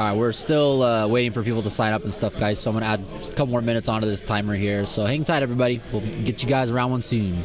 Alright, we're still waiting for people to sign up and stuff, guys. So I'm gonna add a couple more minutes onto this timer here. So hang tight, everybody. We'll get you guys around one soon.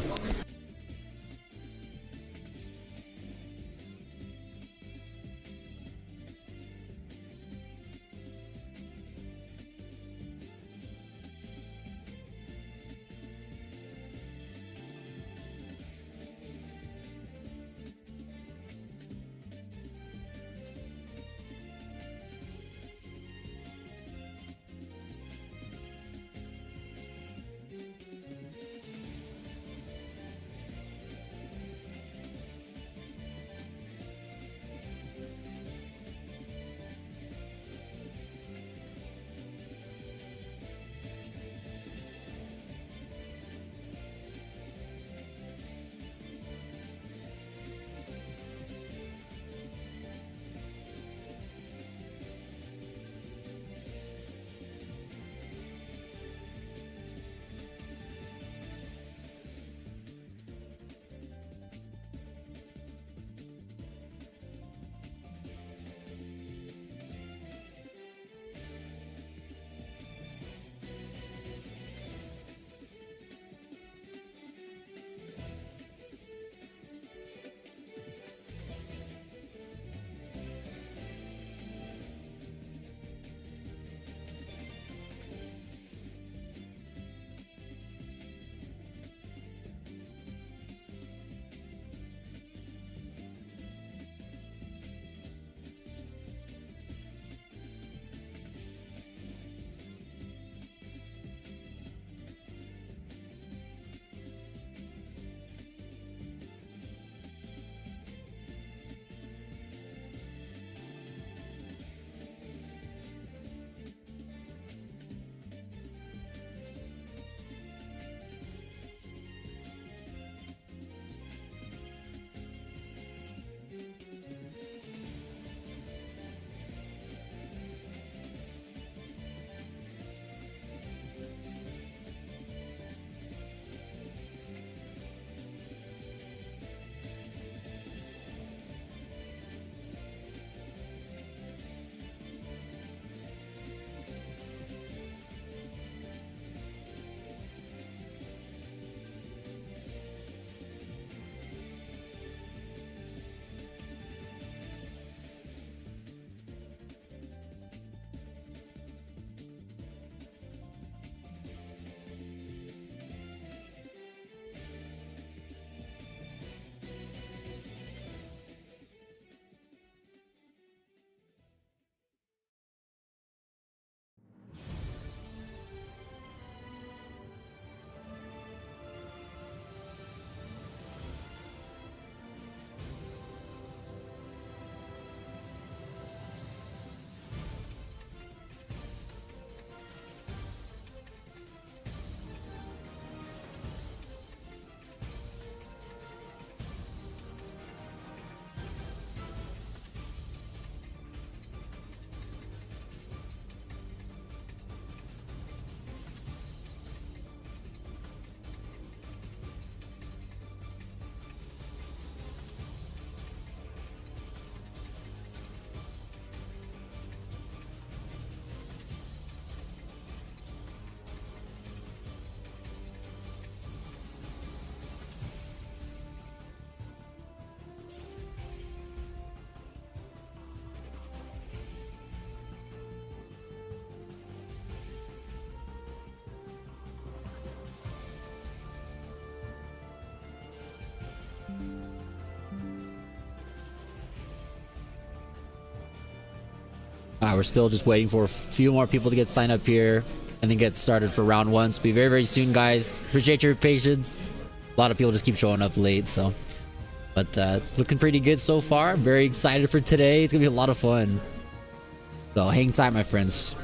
We're still just waiting for a few more people to get signed up here and then get started for round one. So be very, very soon, guys. Appreciate your patience. A lot of people just keep showing up late, so. But looking pretty good so far. Very excited for today. It's gonna be a lot of fun. So hang tight, my friends.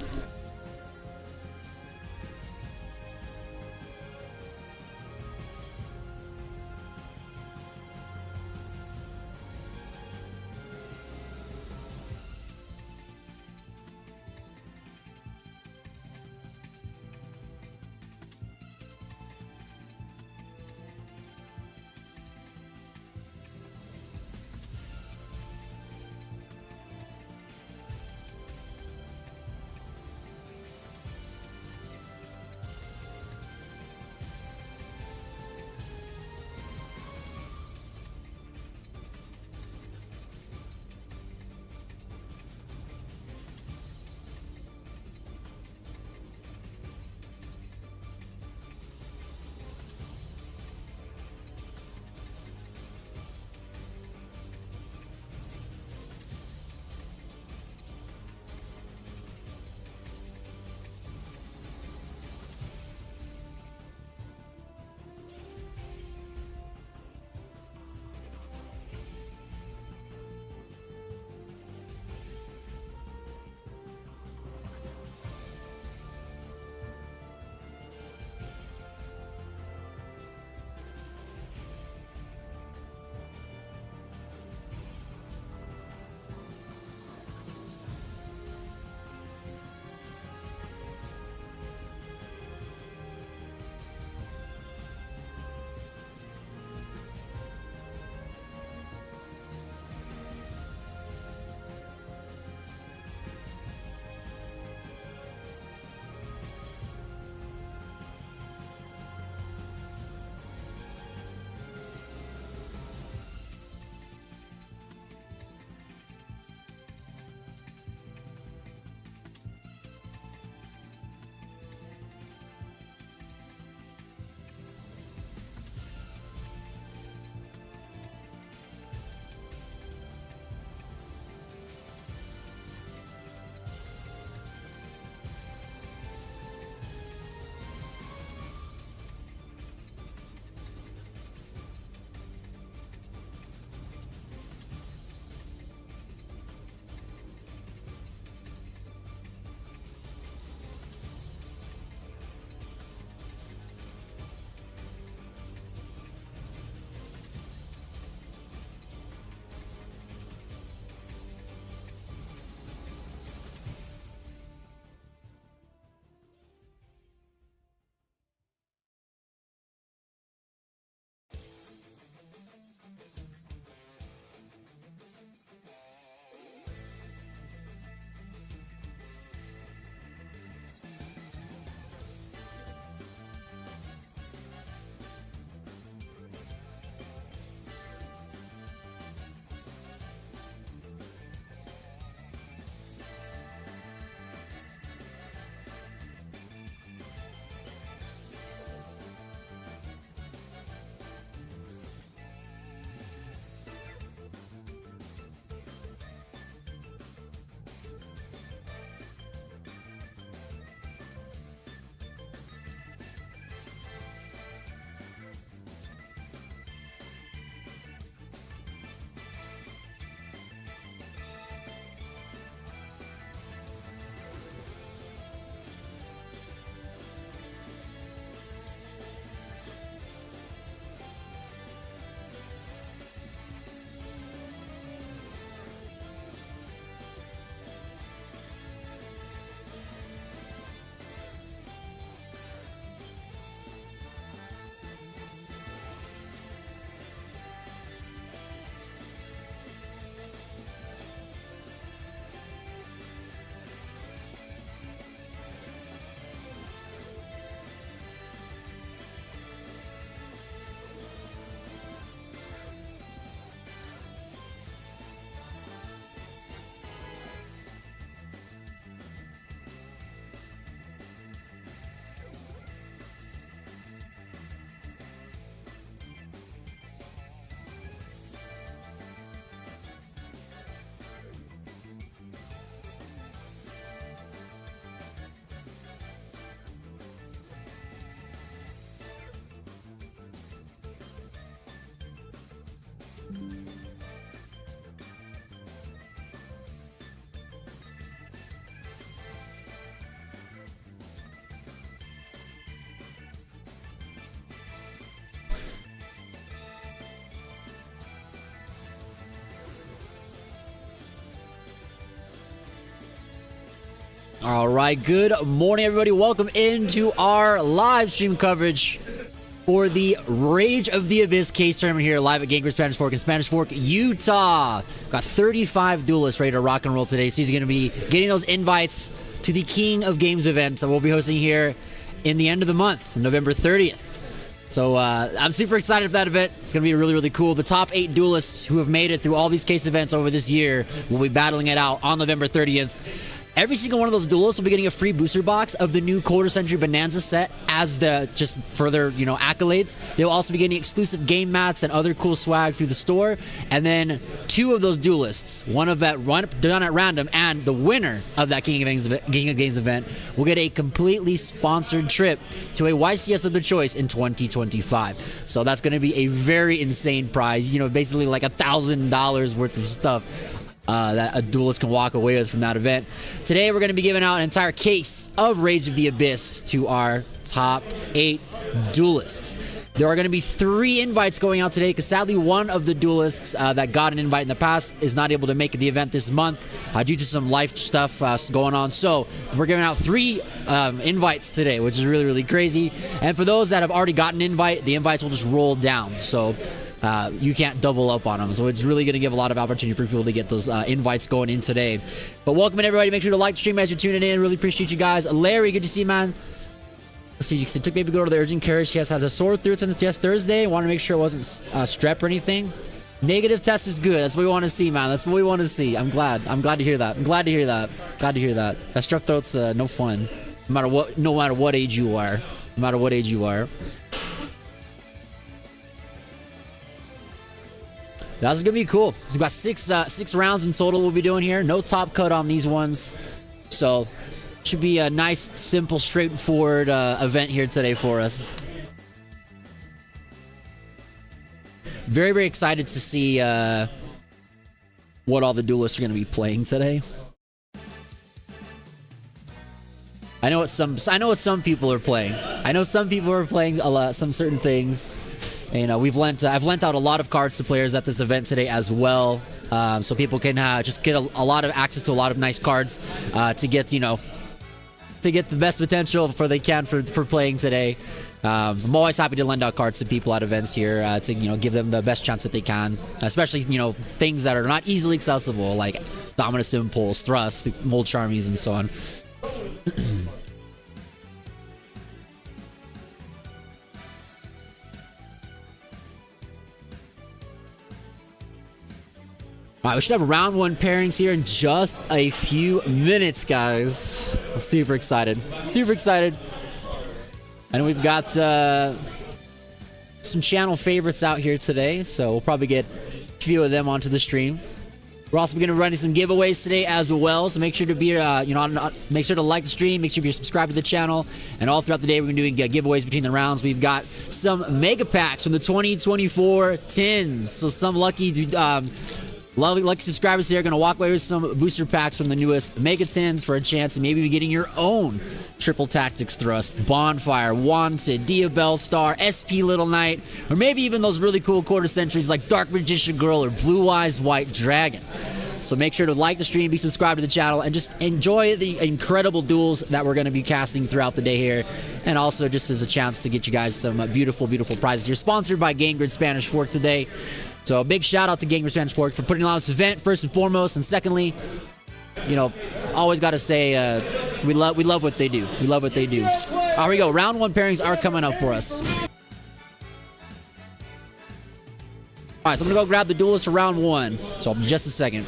All right, good morning, everybody. Welcome into our live stream coverage for the Rage of the Abyss case tournament here live at Gangrene Spanish Fork in Spanish Fork, Utah. Got 35 duelists ready to rock and roll today, so he's going to be getting those invites to the King of Games event that we'll be hosting here in the end of the month, November 30th. So I'm super excited for that event. It's going to be really, really cool. The top 8 duelists who have made it through all these case events over this year will be battling it out on November 30th. Every single one of those duelists will be getting a free booster box of the new Quarter Century Bonanza set as the just further, accolades. They'll also be getting exclusive game mats and other cool swag through the store. And then 2 of those duelists, one done at random, and the winner of that King of Games event will get a completely sponsored trip to a YCS of their choice in 2025. So that's going to be a very insane prize. Basically like $1,000 worth of stuff that a duelist can walk away with from that event. Today we're going to be giving out an entire case of Rage of the Abyss to our top 8 duelists. There are going to be 3 invites going out today because sadly one of the duelists that got an invite in the past is not able to make the event this month due to some life stuff going on. So we're giving out 3 invites today, which is really, really crazy. And for those that have already gotten an invite, the invites will just roll down. So you can't double up on them. So it's really going to give a lot of opportunity for people to get those invites going in today. But welcome in, everybody. Make sure to like the stream as you're tuning in. Really appreciate you guys. Larry, good to see you, man. Let's see, it took baby girl to the urgent care. She has had a sore throat since yesterday. Want to make sure it wasn't strep or anything. Negative test is good. That's what we want to see, man. That's what we want to see. I'm glad to hear that. Glad to hear that. That strep throat's no fun. No matter what age you are. That's gonna be cool. So we've got 6 rounds in total we'll be doing here. No top cut on these ones. So should be a nice, simple, straightforward event here today for us. Very, very excited to see what all the duelists are gonna be playing today. I know what some people are playing. I know some people are playing some certain things. And I've lent out a lot of cards to players at this event today as well, so people can just get a lot of access to a lot of nice cards to get the best potential they can for playing today. I'm always happy to lend out cards to people at events here to give them the best chance that they can, especially things that are not easily accessible like Dominus Impulse, Thrust, Mold Charmies, and so on. All right, we should have round 1 pairings here in just a few minutes, guys. I'm super excited. And we've got some channel favorites out here today, so we'll probably get a few of them onto the stream. We're also going to be running some giveaways today as well, so make sure to be, make sure to like the stream, make sure you're subscribed to the channel, and all throughout the day we're going to be doing giveaways between the rounds. We've got some mega packs from the 2024 tins, so some lucky subscribers here are going to walk away with some booster packs from the newest Mega Tins for a chance of maybe getting your own Triple Tactics Thrust, Bonfire, Wanted, Diabell Star, SP Little Knight, or maybe even those really cool quarter centuries like Dark Magician Girl or Blue Eyes White Dragon. So make sure to like the stream, be subscribed to the channel, and just enjoy the incredible duels that we're going to be casting throughout the day here. And also just as a chance to get you guys some beautiful, beautiful prizes. You're sponsored by Gangrene Spanish Fork today. So a big shout out to Gangrene Spanish Fork for putting on this event, first and foremost. And secondly, always got to say, we love what they do. We love what they do. Here we go. Round 1 pairings are coming up for us. All right, so I'm going to go grab the duelist for round 1. So I'll be just a second.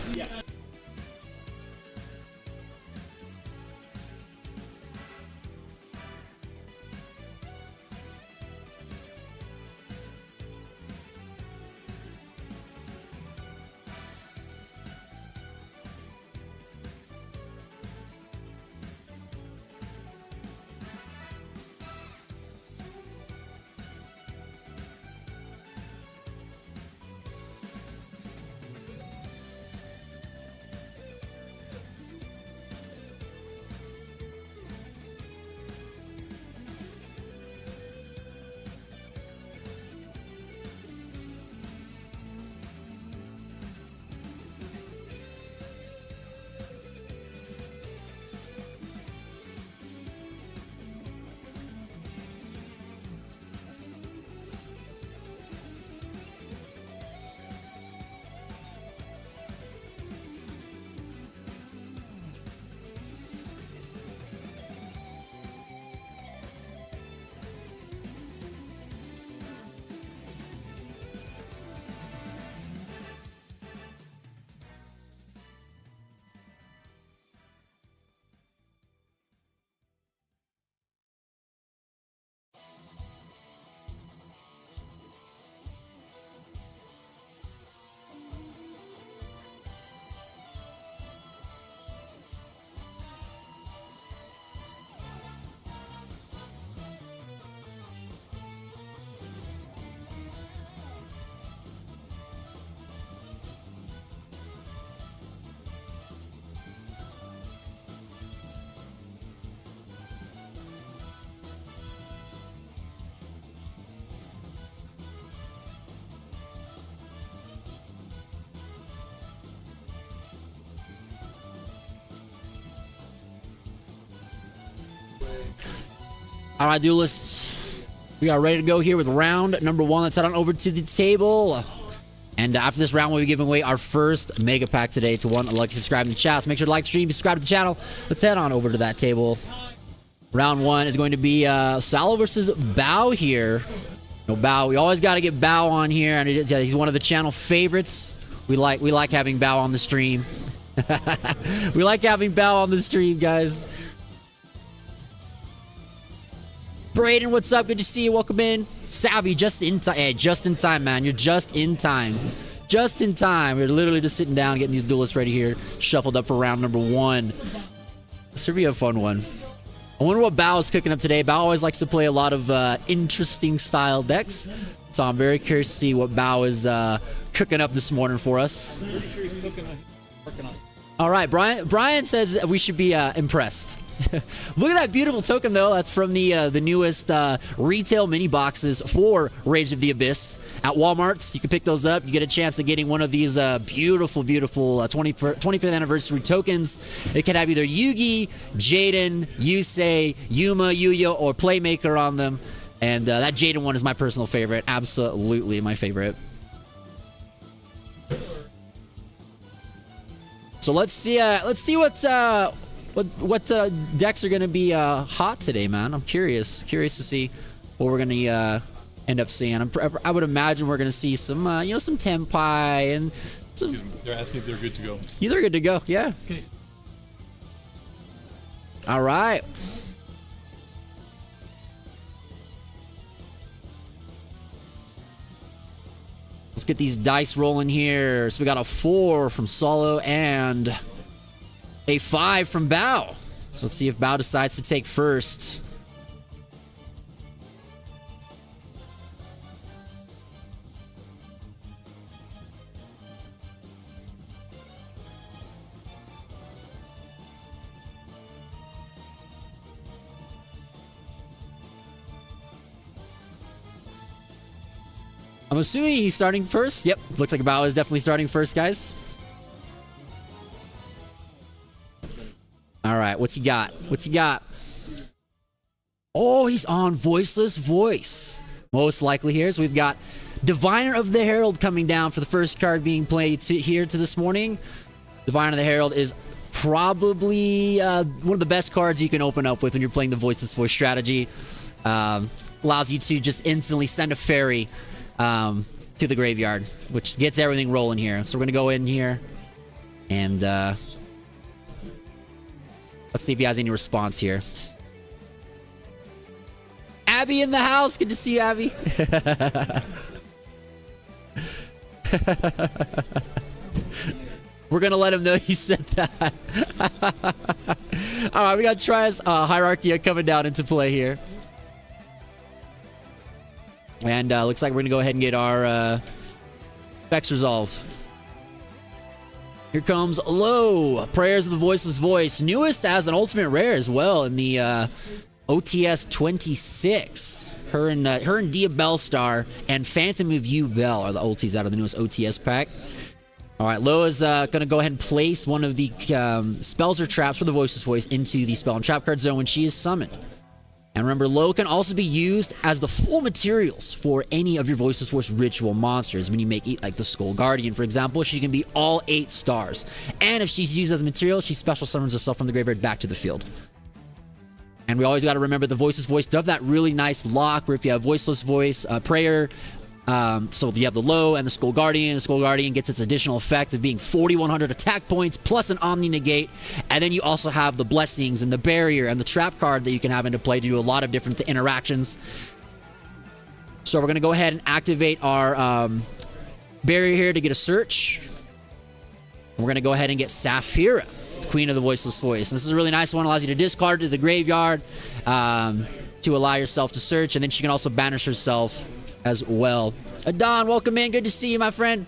All right, duelists. We are ready to go here with round number 1. Let's head on over to the table. And after this round, we'll be giving away our first mega pack today to one lucky subscriber in the chat. So make sure to like the stream, subscribe to the channel. Let's head on over to that table. Round 1 is going to be Salo versus Bao here. No, Bao. We always got to get Bao on here, and he's one of the channel favorites. We like having Bao on the stream. We like having Bao on the stream, guys. Brayden, what's up? Good to see you. Welcome in. Savvy, just in time. Hey, just in time, man. You're just in time. Just in time. We're literally just sitting down, getting these duelists ready here, shuffled up for round number 1. This should be a fun one. I wonder what Bao is cooking up today. Bao always likes to play a lot of interesting style decks, so I'm very curious to see what Bao is cooking up this morning for us. I'm pretty sure he's cooking. Working on it. All right, Brian says we should be impressed. Look at that beautiful token, though. That's from the newest retail mini boxes for Rage of the Abyss at Walmart's. You can pick those up. You get a chance of getting one of these beautiful 25th anniversary tokens. It can have either Yugi, Jaden, Yusei, Yuma, Yugioh, or Playmaker on them. And that Jaden one is my personal favorite. Absolutely my favorite. So let's see what decks are going to be hot today, man. I'm curious to see what we're going to end up seeing. I would imagine we're going to see some some tenpai and some. They're asking if they're good to go. Yeah, they're good to go. Yeah. Okay. All right. Let's get these dice rolling here. So we got a 4 from Solo and a 5 from Bao. So let's see if Bao decides to take first. I'm assuming he's starting first. Yep, looks like Bao is definitely starting first, guys. All right, what's he got? What's he got? Oh, he's on Voiceless Voice. Most likely here. So we've got Diviner of the Herald coming down for the first card being played here to this morning. Diviner of the Herald is probably one of the best cards you can open up with when you're playing the Voiceless Voice strategy. Allows you to just instantly send a fairy to the graveyard, which gets everything rolling here. So we're gonna go in here and let's see if he has any response here. Abby in the house. Good to see you, Abby. We're gonna let him know he said that. All right, we got Trias Hierarchia coming down into play here. And looks like we're going to go ahead and get our Vex Resolve. Here comes Lo, Prayers of the Voiceless Voice. Newest as an ultimate rare as well in the OTS 26. Her and Dia Bellstar and Phantom of You Bell are the ultis out of the newest OTS pack. All right, Lo is going to go ahead and place one of the spells or traps for the Voiceless Voice into the spell and trap card zone when she is summoned. And remember, Lo can also be used as the full materials for any of your Voiceless Voice ritual monsters. When you make it, like the Skull Guardian, for example, she can be all 8 stars. And if she's used as a material, she special summons herself from the graveyard back to the field. And we always got to remember the Voiceless Voice does that really nice lock where if you have Voiceless Voice, Prayer, so you have the Lo and the Skull Guardian. The Skull Guardian gets its additional effect of being 4,100 attack points plus an Omni Negate. And then you also have the Blessings and the Barrier and the Trap card that you can have into play to do a lot of different interactions. So we're going to go ahead and activate our Barrier here to get a search. We're going to go ahead and get Saphira, Queen of the Voiceless Voice. And this is a really nice one. Allows you to discard to the graveyard to allow yourself to search. And then she can also banish herself as well. Adon, welcome in. Good to see you, my friend.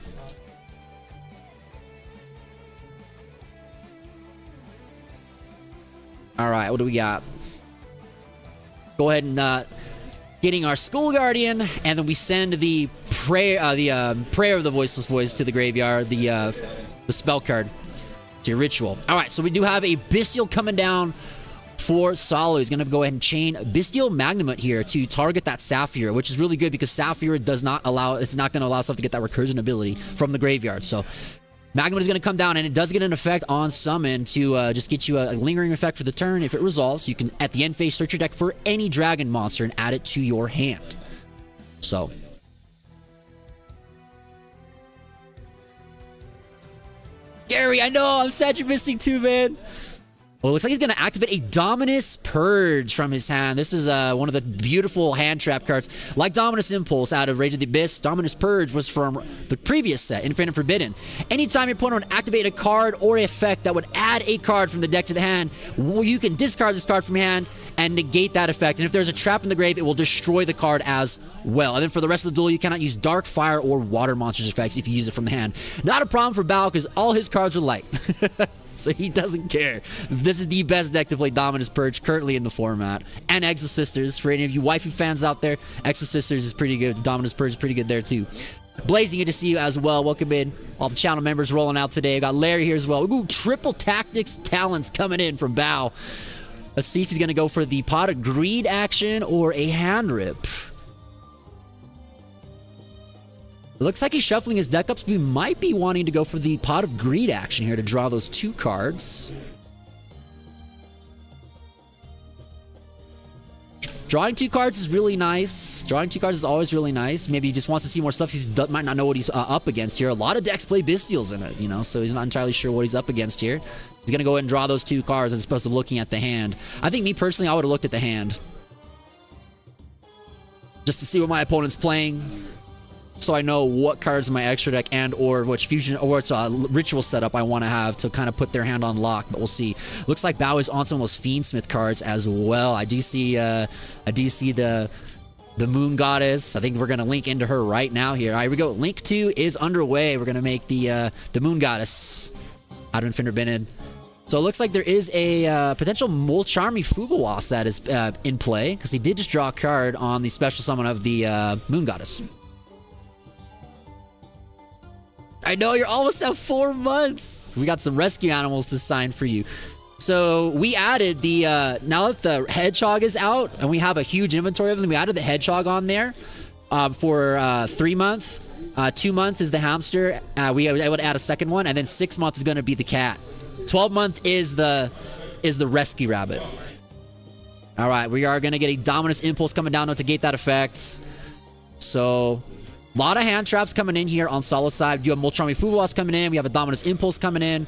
All right, what do we got? Go ahead and getting our Skull Guardian, and then we send the prayer of the Voiceless Voice to the graveyard, the spell card to your ritual. All right, so we do have a Bystial coming down for Salo. He's going to go ahead and chain Bestial Magnamut here to target that Sapphire, which is really good because Sapphire does not allow, it's not going to allow stuff to get that recursion ability from the graveyard. So Magnamut is going to come down, and it does get an effect on summon to just get you a lingering effect for the turn. If it resolves, you can, at the end phase, search your deck for any dragon monster and add it to your hand. So Gary, I know, I'm sad you're missing too, man. Well, it looks like he's going to activate a Dominus Purge from his hand. This is one of the beautiful hand trap cards. Like Dominus Impulse out of Rage of the Abyss, Dominus Purge was from the previous set, Infinite Forbidden. Anytime your opponent would activate a card or effect that would add a card from the deck to the hand, you can discard this card from your hand and negate that effect. And if there's a trap in the grave, it will destroy the card as well. And then for the rest of the duel, you cannot use Dark, Fire, or Water monsters effects if you use it from the hand. Not a problem for Bao because all his cards are light. So he doesn't care. This is the best deck to play Dominus Purge currently in the format. And Exo Sisters. For any of you waifu fans out there, Exo Sisters is pretty good. Dominus Purge is pretty good there too. Blazing, good to see you as well. Welcome in. All the channel members rolling out today. We got Larry here as well. Ooh, triple tactics talents coming in from Bao. Let's see if he's going to go for the Pot of Greed action or a hand rip. It looks like he's shuffling his deck up, so we might be wanting to go for the Pot of Greed action here to draw those 2 cards. Drawing 2 cards is really nice. Drawing 2 cards is always really nice. Maybe he just wants to see more stuff. He might not know what he's up against here. A lot of decks play Bestials in it, you know, so he's not entirely sure what he's up against here. He's going to go ahead and draw those 2 cards as opposed to looking at the hand. I think me personally, I would have looked at the hand. Just to see what my opponent's playing. So I know what cards in my extra deck and or which fusion or which ritual setup I want to have to kind of put their hand on lock, but we'll see. Looks like Bao is on some of those fiendsmith cards as well. I do see the Moon Goddess. I think we're gonna link into her right now here. All right, here we go. Link 2 is underway. We're gonna make the Moon Goddess out of Infinite Forbidden. So it looks like there is a potential Molcharmi Fugawas that is in play because he did just draw a card on the special summon of the Moon Goddess. I know, you're almost at 4 months. We got some rescue animals to sign for you. So we added the, now that the hedgehog is out and we have a huge inventory of them, we added the hedgehog on there for 3 month. 2 month is the hamster. We would add a second one, and then 6 month is going to be the cat. 12 month is the rescue rabbit. All right, we are going to get a Dominus Impulse coming down to gate that effect. So a lot of hand traps coming in here on Solo's side. You have Molcharmi Fugawas coming in. We have a Dominus Impulse coming in.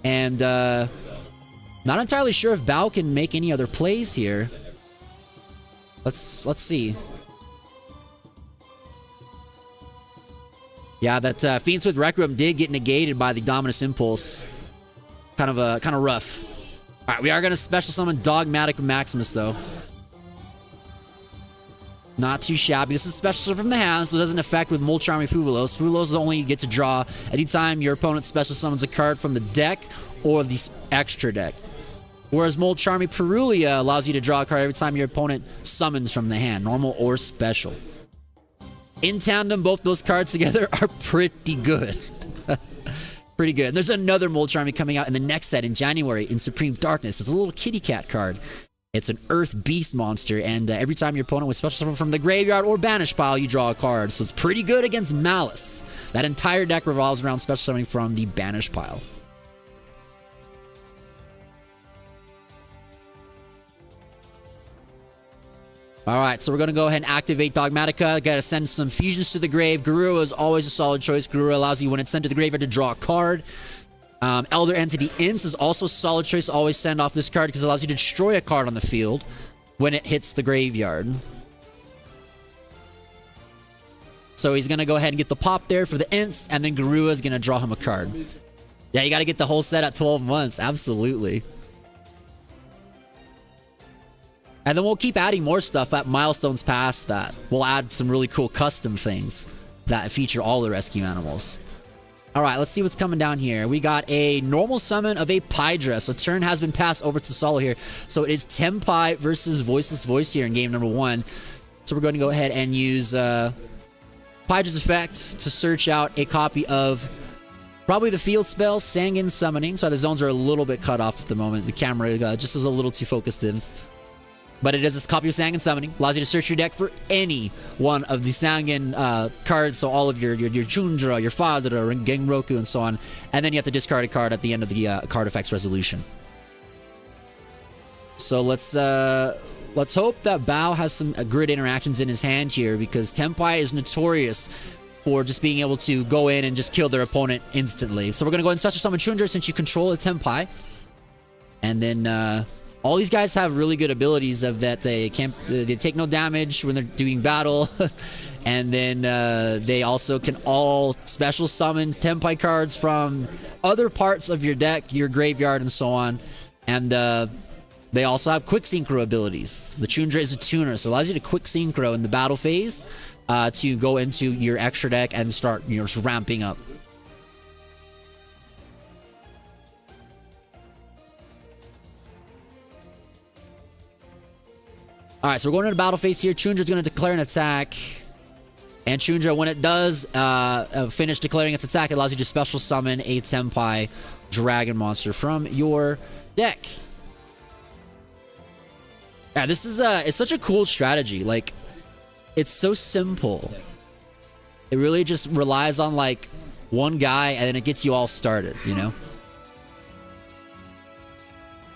And not entirely sure if Bao can make any other plays here. Let's see. Yeah, that fiendsmith Requiem did get negated by the Dominus Impulse. Kind of rough. All right, we are going to special summon Dogmatic Maximus though. Not too shabby. This is special from the hand, so it doesn't affect with Molcharmi Fugalos. Fugalos only get to draw anytime your opponent special summons a card from the deck or the extra deck. Whereas Molcharmi Perulia allows you to draw a card every time your opponent summons from the hand, normal or special. In tandem, both those cards together are pretty good. Pretty good. And there's another Molcharmi coming out in the next set in January in Supreme Darkness. It's a little kitty cat card. It's an Earth Beast monster, and every time your opponent with special summon from the graveyard or banish pile, you draw a card. So it's pretty good against Malice. That entire deck revolves around special summoning from the banish pile. All right, so we're going to go ahead and activate Dogmatica. Got to send some fusions to the grave. Garura is always a solid choice. Garura allows you, when it's sent to the graveyard, to draw a card. Elder Entity Ints is also a solid choice. Always send off this card because it allows you to destroy a card on the field when it hits the graveyard. So he's going to go ahead and get the pop there for the Ints, and then Garua is going to draw him a card. Yeah, you got to get the whole set at 12 months. Absolutely. And then we'll keep adding more stuff at milestones past that. We'll add some really cool custom things that feature all the rescue animals. All right, let's see what's coming down here. We got a normal summon of a Pydra. So turn has been passed over to Solo here. So it is Tenpai versus Voiceless Voice here in game number 1. So we're going to go ahead and use Pydra's effect to search out a copy of Probably the field spell, Sanguine Summoning. So the zones are a little bit cut off at the moment. The camera just is a little too focused in. But it is this copy of Sanguine Summoning. Allows you to search your deck for any one of the Sanguine cards. So all of your Chundra, your Fadra, Genroku, and so on. And then you have to discard a card at the end of the card effects resolution. So let's hope that Bao has some grid interactions in his hand here, because Tenpai is notorious for just being able to go in and just kill their opponent instantly. So we're going to go ahead and special summon Chundra since you control a Tenpai. And then all these guys have really good abilities of that they take no damage when they're doing battle. And then they also can all special summon Tenpai cards from other parts of your deck, your graveyard, and so on. And they also have quick synchro abilities. The Chundra is a tuner, so it allows you to quick synchro in the battle phase to go into your extra deck and start, just ramping up. Alright, so we're going into the battle phase here. Chundra's going to declare an attack. And Chundra, when it does finish declaring its attack, it allows you to special summon a Tenpai dragon monster from your deck. Yeah, this is it's such a cool strategy. Like, it's so simple. It really just relies on like one guy, and then it gets you all started,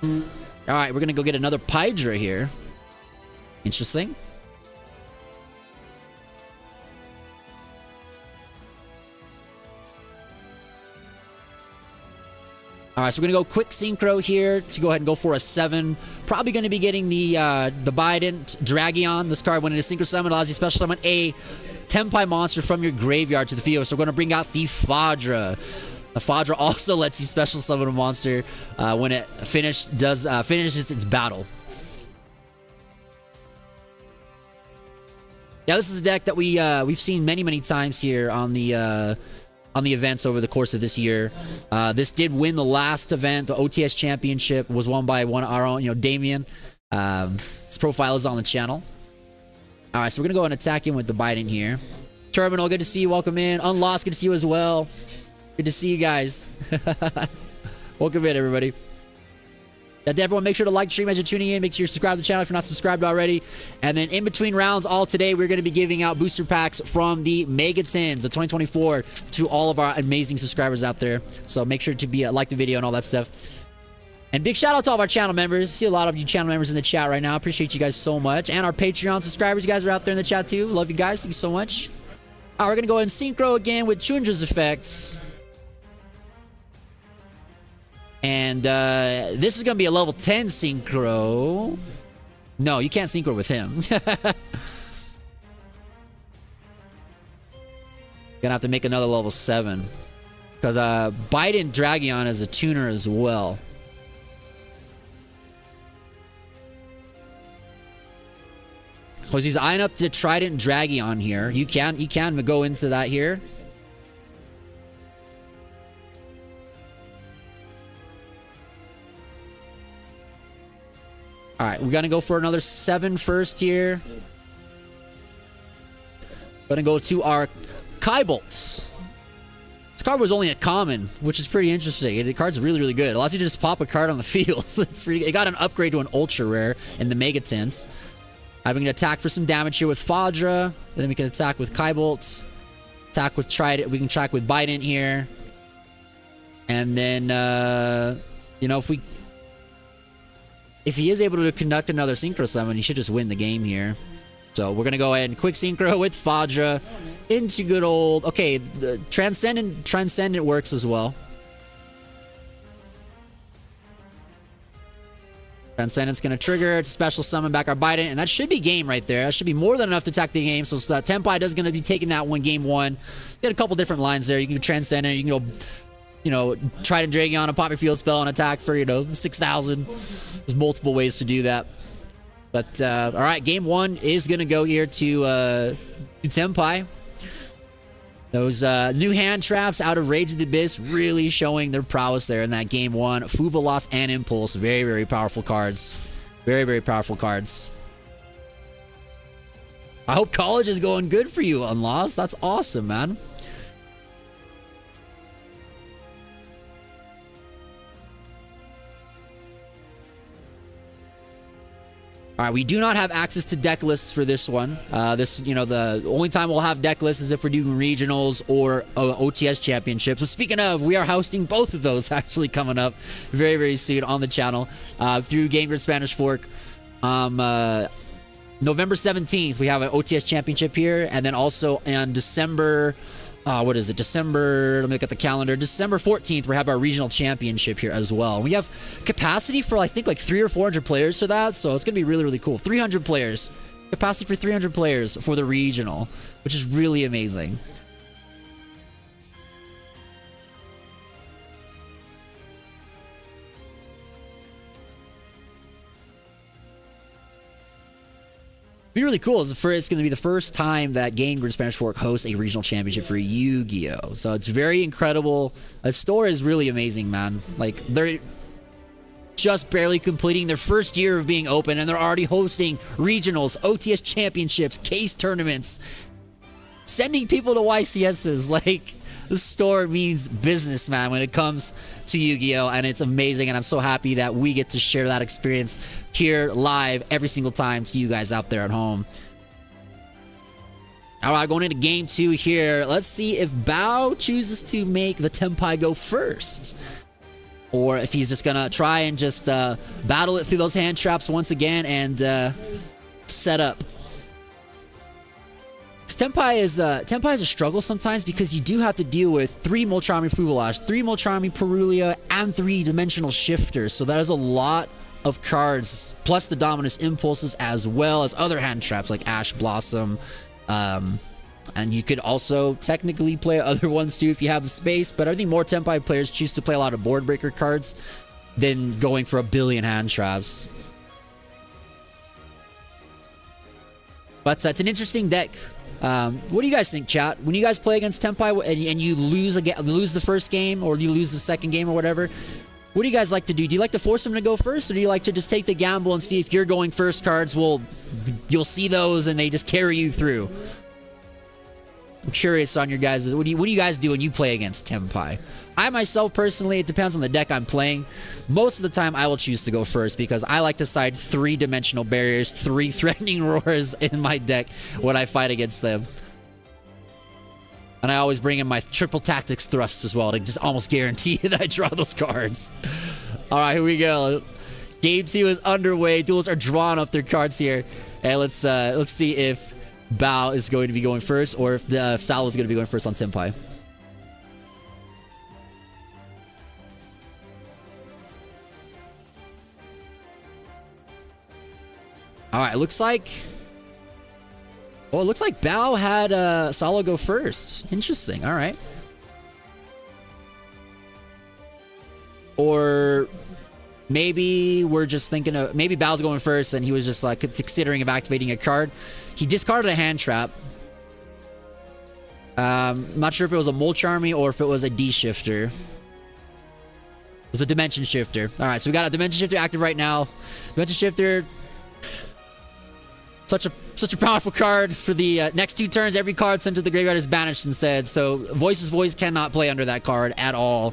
All right, we're gonna go get another Pydra here. Interesting. All right, so we're gonna go quick synchro here to go ahead and go for a 7. Probably gonna be getting the Bident Dragion. This card, when it is synchro summon, allows you to special summon a Tenpai monster from your graveyard to the field. So we're gonna bring out the Fadra. The Fadra also lets you special summon a monster when it finishes its battle. Yeah, this is a deck that we've seen many times here on the events over the course of this year. This did win the last event. The OTS championship was won by our own, Damien. His profile is on the channel. All right, so we're gonna go and attack him with the Biden here. Terminal, good to see you. Welcome in. Unlost, good to see you as well. Good to see you guys. Welcome in, everybody. Yeah, everyone, make sure to like the stream as you're tuning in. Make sure you subscribe to the channel if you're not subscribed already. And then in between rounds, all today, we're going to be giving out booster packs from the Megatins of 2024 to all of our amazing subscribers out there. So make sure to like the video and all that stuff. And big shout out to all of our channel members. I see a lot of you channel members in the chat right now. Appreciate you guys so much. And our Patreon subscribers, you guys are out there in the chat too. Love you guys. Thank you so much. All right, we're going to go ahead and synchro again with Chundra's effects. And this is going to be a level 10 synchro. No, you can't synchro with him. Gonna have to make another level 7. Because Biden Dragion is a tuner as well. Because he's eyeing up the Trident Dragion here. You can go into that here. All right, we're gonna go for another 7 first here. Gonna go to our Kaiba. This card was only a common, which is pretty interesting. The card's really good. It allows you to just pop a card on the field. It got an upgrade to an ultra rare in the Megatins. I'm gonna attack for some damage here with Fadra. Then we can attack with Kaiba. Attack with Trident. We can attack with Bident here. And then, if he is able to conduct another synchro summon, he should just win the game here. So we're gonna go ahead and quick synchro with Fadra into good old. Okay, the Transcendent works as well. Transcendent's gonna trigger to special summon back our Biden, and that should be game right there. That should be more than enough to attack the game. So Tenpai is gonna be taking that one game 1. Get a couple different lines there. You can Transcendent. You can go, Trident Dragion, a pop your field spell and attack for 6,000. There's multiple ways to do that. But all right, game 1 is gonna go here to Tenpai. Those new hand traps out of Rage of the Abyss really showing their prowess there in that game 1. Fuvalos and Impulse, very powerful cards. Very powerful cards. I hope college is going good for you, Unlost. That's awesome, man. All right, we do not have access to deck lists for this one. The only time we'll have deck lists is if we're doing regionals or OTS championships. So speaking of, we are hosting both of those actually coming up very, very soon on the channel through Game Grid Spanish Fork. November 17th, we have an OTS championship here, and then also on December. What is it? December, let me look at the calendar. December 14th, we have our regional championship here as well. We have capacity for, I think, like 300 or 400 players for that. So it's going to be really, really cool. 300 players. Capacity for 300 players for the regional, which is really amazing. Be really cool. It's going to be the first time that Game Grid Spanish Fork hosts a regional championship for Yu-Gi-Oh! So it's very incredible. The store is really amazing, man. Like, they're just barely completing their first year of being open, and they're already hosting regionals, OTS championships, case tournaments, sending people to YCSs. Like, the store means business, man, when it comes to Yu-Gi-Oh! And it's amazing, and I'm so happy that we get to share that experience here live every single time to you guys out there at home. All right, going into game 2 here. Let's see if Bao chooses to make the tenpai go first, or if he's just gonna try and just battle it through those hand traps once again and set up. Tenpai is a struggle sometimes because you do have to deal with 3 Molcharmi Fuvelash, 3 Molcharmi Perulia, and 3 Dimensional Shifters. So that is a lot of cards, plus the Dominus Impulses, as well as other hand traps like Ash Blossom. And you could also technically play other ones too if you have the space, but I think more Tenpai players choose to play a lot of board breaker cards than going for a billion hand traps. But it's an interesting deck. What do you guys think, chat? When you guys play against Tenpai and you lose the first game, or you lose the second game or whatever, what do you guys like to do? Do you like to force them to go first, or do you like to just take the gamble and see if you're going first cards you'll see those and they just carry you through? I'm curious on your guys'. What do you guys do when you play against Tenpai? I myself personally, it depends on the deck I'm playing. Most of the time, I will choose to go first because I like to side 3 dimensional barriers, 3 threatening roars in my deck when I fight against them. And I always bring in my triple tactics thrusts as well to just almost guarantee that I draw those cards. All right, here we go. Game 2 is underway. Duels are drawing up their cards here, and let's see if Bao is going to be going first, or if Sal is going to be going first on Tenpai. All right, looks like Bao had Salo go first. Interesting. All right. Or maybe we're just thinking of, maybe Bao's going first and he was just like considering of activating a card. He discarded a hand trap. Not sure if it was a Molcharmi or if it was a D-shifter. It was a Dimension Shifter. All right, so we got a Dimension Shifter active right now. Dimension Shifter, such a powerful card for the next 2 turns. Every card sent to the graveyard is banished instead. So Voice's Voice cannot play under that card at all.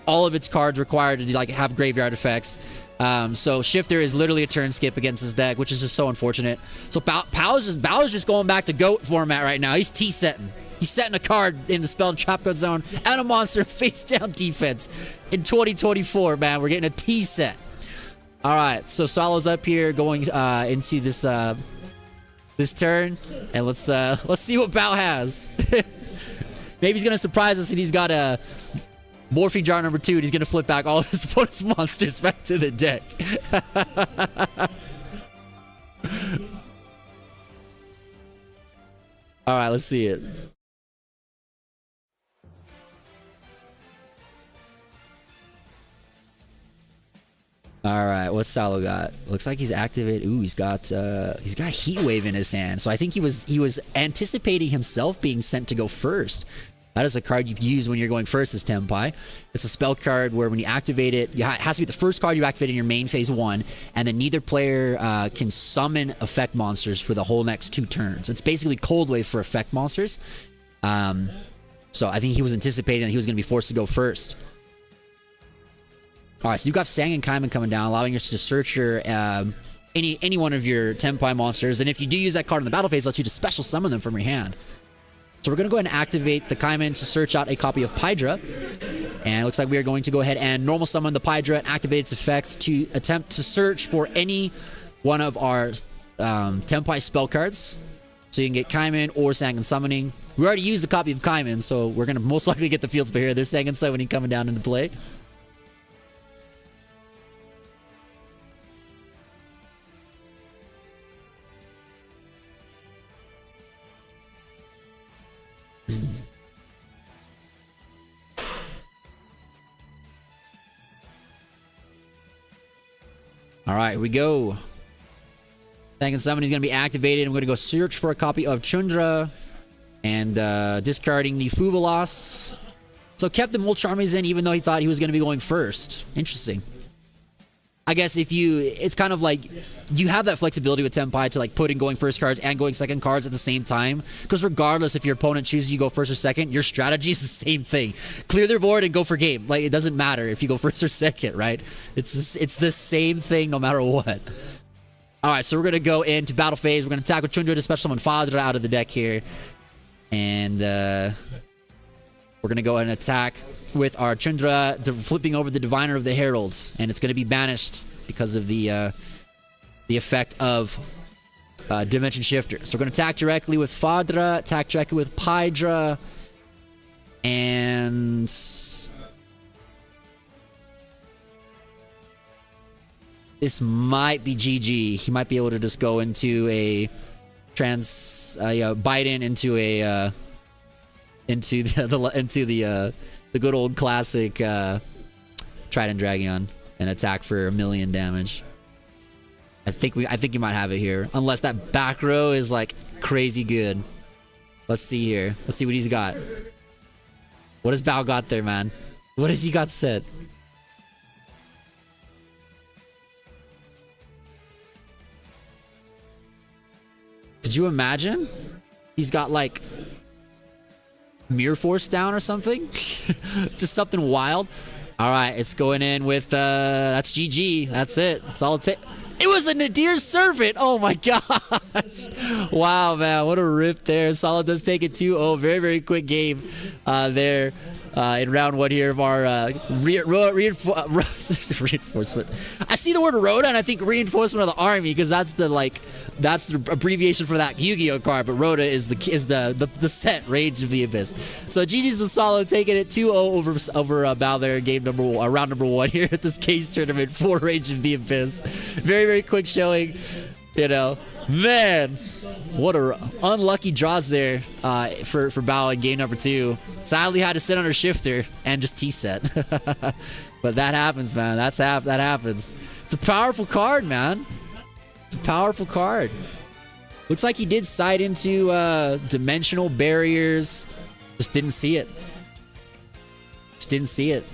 All of its cards required to like have graveyard effects. So Shifter is literally a turn skip against his deck, which is just so unfortunate. So Bao's just going back to GOAT format right now. He's T-setting. He's setting a card in the spell and trap code zone and a monster face down defense. In 2024, man, we're getting a T-set. All right, so Salo's up here going into this this turn, and let's see what Bao has. Maybe he's gonna surprise us and he's got a Morphing Jar number 2, and he's gonna flip back all of his opponent's monsters back to the deck. All right, let's see it. All right, what's Salo got? Looks like he's activated. Ooh, he's got Heat Wave in his hand. So I think he was anticipating himself being sent to go first. That is a card you use when you're going first as Tenpai. It's a spell card where when you activate it, it has to be the first card you activate in your main phase 1, and then neither player can summon effect monsters for the whole next 2 turns. It's basically Cold Wave for effect monsters. So I think he was anticipating that he was going to be forced to go first. All right, so you got Sang and Kaiman coming down, allowing us to search your any one of your tenpai monsters. And if you do use that card in the battle phase, it lets you just special summon them from your hand. So we're going to go ahead and activate the Kaiman to search out a copy of Pydra. And it looks like we are going to go ahead and normal summon the Pydra and activate its effect to attempt to search for any one of our tenpai spell cards. So you can get Kaiman or Sangan Summoning. We already used a copy of Kaiman, so we're going to most likely get the field spell here. There's Sangan Summoning coming down into play. All right, here we go. Sangan Summoning is going to be activated. I'm going to go search for a copy of Chundra and discarding the Fuvalos. So kept the Mulch Armies in even though he thought he was going to be going first. Interesting. I guess if you, it's kind of like you have that flexibility with Tenpai to like put in going first cards and going second cards at the same time. Because regardless if your opponent chooses you go first or second, your strategy is the same thing. Clear their board and go for game. Like it doesn't matter if you go first or second, right? It's the same thing no matter what. All right, so we're going to go into battle phase. We're going to attack with Chundra to special summon Fadra out of the deck here. And we're going to go and attack with our Chundra, flipping over the Diviner of the Heralds. And it's going to be banished because of the effect of Dimension Shifter. So we're going to attack directly with Fadra, attack directly with Pydra. And this might be GG. He might be able to just go into a bite into a into the good old classic Trident Dragon and attack for 1,000,000 damage. I think you might have it here, unless that back row is like crazy good. Let's see here. Let's see what he's got. What has Bao got there, man? What has he got set? Could you imagine? He's got like Mirror Force down or something. Just something wild. All right, it's going in with that's GG. That's it. That's all it takes. It was a Nadir Servant. Oh my gosh. Wow, man. What a rip there. Solid does take it 2-0. Very, very quick game there. In round one here of our reinforcement. I see the word Rota and I think reinforcement of the army because that's the abbreviation for that Yu-Gi-Oh card. But Rota is the set Rage of the Abyss. So GG's a solid taking it 2-0 over Bao there. Game number round number one here at this case tournament for Rage of the Abyss. Very, very quick showing. You know, man, what a unlucky draws there for Bao in game number two. Sadly had to sit under shifter and just T-set. But that happens, man. That happens. It's a powerful card, man. It's a powerful card. Looks like he did side into dimensional barriers. Just didn't see it. Just didn't see it.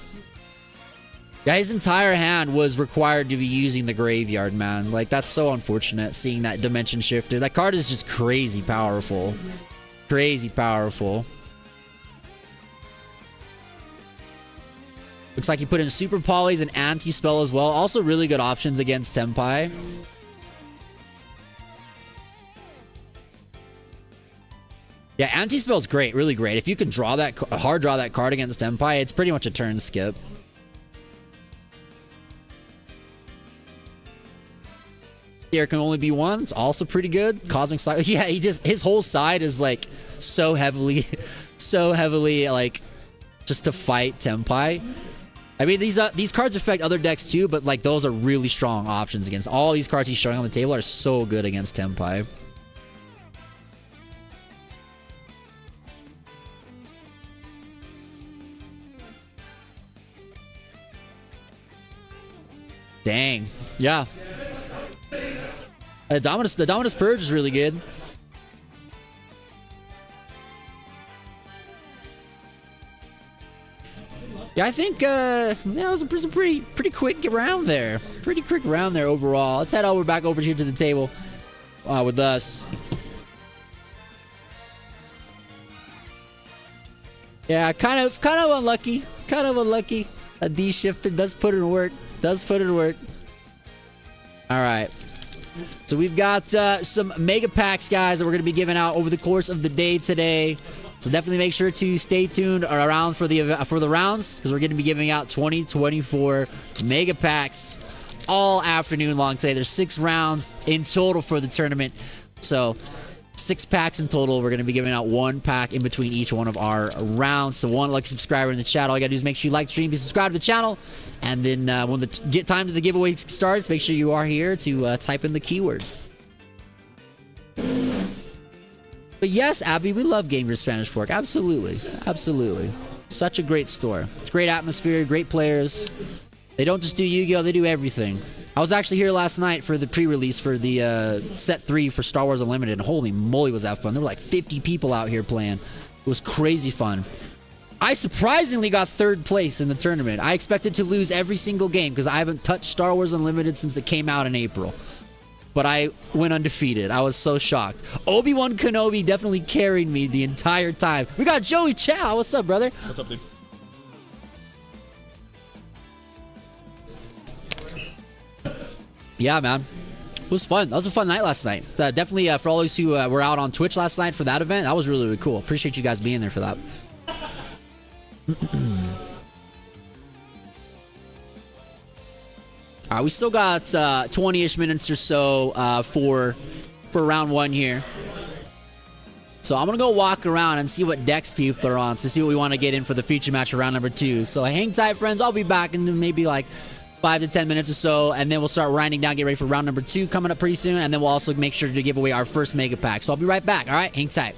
Yeah, his entire hand was required to be using the graveyard, man. Like, that's so unfortunate, seeing that dimension shifter. That card is just crazy powerful. Crazy powerful. Looks like he put in Super Polys and Anti-Spell as well. Also really good options against Tenpai. Yeah, Anti-Spell's great. Really great. If you can draw that, hard draw that card against Tenpai, it's pretty much a turn skip. There can only be one. It's also pretty good. Cosmic Cycle. Yeah, his whole side is like so heavily like just to fight Tenpai. I mean, these cards affect other decks too, but like those are really strong options against all these cards he's showing on the table are so good against Tenpai. Dang. Yeah. The Dominus Purge is really good. Yeah, I think it was a pretty quick round there. Pretty quick round there overall. Let's head back over here to the table with us. Yeah, kind of unlucky. Kind of unlucky. A D shifter does put it in work. All right. So we've got some mega packs, guys, that we're going to be giving out over the course of the day today. So definitely make sure to stay tuned around for the rounds, because we're going to be giving out 2024 mega packs all afternoon long today. There's 6 rounds in total for the tournament. So 6 packs in total. We're going to be giving out 1 pack in between each one of our rounds. So one lucky subscriber in the chat. All you got to do is make sure you like the stream, be subscribed to the channel, and then when the time to the giveaway starts, make sure you are here to type in the keyword. But yes, Abby, we love Game Your Spanish Fork. Absolutely. Absolutely. Such a great store. It's great atmosphere, great players. They don't just do Yu-Gi-Oh! They do everything. I was actually here last night for the pre-release for the set 3 for Star Wars Unlimited, and holy moly was that fun. There were like 50 people out here playing. It was crazy fun. I surprisingly got 3rd place in the tournament. I expected to lose every single game because I haven't touched Star Wars Unlimited since it came out in April. But I went undefeated. I was so shocked. Obi-Wan Kenobi definitely carried me the entire time. We got Joey Chow. What's up, brother? What's up, dude? Yeah, man. It was fun. That was a fun night last night. Definitely for all those who were out on Twitch last night for that event, that was really, really cool. Appreciate you guys being there for that. All right, we still got 20-ish minutes or so for round 1 here. So I'm going to go walk around and see what decks people are on to see what we want to get in for the feature match for round number 2. So hang tight, friends. I'll be back in maybe like 5 to 10 minutes or so, and then we'll start winding down, get ready for round number 2 coming up pretty soon, and then we'll also make sure to give away our first mega pack. So I'll be right back. All right, hang tight.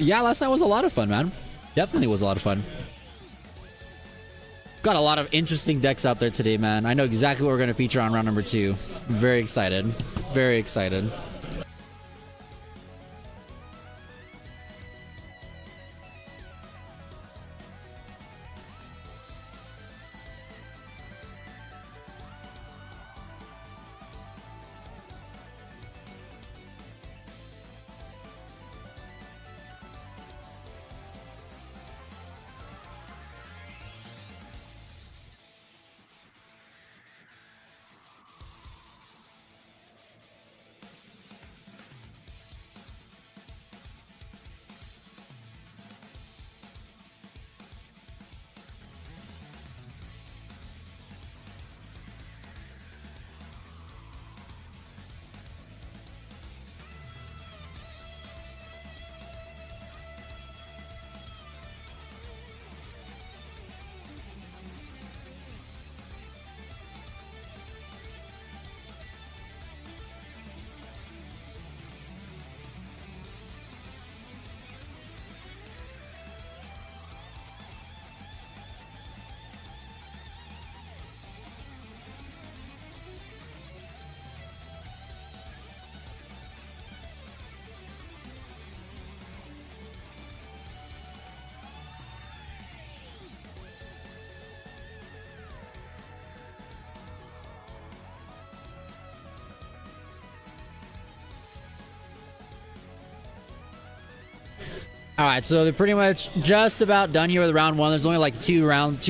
Yeah, last night was a lot of fun, man. Definitely was a lot of fun. Got a lot of interesting decks out there today, man. I know exactly what we're going to feature on round number 2. Very excited. Very excited. All right, so they're pretty much just about done here with round 1. There's only like 2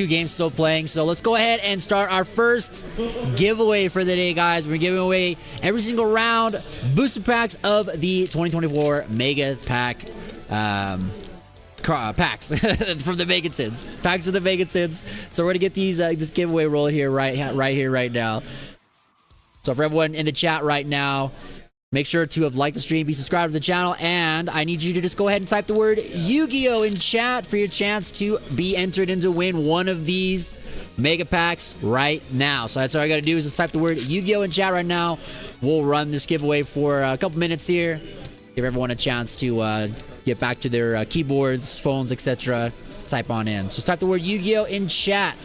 games still playing. So let's go ahead and start our first giveaway for the day, guys. We're giving away every single round booster packs of the 2024 Mega Pack packs from the Mega Tins. Packs of the Mega Tins. So we're gonna get these this giveaway roll here right now. So for everyone in the chat right now, make sure to have liked the stream, be subscribed to the channel, and I need you to just go ahead and type the word Yu-Gi-Oh in chat for your chance to be entered in to win one of these mega packs right now. So that's all I got to do is just type the word Yu-Gi-Oh in chat right now. We'll run this giveaway for a couple minutes here. Give everyone a chance to get back to their keyboards, phones, etc. to type on in. So just type the word Yu-Gi-Oh in chat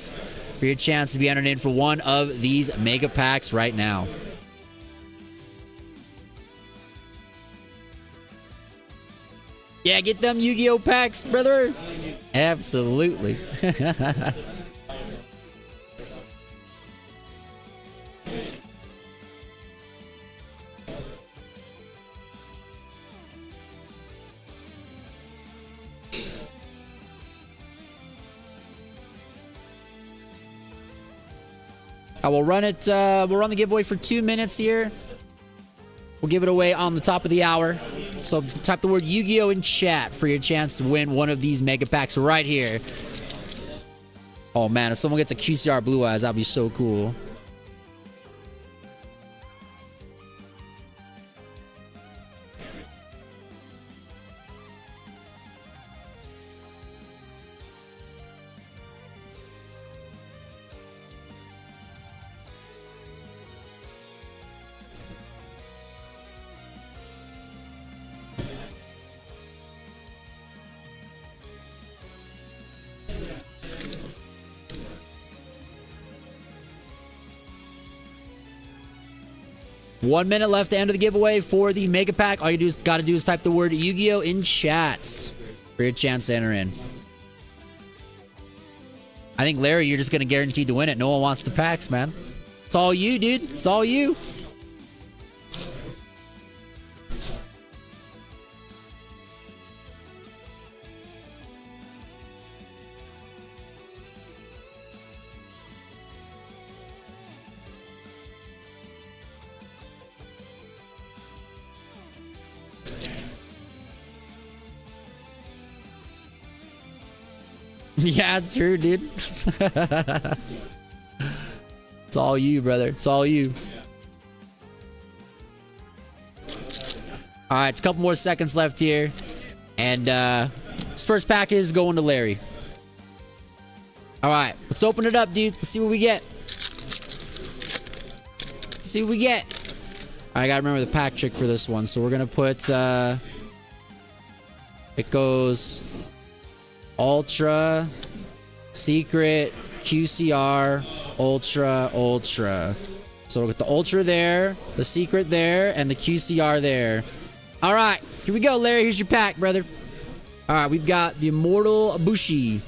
for your chance to be entered in for one of these mega packs right now. Yeah, get them Yu-Gi-Oh packs, brother. Absolutely. I will run it. We'll run the giveaway for 2 minutes here. We'll give it away on the top of the hour. So type the word Yu-Gi-Oh in chat for your chance to win one of these mega packs right here. Oh man, if someone gets a QCR Blue Eyes, that'd be so cool. One minute left to enter the giveaway for the mega pack. All you gotta do is type the word Yu-Gi-Oh in chat for your chance to enter in. I think, Larry, you're just gonna guarantee to win it. No one wants the packs, man. It's all you, dude. It's all you. Yeah, it's true, dude. It's all you, brother. It's all you. All right, a couple more seconds left here. And this first pack is going to Larry. All right, let's open it up, dude. Let's see what we get. Let's see what we get. I gotta remember the pack trick for this one. So we're gonna put It goes Ultra, Secret, QCR, Ultra, Ultra. So with the Ultra there, the Secret there, and the QCR there. All right, here we go, Larry. Here's your pack, brother. All right, we've got the Immortal Abushi,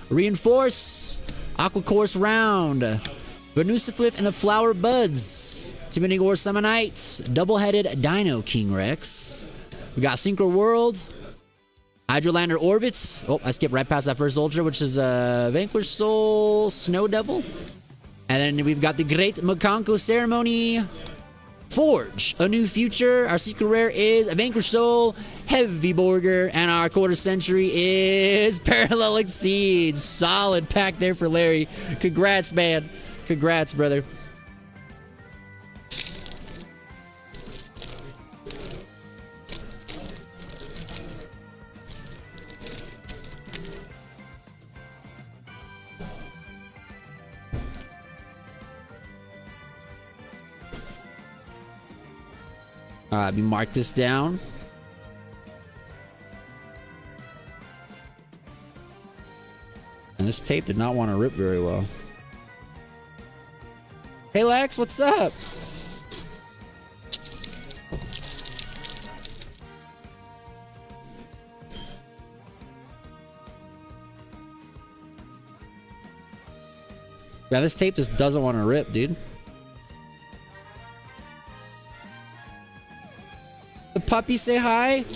Reinforce, Aqua Course Round, Venusiflip, and the Flower Buds, Timiding Ore Summonites, Double-Headed Dino King Rex. We got Synchro World, Hydrolander Orbits. Oh, I skipped right past that first Ultra, which is Vanquish Soul Snow Devil. And then we've got the Great Makanko Ceremony, Forge a New Future. Our secret rare is a Vanquish Soul Heavy Borger, and our quarter century is Parallel Exceed. Solid pack there for Larry. Congrats, man. Congrats, brother. All right, let me mark this down. And this tape did not want to rip very well. Hey, Lex, what's up? Yeah, this tape just doesn't want to rip, dude. The puppy say hi.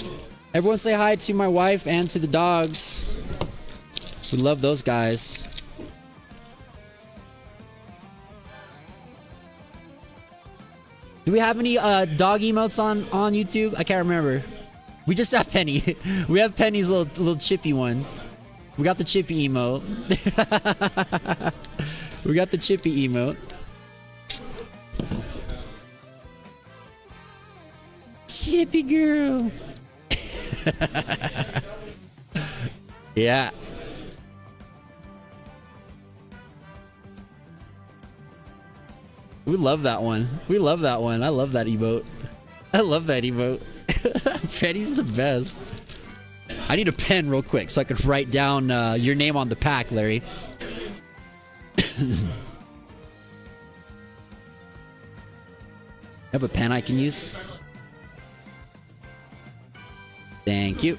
Everyone say hi to my wife and to the dogs. We love those guys. Do we have any dog emotes on YouTube? I can't remember. We just have Penny. We have Penny's little chippy one. We got the chippy emote. We got the chippy emote. Chippy girl. Yeah. We love that one. We love that one. I love that emote. I love that emote. Penny's the best. I need a pen real quick so I can write down your name on the pack, Larry. Have a pen I can use? Thank you.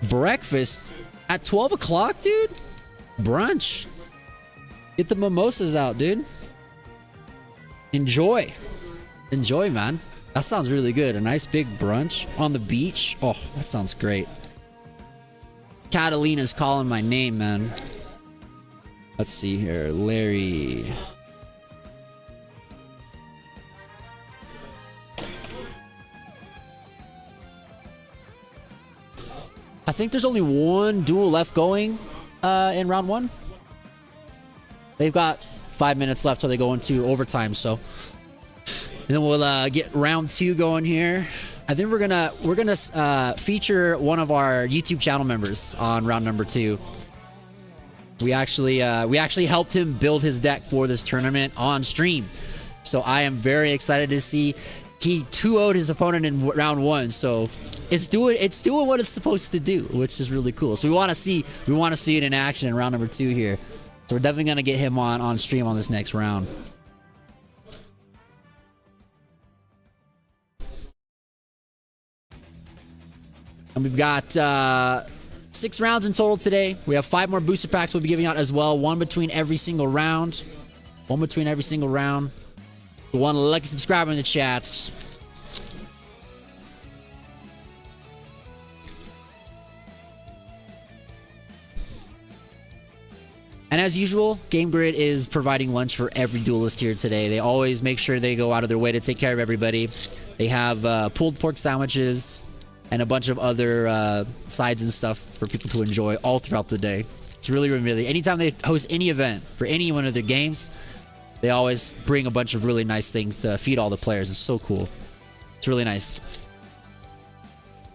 Breakfast at 12 o'clock, dude? Brunch. Get the mimosas out, dude. Enjoy. Enjoy, man. That sounds really good. A nice big brunch on the beach. Oh, that sounds great. Catalina's calling my name, man. Let's see here. Larry. I think there's only one duel left going in round one. They've got 5 minutes left till they go into overtime, so and then we'll get round two going here. I think we're gonna feature one of our YouTube channel members on round number two. We actually helped him build his deck for this tournament on stream, so I am very excited to see. He 2-0'd his opponent in round one, so it's doing what it's supposed to do, which is really cool. So we want to see it in action in round number two here. So we're definitely gonna get him on stream on this next round. And we've got 6 rounds in total today. We have 5 more booster packs we'll be giving out as well. One between every single round. One between every single round. The one lucky subscriber in the chat. And as usual, Game Grid is providing lunch for every duelist here today. They always make sure they go out of their way to take care of everybody. They have pulled pork sandwiches and a bunch of other sides and stuff for people to enjoy all throughout the day. It's really anytime they host any event for any one of their games, they always bring a bunch of really nice things to feed all the players. It's so cool. It's really nice.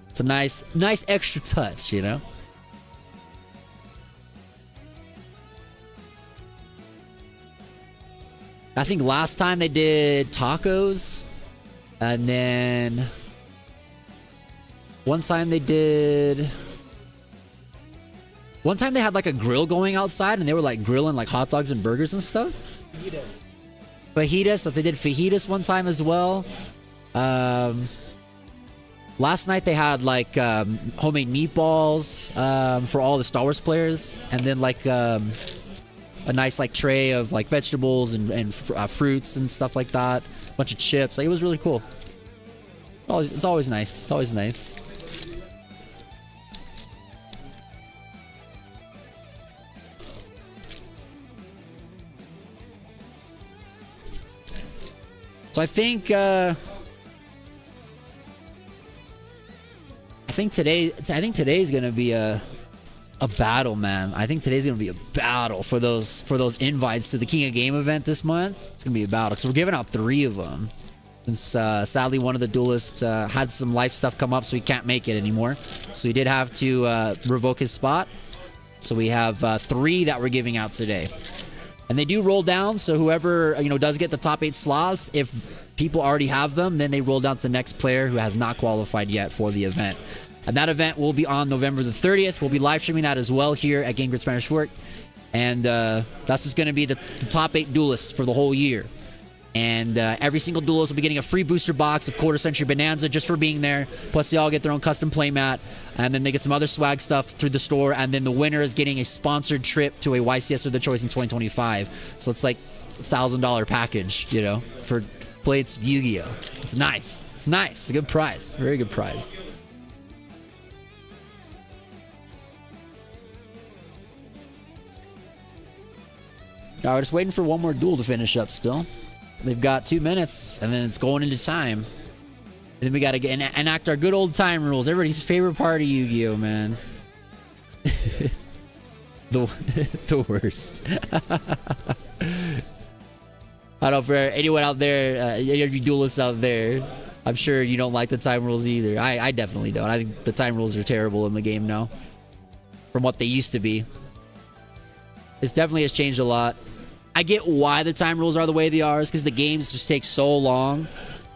It's a nice extra touch, you know? I think last time they did tacos, and then one time they had like a grill going outside, and they were like grilling like hot dogs and burgers and stuff. Fajitas. So they did fajitas one time as well. Last night they had like homemade meatballs for all the Star Wars players, and then like a nice like tray of like vegetables and fruits and stuff like that. A bunch of chips. Like, it was really cool. It's always nice. It's always nice. So I think today's gonna be a battle, man. I think today's gonna be a battle for those invites to the King of Game event this month. It's gonna be a battle because we're giving out 3 of them. Since sadly one of the duelists had some life stuff come up, so he can't make it anymore. So he did have to revoke his spot. So we have 3 that we're giving out today. And they do roll down, so whoever, does get the top 8 slots, if people already have them, then they roll down to the next player who has not qualified yet for the event. And that event will be on November the 30th. We'll be live streaming that as well here at Game Grid Spanish Fork. And that's just going to be the top 8 duelists for the whole year. And every single duelist will be getting a free booster box of Quarter Century Bonanza just for being there. Plus, they all get their own custom playmat. And then they get some other swag stuff through the store. And then the winner is getting a sponsored trip to a YCS of their choice in 2025. So it's like a $1,000 package, for plates of Yu-Gi-Oh! It's nice. It's nice. It's a good prize. Very good prize. All right, we're just waiting for one more duel to finish up still. They've got 2 minutes, and then it's going into time. And then we got to enact our good old time rules. Everybody's favorite part of Yu-Gi-Oh, man. the worst. I don't know, for anyone out there, any of you duelists out there, I'm sure you don't like the time rules either. I definitely don't. I think the time rules are terrible in the game now from what they used to be. It definitely has changed a lot. I get why the time rules are the way they are, is because the games just take so long.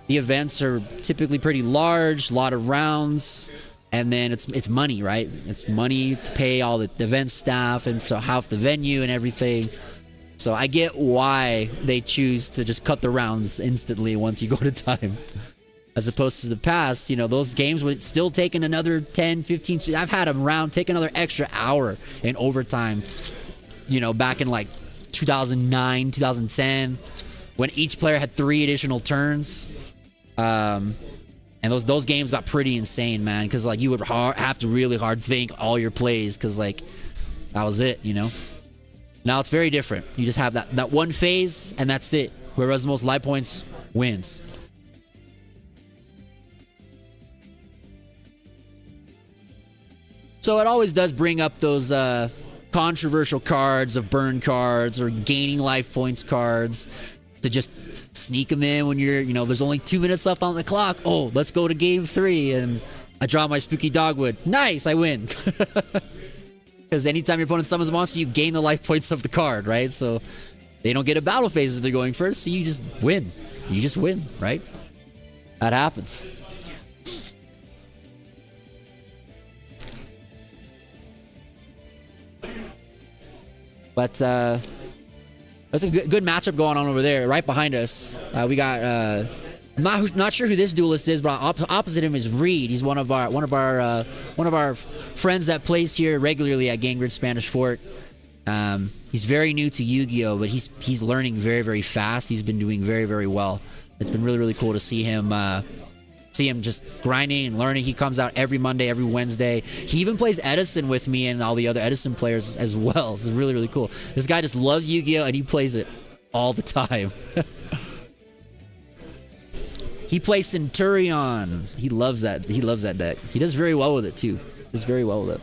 The events are typically pretty large, a lot of rounds, and then it's money, right? It's money to pay all the event staff and so half the venue and everything. So I get why they choose to just cut the rounds instantly once you go to time. As opposed to the past, those games would still take another 10, 15... I've had a round take another extra hour in overtime, back in like 2009, 2010, when each player had 3 additional turns. And those games got pretty insane, man, because like you would have to really hard think all your plays, because like that was it, Now it's very different. You just have that one phase, and that's it. Whoever has the most life points wins. So it always does bring up those controversial cards of burn cards or gaining life points cards to just sneak them in when you're, there's only 2 minutes left on the clock. Oh, let's go to game 3, and I draw my spooky dogwood. Nice, I win. Because anytime your opponent summons a monster, you gain the life points of the card, right? So they don't get a battle phase if they're going first, so you just win. You just win, right? That happens. But that's a good matchup going on over there. Right behind us, we got. I'm not sure who this duelist is, but opposite him is Reed. He's one of our friends that plays here regularly at Game Grid Spanish Fork. He's very new to Yu-Gi-Oh, but he's learning very, very fast. He's been doing very, very well. It's been really, really cool to see him just grinding and learning. He comes out every Monday, every Wednesday. He even plays Edison with me and all the other Edison players as well. It's really, really cool. This guy just loves Yu-Gi-Oh, and he plays it all the time. He plays Centurion. He loves that. He loves that deck. He does very well with it too. Does very well with it.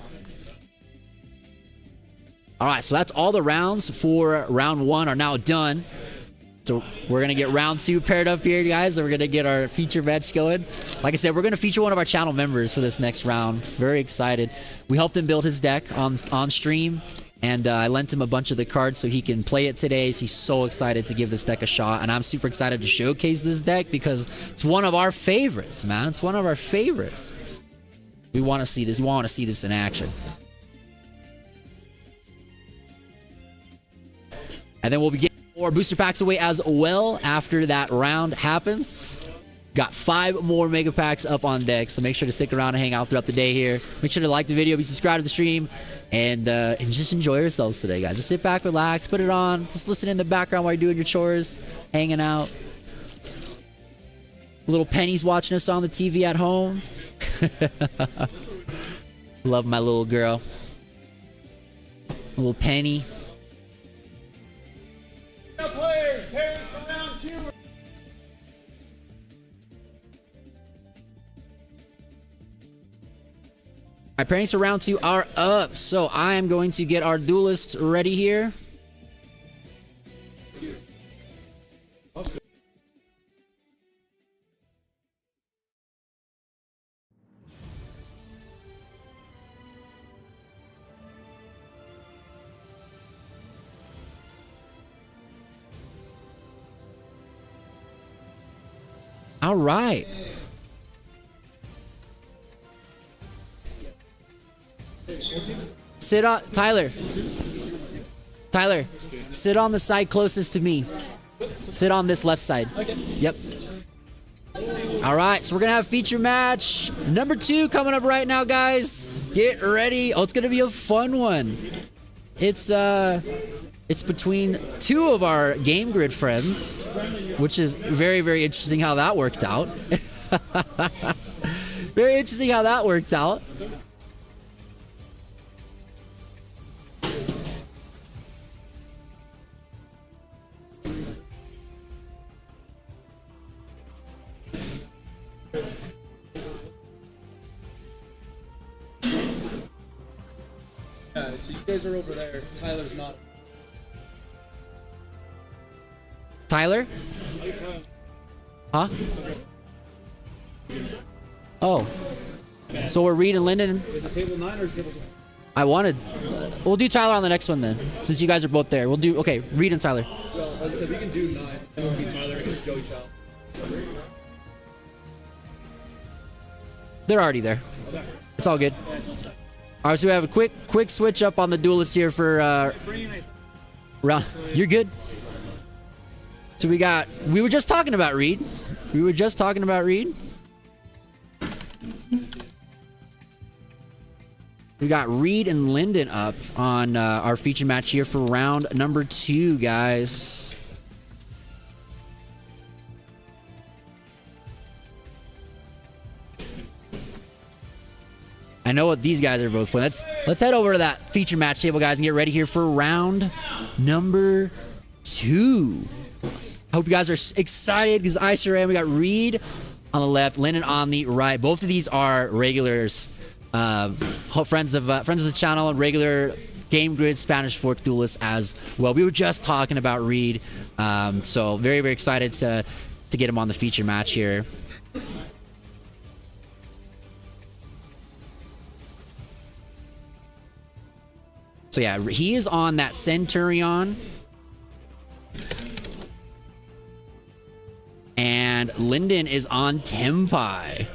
All right, so that's all the rounds for round 1 are now done. So we're going to get round 2 paired up here, guys. And we're going to get our feature match going. Like I said, we're going to feature one of our channel members for this next round. Very excited. We helped him build his deck on stream. And I lent him a bunch of the cards so he can play it today. So he's so excited to give this deck a shot. And I'm super excited to showcase this deck because it's one of our favorites, man. It's one of our favorites. We want to see this. We want to see this in action. And then we'll be getting more booster packs away as well after that round happens. Got 5 more mega packs up on deck, so make sure to stick around and hang out throughout the day here. Make sure to like the video, be subscribed to the stream, and just enjoy yourselves today, guys. Just sit back, relax, put it on, just listen in the background while you're doing your chores, hanging out. Little Penny's watching us on the TV at home. Love my little girl. Little Penny. Players, parents from round 2. My pairings for round 2 are up, so I am going to get our duelists ready here. All right. Sit on, Tyler, sit on the side closest to me. Sit on this left side. Okay. Yep. All right, so we're gonna have feature match number 2 coming up right now, guys. Get ready. Oh, it's gonna be a fun one. It's between 2 of our Game Grid friends, which is very, very interesting how that worked out. Very interesting how that worked out. So you guys are over there. Tyler's not. Tyler? Huh? Oh. So we're Reed and Linden. Is it table 9 or is it table 6? I wanted. We'll do Tyler on the next one then, since you guys are both there. We'll do. Okay, Reed and Tyler. Well, like I said, we can do 9. It will be Tyler against Joey Chow. They're already there. It's all good. All right, so we have a quick switch up on the duelists here for round. You're good. So we were just talking about Reed. We got Reed and Linden up on our feature match here for round number 2, guys. I know what these guys are both playing. Let's head over to that feature match table, guys, and get ready here for round number 2. I hope you guys are excited because I sure am. We got Reed on the left, Linden on the right. Both of these are regulars, friends of the channel, and regular Game Grid Spanish Fork duelists as well. We were just talking about Reed, so very, very excited to get him on the feature match here. So yeah, he is on that Centurion. And Linden is on Tenpai.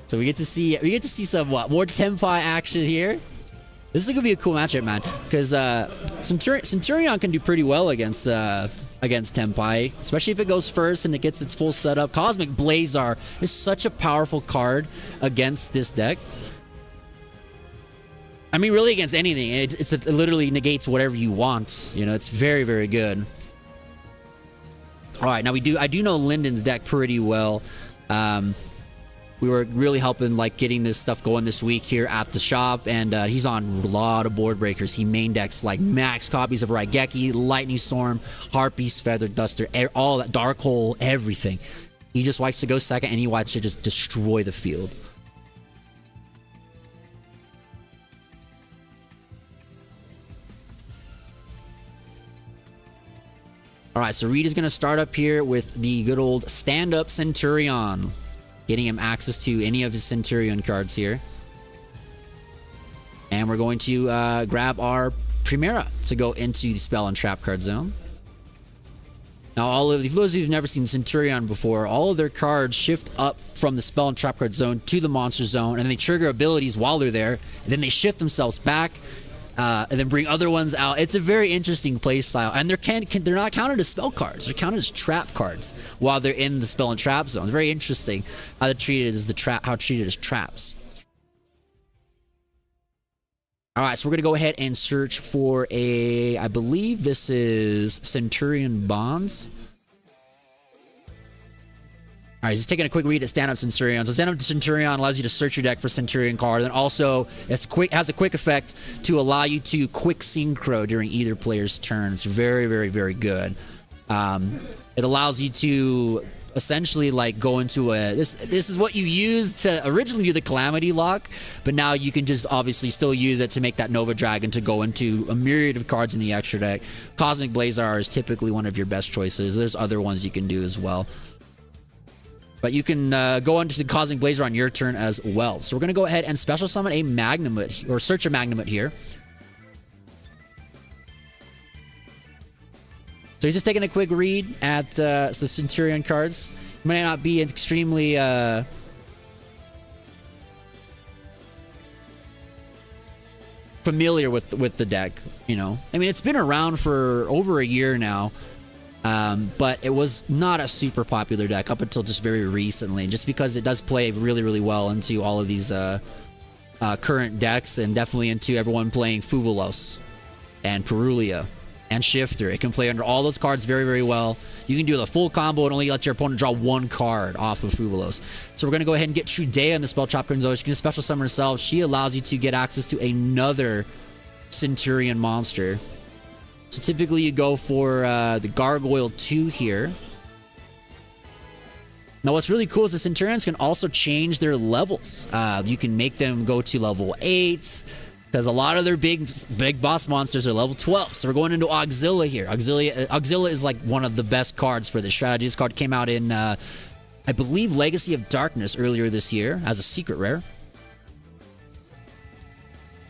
So we get to see some more Tenpai action here. This is gonna be a cool matchup, man, because Centurion can do pretty well against Tenpai, especially if it goes first and it gets its full setup. Cosmic Blazar is such a powerful card against this deck. I mean, really against anything. It literally negates whatever you want. You know, it's very, very good. All right, now I do know Linden's deck pretty well. We were really helping like getting this stuff going this week here at the shop, and he's on a lot of board breakers. He main decks like max copies of Raigeki, Lightning Storm, Harpies, Feather Duster, all that, Dark Hole, everything. He just likes to go second, and he likes to just destroy the field. All right, so Reed is going to start up here with the good old stand-up Centurion, getting him access to any of his Centurion cards here. And we're going to grab our Primera to go into the spell and trap card zone. Now, for those of you who've never seen Centurion before, all of their cards shift up from the spell and trap card zone to the monster zone, and then they trigger abilities while they're there, and then they shift themselves back, and then bring other ones out. It's a very interesting play style, and they're not counted as spell cards; they're counted as trap cards while they're in the spell and trap zone. It's very interesting how they're treated as treated as traps. All right, so we're gonna go ahead and search for I believe this is Centurion Bonds. All right, just taking a quick read at Stand Up Centurion. So Stand Up Centurion allows you to search your deck for Centurion card, and also has a quick effect to allow you to quick synchro during either player's turn. It's very, very, very good. It allows you to essentially like go into this is what you use to originally do the Calamity Lock, but now you can just obviously still use it to make that Nova Dragon to go into a myriad of cards in the extra deck. Cosmic Blazar is typically one of your best choices. There's other ones you can do as well, but you can go into the Cosmic Blazar on your turn as well. So we're going to go ahead and special summon a Magnamut, or search a Magnamut here. So he's just taking a quick read at the Centurion cards. He might not be extremely familiar with the deck, you know. I mean, it's been around for over a year now, but it was not a super popular deck up until just very recently, just because it does play really, really well into all of these current decks, and definitely into everyone playing Fuvulos and Perulia and Shifter. It can play under all those cards very, very well. You can do the full combo and only let your opponent draw one card off of Fuvulos. So we're going to go ahead and get Trudea in the spell trap card zone. She can special summon herself. She allows you to get access to another Centurion monster. So typically you go for the Gargoyle 2 here. Now what's really cool is the Centurions can also change their levels. You can make them go to level 8, because a lot of their big boss monsters are level 12. So we're going into Auxilia here. Auxilia is like one of the best cards for this strategy. This card came out in, I believe, Legacy of Darkness earlier this year as a secret rare.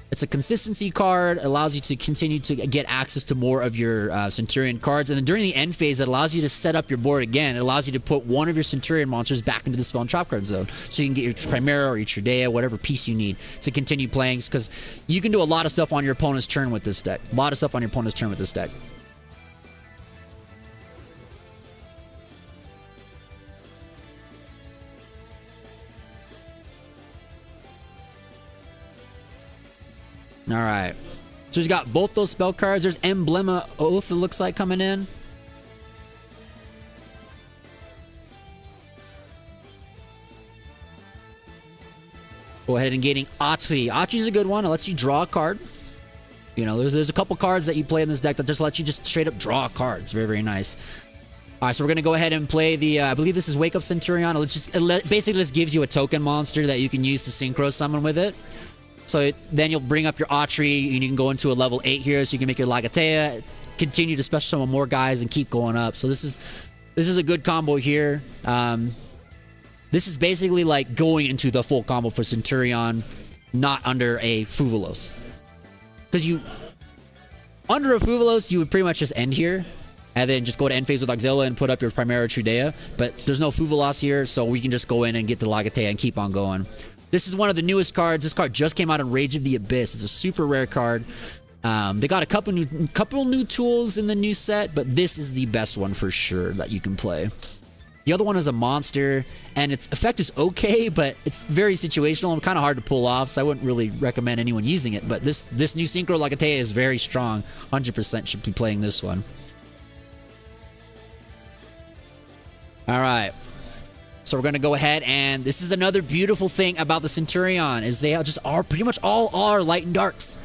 It's a consistency card. It allows you to continue to get access to more of your Centurion cards. And then during the end phase, it allows you to set up your board again. It allows you to put one of your Centurion monsters back into the spell and trap card zone. So you can get your Primera or your Trudea, whatever piece you need to continue playing. Because you can do a lot of stuff on your opponent's turn with this deck. A lot of stuff on your opponent's turn with this deck. All right, so he's got both those spell cards. There's Emblema Oath, it looks like, coming in. Go ahead and getting Atri. Atri's a good one. It lets you draw a card. You know, there's a couple cards that you play in this deck that just let you just straight up draw a card. It's very, very nice. All right, so we're going to go ahead and play the, I believe this is Wake Up Centurion. It basically just gives you a token monster that you can use to synchro summon with it. So then you'll bring up your Atri, and you can go into a level 8 here, so you can make your Lagatea, continue to special summon more guys, and keep going up. So this is a good combo here. This is basically like going into the full combo for Centurion, not under a Fuvulos. Because under a Fuvulos, you would pretty much just end here, and then just go to end phase with Auxilia and put up your Primera Trudea. But there's no Fuvulos here, so we can just go in and get the Lagatea and keep on going. This is one of the newest cards. This card just came out in Rage of the Abyss. It's a super rare card. They got a couple new tools in the new set, but this is the best one for sure that you can play. The other one is a monster, and its effect is okay, but it's very situational and kind of hard to pull off, so I wouldn't really recommend anyone using it. But this new Synchro Lagatea is very strong. 100% should be playing this one. All right. So we're going to go ahead, and this is another beautiful thing about the Centurion, is they just are pretty much all are light and darks.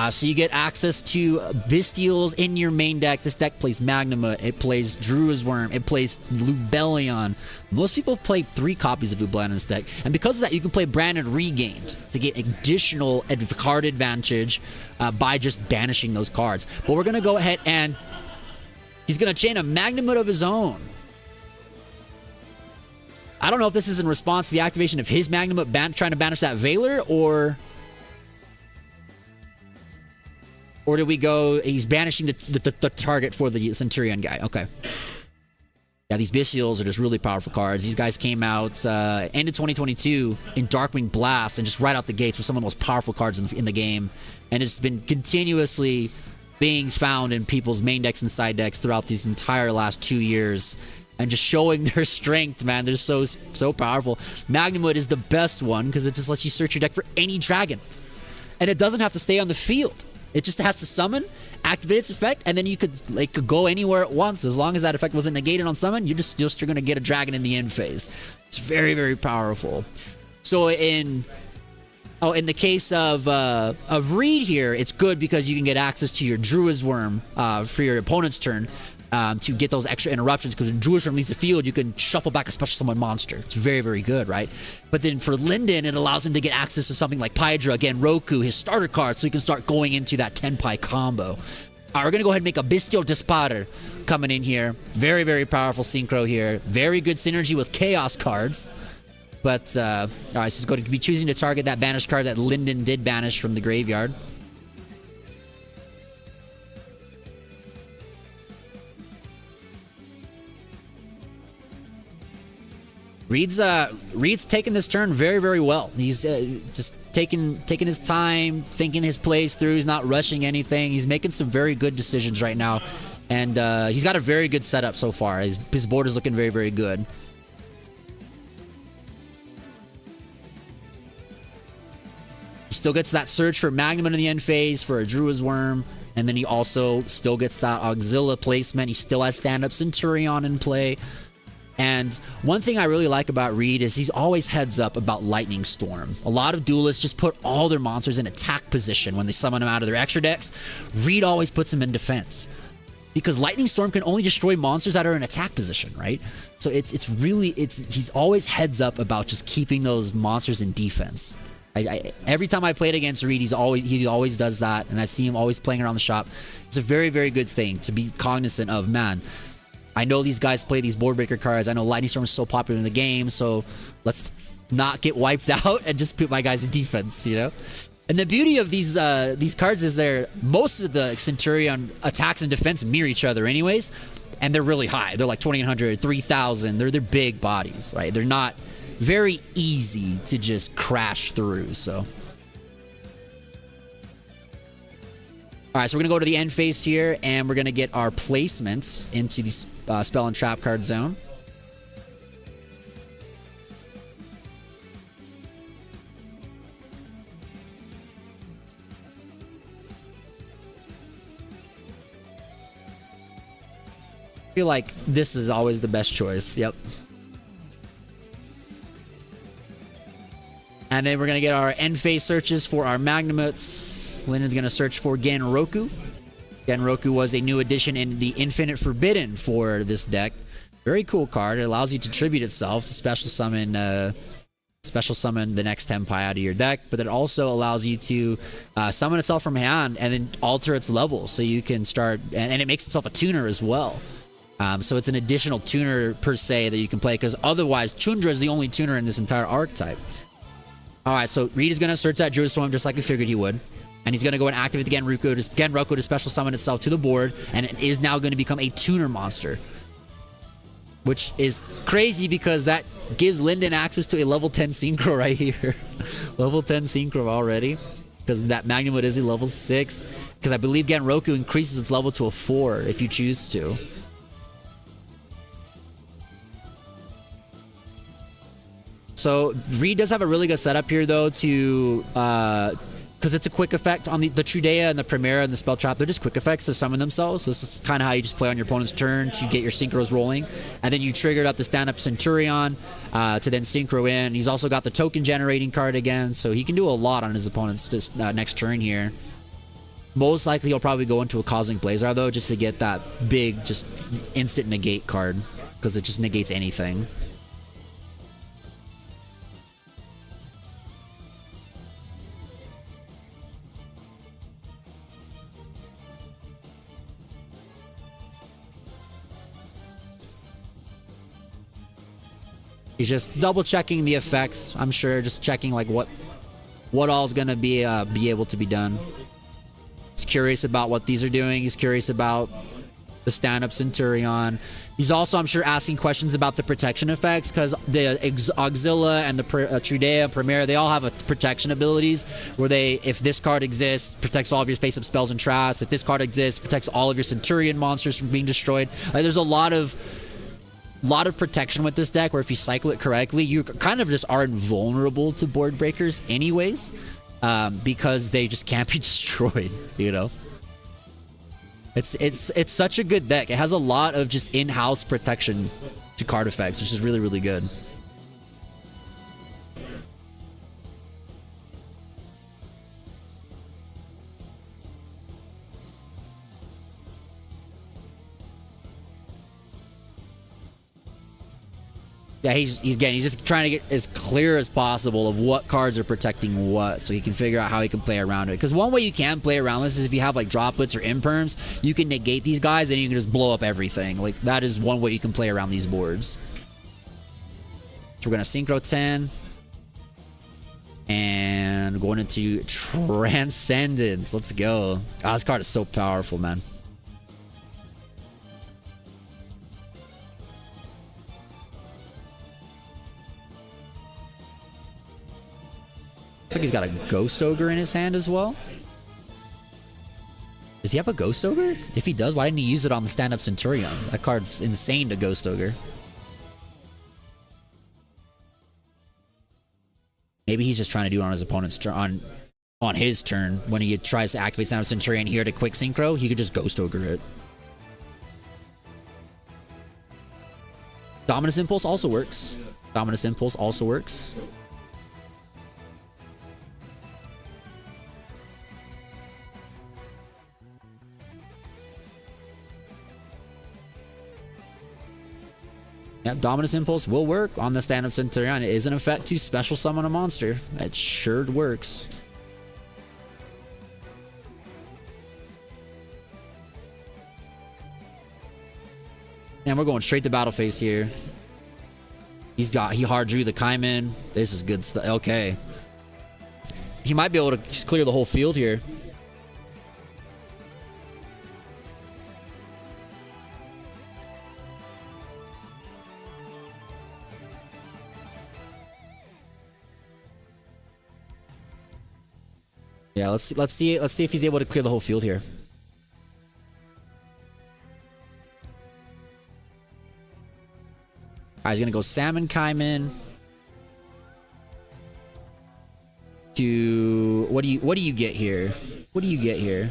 So you get access to Bestials in your main deck. This deck plays Magnamut, it plays Druid's Worm, it plays Lubellion. Most people play 3 copies of Lubellion in this deck, and because of that, you can play Branded Regained to get additional card advantage by just banishing those cards. But we're going to go ahead, and he's going to chain a Magnamut of his own. I don't know if this is in response to the activation of his Magnamut trying to banish that Veiler, or Or did we go, he's banishing the target for the Centurion guy. Okay. Yeah, these Bestials are just really powerful cards. These guys came out end of 2022 in Darkwing Blast and just right out the gates were some of the most powerful cards in the game. And it's been continuously being found in people's main decks and side decks throughout these entire last 2 years. And just showing their strength, man. They're so powerful. Magnumwood is the best one because it just lets you search your deck for any dragon. And it doesn't have to stay on the field. It just has to summon, activate its effect, and then you could go anywhere at once. As long as that effect wasn't negated on summon, you're just going to get a dragon in the end phase. It's very, very powerful. So in the case of Reed here, it's good because you can get access to your Druid's Worm for your opponent's turn to get those extra interruptions. Because when Druid's Worm leaves the field, you can shuffle back a special summon monster. It's very, very good, right? But then for Linden, it allows him to get access to something like Pydra, again, Roku, his starter card, so he can start going into that tenpai combo. All right, we're going to go ahead and make a Bestial Dispater coming in here. Very, very powerful synchro here. Very good synergy with Chaos cards. But, all right, so he's going to be choosing to target that banished card that Linden did banish from the graveyard. Reed's taking this turn very, very well. He's just taking his time, thinking his plays through. He's not rushing anything. He's making some very good decisions right now. And he's got a very good setup so far. His board is looking very, very good. He still gets that search for Magnum in the end phase, for a Druid's Worm. And then he also still gets that Auxilia placement. He still has stand-up Centurion in play. And one thing I really like about Reed is he's always heads up about Lightning Storm. A lot of duelists just put all their monsters in attack position when they summon them out of their extra decks. Reed always puts them in defense. Because Lightning Storm can only destroy monsters that are in attack position, right? So he's always heads up about just keeping those monsters in defense. Every time I played against Reed, he always does that, and I've seen him always playing around the shop. It's a very, very good thing to be cognizant of, man. I know these guys play these board breaker cards. I know Lightning Storm is so popular in the game, so let's not get wiped out and just put my guys in defense, you know? And the beauty of these cards is most of the Centurion attacks and defense mirror each other anyways, and they're really high. They're like 2,800, 3,000. They're big bodies, right? They're not very easy to just crash through, so. All right, so we're going to go to the end phase here, and we're going to get our placements into the spell and trap card zone. I feel like this is always the best choice. Yep. And then we're going to get our end phase searches for our Magnamuts. Linden's going to search for Genroku. Genroku was a new addition in the Infinite Forbidden for this deck. Very cool card. It allows you to tribute itself to special summon the next tenpai out of your deck, but it also allows you to summon itself from hand and then alter its level, so you can start, and it makes itself a tuner as well. So it's an additional tuner per se that you can play, because otherwise Chundra is the only tuner in this entire archetype. Alright, so Reed is going to search that Druid Swarm just like we figured he would. And he's going to go and activate the Genroku to special summon itself to the board, and it is now going to become a tuner monster. Which is crazy because that gives Linden access to a level 10 Synchro right here. Level 10 Synchro already. Because that Magnumwood is a level 6. Because I believe Genroku increases its level to a 4 if you choose to. So Reed does have a really good setup here though to because it's a quick effect on the Trudea and the Primera and the Spell Trap. They're just quick effects to summon themselves. So this is kind of how you just play on your opponent's turn to get your synchros rolling. And then you triggered up the stand-up Centurion to then synchro in. He's also got the token generating card again, so he can do a lot on his opponent's next turn here. Most likely he'll probably go into a Cosmic Blazar though, just to get that big, just instant negate card, because it just negates anything. He's just double checking the effects, I'm sure, just checking like what all's gonna be able to be done. curious about what these are doing. He's curious about the stand-up Centurion. He's also, I'm sure, asking questions about the protection effects, because the Auxilia and the Trudea, Premier, they all have a protection abilities where they, if this card exists, protects all of your face-up spells and traps. If this card exists, protects all of your Centurion monsters from being destroyed. Like, there's a lot of protection with this deck, where if you cycle it correctly, you kind of just are invulnerable to board breakers anyways, because they just can't be destroyed, you know? It's such a good deck. It has a lot of just in-house protection to card effects, which is really, really good. Yeah, he's just trying to get as clear as possible of what cards are protecting what, so he can figure out how he can play around it. Because one way you can play around this is if you have like droplets or imperms, you can negate these guys and you can just blow up everything. Like, that is one way you can play around these boards. So we're gonna synchro 10 and going into Transcendence. Let's go. Oh, this card is so powerful, man. Looks like he's got a Ghost Ogre in his hand as well. Does he have a Ghost Ogre? If he does, why didn't he use it on the stand-up Centurion? That card's insane to Ghost Ogre. Maybe he's just trying to do it on his opponent's turn, on his turn. When he tries to activate stand-up Centurion here to quick synchro, he could just Ghost Ogre it. Dominus Impulse also works. Dominus Impulse also works. Yeah, Dominus Impulse will work on the stand-up Centurion. It is an effect to special summon a monster. It sure works. And we're going straight to battle phase here. He hard drew the Kaiman. This is good stuff. Okay. He might be able to just clear the whole field here. Yeah, let's see if he's able to clear the whole field here. Alright, he's gonna go Salmon Kaiman to what do you get here? What do you get here?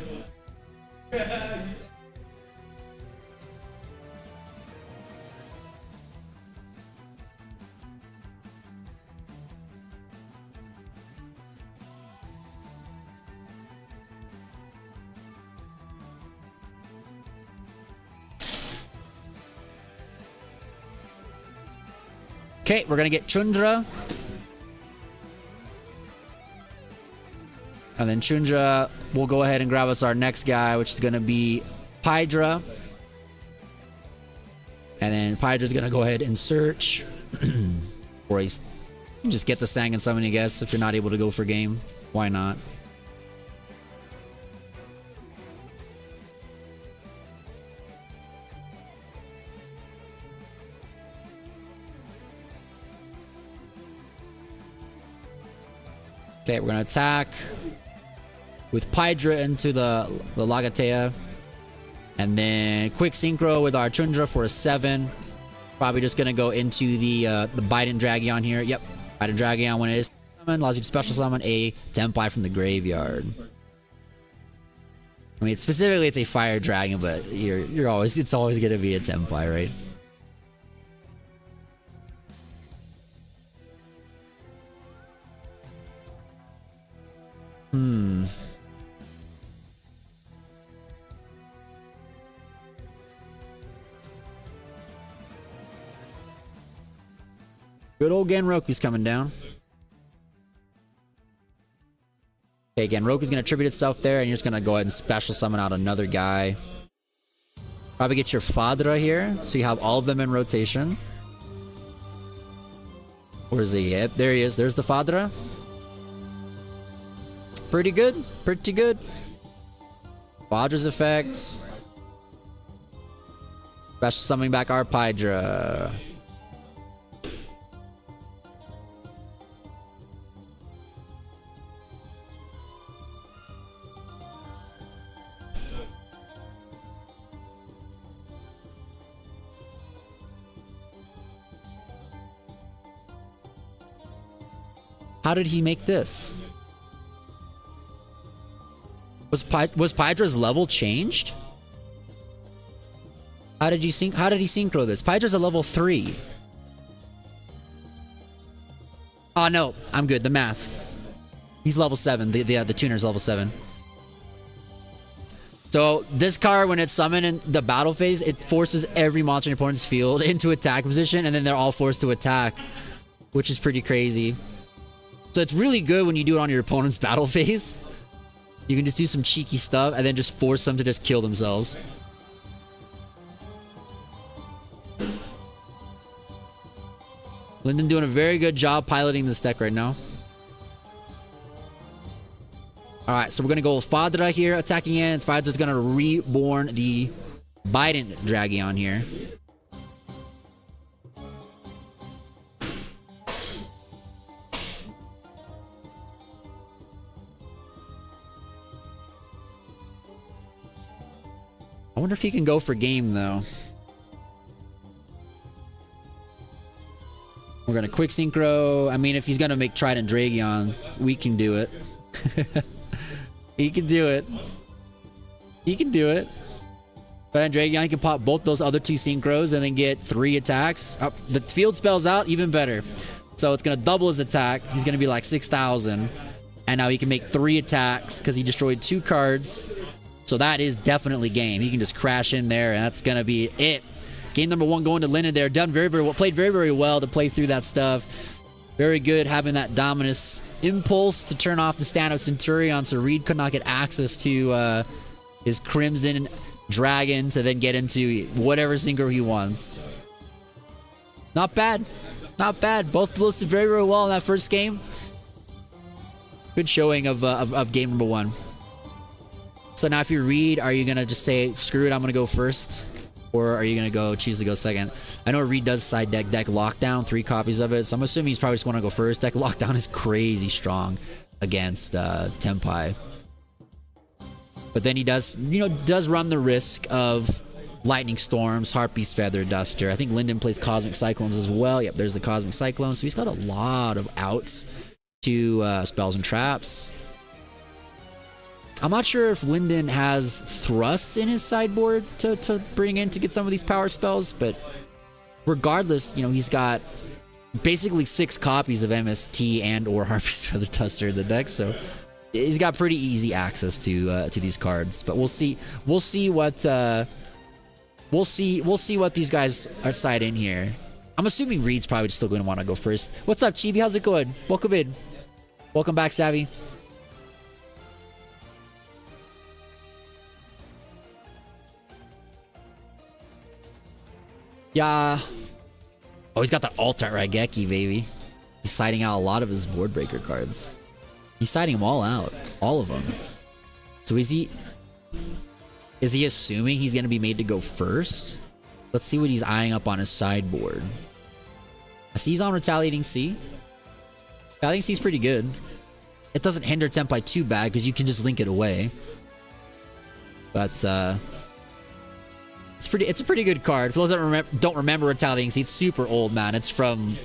Okay, we're gonna get Chundra. And then Chundra will go ahead and grab us our next guy, which is gonna be Pydra. And then Pydra's gonna go ahead and search. Or just get the Sang and summon, I guess, if you're not able to go for game. Why not? Okay, we're gonna attack with Pydra into the Lagatea. And then quick synchro with our Chundra for a 7. Probably just gonna go into the Biden Dragion here. Yep, Biden Dragion, when it is summoned, allows you to special summon a Tenpai from the graveyard. I mean, specifically it's a Fire Dragon, but it's always gonna be a Tenpai, right? Good old Genroku's coming down. Okay, Genroku's gonna tribute itself there, and you're just gonna go ahead and special summon out another guy. Probably get your Fadra here, so you have all of them in rotation. Where's he? Yep, there he is. There's the Fadra. Pretty good. Pretty good. Quadra's effects. Special summoning back our Pydra. How did he make this? Was Pydra's level changed? How did he synchro this? Pydra's a level 3. Oh no, I'm good. The math. He's level 7. The tuner's level 7. So this card, when it's summoned in the battle phase, it forces every monster in your opponent's field into attack position, and then they're all forced to attack, which is pretty crazy. So it's really good when you do it on your opponent's battle phase. You can just do some cheeky stuff and then just force them to just kill themselves. Lyndon doing a very good job piloting this deck right now. Alright, so we're going to go with Fadra here, attacking in. Fadra's going to reborn the Biden Dragion here. I wonder if he can go for game, though. We're going to quick synchro. I mean, if he's going to make Trident Dragion, we can do it. He can do it. He can do it. Trident Dragion, he can pop both those other 2 synchros and then get 3 attacks. Oh, the field spells out, even better. So it's going to double his attack. He's going to be like 6,000. And now he can make 3 attacks because he destroyed 2 cards. So that is definitely game. He can just crash in there, and that's going to be it. Game number 1 going to Linden there. Done very, very well. Played very, very well to play through that stuff. Very good having that Dominus impulse to turn off the stand-up Centurion so Reed could not get access to his Crimson Dragon to then get into whatever synchro he wants. Not bad. Not bad. Both listed very, very well in that first game. Good showing of game number 1. So now if you read, are you going to just say, screw it, I'm going to go first? Or are you going to choose to go second? I know Reed does side deck Lockdown, 3 copies of it. So I'm assuming he's probably just want to go first. Deck Lockdown is crazy strong against Tenpai. But then he does, does run the risk of Lightning Storms, Harpy's Feather Duster. I think Lyndon plays Cosmic Cyclones as well. Yep, there's the Cosmic Cyclone. So he's got a lot of outs to spells and traps. I'm not sure if Lyndon has thrusts in his sideboard to bring in to get some of these power spells, but regardless, he's got basically 6 copies of MST and or Harpy's Feather Duster in the deck, so he's got pretty easy access to these cards. But we'll see what these guys are side in here. I'm assuming Reed's probably still going to want to go first. What's up, Chibi? How's it going? Welcome in. Welcome back, Savvy. Yeah. Oh, he's got the Altar Raigeki, baby. He's siding out a lot of his board breaker cards. He's siding them all out. All of them. So is he assuming he's going to be made to go first? Let's see what he's eyeing up on his sideboard. I see he's on Retaliating Sea. Retaliating Sea's pretty good. It doesn't hinder Tenpai too bad because you can just link it away. But, it's a pretty good card. For those that don't remember Retaliating Sea, it's super old, man. It's from,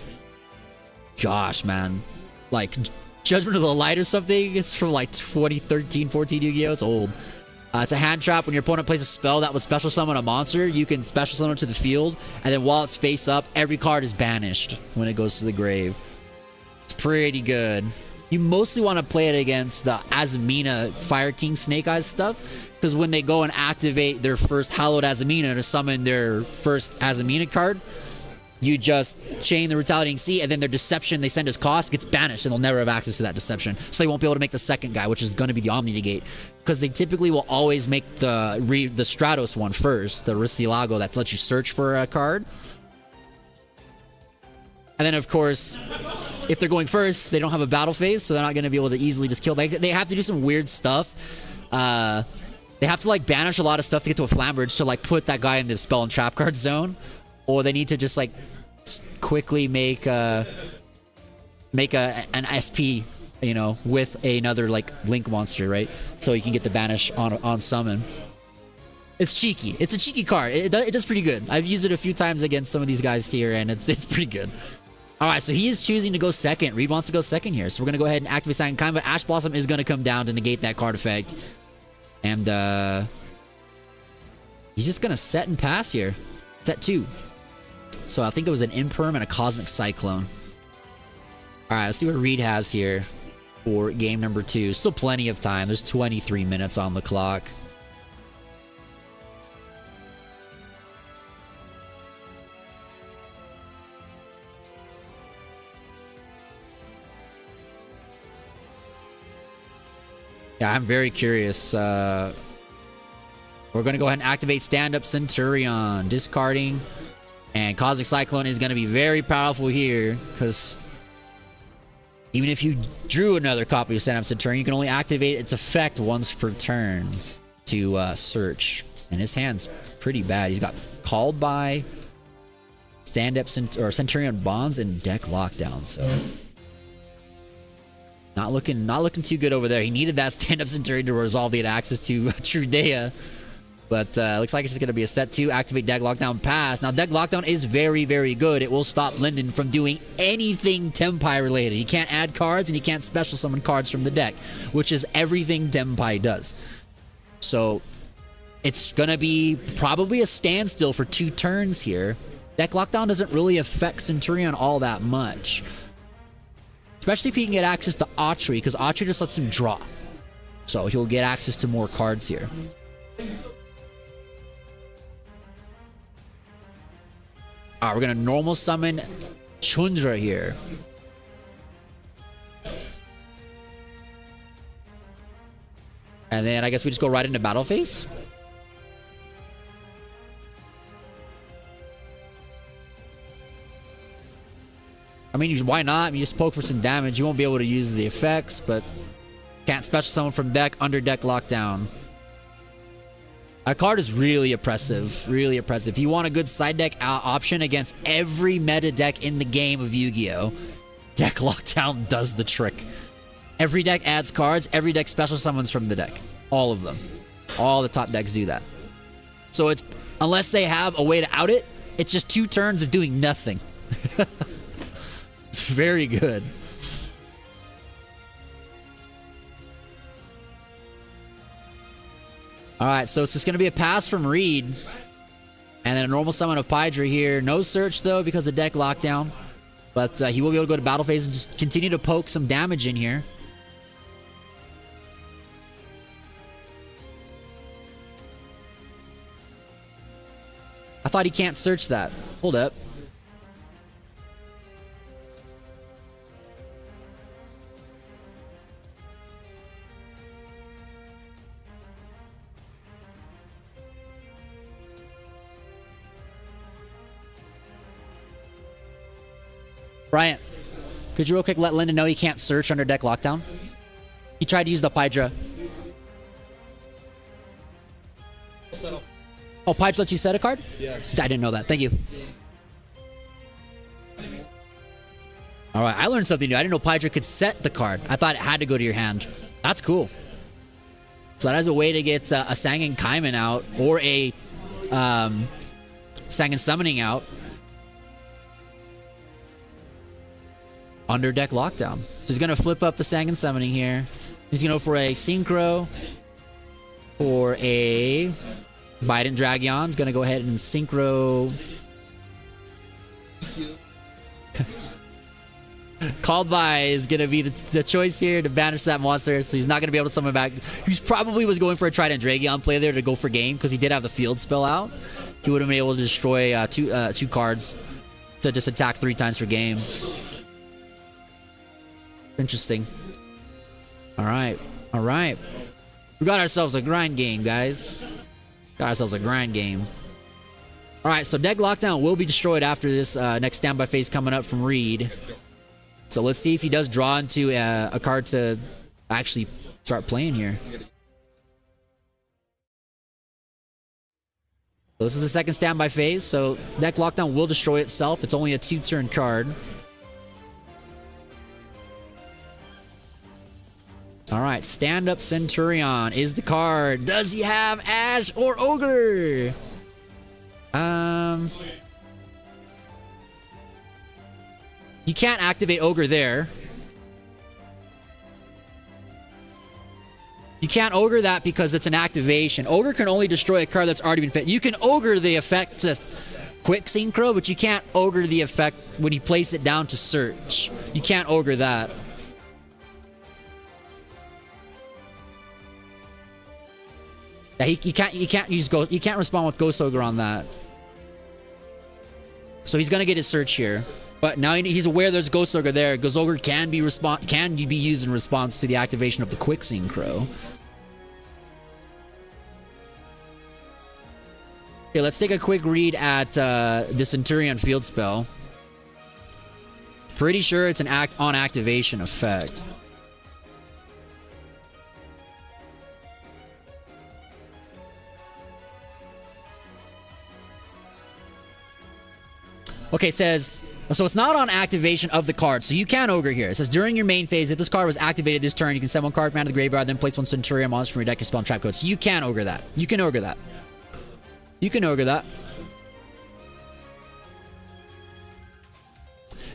gosh, man, like Judgment of the Light or something. It's from like 2013, 14 Yu-Gi-Oh. It's old. It's a hand trap. When your opponent plays a spell that would special summon a monster, you can special summon it to the field, and then while it's face up, every card is banished when it goes to the grave. It's pretty good. You mostly want to play it against the Azamina Fire King Snake Eyes stuff, because when they go and activate their first Hallowed Azamina to summon their first Azamina card, you just chain the Retaliating Sea, and then their Deception they send as cost gets banished, and they'll never have access to that Deception. So they won't be able to make the second guy, which is going to be the Omni Negate, because they typically will always make the Stratos one first, the Risilago that lets you search for a card. And then, of course, if they're going first, they don't have a battle phase, so they're not going to be able to easily just kill. They have to do some weird stuff. they have to like banish a lot of stuff to get to a Flambridge to like put that guy in the spell and trap card zone, or they need to just like quickly make an SP, you know, with another like link monster, right? So you can get the banish on summon. It's cheeky. It's a cheeky card. It does pretty good. I've used it a few times against some of these guys here, and it's pretty good. All right, so he is choosing to go second. Reed wants to go second here, so we're gonna go ahead and activate Second Kind, but Ash Blossom is gonna come down to negate that card effect, and he's just gonna set and pass here. Set 2. So I think it was an Imperm and a Cosmic Cyclone. All right, let's see what Reed has here for game number 2. Still plenty of time. There's 23 minutes on the clock. Yeah, I'm very curious. We're going to go ahead and activate Stand-Up Centurion. Discarding. And Cosmic Cyclone is going to be very powerful here, because even if you drew another copy of Stand-Up Centurion, you can only activate its effect once per turn to search. And his hand's pretty bad. He's got Called By, Stand-Up Centurion Bonds, and Deck Lockdown. So not looking too good over there. He needed that Stand-Up Centurion to resolve to get access to Trudea. But looks like it's just going to be a set 2, activate Deck Lockdown, pass. Now, Deck Lockdown is very, very good. It will stop Linden from doing anything Tenpai related. He can't add cards, and he can't special summon cards from the deck, which is everything Tenpai does. So it's going to be probably a standstill for 2 turns here. Deck Lockdown doesn't really affect Centurion all that much, especially if he can get access to Autry, because Autry just lets him draw. So he'll get access to more cards here. Alright, we're going to normal summon Chundra here. And then I guess we just go right into battle phase. I mean, why not? I mean, you just poke for some damage. You won't be able to use the effects, but can't special summon from deck, under deck lockdown. That card is really oppressive. Really oppressive. If you want a good side deck option against every meta deck in the game of Yu-Gi-Oh!, Deck Lockdown does the trick. Every deck adds cards. Every deck special summons from the deck. All of them. All the top decks do that. So it's, unless they have a way to out it, it's just 2 turns of doing nothing. It's very good. Alright, so it's just going to be a pass from Reed. And then a normal summon of Pydra here. No search, though, because of deck lockdown. But he will be able to go to battle phase and just continue to poke some damage in here. I thought he can't search that. Hold up. Bryant, could you real quick let Lyndon know he can't search under deck lockdown? He tried to use the Pydra. Oh, Pydra lets you set a card? Yes. I didn't know that. Thank you. Alright, I learned something new. I didn't know Pydra could set the card. I thought it had to go to your hand. That's cool. So that is a way to get a Sangan Kaiman out, or a Sangan Summoning out under deck lockdown. So he's going to flip up the Sangan Summoning here. He's going to go for a Synchro, for a Biden Dragon. He's going to go ahead and Synchro. Called By is going to be the choice here to banish that monster, so he's not going to be able to summon back. He probably was going for a Trident Dragon play there to go for game, because he did have the field spell out. He would have been able to destroy two cards to just attack 3 times for game. Interesting. Alright. Alright. We got ourselves a grind game, guys. Got ourselves a grind game. Alright, so deck lockdown will be destroyed after this next standby phase coming up from Reed. So let's see if he does draw into a card to actually start playing here. This is the second standby phase, so deck lockdown will destroy itself. It's only a 2-turn card. Alright, Stand Up Centurion is the card. Does he have Ash or Ogre? You can't activate Ogre there. You can't Ogre that because it's an activation. Ogre can only destroy a card that's already been fit. You can Ogre the effect to Quick Synchro, but you can't Ogre the effect when you place it down to search. You can't Ogre that. Yeah, you can't use Ghost. You can't respond with Ghost Ogre on that. So he's gonna get his search here. But now he's aware there's Ghost Ogre there. Ghost Ogre can be used in response to the activation of the Quick Synchro. Okay, let's take a quick read at the Centurion field spell. Pretty sure it's an on activation effect. Okay, it says, so it's not on activation of the card, so you can Ogre here. It says, during your main phase, if this card was activated this turn, you can send one card from out of the graveyard, then place one Centurion monster from your deck to spell and trap code. So you can Ogre that. You can Ogre that. You can Ogre that.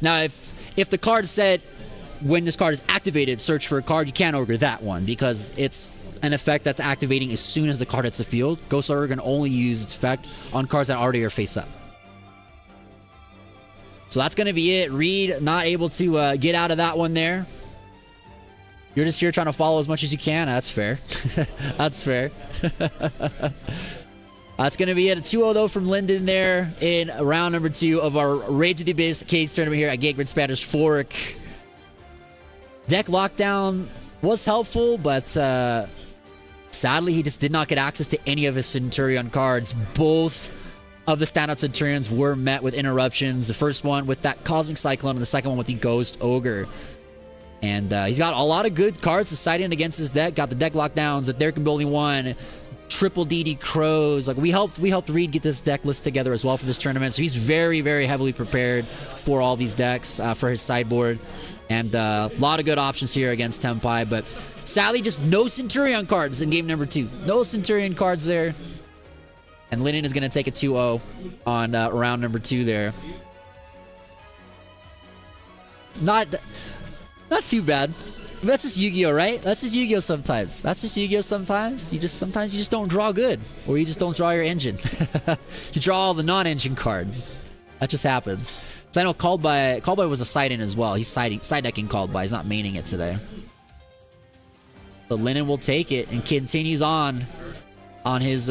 Now, if the card said, when this card is activated, search for a card, you can't Ogre that one, because it's an effect that's activating as soon as the card hits the field. Ghost Ogre can only use its effect on cards that already are face up. So that's going to be it. Reed not able to get out of that one there. You're just here trying to follow as much as you can. That's fair. That's fair. That's going to be it. A 2-0 though from Lyndon there in round number 2 of our Rage of the Abyss case tournament here at Gateway Spanish Fork. Deck lockdown was helpful, but sadly he just did not get access to any of his Centurion cards. Both of the standout Centurions were met with interruptions. The first one with that Cosmic Cyclone, and the second one with the Ghost Ogre. And he's got a lot of good cards to side in against his deck. Got the deck lockdowns, that there can be only one, triple DD Crows. Like we helped Reed get this deck list together as well for this tournament. So he's very, very heavily prepared for all these decks for his sideboard. And a lot of good options here against Tenpai. But sadly, just no Centurion cards in game number 2. No Centurion cards there. And Lennon is going to take a 2-0 on round number 2 there. Not too bad. That's just Yu-Gi-Oh, right? That's just Yu-Gi-Oh sometimes. That's just Yu-Gi-Oh sometimes. Sometimes you just don't draw good. Or you just don't draw your engine. You draw all the non-engine cards. That just happens. So I know Called By was a side-in as well. He's side-decking Called By. He's not maining it today. But Lennon will take it and continues on his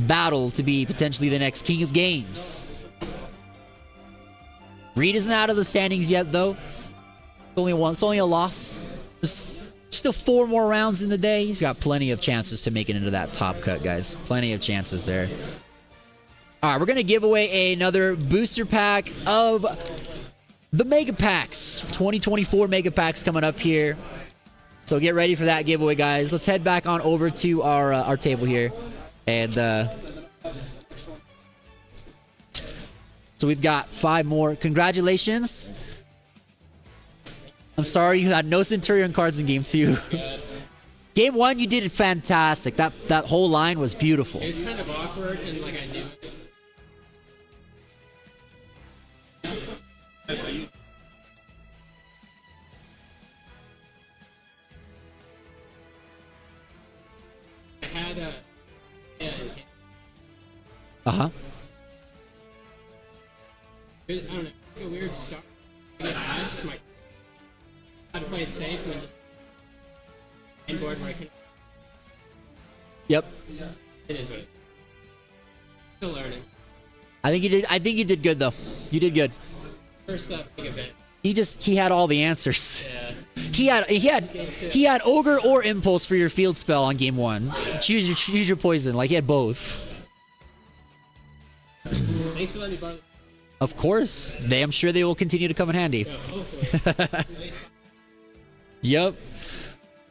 battle to be potentially the next king of games. Reed isn't out of the standings yet, though. It's only a loss. There's still 4 more rounds in the day. He's got plenty of chances to make it into that top cut, guys. Plenty of chances there. All right, we're going to give away another booster pack of the Mega Packs. 2024 Mega Packs coming up here. So get ready for that giveaway, guys. Let's head back on over to our table here. And so we've got 5 more. Congratulations. I'm sorry you had no Centurion cards in game 2. Game 1, you did it fantastic. That whole line was beautiful. It was kind of awkward and like I knew it. I had a Uh-huh. I don't know, a weird start. I get asked my how to play it safe when end board where I can. Yep. It is what it is. Still learning. I think you did good though. You did good. First up, big event. He had all the answers. Yeah. He had Ogre or Impulse for your field spell on game 1. Choose your poison. Like he had both. Thanks for letting me borrow. Of course. I'm sure they will continue to come in handy. Hopefully. Yep.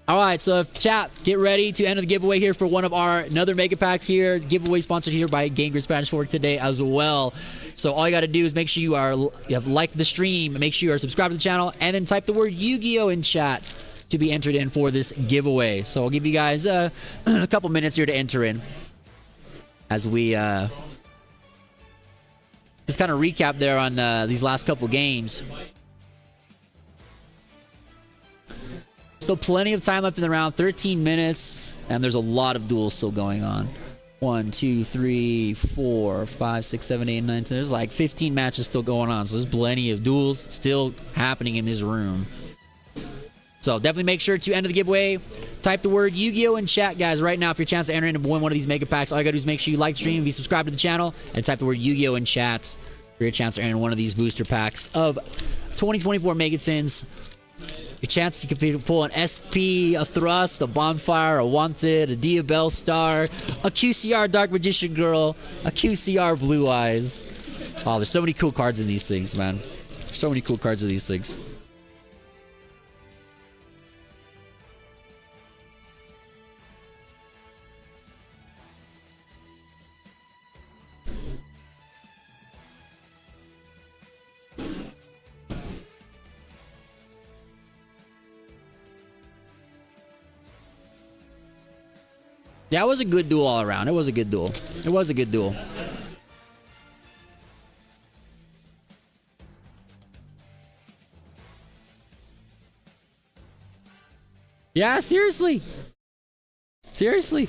All right, so chat, get ready to enter the giveaway here for one of our another mega packs here. Giveaway sponsored here by Ganger Spanish Fork today as well. So all you got to do is make sure you have liked the stream, make sure you are subscribed to the channel, and then type the word Yu-Gi-Oh in chat to be entered in for this giveaway. So I'll give you guys a couple minutes here to enter in as we just kind of recap there on these last couple games. Still plenty of time left in the round, 13 minutes, and there's a lot of duels still going on. 1, 2, 3, 4, 5, 6, 7, 8, 9, 10. There's like 15 matches still going on, so there's plenty of duels still happening in this room. So definitely make sure to enter the giveaway. Type the word Yu-Gi-Oh in chat, guys, right now for your chance to enter in and win one of these mega packs. All you gotta do is make sure you like the stream, be subscribed to the channel, and type the word Yu-Gi-Oh in chat for your chance to enter in one of these booster packs of 2024 Megatins. Your chance to compete, pull an SP, a Thrust, a Bonfire, a Wanted, a Diabell Star, a QCR Dark Magician Girl, a QCR Blue Eyes. Oh, there's so many cool cards in these things, man. So many cool cards in these things. Yeah, it was a good duel all around. It was a good duel. It was a good duel. Yeah, seriously. Seriously.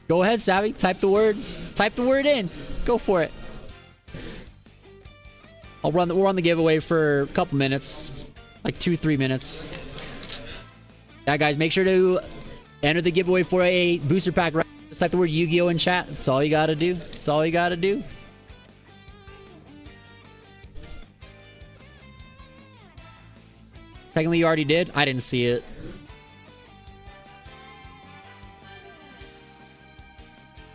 Go ahead, Savvy. Type the word. Type the word in. Go for it. We'll run the giveaway for a couple minutes. Like 2-3 minutes. Yeah, guys, make sure to enter the giveaway for a booster pack. Right? Just type the word Yu-Gi-Oh in chat. That's all you gotta do. That's all you gotta do. Technically, you already did. I didn't see it.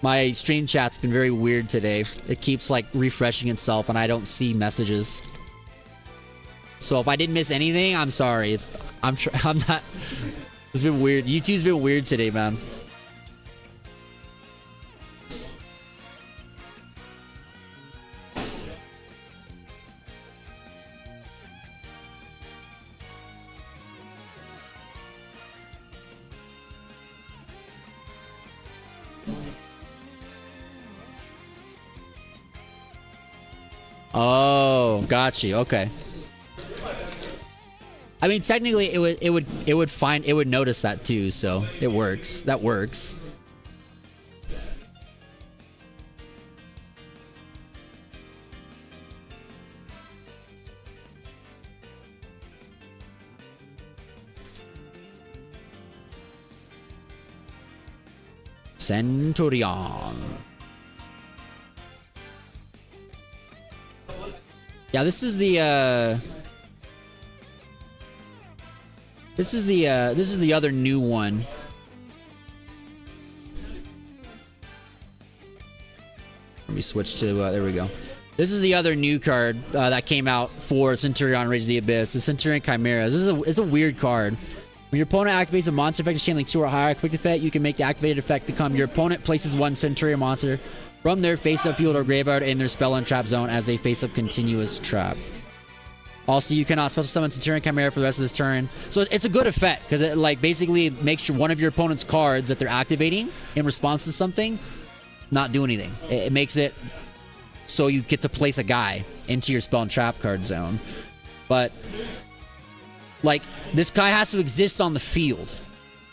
My stream chat's been very weird today. It keeps like refreshing itself, and I don't see messages. So if I didn't miss anything, I'm sorry. I'm not. It's been weird. YouTube's been weird today, man. Oh, got you. Okay. I mean, technically, it would notice that too, so it works. That works. Centurion. Yeah, this is the this is the other new one. Let me switch to there we go. This is the other new card that came out for Centurion Rage of the Abyss, the Centurion Chimera. This is a weird card. When your opponent activates a monster effect chain like 2 or higher, quick effect, you can make the activated effect become your opponent places one Centurion monster from their face-up field or graveyard in their spell and trap zone as a face-up continuous trap. Also, you cannot special summon Centurion Chimera for the rest of this turn. So it's a good effect, because it like basically makes sure one of your opponent's cards that they're activating in response to something not do anything. It makes it so you get to place a guy into your spell and trap card zone. But like, this guy has to exist on the field,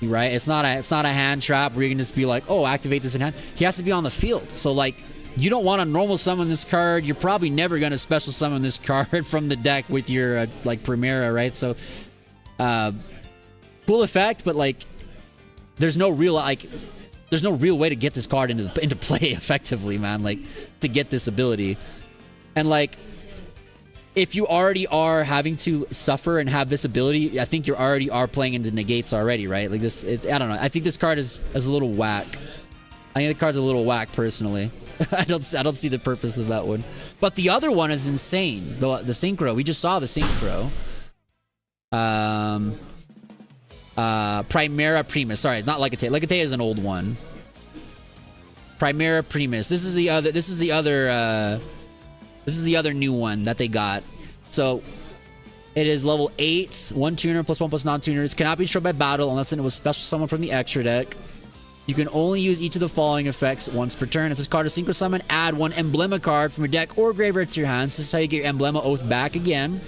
right? It's not a hand trap where you can just be like, oh, activate this in hand. He has to be on the field. So like, you don't want to normal summon this card. You're probably never going to special summon this card from the deck with your like Primera, right? So cool effect, but like there's no real way to get this card into play effectively, man, like to get this ability. And like, if you already are having to suffer and have this ability, I think you already are playing into negates already, right? Like this, I don't know. I think this card is a little whack. I think the card's a little whack personally. I don't see the purpose of that one. But the other one is insane. The Synchro. We just saw the Synchro. Primera Primus. Sorry, not Legate. Legate is an old one. Primera Primus. This is the other new one that they got. So it is level 8, 1 tuner plus 1 plus non-tuners. Cannot be destroyed by battle unless it was special summon from the extra deck. You can only use each of the following effects once per turn. If this card is synchro summon, add 1 Emblema card from your deck or graveyard to your hands. This is how you get your Emblema Oath back again.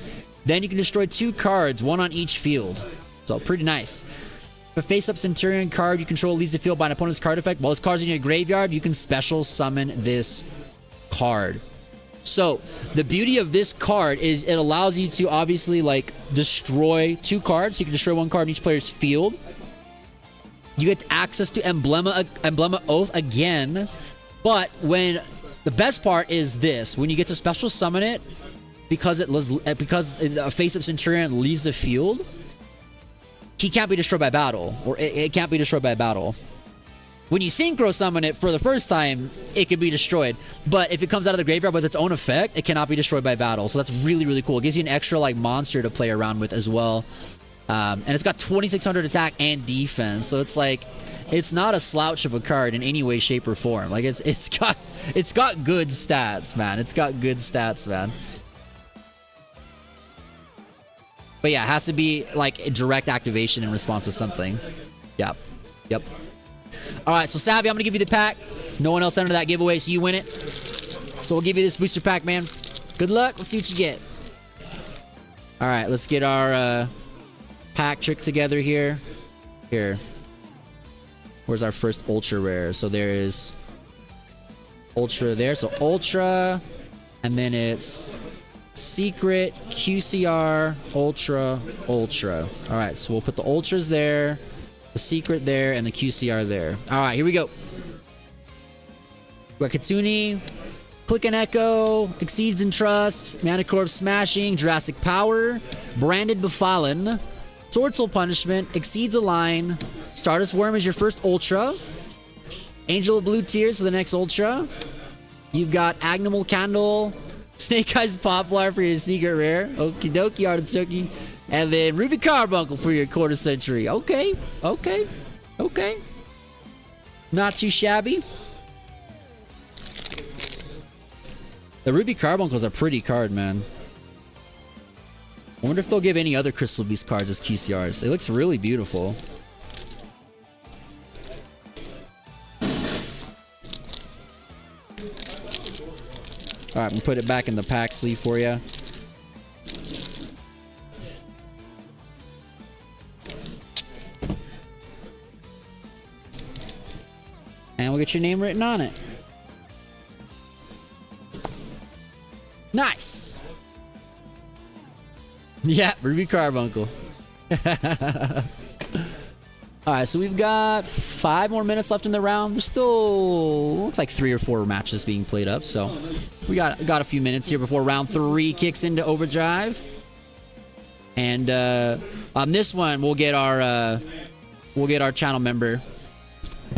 Then you can destroy 2 cards, 1 on each field. So pretty nice. If a face-up Centurion card you control leaves the field by an opponent's card effect, while this card's in your graveyard, you can special summon this card. So the beauty of this card is it allows you to obviously like destroy 2 cards. So you can destroy 1 card in each player's field. You get access to Emblema Oath again. But when the best part is this, when you get to special summon it, because a face-up Centurion leaves the field, he can't be destroyed by battle, or it can't be destroyed by battle. When you synchro summon it for the first time, it can be destroyed. But if it comes out of the graveyard with its own effect, it cannot be destroyed by battle. So that's really, really cool. It gives you an extra like monster to play around with as well. And it's got 2600 attack and defense. So it's like, it's not a slouch of a card in any way, shape, or form. Like it's got good stats, man. It's got good stats, man. But yeah, it has to be like a direct activation in response to something. Yep. Yep. Alright, so Savvy, I'm going to give you the pack. No one else entered that giveaway, so you win it. So we'll give you this booster pack, man. Good luck. Let's see what you get. Alright, let's get our pack trick together here. Here. Where's our first ultra rare? So there is ultra there. So ultra, and then it's secret, QCR, ultra, ultra. Alright, so we'll put the ultras there, the secret there, and the QCR there. Alright, here we go. We got Kitsune, Click and Echo, Exceeds and Trust, Manicorp Smashing, Jurassic Power, Branded Befallen, Swordsoul Punishment, Exceeds a Line, Stardust Worm is your first ultra, Angel of Blue Tears for the next ultra. You've got Agnimal Candle, Snake Eyes Poplar for your secret rare. Okie dokie, Artichoke. And then Ruby Carbuncle for your quarter century. Okay, okay, okay. Not too shabby. The Ruby Carbuncle is a pretty card, man. I wonder if they'll give any other Crystal Beast cards as QCRs. It looks really beautiful. Alright, I'm gonna put it back in the pack sleeve for you. And we'll get your name written on it. Nice! Yeah, Ruby Carbuncle. Alright, so we've got 5 more minutes left in the round. There's still looks like 3 or 4 matches being played up, so we got a few minutes here before round 3 kicks into overdrive. And on this one, we'll get our channel member,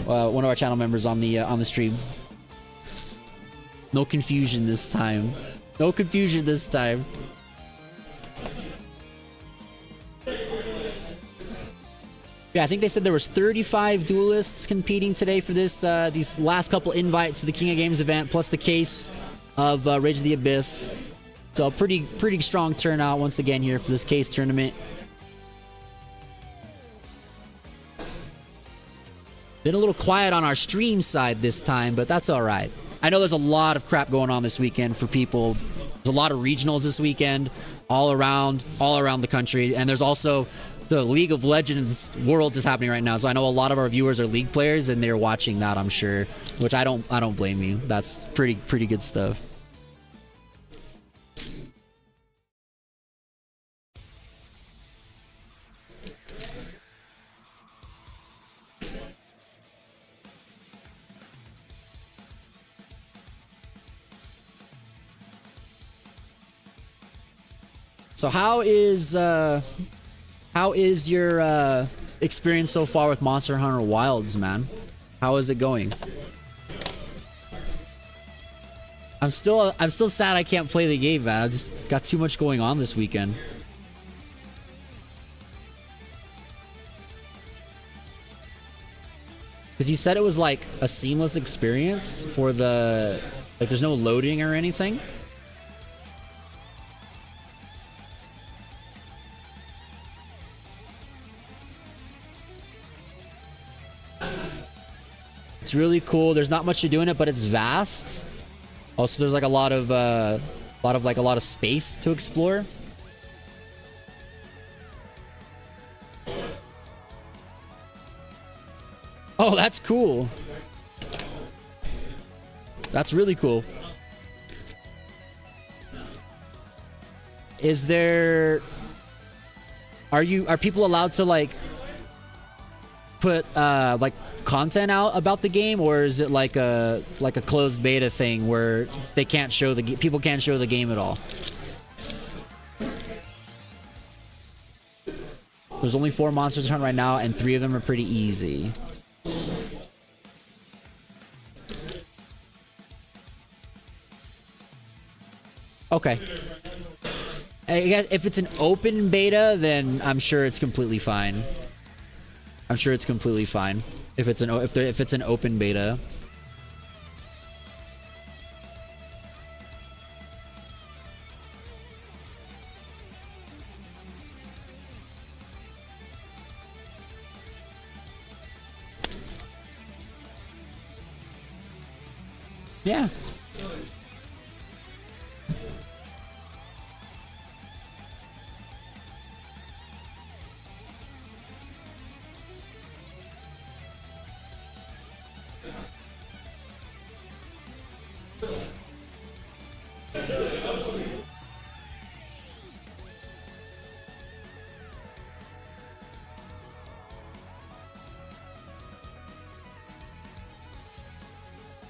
one of our channel members on the stream. No confusion this time. No confusion this time. Yeah, I think they said there was 35 duelists competing today for this these last couple invites to the King of Games event, plus the case of Rage of the Abyss. So pretty strong turnout once again here for this case tournament. Been a little quiet on our stream side this time, but that's all right. I know there's a lot of crap going on this weekend for people. There's a lot of regionals this weekend, all around the country, and there's also the League of Legends Worlds is happening right now. So I know a lot of our viewers are League players, and they're watching that, I'm sure. Which I don't blame you. That's pretty good stuff. So how is your experience so far with Monster Hunter Wilds, man? How is it going? I'm still sad I can't play the game, man. I just got too much going on this weekend. Because you said it was like a seamless experience for the, like there's no loading or anything. It's really cool. There's not much to do in it, but it's vast. Also, there's like a lot of space to explore. Oh, that's cool. That's really cool. Is there... Are people allowed to like put like content out about the game, or is it like a closed beta thing where they can't show people can't show the game at all? There's only 4 monsters to hunt right now, and 3 of them are pretty easy. Okay. I guess if it's an open beta, then I'm sure it's completely fine. I'm sure it's completely fine if it's an open beta. Yeah.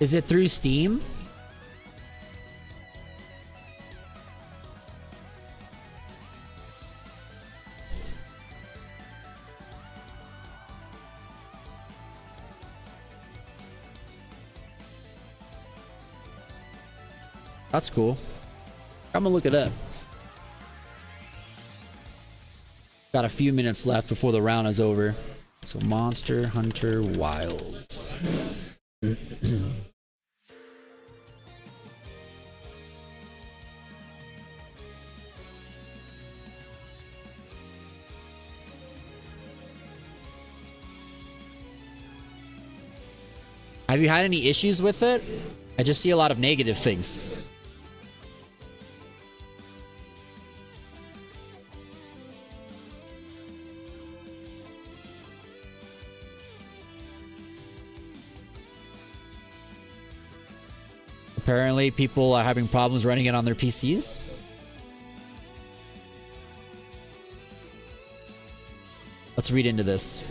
Is it through Steam? That's cool. I'm gonna look it up. Got a few minutes left before the round is over. So Monster Hunter Wilds. Have you had any issues with it? I just see a lot of negative things. Apparently, people are having problems running it on their PCs. Let's read into this.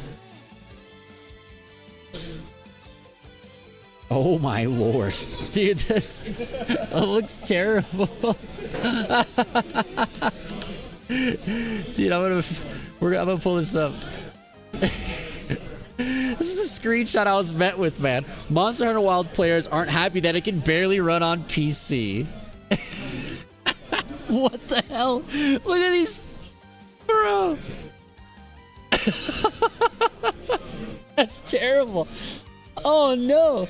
Oh my lord. Dude, this looks terrible. Dude, I'm gonna pull this up. This is the screenshot I was met with, man. Monster Hunter Wilds players aren't happy that it can barely run on PC. What the hell? Look at these, bro. That's terrible. Oh no.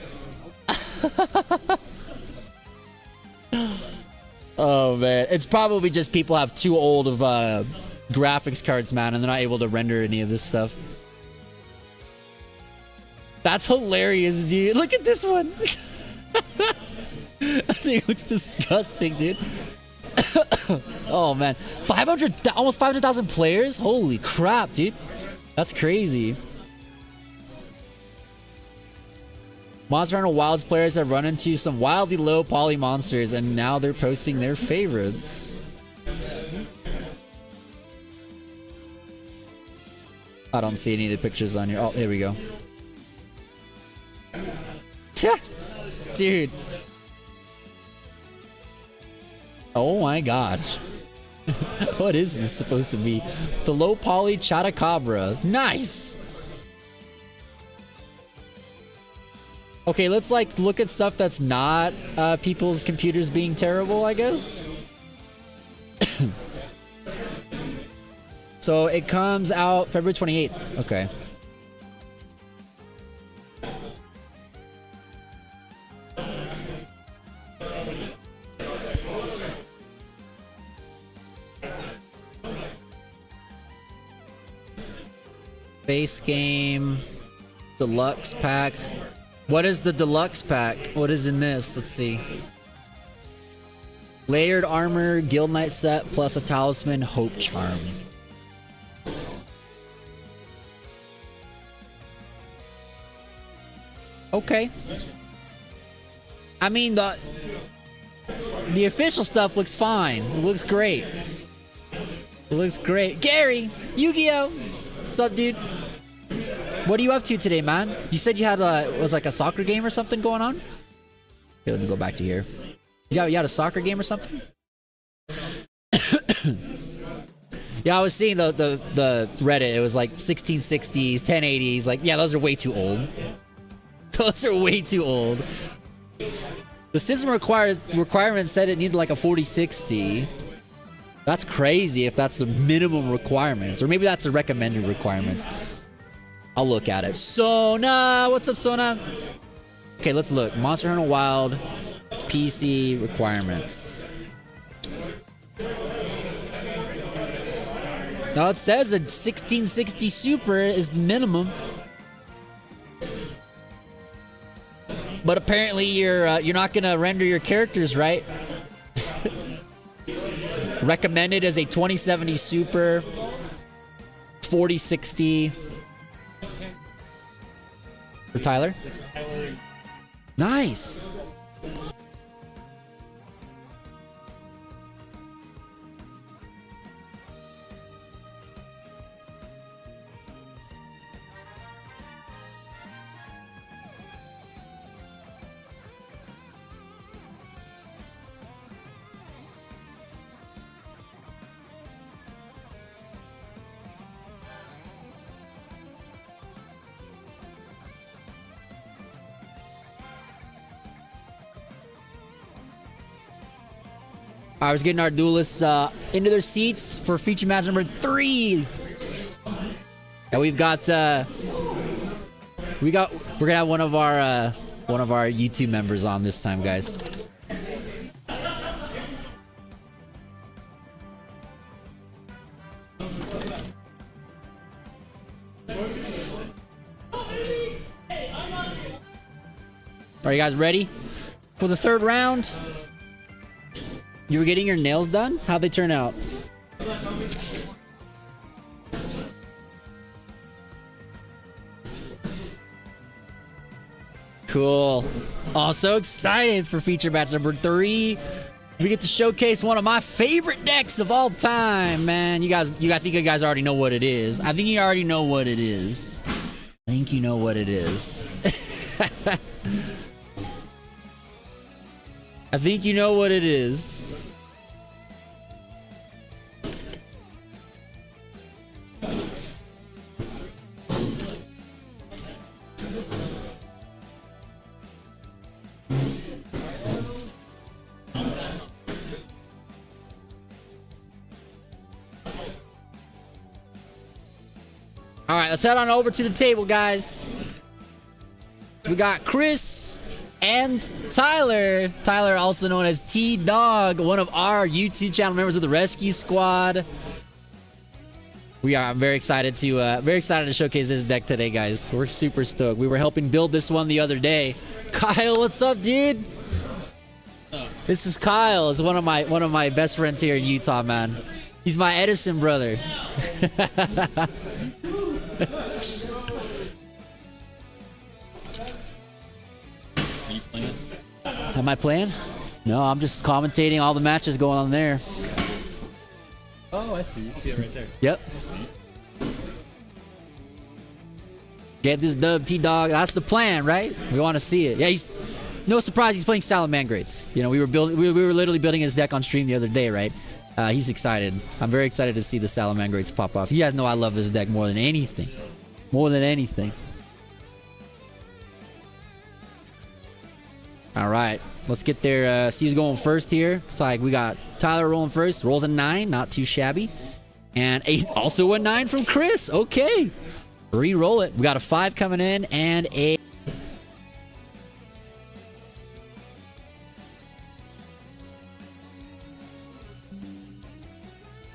Oh man, it's probably just people have too old of graphics cards, man, and they're not able to render any of this stuff. That's hilarious, dude. Look at this one. I think it looks disgusting, dude. Oh man, almost 500,000 players. Holy crap, dude. That's crazy. Monster Hunter Wilds players have run into some wildly low poly monsters, and now they're posting their favorites. I don't see any of the pictures on here. Oh, here we go. Dude. Oh my gosh. What is this supposed to be? The low poly Chatacabra. Nice! Okay, let's like look at stuff that's not people's computers being terrible, I guess. So it comes out February 28th. Okay. Base game. Deluxe pack. What is the deluxe pack? What is in this? Let's see. Layered armor, guild knight set, plus a talisman, hope charm. Okay. I mean, the official stuff looks fine. It looks great. It looks great. Gary! Yugioh! What's up, dude? What are you up to today, man? You said you had was like a soccer game or something going on? Okay, let me go back to here. You had a soccer game or something? Yeah, I was seeing the Reddit. It was like 1660s, 1080s. Like, yeah, those are way too old. Those are way too old. The system requirement said it needed like a 4060. That's crazy if that's the minimum requirements. Or maybe that's the recommended requirements. I'll look at it. Sona! What's up, Sona? Okay, let's look. Monster Hunter Wild PC requirements. Now it says that 1660 Super is the minimum. But apparently you're not gonna render your characters right. Recommended as a 2070 Super, 4060 for Tyler. Nice. I was getting our duelists into their seats for feature match number 3. And we're gonna have one of our YouTube members on this time, guys. Are you guys ready for the third round? You were getting your nails done? How'd they turn out? Cool. Oh, so excited for feature match number 3. We get to showcase one of my favorite decks of all time, man. I think you guys already know what it is. I think you already know what it is. I think you know what it is. I think you know what it is. All right, let's head on over to the table, guys. We got Chris and Tyler. Tyler, also known as T-Dog, one of our YouTube channel members of the Rescue Squad. I'm very excited to showcase this deck today, guys. We're super stoked. We were helping build this one the other day. Kyle, what's up, dude? This is Kyle. Is one of my best friends here in Utah, man. He's my Edison brother. Am I playing? No, I'm just commentating all the matches going on there. Oh, I see. You see it right there. Yep. Get this dub, T-Dog. That's the plan, right? We want to see it. Yeah, no surprise he's playing Salamangreats. You know, we were literally building his deck on stream the other day, right? He's excited. I'm very excited to see the Salamangreats pop off. You guys know I love this deck more than anything. More than anything. All right, let's get there. See who's going first here. It's like we got Tyler rolling first. Rolls a 9, not too shabby. And also a 9 from Chris. Okay. Re-roll it. We got a 5 coming in and a...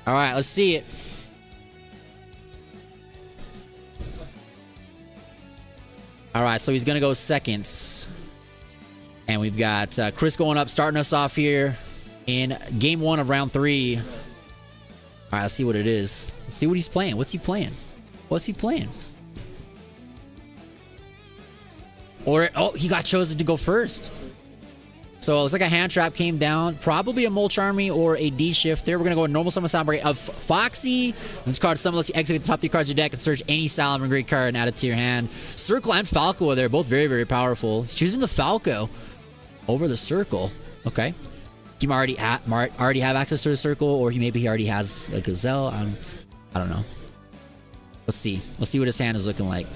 All right, let's see it. All right, so he's gonna go second, and we've got Chris going up, starting us off here in game 1 of round 3. All right, let's see what it is. Let's see what he's playing. What's he playing? What's he playing? Or oh, he got chosen to go first. So it looks like a hand trap came down. Probably a Mulch Army or a D shifter. We're gonna go a normal summon Salamangreat of Foxy. This card summon lets you execute the top 3 cards of your deck and search any Salamangreat card and add it to your hand. Circle and Falco are there, both very, very powerful. He's choosing the Falco over the Circle. Okay. He might already have access to the Circle, or he already has a Gazelle. I don't know. Let's see. Let's see what his hand is looking like.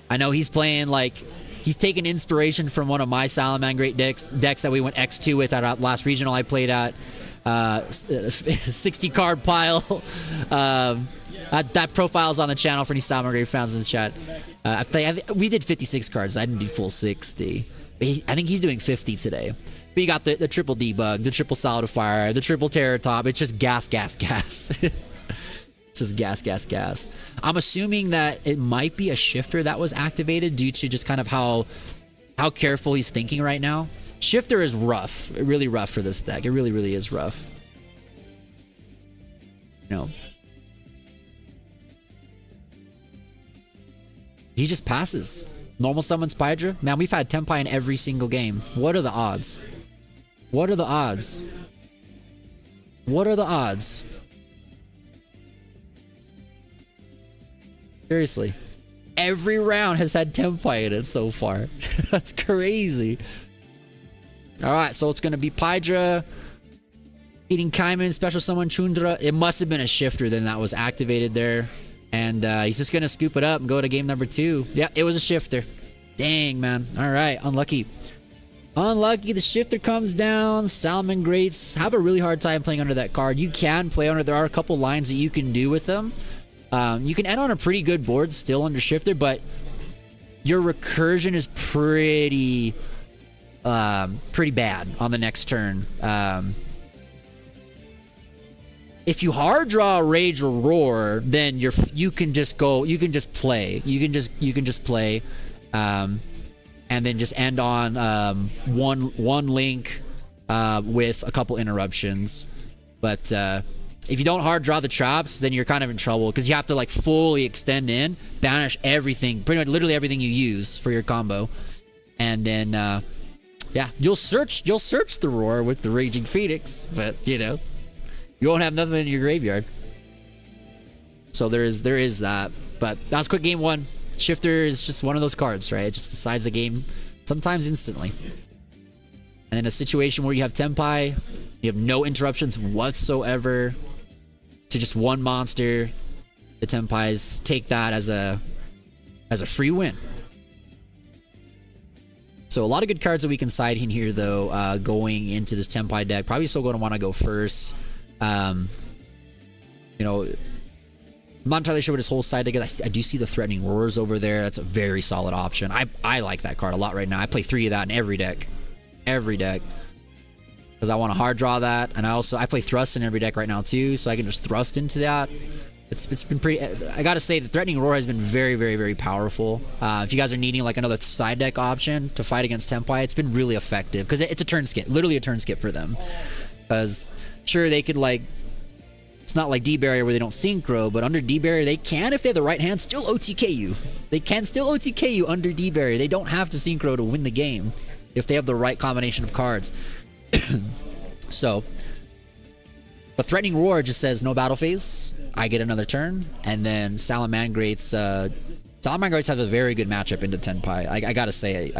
I know he's playing like he's taking inspiration from one of my Salamangreat decks that we went X2 with at our last regional I played at. 60 card pile. That profile's on the channel for any Salamangreat fans in the chat. We did 56 cards. I didn't do full 60. But I think he's doing 50 today. But you got the triple debug, the triple solidifier, the triple terror top. It's just gas, gas, gas. It's just gas, gas, gas. I'm assuming that it might be a shifter that was activated due to just kind of how careful he's thinking right now. Shifter is rough, really rough for this deck. It really, really is rough. No. He just passes. Normal summons Pydra. Man, we've had Tenpai in every single game. What are the odds? What are the odds? What are the odds? Seriously. Every round has had Tenpai in it so far. That's crazy. Alright, so it's going to be Pydra. Eating Kaiman, special summon Chundra. It must have been a shifter then that was activated there. And he's just going to scoop it up and go to game number 2. Yeah, it was a shifter. Dang, man. Alright, unlucky. Unlucky, the shifter comes down. Salamangreats have a really hard time playing under that card. You can play under. There are a couple lines that you can do with them. You can end on a pretty good board still under shifter, but your recursion is pretty bad on the next turn. If you hard draw a Rage or Roar, then you can just play, and then just end on one link with a couple interruptions. But if you don't hard draw the traps, then you're kind of in trouble because you have to like fully extend in, banish everything, pretty much literally everything you use for your combo, and then yeah, you'll search the Roar with the Raging Phoenix, but you know you won't have nothing in your graveyard. So there is that. But that was quick game 1. Shifter is just one of those cards, right? It just decides the game sometimes instantly. And in a situation where you have Tenpai, you have no interruptions whatsoever to just one monster, the Tenpais take that as a free win. So a lot of good cards that we can side in here, though, going into this Tenpai deck. Probably still going to want to go first. You know, I'm not entirely sure what his whole side deck is. I do see the Threatening Roars over there. That's a very solid option. I like that card a lot right now. I play 3 of that in every deck. Every deck. Because I want to hard draw that. And I play Thrust in every deck right now too. So I can just Thrust into that. It's been pretty... I gotta say, the Threatening Roar has been very, very, very powerful. If you guys are needing like another side deck option to fight against Tenpai, it's been really effective. Because it's a turn skip. Literally a turn skip for them. Because sure, they could like... It's not like D-Barrier where they don't synchro, but under D-Barrier, they can, if they have the right hand, still OTK you. They can still OTK you under D-Barrier. They don't have to synchro to win the game if they have the right combination of cards. So, but Threatening Roar just says no battle phase. I get another turn, and then Salamangreats. Salamangreats have a very good matchup into Tenpai. I gotta say,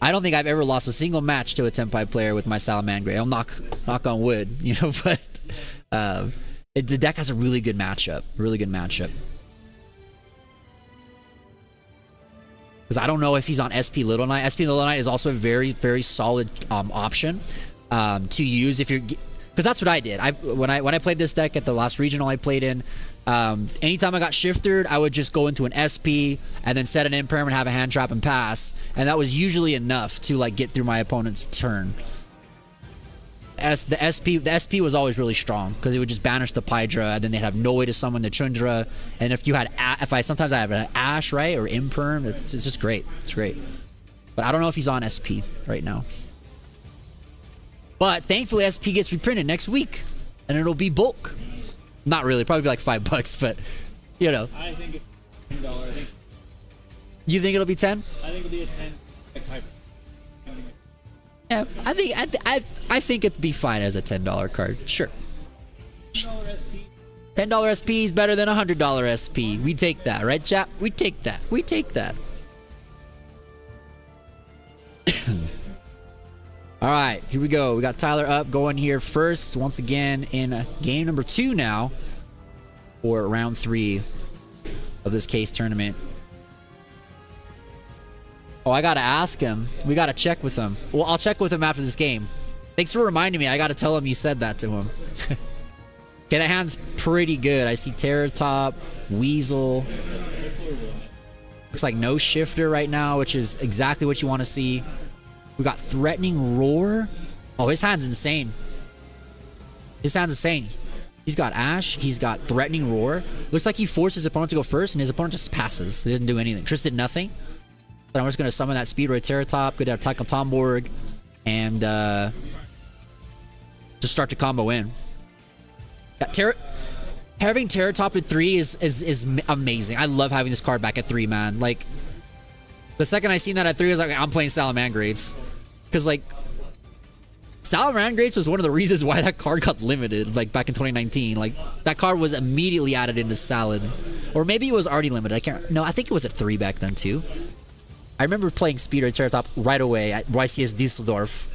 I don't think I've ever lost a single match to a Tenpai player with my Salamangreat. I'll knock on wood, you know, but the deck has a really good matchup. Really good matchup. Because I don't know if he's on SP Little Knight. SP Little Knight is also a very, very solid option to use if you're... Because that's what I did. When I played this deck at the last regional I played in, anytime I got shifted, I would just go into an SP and then set an impermanent, have a hand trap, and pass. And that was usually enough to like get through my opponent's turn. The SP was always really strong because it would just banish the Pydra, and then they'd have no way to summon the Chundra. And if you had, sometimes I have an Ash, right, or Imperm, it's just great. It's great. But I don't know if he's on SP right now. But thankfully, SP gets reprinted next week, and it'll be bulk. Not really, probably be like $5, but you know. I think it's $10. I think. You think it'll be 10? I think it'll be a 10. Like Yeah, I think it'd be fine as a $10 card. Sure. $10 SP. $10 SP is better than $100 SP. We take that, right, chap? We take that. We take that. All right, here we go. We got Tyler up going here first once again in game number 2 now for round 3 of this case tournament. Oh, I gotta ask him. We gotta check with him. Well, I'll check with him after this game. Thanks for reminding me. I gotta tell him you said that to him. Okay, that hand's pretty good. I see Terratop, Weasel. Looks like no shifter right now, which is exactly what you want to see. We got Threatening Roar. Oh, his hand's insane. His hand's insane. He's got Ash. He's got Threatening Roar. Looks like he forced his opponent to go first, and his opponent just passes. He didn't do anything. Tris did nothing. But I'm just going to summon that Speedroid Terratop. Good to have Tackle Tomborg. And just start to combo in. Yeah, having Terratop at 3 is amazing. I love having this card back at 3, man. Like, the second I seen that at 3, I was like, I'm playing Salamandrates. Because, like, Salamandrates was one of the reasons why that card got limited, like, back in 2019. Like, that card was immediately added into Salad. Or maybe it was already limited. I can't... No, I think it was at 3 back then, too. I remember playing Speedroid Terratop right away at YCS Dusseldorf.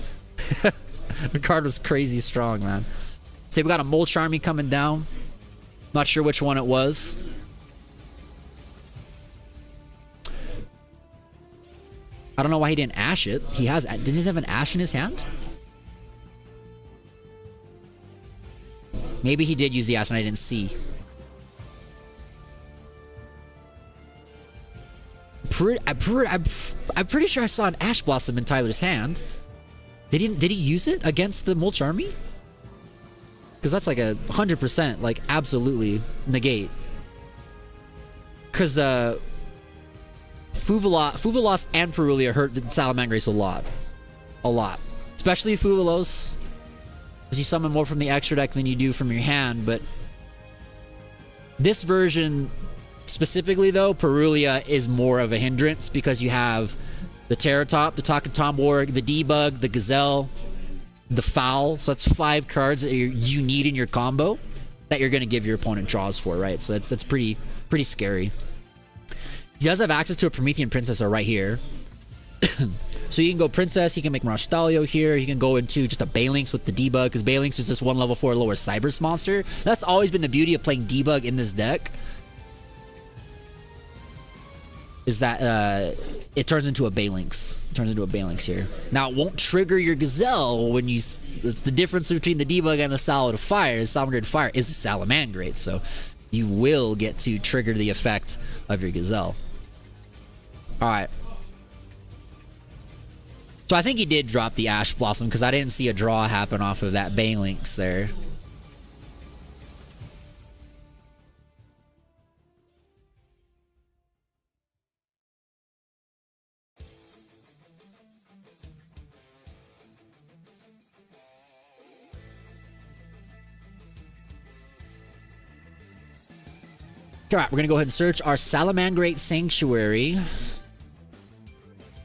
The card was crazy strong, man. Say we got a Mulch Army coming down. Not sure which one it was. I don't know why he didn't Ash it. Did he have an Ash in his hand? Maybe he did use the Ash and I didn't see. I'm pretty sure I saw an Ash Blossom in Tyler's hand. Did he use it against the Mulch Army? Because that's like a 100%, like, absolutely negate. Because Fuvalos and Perulia hurt the Salamandrace a lot. A lot. Especially Fuvalos. Because you summon more from the extra deck than you do from your hand, but this version specifically, though, Perulia is more of a hindrance because you have the Terratop, the Tomborg, the Debug, the Gazelle, the Foul. So that's 5 cards that you need in your combo that you're going to give your opponent draws for, right? So that's pretty scary. He does have access to a Promethean Princess right here. So you can go Princess, he can make Mirage Stalio here, he can go into just a Balinx with the Debug, because Balinx is just 1 level 4 lower Cybers monster. That's always been the beauty of playing Debug in this deck. Is that it turns into a Balinx. It turns into a Balinx here. Now, it won't trigger your Gazelle when you... It's the difference between the Debug and the Salad of Fire. The Salamandrate Fire is a Salamandrate, so you will get to trigger the effect of your Gazelle. Alright. So I think he did drop the Ash Blossom because I didn't see a draw happen off of that Balinx there. Alright, we're gonna go ahead and search our Salamandrate Sanctuary.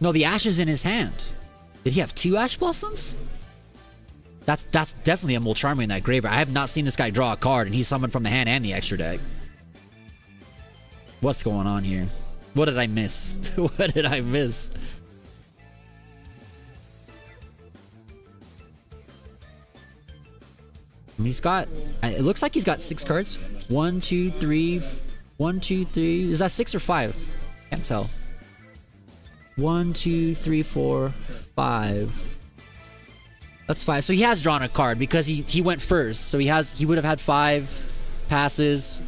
No, the Ash is in his hand. Did he have 2 Ash Blossoms? That's definitely a Mulch Army in that graveyard. I have not seen this guy draw a card, and he's summoned from the hand and the extra deck. What's going on here? What did I miss? What did I miss? He's got... It looks like he's got 6 cards. 1, 2, 3... 1, 2, 3... Is that 6 or 5? Can't tell. 1, 2, 3, 4, 5. That's 5. So he has drawn a card because he went first. So he would have had 5 passes.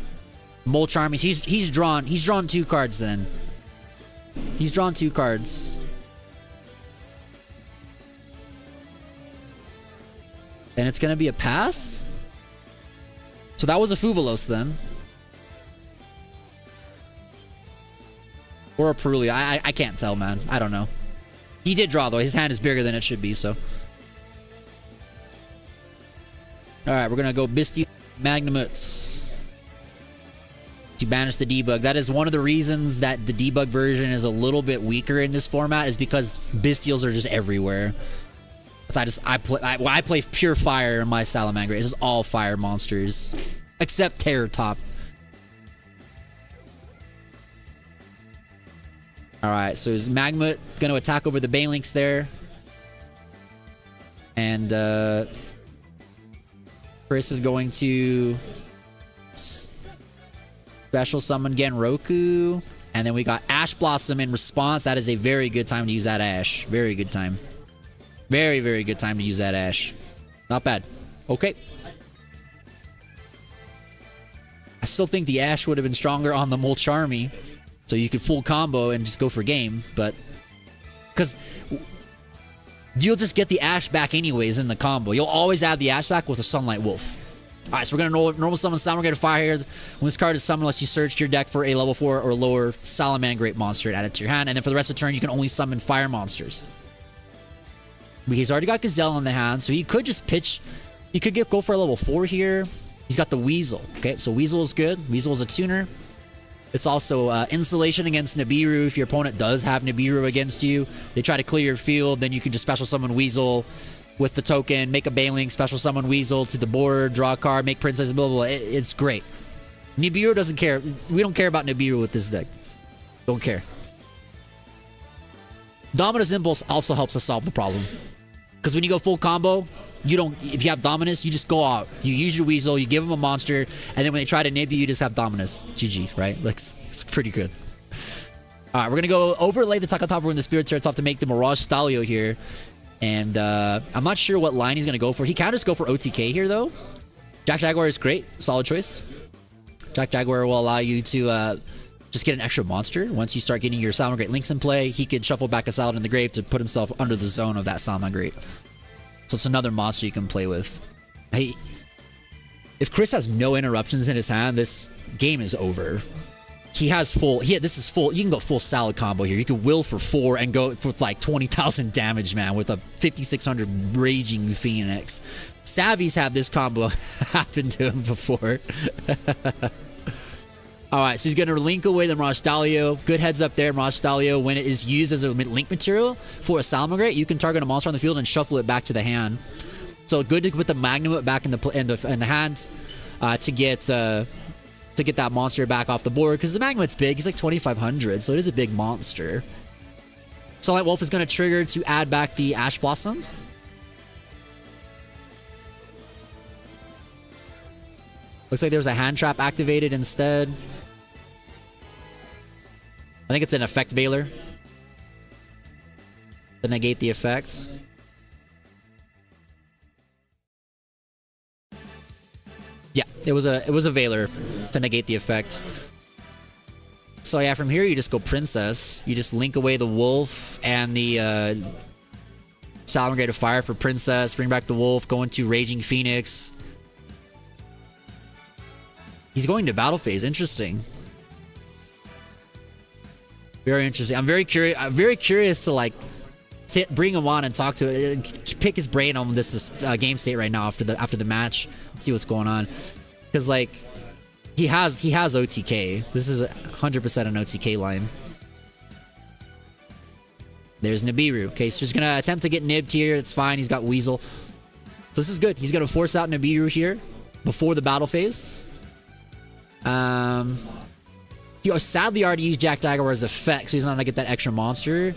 Mulch Armies. He's drawn 2 cards then. He's drawn 2 cards. And it's gonna be a pass? So that was a Fuvalos then. Or a Perulia. I can't tell, man. I don't know. He did draw, though. His hand is bigger than it should be, so. Alright, we're gonna go Bestial Magnamuts to banish the debug. That is one of the reasons that the debug version is a little bit weaker in this format, is because Bestials are just everywhere. So I play pure fire in my Salamander. This is all fire monsters. Except Terror Top. Alright, so his Magmut gonna attack over the Banelinks there. And Chris is going to special summon Genroku. And then we got Ash Blossom in response. That is a very good time to use that Ash. Very good time. Very, very good time to use that Ash. Not bad. Okay. I still think the Ash would have been stronger on the Molcharmy. So you could full combo and just go for game. But because you'll just get the Ash back anyways in the combo. You'll always add the Ash back with a Sunlight Wolf. Alright, so we're going to normal summon Salamangreat Fire here. When this card is summoned, unless you search your deck for a level 4 or lower Salamangreat monster and add it to your hand. And then for the rest of the turn, you can only summon fire monsters. He's already got Gazelle in the hand, so he could just pitch. He could go for a level 4 here. He's got the Weasel. Okay, so Weasel is good. Weasel is a tuner. It's also insulation against Nibiru. If your opponent does have Nibiru against you, they try to clear your field, then you can just special summon Weasel with the token, make a Baneling, special summon Weasel to the board, draw a card, make Princess, blah, blah, blah. It's great. Nibiru doesn't care. We don't care about Nibiru with this deck. Don't care. Dominus Impulse also helps us solve the problem. Because when you go full combo, you don't. If you have Dominus, you just go out. You use your Weasel, you give them a monster, and then when they try to nib you, you just have Dominus. GG, right? Like, it's pretty good. Alright, we're gonna go overlay the Takatopper in the Spirit Turrets off to make the Mirage Stalio here. And I'm not sure what line he's gonna go for. He can just go for OTK here, though. Jack Jaguar is great. Solid choice. Jack Jaguar will allow you to just get an extra monster. Once you start getting your Salamangreat Links in play, he could shuffle back a Salad in the grave to put himself under the zone of that Salamangreat. So it's another monster you can play with. Hey, if Chris has no interruptions in his hand, this game is over. He has full. This is full. You can go full Salad combo here. You can will for 4 and go for like 20,000 damage, man, with a 5,600 Raging Phoenix. Savvy's had this combo happen to him before. Alright, so he's going to link away the Mirage Stalio. Good heads up there, Mirage Stalio. When it is used as a link material for a Salamangreat, you can target a monster on the field and shuffle it back to the hand. So good to put the Magnum back in the hand to get that monster back off the board. Because the Magnum's big. He's like 2,500, so it is a big monster. Sunlight Wolf is going to trigger to add back the Ash Blossom. Looks like there was a hand trap activated instead. I think it's an effect veiler to negate the effect. Yeah, it was a veiler to negate the effect. So yeah, from here you just go Princess. You just link away the Wolf and the Salamangreat of Fire for Princess. Bring back the Wolf. Go into Raging Phoenix. He's going to battle phase. Interesting. Very interesting. I'm very curious to like bring him on and talk to pick his brain on this game state right now after the match. Let's see what's going on. Because like he has OTK. This is 100% an OTK line. There's Nibiru. Okay, so he's gonna attempt to get nibbed here. It's fine. He's got Weasel. So this is good. He's gonna force out Nibiru here before the battle phase. He sadly already used Jack Jaguar's effect, so he's not gonna get that extra monster.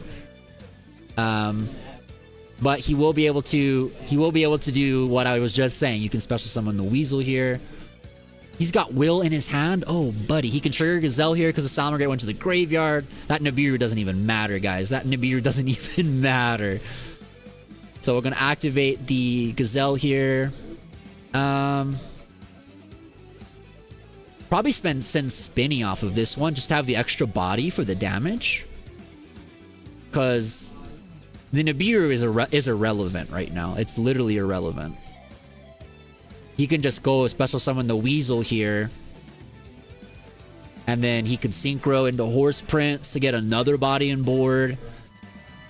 But he will be able to do what I was just saying. You can special summon the Weasel here. He's got Will in his hand. Oh, buddy. He can trigger Gazelle here because the Salamangreat went to the graveyard. That Nibiru doesn't even matter, guys. That Nibiru doesn't even matter. So we're gonna activate the Gazelle here. Probably send Spinny off of this one. Just have the extra body for the damage. Because the Nibiru is irrelevant right now. It's literally irrelevant. he can just go special summon the Weasel here. And then he could synchro into Horse Prince to get another body on board.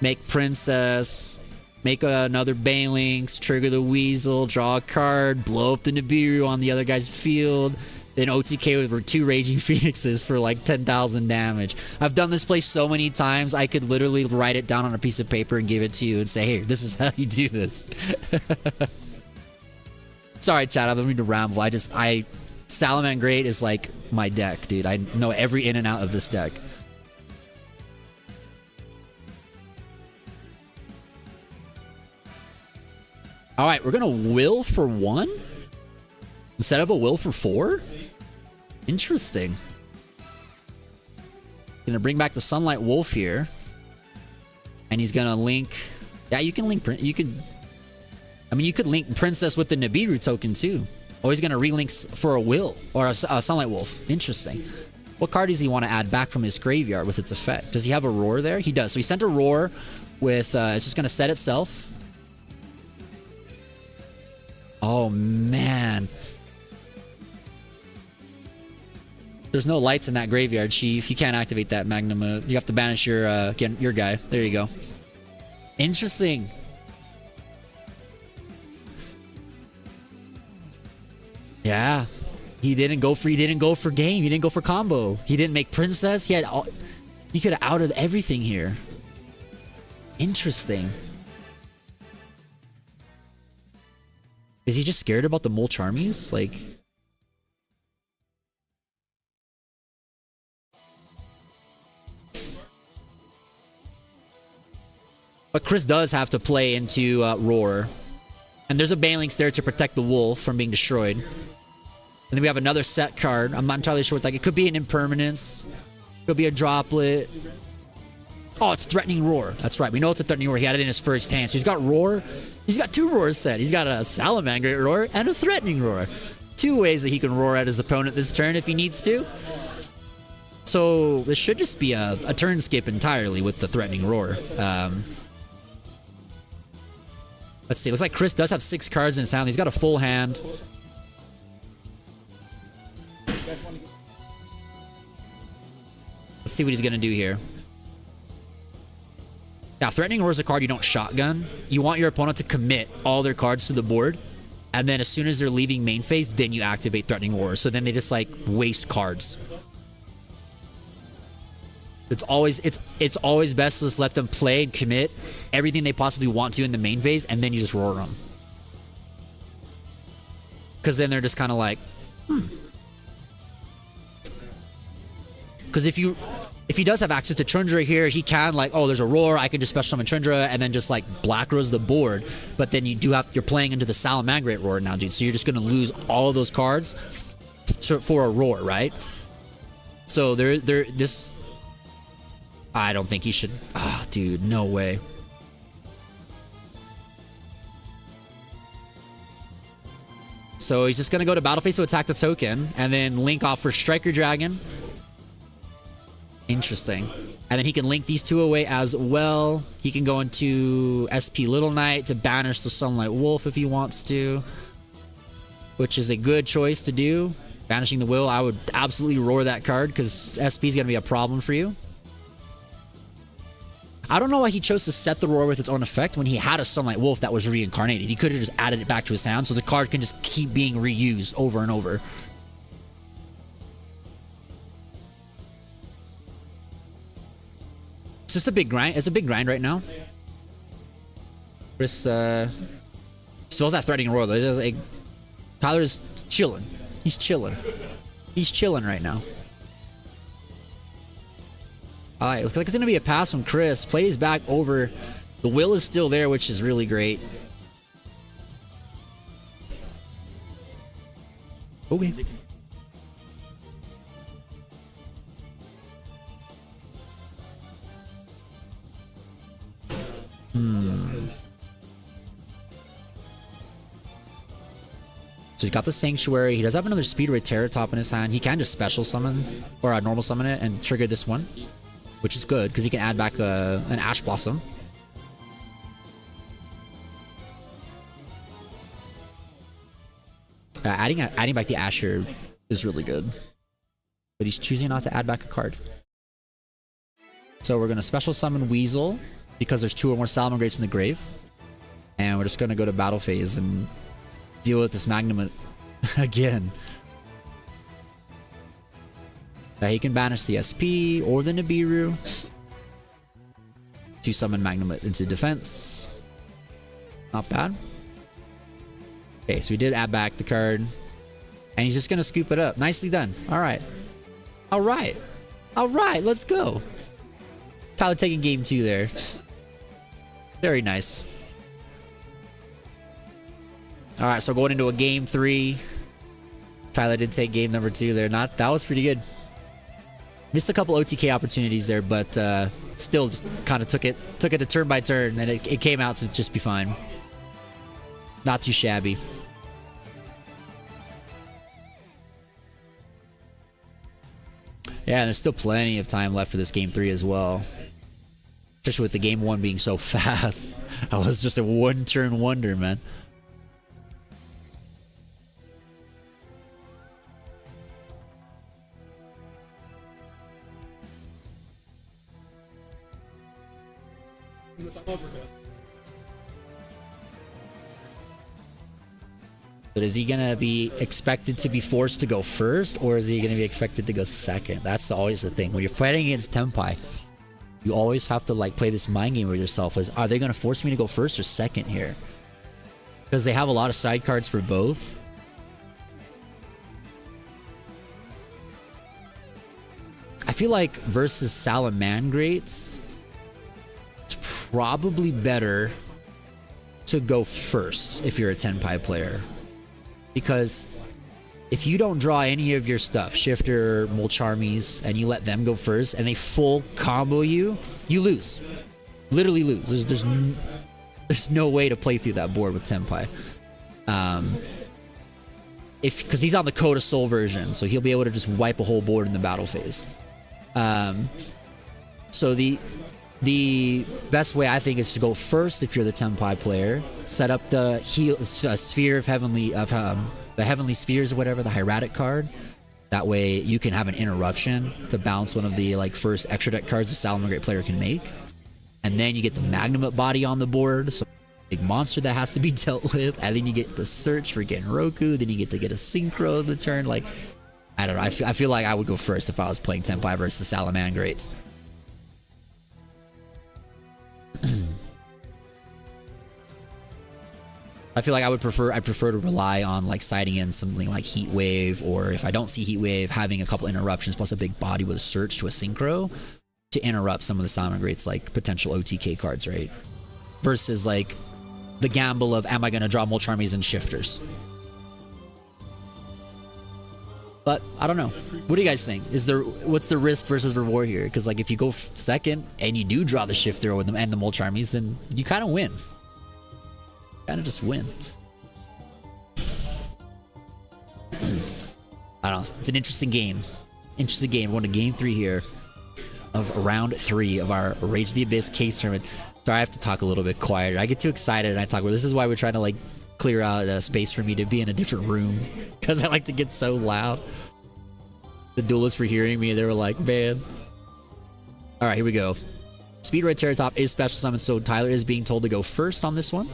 Make Princess. Make another Banelings. Trigger the Weasel. Draw a card. Blow up the Nibiru on the other guy's field. Then OTK with 2 Raging Phoenixes for like 10,000 damage. I've done this play so many times, I could literally write it down on a piece of paper and give it to you and say, hey, this is how you do this. Sorry, chat, I don't mean to ramble. Salamangreat is like my deck, dude. I know every in and out of this deck. Alright, we're gonna will for 1? Instead of a will for 4? Interesting. Gonna bring back the Sunlight Wolf here. And he's gonna link... Yeah, you can link... You could link Princess with the Nibiru token too. Oh, he's gonna relink for a will. Or a Sunlight Wolf. Interesting. What card does he want to add back from his graveyard with its effect? Does he have a Roar there? He does. So he sent a Roar with... it's just gonna set itself. Oh, man. There's no lights in that graveyard, Chief. You can't activate that Magnum. You have to banish your guy. There you go. Interesting. Yeah. He didn't go for game. He didn't go for combo. He didn't make Princess. He could have outed everything here. Interesting. Is he just scared about the Mole Charmies? Like... But Chris does have to play into Roar. And there's a Banelings there to protect the Wolf from being destroyed. And then we have another set card. I'm not entirely sure what that... It could be an Impermanence. It could be a Droplet. Oh, it's Threatening Roar. That's right. We know it's a Threatening Roar. He had it in his first hand. So he's got Roar. He's got 2 Roars set. He's got a Salamangreat Roar and a Threatening Roar. 2 ways that he can roar at his opponent this turn if he needs to. So this should just be a turn skip entirely with the Threatening Roar. Let's see. Looks like Chris does have 6 cards in his hand. He's got a full hand. Let's see what he's going to do here. Now, Threatening Roar is a card you don't shotgun. You want your opponent to commit all their cards to the board. And then as soon as they're leaving main phase, then you activate Threatening Roar. So then they just, like, waste cards. It's always best to just let them play and commit everything they possibly want to in the main phase, and then you just roar them. Because then they're just kind of like, Because if he does have access to Tundra here, he can, like, oh, there's a Roar, I can just special summon Tundra and then just, like, Black Rose the board. But then you're playing into the Salamangreat Roar now, dude. So you're just going to lose all of those cards for a Roar, right? So this... I don't think he should... Ah, dude, no way. So he's just going to go to battle phase to attack the token, and then link off for Striker Dragon. Interesting. And then he can link these 2 away as well. He can go into SP Little Knight to banish the Sunlight Wolf if he wants to, which is a good choice to do. Banishing the Will, I would absolutely roar that card because SP is going to be a problem for you. I don't know why he chose to set the Roar with its own effect when he had a Sunlight Wolf that was reincarnated. He could have just added it back to his hand so the card can just keep being reused over and over. It's just a big grind. It's a big grind right now. Chris still has that Threatening Roar though. Like, Tyler's chilling. He's chilling. He's chilling right now. Alright, looks like it's going to be a pass from Chris. Plays back over. The Will is still there, which is really great. Okay. So he's got the Sanctuary. He does have another Speed Ray Terratop in his hand. He can just special summon or normal summon it and trigger this one, which is good because he can add back an Ash Blossom. Adding back the Asher is really good. But he's choosing not to add back a card. So we're going to special summon Weasel because there's 2 or more Salamangreats in the grave. And we're just going to go to battle phase and deal with this Magnum again. He can banish the SP or the Nibiru to summon Magnum into defense. Not bad. Okay, so we did add back the card. And he's just going to scoop it up. Nicely done. All right. All right. All right, let's go. Tyler taking game 2 there. Very nice. All right, so going into a game 3. Tyler did take game number 2 there. That was pretty good. Missed a couple OTK opportunities there, but still just kind of took it a turn by turn, and it came out to just be fine. Not too shabby. Yeah, and there's still plenty of time left for this game 3 as well. Especially with the game 1 being so fast. I was just a one-turn wonder, man. But is he gonna be expected to be forced to go first, or is he gonna be expected to go second? That's always the thing. When you're fighting against tenpai, you always have to like play this mind game with yourself. Are they gonna force me to go first or second here? Because they have a lot of side cards for both. I feel like versus Salamangreats, it's probably better to go first if you're a tenpai player. Because if you don't draw any of your stuff, Shifter, Molcharmies, and you let them go first, and they full combo you, you lose. Literally lose. There's no way to play through that board with tenpai. Because he's on the Coda Soul version, so he'll be able to just wipe a whole board in the battle phase. So the best way I think is to go first if you're the tenpai player. Set up the sphere of the heavenly spheres or whatever, the hieratic card. That way you can have an interruption to bounce one of the like first extra deck cards a Salamangreat player can make. And then you get the Magnum body on the board, so big monster that has to be dealt with. And then you get the search for Genroku. Then you get to get a synchro in the turn. Like, I don't know. I feel like I would go first if I was playing tenpai versus Salamangreats. I feel like I prefer to rely on like siding in something like Heat Wave, or if I don't see Heat Wave, having a couple interruptions plus a big body with a search to a synchro to interrupt some of the Salamangreats like potential OTK cards, right? Versus like the gamble of am I going to draw Molcharmies and Shifters? But I don't know. What do you guys think? What's the risk versus reward here? Because like if you go second and you do draw the Shifter with them and the Molcharmies, then you kind of win. Kind of just win. I don't know. It's an interesting game. Interesting game. We're going to game 3 here of round 3 of our Rage of the Abyss case tournament. Sorry, I have to talk a little bit quieter. I get too excited and I talk. Well, this is why we're trying to like clear out a space for me to be in a different room, because I like to get so loud. The duelists were hearing me and they were like, man. All right, here we go. Speedroid Terratop is special summoned, so Tyler is being told to go first on this one.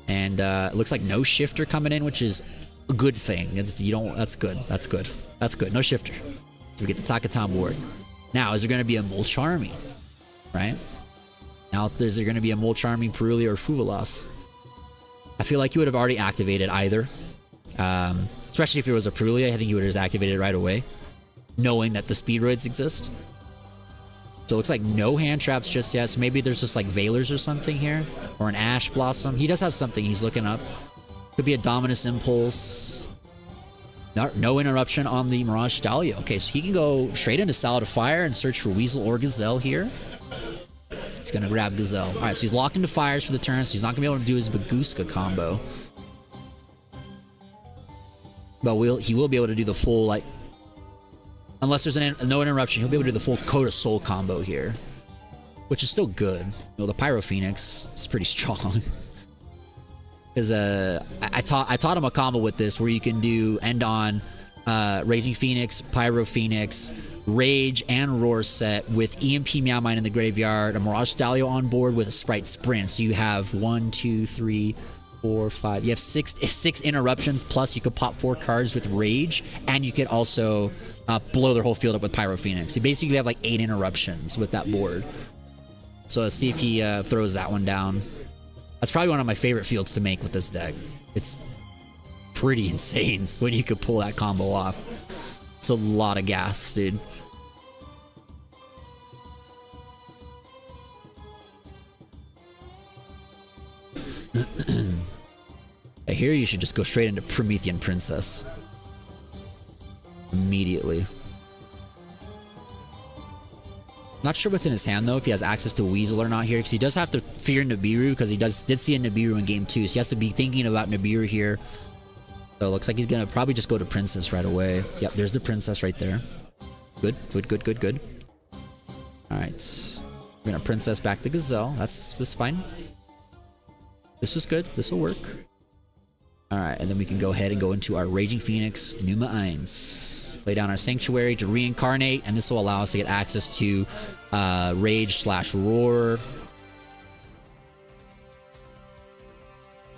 And it looks like no Shifter coming in, which is a good thing. That's good. That's good. That's good. No Shifter. So we get the Takatam board. Now, is there going to be a Molcharmy? Right? Now, is there going to be a Molcharmy, Perulia, or Fuvalas? I feel like you would have already activated either. Especially if it was a Perulia, I think you would have just activated it right away, knowing that the Speedroids exist. So it looks like no hand traps just yet. So maybe there's just like Veilers or something here. Or an Ash Blossom. He does have something he's looking up. Could be a Dominus Impulse. No interruption on the Mirage Stallia. Okay, so he can go straight into Salad of Fire and search for Weasel or Gazelle here. He's going to grab Gazelle. Alright, so he's locked into Fires for the turn, so he's not going to be able to do his Baguska combo. But he will be able to do the full, like, unless there's no interruption, he'll be able to do the full Coda Soul combo here, which is still good. You know, the Pyro Phoenix is pretty strong. Because I taught him a combo with this where you can do end on Raging Phoenix, Pyro Phoenix, Rage, and Roar set with EMP Meow Mine in the graveyard, a Mirage Stallion on board with a Sprite Sprint. So you have 1, 2, 3, 4, 5. You have six interruptions, plus you could pop 4 cards with Rage, and you could also blow their whole field up with Pyro Phoenix. You basically have like 8 interruptions with that board. So let's see if he throws that one down. That's probably one of my favorite fields to make with this deck. It's pretty insane when you could pull that combo off. It's a lot of gas, dude. I hear you should just go straight into Promethean Princess. Immediately. Not sure what's in his hand though, if he has access to Weasel or not here, because he does have to fear Nibiru, because he did see a Nibiru in game 2, so he has to be thinking about Nibiru here. So it looks like he's gonna probably just go to Princess right away. Yep, there's the Princess right there. Good. Alright. We're gonna Princess back the Gazelle. This is fine. This is good. This will work. Alright, and then we can go ahead and go into our Raging Phoenix Numa 1. Lay down our Sanctuary to reincarnate, and this will allow us to get access to Rage/Roar.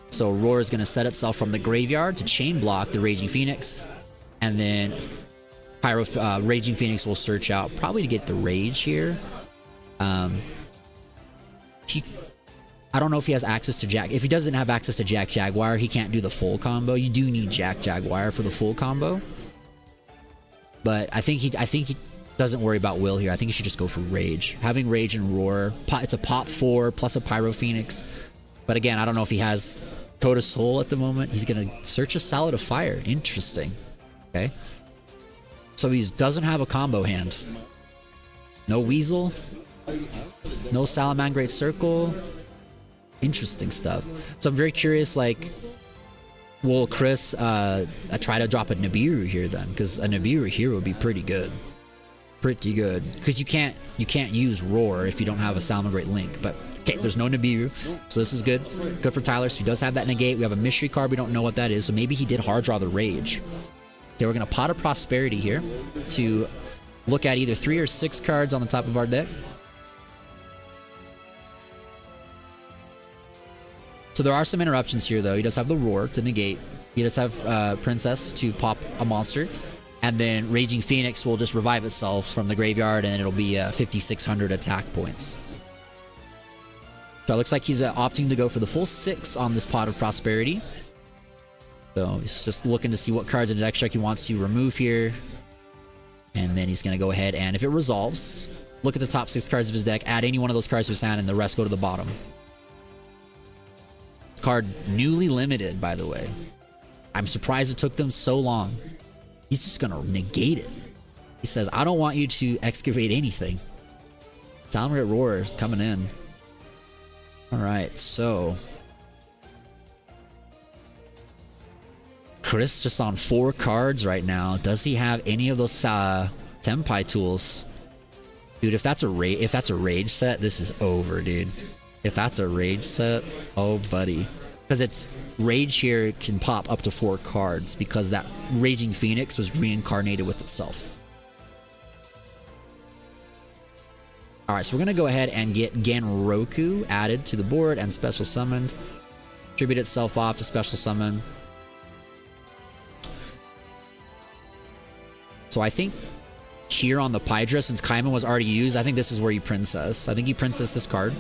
So Roar is going to set itself from the graveyard to chain block the Raging Phoenix, and then Raging Phoenix will search out probably to get the Rage here. I don't know if he has access to Jack. If he doesn't have access to Jack Jaguar, he can't do the full combo. You do need Jack Jaguar for the full combo. But I think he doesn't worry about Will here. I think he should just go for Rage. Having Rage and Roar, it's a pop 4 plus a Pyro Phoenix. But again, I don't know if he has Coda Soul at the moment. He's gonna search a Salad of Fire. Interesting. Okay. So he doesn't have a combo hand. No Weasel. No Salaman Great Circle. Interesting stuff. So I'm very curious, like, will Chris try to drop a Nibiru here then? Because a Nibiru here would be pretty good. Pretty good. Because you can't use Roar if you don't have a Salaman Great Link. But okay, there's no Nibiru. So this is good. Good for Tyler. So he does have that negate. We have a mystery card. We don't know what that is. So maybe he did hard draw the Rage. Okay, we're gonna Pot of Prosperity here to look at either 3 or 6 cards on the top of our deck. So there are some interruptions here, though. He does have the Roar to negate. He does have Princess to pop a monster. And then Raging Phoenix will just revive itself from the graveyard, and it'll be 5,600 attack points. So it looks like he's opting to go for the full 6 on this Pot of Prosperity. So he's just looking to see what cards in his deck strike he wants to remove here. And then he's going to go ahead, and if it resolves, look at the top 6 cards of his deck, add any one of those cards to his hand, and the rest go to the bottom. Card newly limited, by the way. I'm surprised it took them so long. He's just gonna negate it. He says, I don't want you to excavate anything. Salaman Roar is coming in. Alright, so Chris just on 4 cards right now. Does he have any of those Tenpai tools? Dude, if that's a rage set, this is over, dude. If that's a Rage set, oh buddy. Because it's Rage here can pop up to 4 cards because that Raging Phoenix was reincarnated with itself. Alright, so we're going to go ahead and get Genroku added to the board and special summoned. Tribute itself off to special summon. So I think here on the Pydra, since Kaiman was already used, I think this is where you Princess. I think you Princess this card.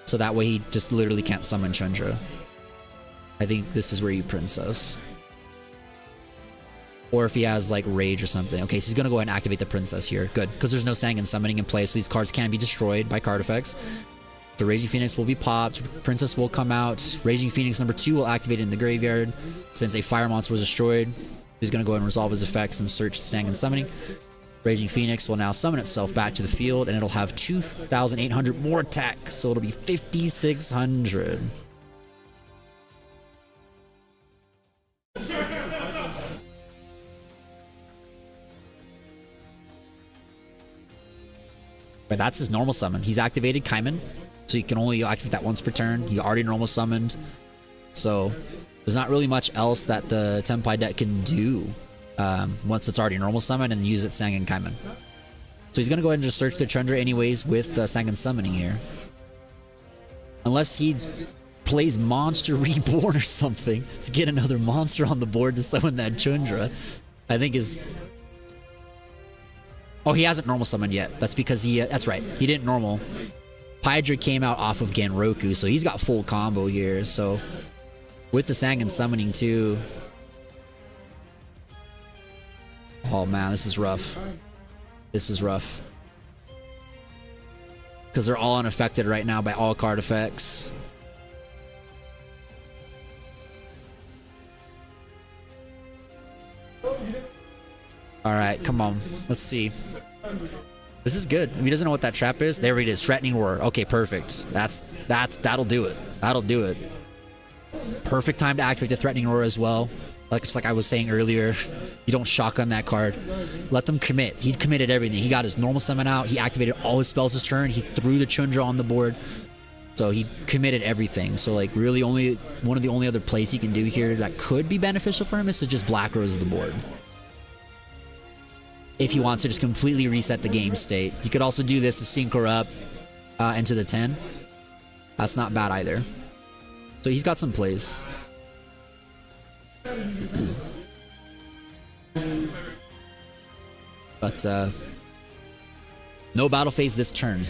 So that way he just literally can't summon Chandra. I think this is where you Princess. Or if he has like Rage or something. Okay, so he's gonna go ahead and activate the Princess here. Good, because there's no Sangan summoning in play, so these cards can be destroyed by card effects. The Raging Phoenix will be popped. Princess will come out. Raging Phoenix number 2 will activate in the graveyard. Since a fire monster was destroyed, he's gonna go ahead and resolve his effects and search Sangan summoning. Raging Phoenix will now summon itself back to the field, and it'll have 2,800 more attack, so it'll be 5,600. But that's his normal summon. He's activated Kaiman, so you can only activate that once per turn. He already normal summoned. So there's not really much else that the Tenpai deck can do once it's already normal summon and use its Sangen Kaiman. So he's gonna go ahead and just search the Chundra anyways with Sangen summoning here. Unless he plays Monster Reborn or something to get another monster on the board to summon that Chundra. I think is... Oh, he hasn't normal summoned yet. That's because he... that's right. He didn't normal. Hydra came out off of Genroku, so he's got full combo here. So with the Sangen summoning too... Oh man, this is rough. This is rough. Because they're all unaffected right now by all card effects. Alright, come on. Let's see. This is good. If he doesn't know what that trap is, there it is. Threatening Roar. Okay, perfect. That'll do it. That'll do it. Perfect time to activate the Threatening Roar as well. Just like I was saying earlier, you don't shotgun that card. Let them commit. He committed everything. He got his normal summon out. He activated all his spells this turn. He threw the Chundra on the board. So he committed everything. So like really only one of the only other plays he can do here that could be beneficial for him is to just Black Rose the board. If he wants to just completely reset the game state. He could also do this to synchro up into the 10. That's not bad either. So he's got some plays. But no battle phase this turn.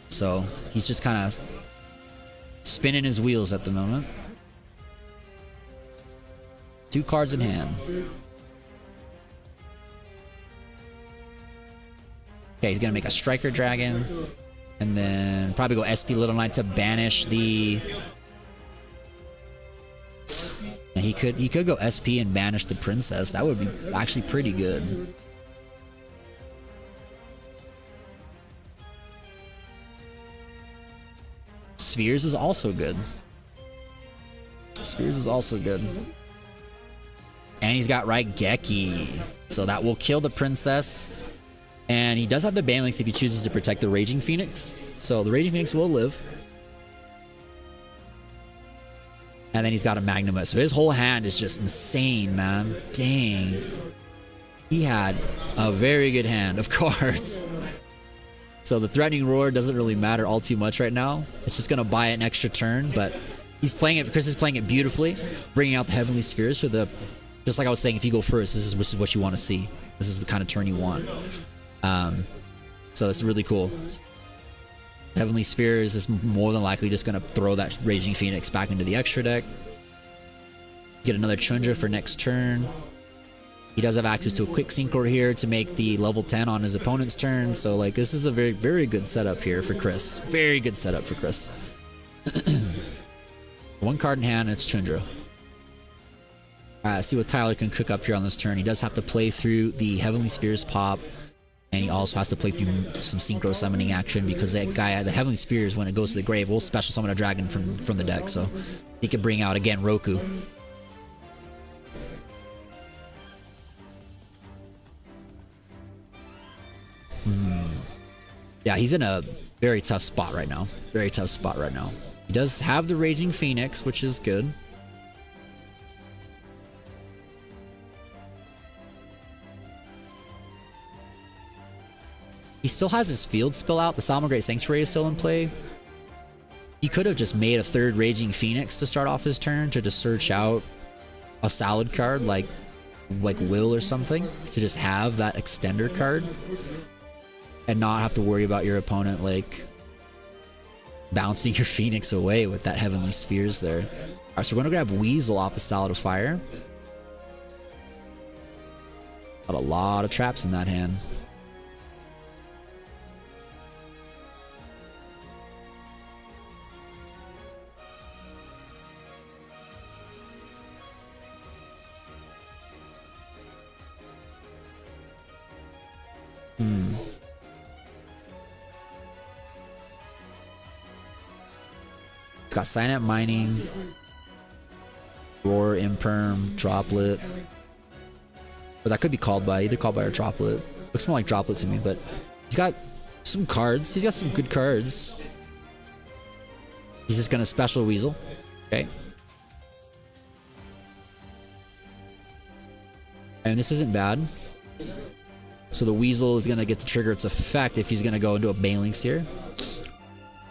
So he's just kind of spinning his wheels at the moment. 2 cards in hand. Okay, he's gonna make a Striker Dragon, and then probably go SP Little Knight to banish the... And he could go SP and banish the Princess. That would be actually pretty good. Spheres is also good. Spheres is also good. And he's got Raigeki, so that will kill the Princess. And he does have the Banlinks if he chooses to protect the Raging Phoenix. So the Raging Phoenix will live. And then he's got a Magnum. So his whole hand is just insane, man. Dang. He had a very good hand of cards. So the Threatening Roar doesn't really matter all too much right now. It's just going to buy an extra turn. But he's playing it. Chris is playing it beautifully. Bringing out the Heavenly Spheres for the... Just like I was saying, if you go first, this is what you want to see. This is the kind of turn you want. So it's really cool. Heavenly Spheres is more than likely just going to throw that Raging Phoenix back into the extra deck. Get another Chundra for next turn. He does have access to a quick synchro here to make the level 10 on his opponent's turn. So like this is a very, very good setup here for Chris. Very good setup for Chris. 1 card in hand and it's Chundra. See what Tyler can cook up here on this turn. He does have to play through the Heavenly Spheres pop. And he also has to play through some synchro summoning action because that guy, the Heavenly Spheres, when it goes to the grave, will special summon a dragon from the deck. So he can bring out again Roku. Yeah, he's in a very tough spot right now. Very tough spot right now. He does have the Raging Phoenix, which is good. He still has his field spell out. The Salamangreat Sanctuary is still in play. He could have just made a 3rd Raging Phoenix to start off his turn to just search out a salad card like Will or something to just have that extender card and not have to worry about your opponent like bouncing your Phoenix away with that Heavenly Spheres there. Alright, so we're gonna grab Weasel off the Salad of Fire. Got a lot of traps in that hand. It's got Signet Mining, Roar, Imperm, Droplet. But that could be called by either called by or Droplet. Looks more like Droplet to me, but he's got some cards. He's got some good cards. He's just gonna special Weasel. Okay. And this isn't bad. So the Weasel is gonna get to trigger its effect if he's gonna go into a Balinx here.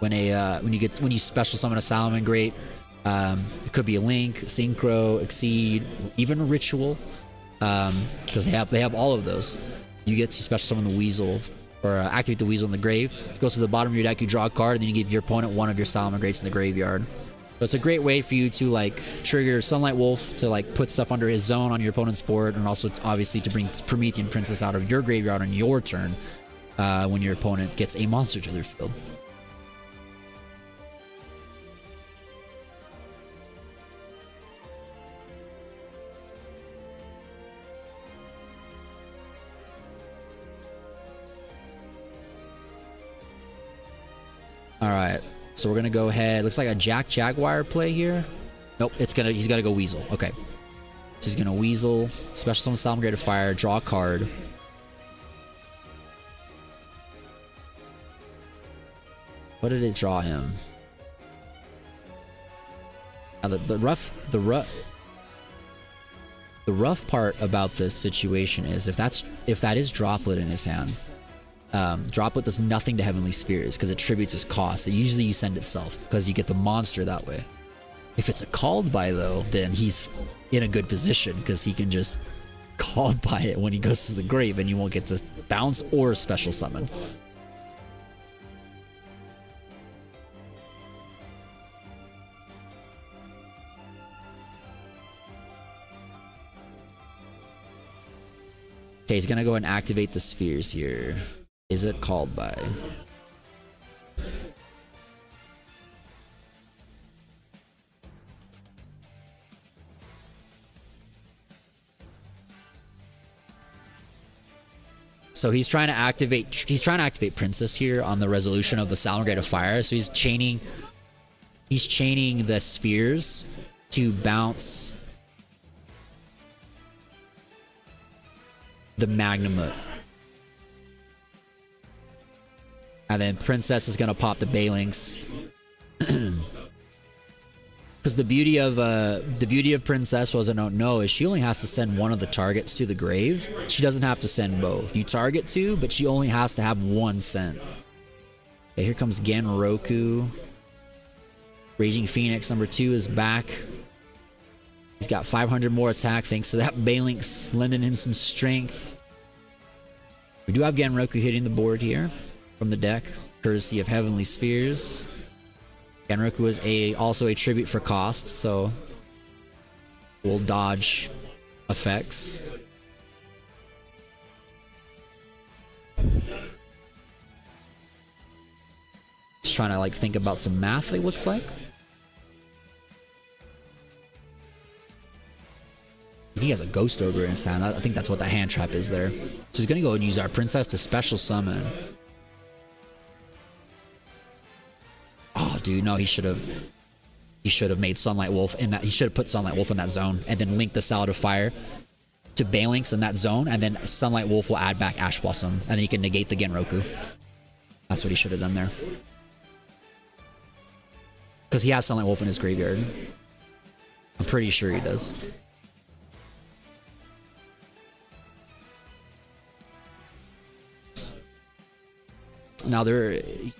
When you special summon a Salamangreat, it could be a Link, Synchro, Exceed, even a Ritual, because they have all of those. You get to special summon the Weasel or activate the Weasel in the grave. It goes to the bottom of your deck, you draw a card, and then you give your opponent one of your Salamangreats in the graveyard. So it's a great way for you to like trigger Sunlight Wolf to like put stuff under his zone on your opponent's board, and also obviously to bring Promethean Princess out of your graveyard on your turn when your opponent gets a monster to their field. All right, so we're gonna go ahead. Looks like a Jaguar play here. Nope, he's gonna go Weasel. Okay, so he's gonna Weasel, special summon Salamangreat of Fire, draw a card. What did it draw him? Now the rough part about this situation is if that is Droplet in his hand. Droplet does nothing to Heavenly Spheres because it tributes his cost. So usually you send itself because you get the monster that way. If it's a called by though, then he's in a good position because he can just called by it when he goes to the grave and you won't get to bounce or special summon. Okay, he's gonna go and activate the spheres here. Is it called by? So he's trying to activate Princess here on the resolution of the Salamangreat of Fire. So he's chaining the spheres to bounce the Magnamut. And then Princess is gonna pop the Balinx. Because the beauty of Princess, was I don't know, is she only has to send one of the targets to the grave. She doesn't have to send both. You target two, but she only has to have one sent. Okay, here comes Genroku. Raging Phoenix number 2 is back. He's got 500 more attack thanks to that Balinx lending him some strength. We do have Genroku hitting the board here from the deck, courtesy of Heavenly Spheres. Genroku is also a tribute for cost, so we'll dodge effects. Just trying to like think about some math, it looks like. I think he has a Ghost Ogre in his hand. I think that's what the hand trap is there. So he's gonna go and use our Princess to special summon. Oh, dude, no, he should have made Sunlight Wolf in that. He should have put Sunlight Wolf in that zone and then linked the Salad of Fire to Balinx in that zone, and then Sunlight Wolf will add back Ash Blossom, and then he can negate the Genroku. That's what he should have done there. Because he has Sunlight Wolf in his graveyard. I'm pretty sure he does. Now,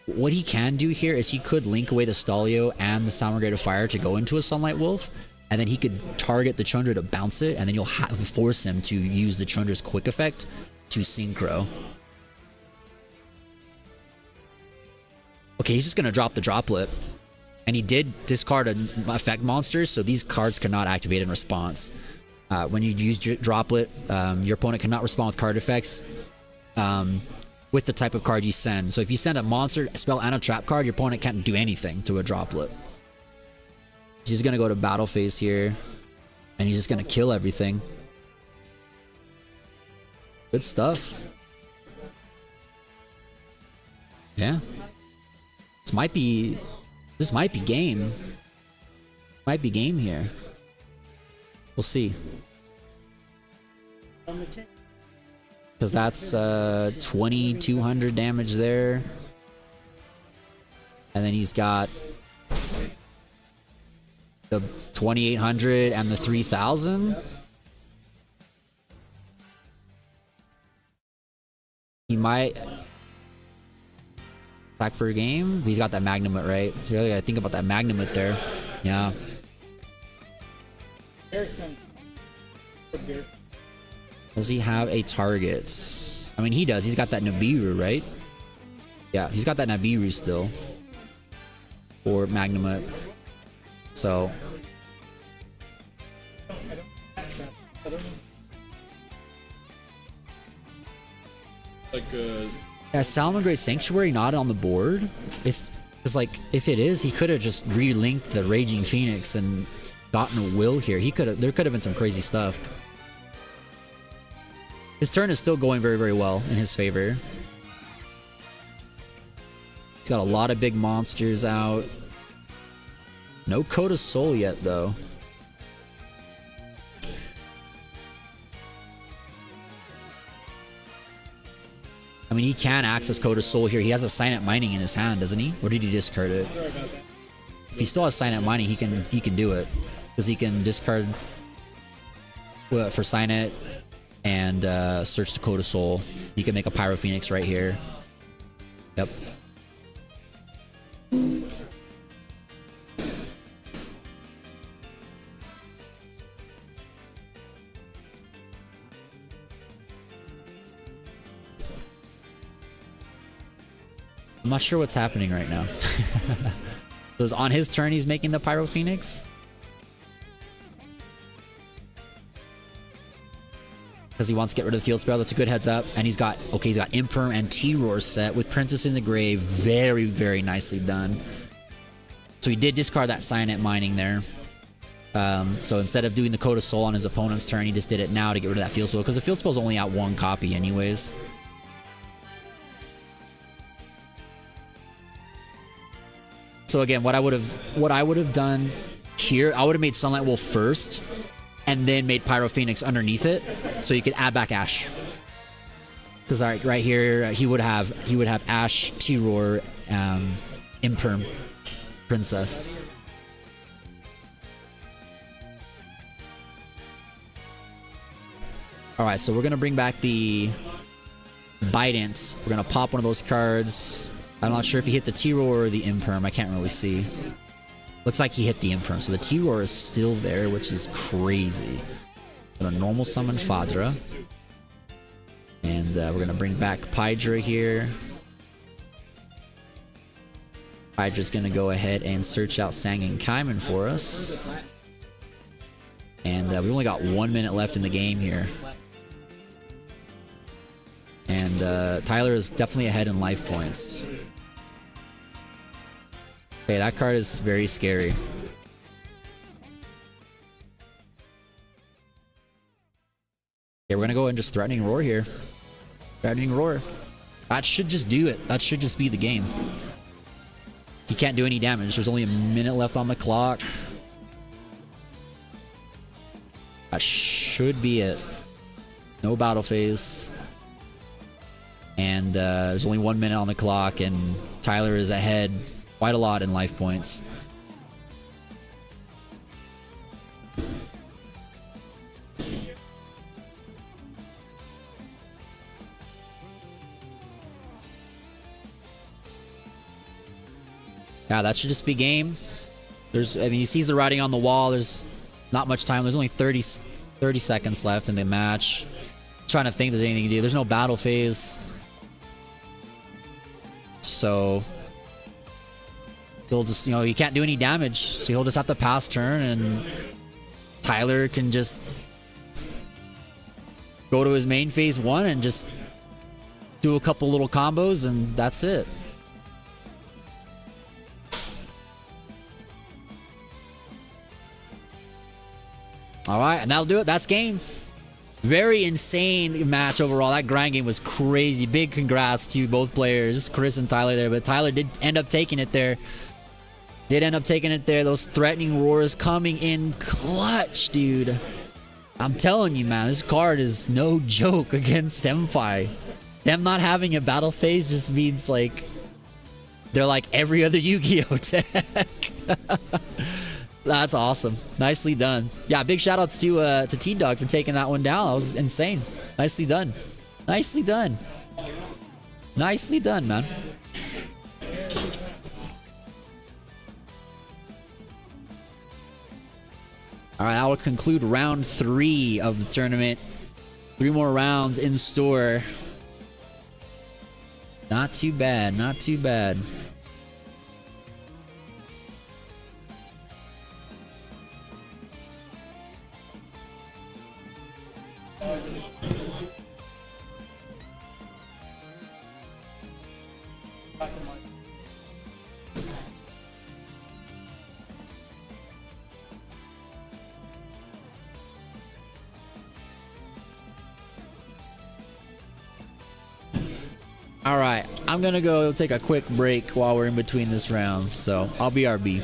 what he can do here is he could link away the Stalio and the Salamangreat of Fire to go into a Sunlight Wolf, and then he could target the Chundra to bounce it, and then you'll force him to use the Chundra's quick effect to Synchro. Okay, he's just gonna drop the Droplet, and he did discard an effect monster, so these cards cannot activate in response. When you use Droplet, your opponent cannot respond with card effects. With the type of card you send. So if you send a monster, a spell, and a trap card, your opponent can't do anything to a Droplet. He's gonna go to battle phase here, and he's just gonna kill everything. Good stuff. Yeah. This might be game. Might be game here. We'll see. Because that's 2,200 damage there. And then he's got the 2800 and the 3000. He might attack for a game. He's got that Magnumit, right? So you really gotta think about that Magnumit there. Yeah. Does he have a target? I mean, he does. He's got that Nibiru, right? Yeah, he's got that Nibiru still. Or Magnumit. So. Like, yeah, Salamangreat Sanctuary not on the board? If it is, he could have just relinked the Raging Phoenix and gotten a will here. There could have been some crazy stuff. His turn is still going very, very well in his favor. He's got a lot of big monsters out. No Coda Soul yet, though. I mean, he can access Coda Soul here. He has a Signet Mining in his hand, doesn't he? Or did he discard it? If he still has Signet Mining, he can do it. Because he can discard for Signet and search the Coda Soul. He can make a Pyro Phoenix right here. Yep. I'm not sure what's happening right now. So on his turn, he's making the Pyro Phoenix? Because he wants to get rid of the Field Spell. That's a good heads up. And he's got Imperm and T-Roar set with Princess in the Grave. Very, very nicely done. So he did discard that Signet Mining there. So instead of doing the Coda Soul on his opponent's turn, he just did it now to get rid of that Field Spell. Because the Field Spell's only out one copy anyways. So again, what I would have done here, I would have made Sunlight Wolf first, and then made Pyro Phoenix underneath it, so you could add back Ash. Because right here, he would have Ash, T-Roar, Imperm, Princess. All right, so we're gonna bring back the Bident. We're gonna pop one of those cards. I'm not sure if he hit the T-Roar or the Imperm. I can't really see. Looks like he hit the Imperm. So the T-Roar is still there, which is crazy. Gonna normal summon Fadra. And we're gonna bring back Pydra here. Pydra's gonna go ahead and search out Sang and Kaiman for us. And we only got 1 minute left in the game here. And Tyler is definitely ahead in life points. Okay, that card is very scary. Okay, we're gonna go and just Threatening Roar here. Threatening Roar. That should just do it. That should just be the game. He can't do any damage. There's only a minute left on the clock. That should be it. No battle phase. And there's only 1 minute on the clock, and Tyler is ahead quite a lot in life points. Yeah, that should just be game. I mean, he sees the writing on the wall. There's not much time. There's only 30 seconds left in the match. Trying to think if there's anything to do. There's no battle phase. So he'll just, he can't do any damage. So he'll just have to pass turn, and Tyler can just go to his main phase 1 and just do a couple little combos, and that's it. All right, and that'll do it. That's game. Very insane match overall. That grind game was crazy. Big congrats to both players, Chris and Tyler there. But Tyler did end up taking it there. Those Threatening Roars coming in clutch, dude. I'm telling you, man, this card is no joke against Tenpai. Them not having a battle phase just means like they're like every other Yu-Gi-Oh deck. That's awesome. Nicely done. Yeah, big shout outs to Teen Dog for taking that one down. That was insane. Nicely done. Nicely done. Nicely done, man. All right, that will conclude round 3 of the tournament. 3 more rounds in store. Not too bad, not too bad. All right, I'm gonna go take a quick break while we're in between this round, so I'll be RB.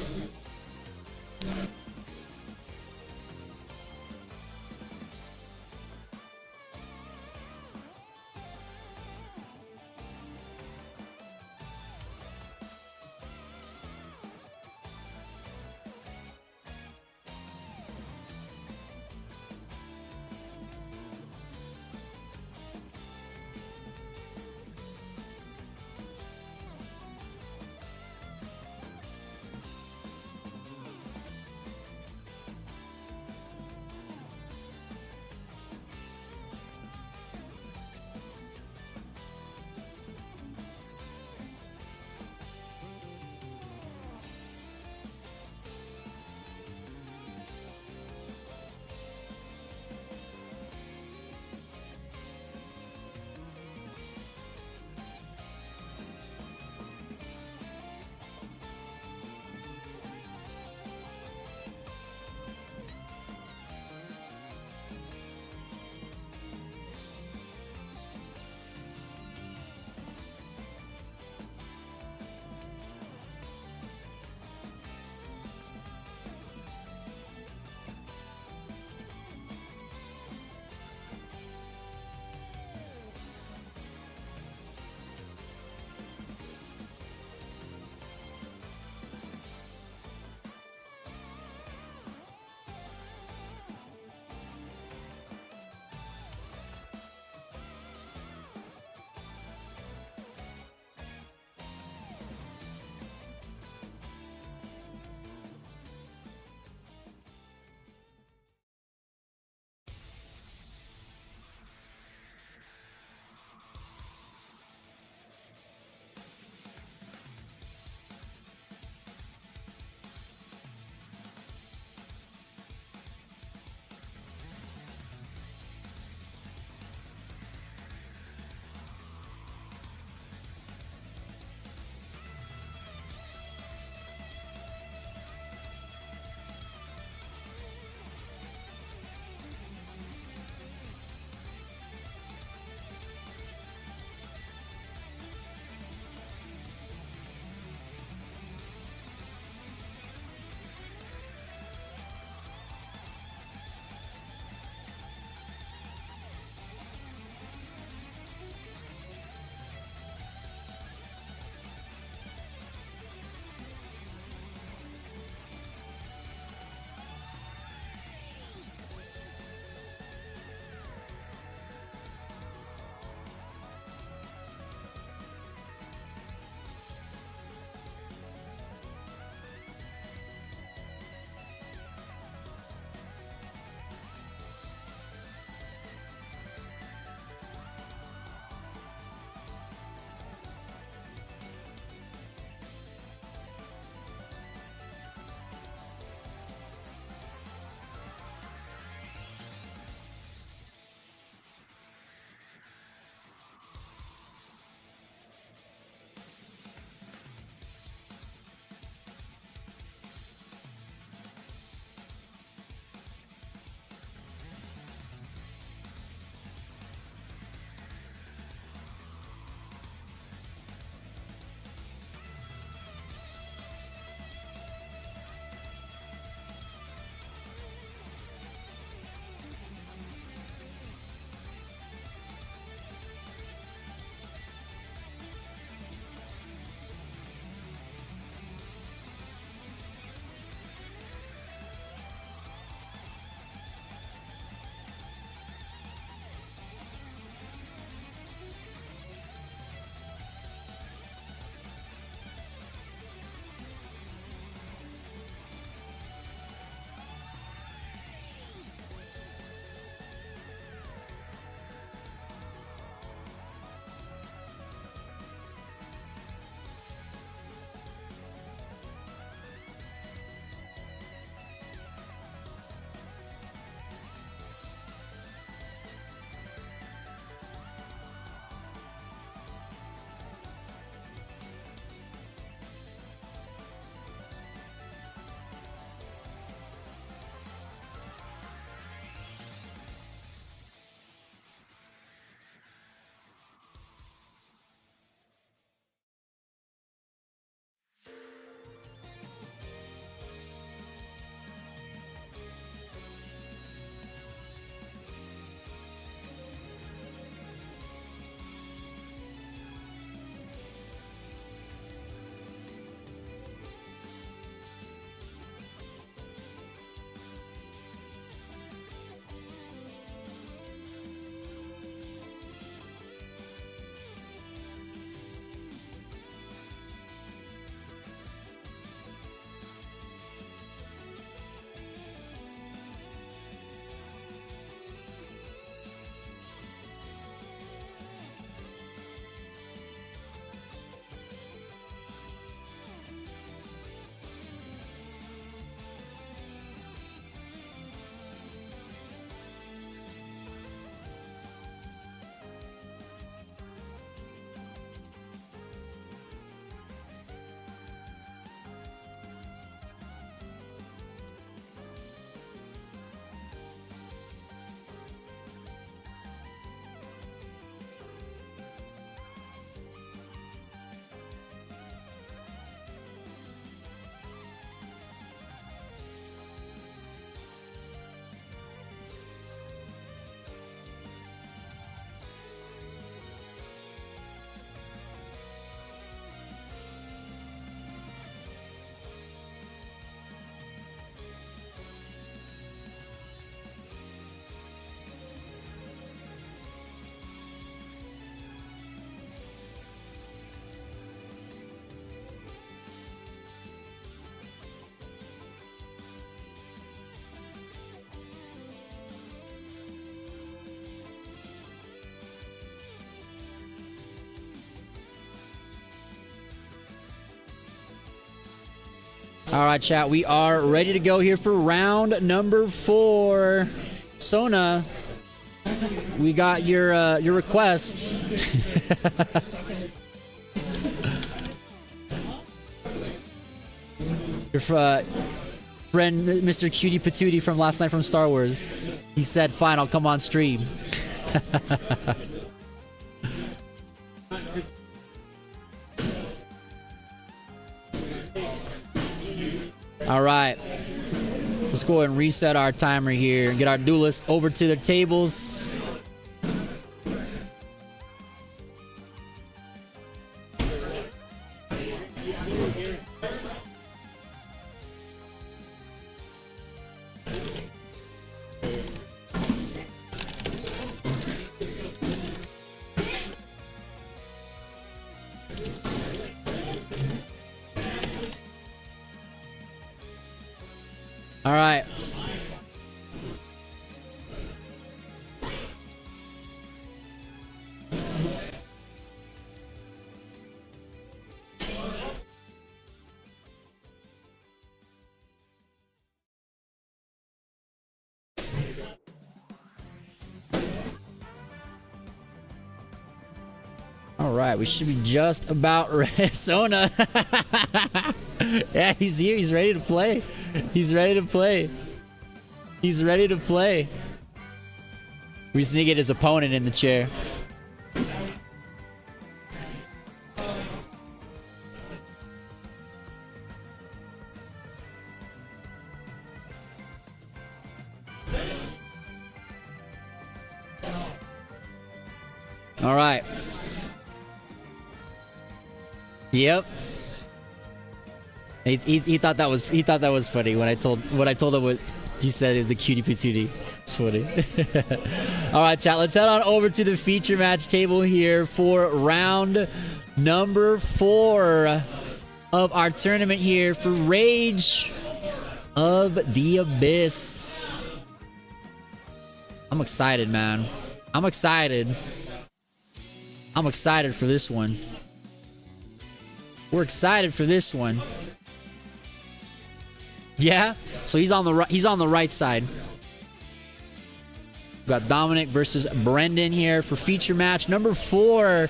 All right, chat. We are ready to go here for round number 4. Sona, we got your request. Your friend, Mr. Cutie Patootie from last night from Star Wars. He said, "Fine, I'll come on stream." All right, let's go ahead and reset our timer here and get our duelists over to their tables. All right. All right, we should be just about ready. Sona. Yeah, he's here. He's ready to play. He's ready to play. He's ready to play. We just need to get his opponent in the chair. All right. Yep. He thought that was funny when I told him what he said is the cutie patootie. It's funny. All right, chat. Let's head on over to the feature match table here for round number 4 of our tournament here for Rage of the Abyss. I'm excited, man. I'm excited. I'm excited for this one. We're excited for this one. Yeah, so he's on the right side. We've got Dominic versus Brendan here for feature match number 4.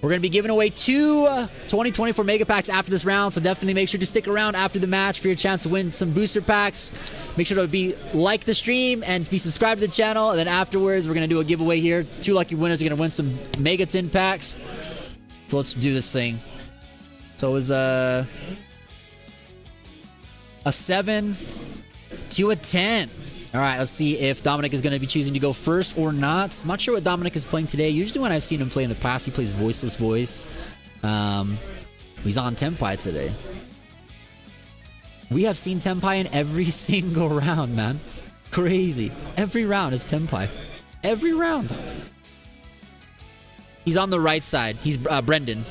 We're going to be giving away 2 2024 mega packs after this round, so definitely make sure to stick around after the match for your chance to win some booster packs. Make sure to like the stream and be subscribed to the channel, and then afterwards we're going to do a giveaway here. 2 lucky winners are going to win some mega tin packs. So let's do this thing. So it was a 7 to a 10. All right, let's see if Dominic is going to be choosing to go first or not. I'm not sure what Dominic is playing today. Usually when I've seen him play in the past, he plays Voiceless Voice. He's on Tenpai today. We have seen Tenpai in every single round, man. Crazy. Every round is Tenpai. Every round. He's on the right side. He's Brendan.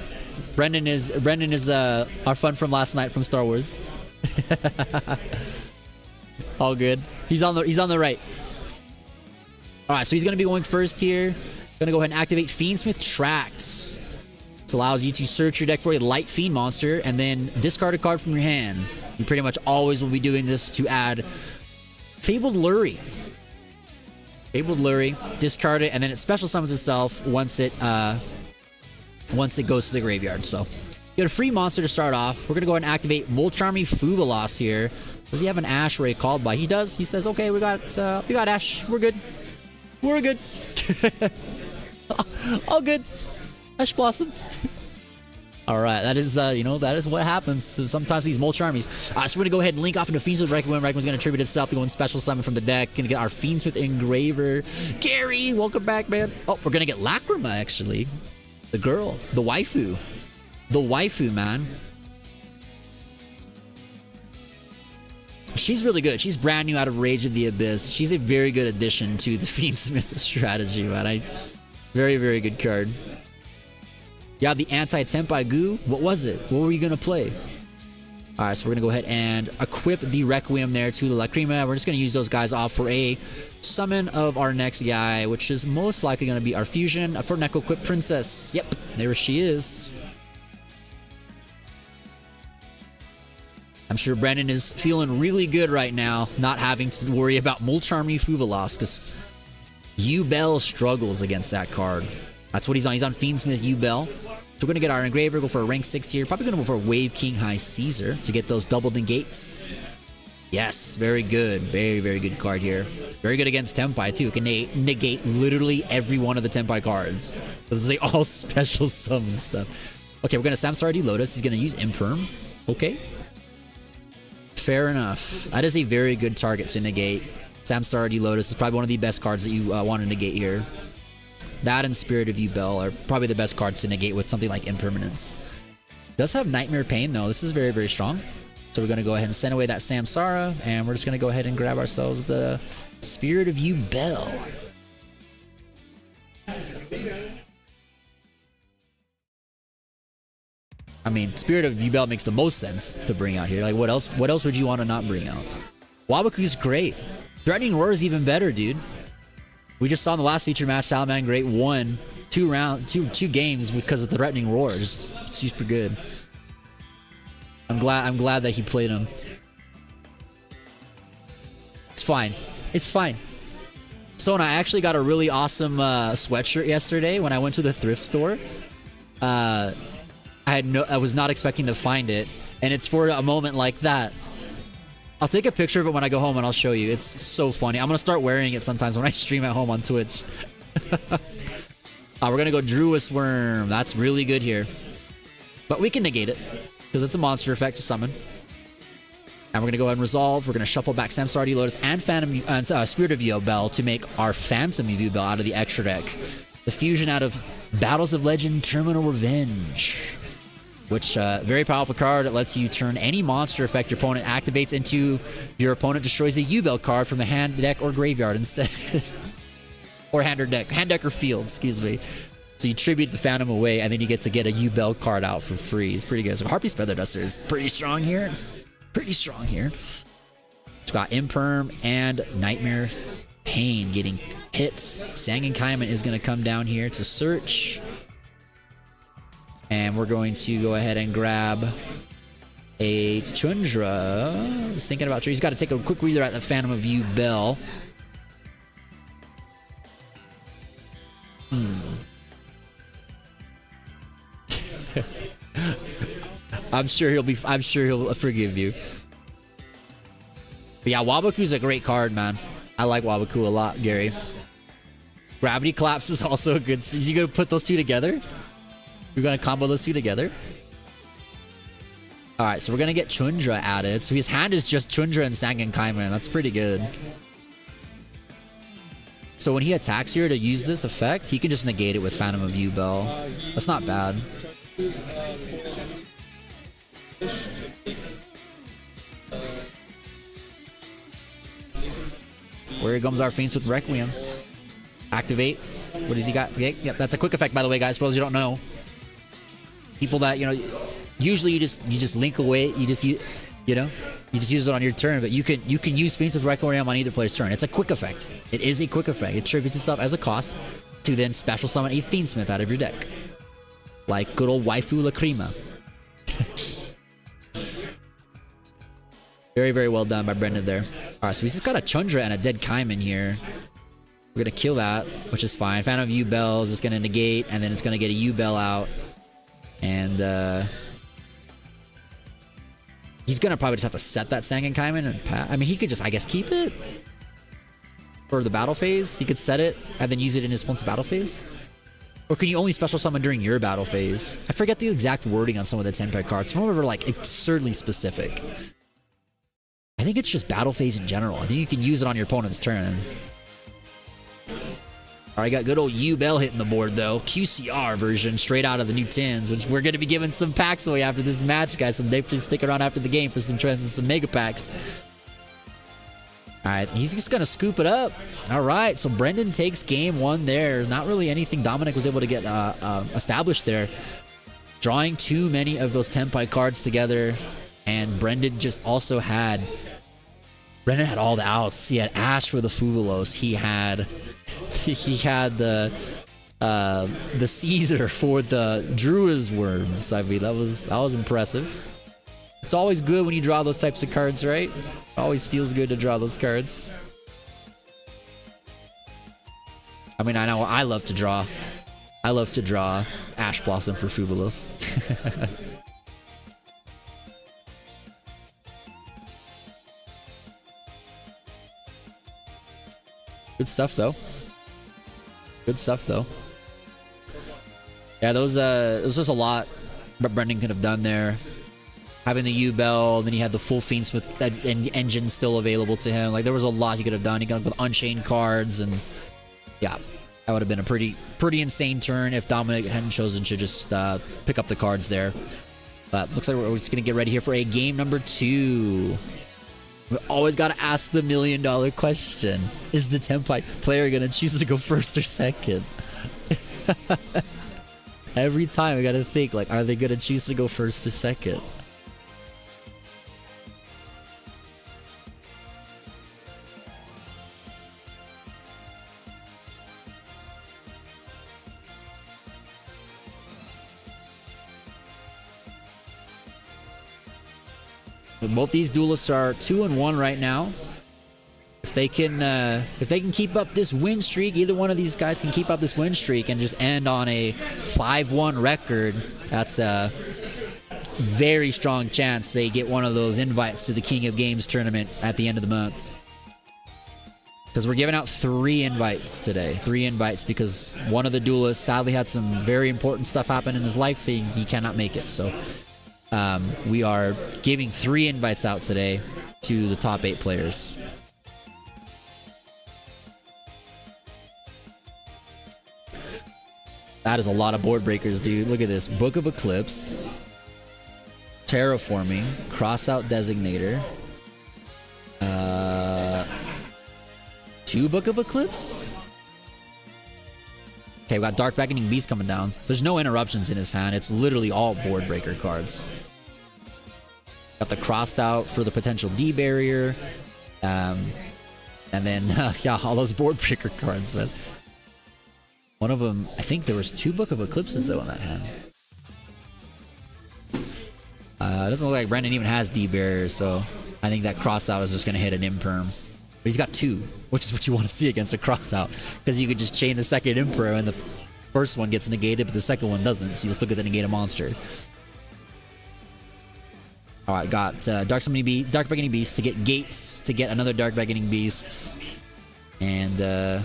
Brendan is our friend from last night from Star Wars. All good. He's on the right. All right, so he's gonna be going first here. Gonna go ahead and activate Fiendsmith Tracks. This allows you to search your deck for a light fiend monster and then discard a card from your hand. You pretty much always will be doing this to add Fabled Lurie. Fabled Lurie, discard it, and then it special summons itself once it goes to the graveyard. So you got a free monster to start off. We're gonna go ahead and activate Molcharmy Fuvalos here. Does he have an Ash Ray called by? He does. He says, "Okay, we got Ash. We're good. We're good. All good. Ash Blossom." All right, that is that is what happens. So sometimes these Molcharmies. So we're gonna go ahead and link off into Fiendsmith Requiem. Requiem's gonna attribute itself to go and special summon from the deck. Gonna get our Fiendsmith Engraver. Gary, welcome back, man. Oh, we're gonna get Lacrima actually. The girl, the waifu, man. She's really good. She's brand new out of Rage of the Abyss. She's a very good addition to the Fiendsmith strategy, man. Very, very good card. You have the anti-Tenpai Goo. What was it? What were you going to play? Alright, so we're going to go ahead and equip the Requiem there to the Lacrima. We're just going to use those guys off for a summon of our next guy, which is most likely going to be our fusion for Neko Equip Princess. Yep, there she is. I'm sure Brendan is feeling really good right now, not having to worry about Mulcharmy Fuvalos, because Yubel struggles against that card. That's what he's on. He's on Fiendsmith Yubel. So we're going to get our Engraver, go for a rank 6 here. Probably going to go for a Wave King High Caesar to get those double negates. Yes, very good. Very, very good card here. Very good against Tenpai too. Can negate literally every one of the Tenpai cards. This is like all special summon stuff. Okay, we're going to Samsara D Lotus. He's going to use Imperm. Okay. Fair enough. That is a very good target to negate. Samsara D Lotus is probably one of the best cards that you want to negate here. That and Spirit of Yubel are probably the best cards to negate with something like Impermanence. Does have Nightmare Pain though. This is very, very strong. So we're going to go ahead and send away that Samsara, and we're just going to go ahead and grab ourselves the Spirit of Yubel. I mean, Spirit of Yubel makes the most sense to bring out here. Like, what else would you want to not bring out? Wabaku's great. Threatening Roar is even better, dude. We just saw in the last feature match, Salaman Great won two games because of the Threatening Roar. Just super good. I'm glad that he played him. It's fine. It's fine. Sona, I actually got a really awesome sweatshirt yesterday when I went to the thrift store. I was not expecting to find it, and it's for a moment like that. I'll take a picture of it when I go home and I'll show you. It's so funny. I'm gonna start wearing it sometimes when I stream at home on Twitch. We're gonna go Druis Worm. That's really good here, but we can negate it because it's a monster effect to summon. And we're gonna go ahead and resolve. We're gonna shuffle back Samsara D Lotus and Spirit of Yubel to make our Phantom Yubel out of the extra deck. The fusion out of Battles of Legend Terminal Revenge, which very powerful card. It lets you turn any monster effect your opponent activates into your opponent destroys a Yubel card from the hand, deck, or graveyard instead. Or hand deck or field, excuse me. So you tribute the Phantom away, and then you get to get a Yubel card out for free. It's pretty good. So Harpy's Feather Duster is pretty strong here. Pretty strong here. It's got Imperm and Nightmare Pain getting hit. Sangan Kaiman is going to come down here to search. And we're going to go ahead and grab a Chundra. I was thinking about, he's got to take a quick breather at the Phantom of Yubel. I'm sure he'll forgive you. But yeah, Wabaku's a great card, man. I like Wabaku a lot, Gary. Gravity Collapse is also a good. So you gonna put those two together? We're gonna combo those two together. All right, so we're gonna get Chundra added. So his hand is just Chundra and Sangan Kaiman. That's pretty good. So when he attacks here to use this effect, he can just negate it with Phantom of Yubel. That's not bad. Where comes our Fiends with Requiem. Activate. What does he got? Okay, yep, that's a quick effect, by the way, guys, for those who don't know. People that, you know, usually you just link away, you just use it on your turn, but you can use Fiends with Requiem on either player's turn. It's a quick effect. It is a quick effect. It tributes itself as a cost to then special summon a Fiendsmith out of your deck. Like good old Waifu Lacrima. Very, very well done by Brendan there. Alright, so we just got a Chundra and a dead Kaiman here. We're gonna kill that, which is fine. Phantom of Yubel is just gonna negate, and then it's gonna get a Yubel out. And he's gonna probably just have to set that Sangan Kaiman and I mean, he could just, I guess, keep it for the battle phase. He could set it and then use it in his opponent's battle phase. Or can you only special summon during your battle phase? I forget the exact wording on some of the Tenpai cards. Some of them are like absurdly specific. I think it's just battle phase in general. I think you can use it on your opponent's turn. Alright, got good old Yubel hitting the board though. QCR version straight out of the new tins, which we're going to be giving some packs away after this match, guys. So definitely stick around after the game for some trends and some mega packs. Alright, he's just going to scoop it up. Alright, so Brendan takes game one there. Not really anything Dominic was able to get established there. Drawing too many of those Tenpai cards together. And Brendan just also had... Brendan had all the outs. He had Ash for the Fuvalos. He had the Caesar for the Druis Worms. I mean, that was impressive. It's always good when you draw those types of cards, right? It always feels good to draw those cards. I mean, I know I love to draw. I love to draw Ash Blossom for Fubulos. Good stuff, though. Good stuff, though. Yeah, those it was just a lot but Brendan could have done there. Having the U-Bell, then he had the full fiendsmith engine still available to him. Like, there was a lot he could have done. He got up with Unchained cards, and yeah, that would have been a pretty insane turn if Dominic hadn't chosen to just pick up the cards there. But looks like we're just gonna get ready here for a game number 2. We always gotta ask the $1 million question: is the tenpai player gonna choose to go first or second? Every time we gotta think, like, are they gonna choose to go first or second? Both these duelists are 2-1 right now. If they can keep up this win streak, either one of these guys can keep up this win streak and just end on a 5-1 record. That's a very strong chance they get one of those invites to the King of Games tournament at the end of the month. Because we're giving out 3 invites today. 3 invites because one of the duelists sadly had some very important stuff happen in his life. He cannot make it. So we are giving 3 invites out today to the top 8 players. That is a lot of board breakers, dude. Look at this. Book of Eclipse, Terraforming, Crossout Designator, 2 Book of Eclipse. Okay, we got Dark Beckoning Beast coming down. There's no interruptions in his hand. It's literally all board breaker cards. Got the Crossout for the potential D barrier. And then, yeah, all those board breaker cards, man. One of them, I think there was 2 Book of Eclipses, though, in that hand. It doesn't look like Brendan even has D barriers, so I think that Crossout is just going to hit an Imperm. But he's got 2, which is what you want to see against a Crossout, because you could just chain the second Imperm and the first one gets negated, but the second one doesn't, so you still get to negate a monster. Alright, got Dark Beckoning Beast to get Gates, to get another Dark Beckoning Beast. And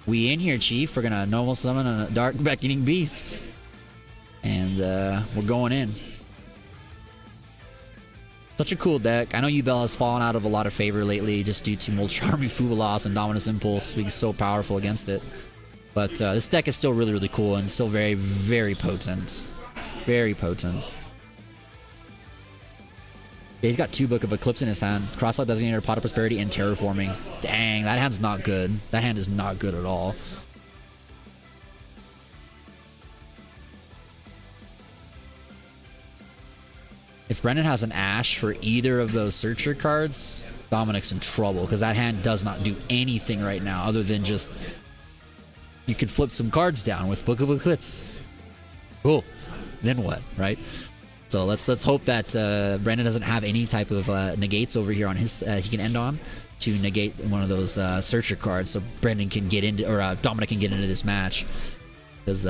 we in here, Chief. We're gonna normal summon a Dark Beckoning Beast. And we're going in. Such a cool deck. I know Yubel has fallen out of a lot of favor lately just due to Mulcharming, Fuvalos, and Dominus Impulse being so powerful against it. But this deck is still really, really cool and still very, very potent. Very potent. Yeah, he's got 2 Book of Eclipse in his hand. Crossout Designator, Pot of Prosperity, and Terraforming. Dang, that hand's not good. That hand is not good at all. If Brendan has an Ash for either of those Searcher cards, Dominic's in trouble, because that hand does not do anything right now other than just... You could flip some cards down with Book of Eclipse. Cool. Then what, right? So let's hope that Brendan doesn't have any type of negates over here on his he can end on to negate one of those Searcher cards, so Brendan can get into, or Dominic can get into this match, because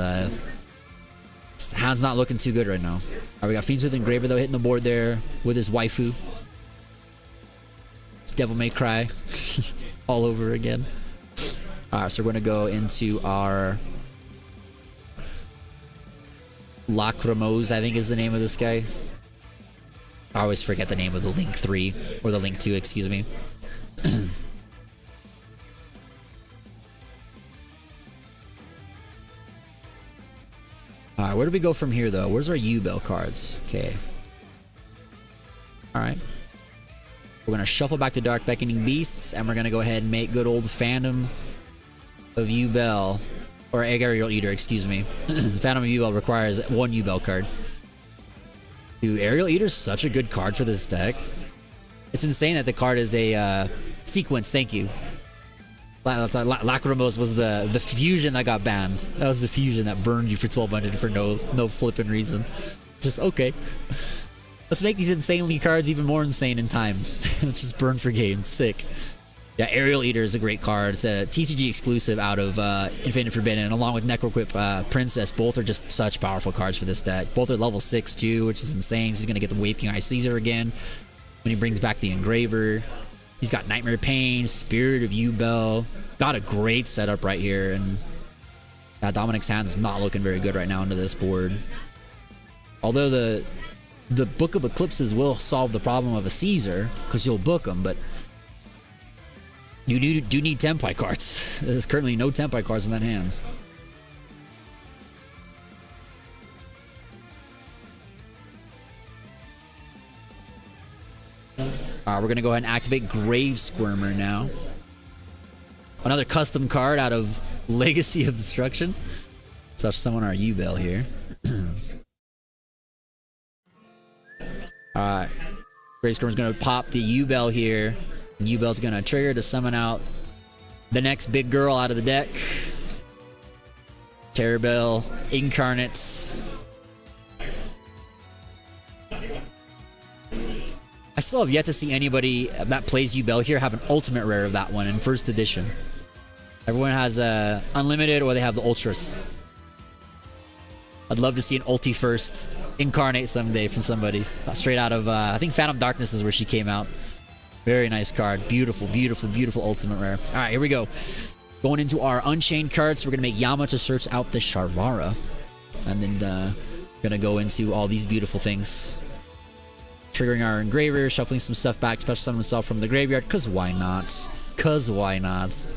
hand's not looking too good right now. Alright, we got Fiendsmith Engraver though hitting the board there with his waifu. It's Devil May Cry all over again. Alright, so we're gonna go into our Lacrimose, I think is the name of this guy. I always forget the name of the Link 3, or the Link 2, excuse me. Alright, where do we go from here though? Where's our U-Bell cards? Okay. Alright. We're gonna shuffle back to Dark Beckoning Beasts, and we're gonna go ahead and make good old Phantom of U-Bell. Or Egg Aerial Eater, excuse me. Phantom of U-Bell requires 1 U-Bell card. Dude, Aerial Eater's such a good card for this deck. It's insane that the card is a sequence, thank you. Lacrimose was the fusion that got banned. That was the fusion that burned you for 1200 for no flipping reason. Just okay. Let's make these insanely cards even more insane in time. Let's just burn for game. Sick. Yeah, Aerial Eater is a great card. It's a TCG exclusive out of Infinite Forbidden, along with Necroquip Princess. Both are just such powerful cards for this deck. Both are level 6 too, which is insane. He's going to get the Wave King High Caesar again when he brings back the Engraver. He's got Nightmare Pain, Spirit of Yugioh. Got a great setup right here, and Dominic's hand is not looking very good right now into this board. Although the Book of Eclipses will solve the problem of a Caesar, because you'll book them, but you do need tenpai cards. There's currently no tenpai cards in that hand. Alright, we're gonna go ahead and activate Grave Squirmer now. Another custom card out of Legacy of Destruction. Special summon our Yubel here. Alright. Grave Squirmer's gonna pop the Yubel here. And Yubel's gonna trigger to summon out the next big girl out of the deck. Terrabelle, Incarnates. I still have yet to see anybody that plays Yubel here have an ultimate rare of that one in first edition. Everyone has unlimited, or they have the ultras. I'd love to see an ulti first incarnate someday from somebody. Straight out of I think Phantom Darkness is where she came out. Very nice card. Beautiful, beautiful, beautiful ultimate rare. Alright, here we go. Going into our Unchained cards, so we're gonna make Yama to search out the Sharvara. And then gonna go into all these beautiful things. Triggering our Engraver, shuffling some stuff back, special summon himself from the graveyard, cause why not? Cause why not?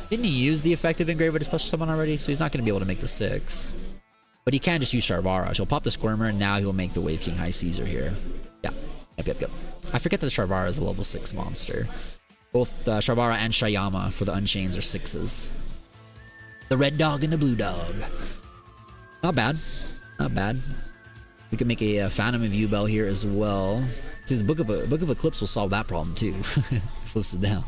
Didn't he use the effective Engraver to special summon already? So he's not going to be able to make the 6. But he can just use Sharvara. So he'll pop the Squirmer, and now he'll make the Wave King High Caesar here. Yeah. Yep. I forget that Sharvara is a level 6 monster. Both Sharvara and Shayama for the Unchains are 6s. The red dog and the blue dog. Not bad. Not bad. We could make a Phantom of Yubel here as well. See, the Book of Eclipse will solve that problem too. Flips it down.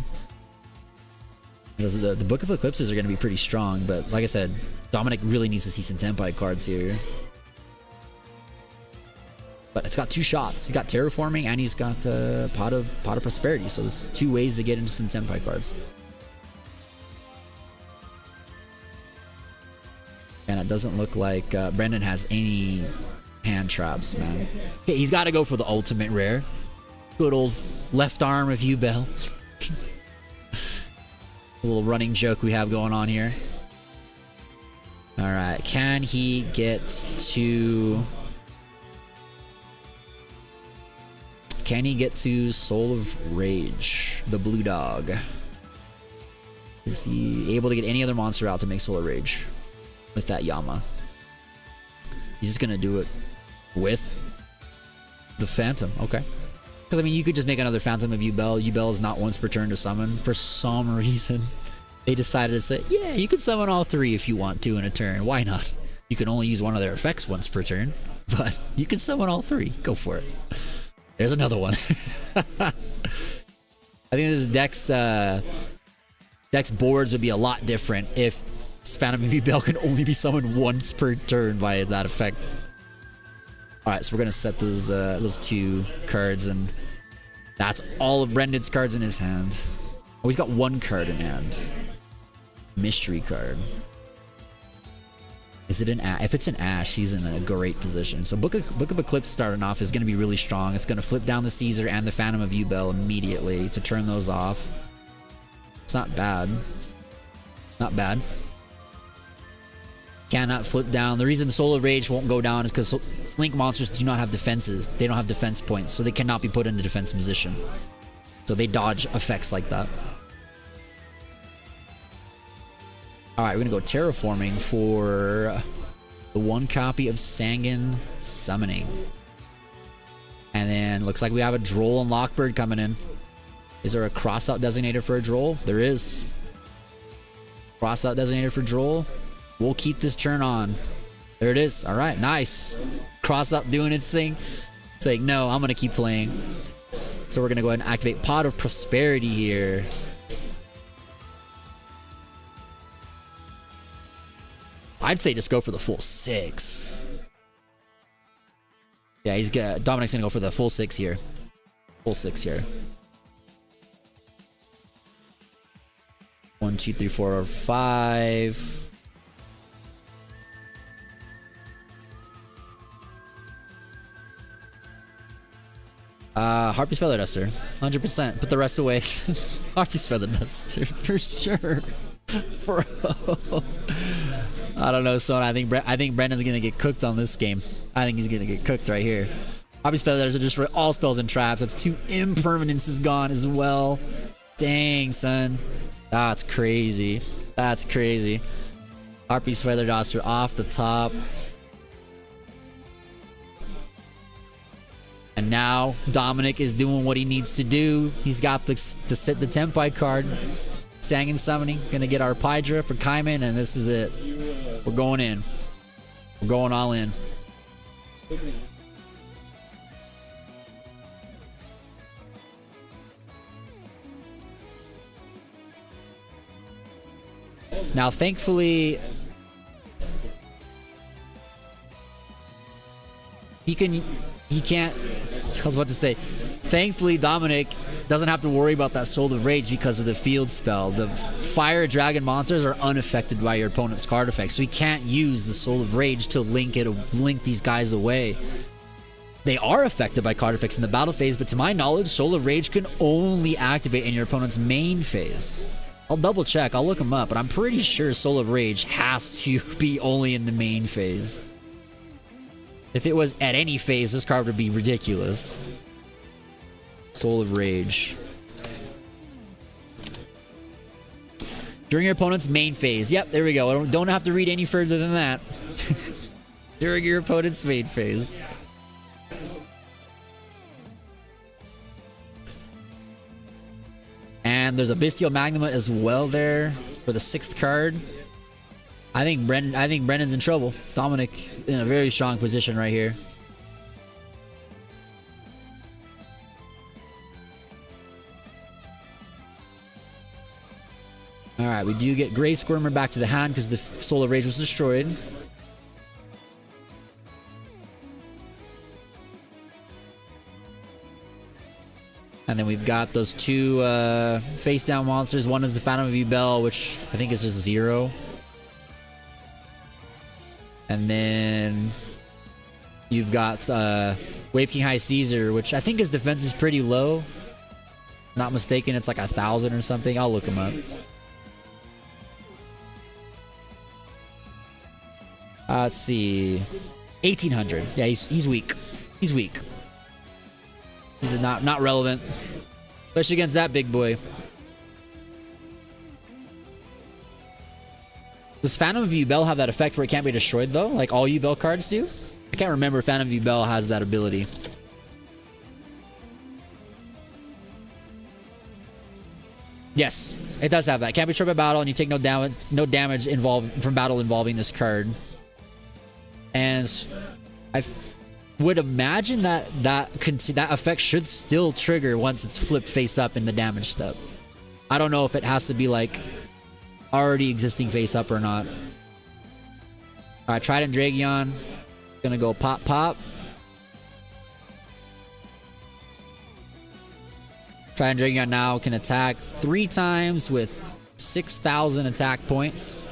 Because the Book of Eclipses are going to be pretty strong, but like I said, Dominic really needs to see some Tenpai cards here. But it's got 2 shots. He's got Terraforming and he's got Pot of Prosperity, so there's 2 ways to get into some Tenpai cards. And it doesn't look like Brendan has any hand traps, man. Okay, he's got to go for the ultimate rare. Good old left arm of Yubel. A little running joke we have going on here. Alright, can he get to... Can he get to Soul of Rage, the blue dog? Is he able to get any other monster out to make Soul of Rage with that Yama? He's just gonna do it with the Phantom, okay. Because, I mean, you could just make another Phantom of Yubel. Yubel is not once per turn to summon. For some reason, they decided to say, yeah, you can summon all 3 if you want to in a turn. Why not? You can only use one of their effects once per turn, but you can summon all 3. Go for it. There's another one. I think this deck's boards would be a lot different if Phantom of Yubel can only be summoned once per turn by that effect. Alright, so we're gonna set those 2 cards, and that's all of Brendan's cards in his hand. Oh, he's got 1 card in hand. Mystery card. Is it an Ash? If it's an Ash, he's in a great position. So Book of Eclipse starting off is gonna be really strong. It's gonna flip down the Caesar and the Phantom of Yubel immediately to turn those off. It's not bad. Not bad. Cannot flip down. The reason Soul of Rage won't go down is because Link monsters do not have defenses. They don't have defense points, so they cannot be put into defense position. So they dodge effects like that. Alright, we're gonna go Terraforming for the 1 copy of Sangan Summoning. And then looks like we have a Droll and Lockbird coming in. Is there a crossout designator for a Droll? There is. Crossout designator for Droll. We'll keep this turn on. There it is. All right, nice. Cross out doing its thing. It's like, no, I'm going to keep playing. So we're gonna go ahead and activate Pot of Prosperity here. I'd say just go for the full 6. Yeah, Dominic's gonna go for the full 6 here. Full 6 here. 1, 2, 3, 4, 5. Harpy's Feather Duster, 100%. Put the rest away. Harpy's Feather Duster for sure. Bro. I don't know, son. I think Brendan's gonna get cooked on this game. I think he's gonna get cooked right here. Harpy's Feather Duster just for all spells and traps. That's 2 impermanences gone as well. Dang, son. That's crazy. That's crazy. Harpy's Feather Duster off the top. And now Dominic is doing what he needs to do. He's got to set the Tenpai card. Sangan Summoning. Gonna get our Pydra for Kaiman, and this is it. We're going in. We're going all in. Now, thankfully, he can't, I was about to say, thankfully Dominic doesn't have to worry about that Soul of Rage because of the field spell. The Fire Dragon monsters are unaffected by your opponent's card effect, so he can't use the Soul of Rage to link these guys away. They are affected by card effects in the battle phase, but to my knowledge, Soul of Rage can only activate in your opponent's main phase. I'll double check, I'll look them up, but I'm pretty sure Soul of Rage has to be only in the main phase. If it was at any phase, this card would be ridiculous. Soul of Rage. During your opponent's main phase. Yep, there we go. Don't have to read any further than that. During your opponent's main phase. And there's a Bestial Magnuma as well there for the 6th card. I think Brendan's in trouble. Dominic in a very strong position right here. Alright, we do get Grey Squirmer back to the hand because the Soul of Rage was destroyed. And then we've got those 2 face down monsters. One is the Phantom of Yubel, which I think is just 0. And then you've got Wave King High Caesar, which I think his defense is pretty low. Not mistaken, it's like 1,000 or something. I'll look him up. Let's see, 1,800. Yeah, he's weak. He's weak. He's not relevant, especially against that big boy. Does Phantom of Yubel have that effect where it can't be destroyed though? Like all Yubel cards do? I can't remember if Phantom of Yubel has that ability. Yes, it does have that. It can't be destroyed by battle, and you take no damage from battle involving this card. And I would imagine that effect should still trigger once it's flipped face up in the damage step. I don't know if it has to be like already existing face up or not. Alright, Trident Dragion. Gonna go pop pop. Trident Dragion now can attack 3 times with 6,000 attack points.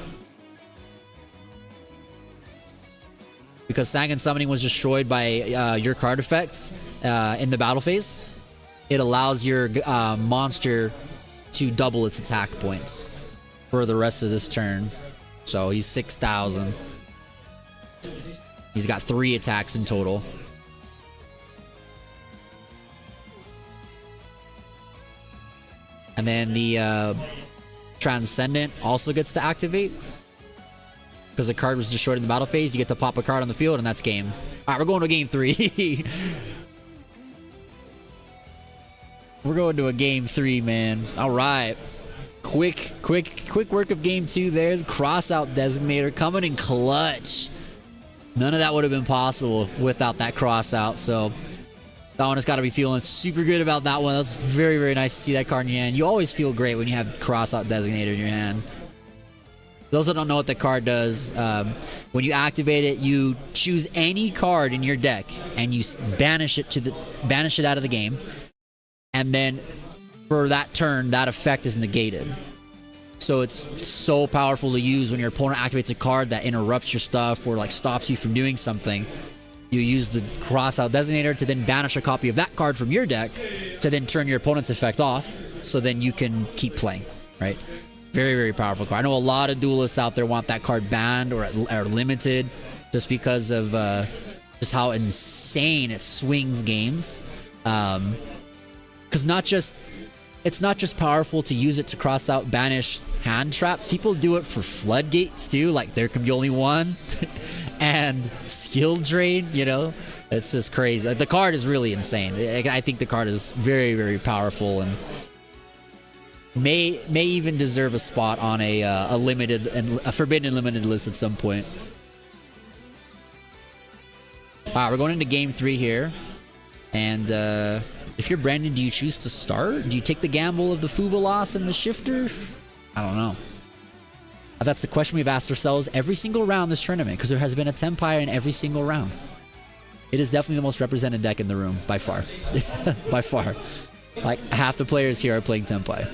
Because Sangan Summoning was destroyed by your card effect in the battle phase, it allows your monster to double its attack points for the rest of this turn. So he's 6,000. He's got 3 attacks in total. And then the Transcendent also gets to activate. Because the card was destroyed in the battle phase, you get to pop a card on the field, and that's game. Alright, we're going to game 3. We're going to a game 3, man. Alright. Quick work of game 2 there. The Crossout Designator coming in clutch. None of that would have been possible without that crossout. So That one has got to be feeling super good about that one. That's very, very nice to see that card in your hand. You always feel great when you have Crossout Designator in your hand. Those that don't know what the card does, when you activate it, you choose any card in your deck and you banish it out of the game. And then for that turn, that effect is negated. So it's so powerful to use when your opponent activates a card that interrupts your stuff or like stops you from doing something. You use the Crossout Designator to then banish a copy of that card from your deck to then turn your opponent's effect off, so then you can keep playing, right? Very, very powerful card. I know a lot of duelists out there want that card banned or limited just because of just how insane it swings games. Because it's not just powerful to use it to cross out banish hand traps. People do it for floodgates too, like there can be only one. And skill drain, you know, it's just crazy. Like, the card is really insane. I think the card is very, very powerful and may even deserve a spot on a limited and a forbidden and limited list at some point. All right, we're going into game 3 here, and if you're Brandon, do you choose to start? Do you take the gamble of the Fuva loss and the shifter? I don't know. That's the question we've asked ourselves every single round this tournament, because there has been a tenpai in every single round. It is definitely the most represented deck in the room, by far. By far. Like, half the players here are playing tenpai.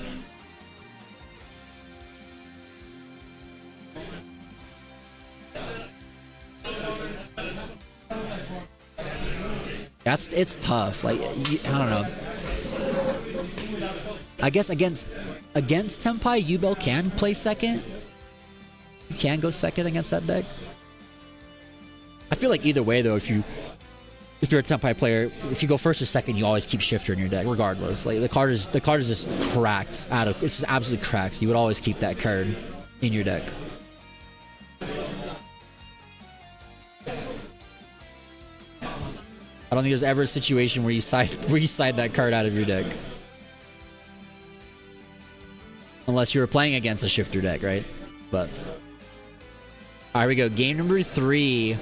It's tough. Like, I don't know. I guess against tenpai, Yugioh can play second. You can go second against that deck. I feel like either way though, if you're a tenpai player, if you go first or second, you always keep shifter in your deck, regardless. Like the card is just cracked out of, it's just absolutely cracked. You would always keep that card in your deck. I don't think there's ever a situation where you side that card out of your deck. Unless you were playing against a shifter deck, right? But alright, we go. Game number 3.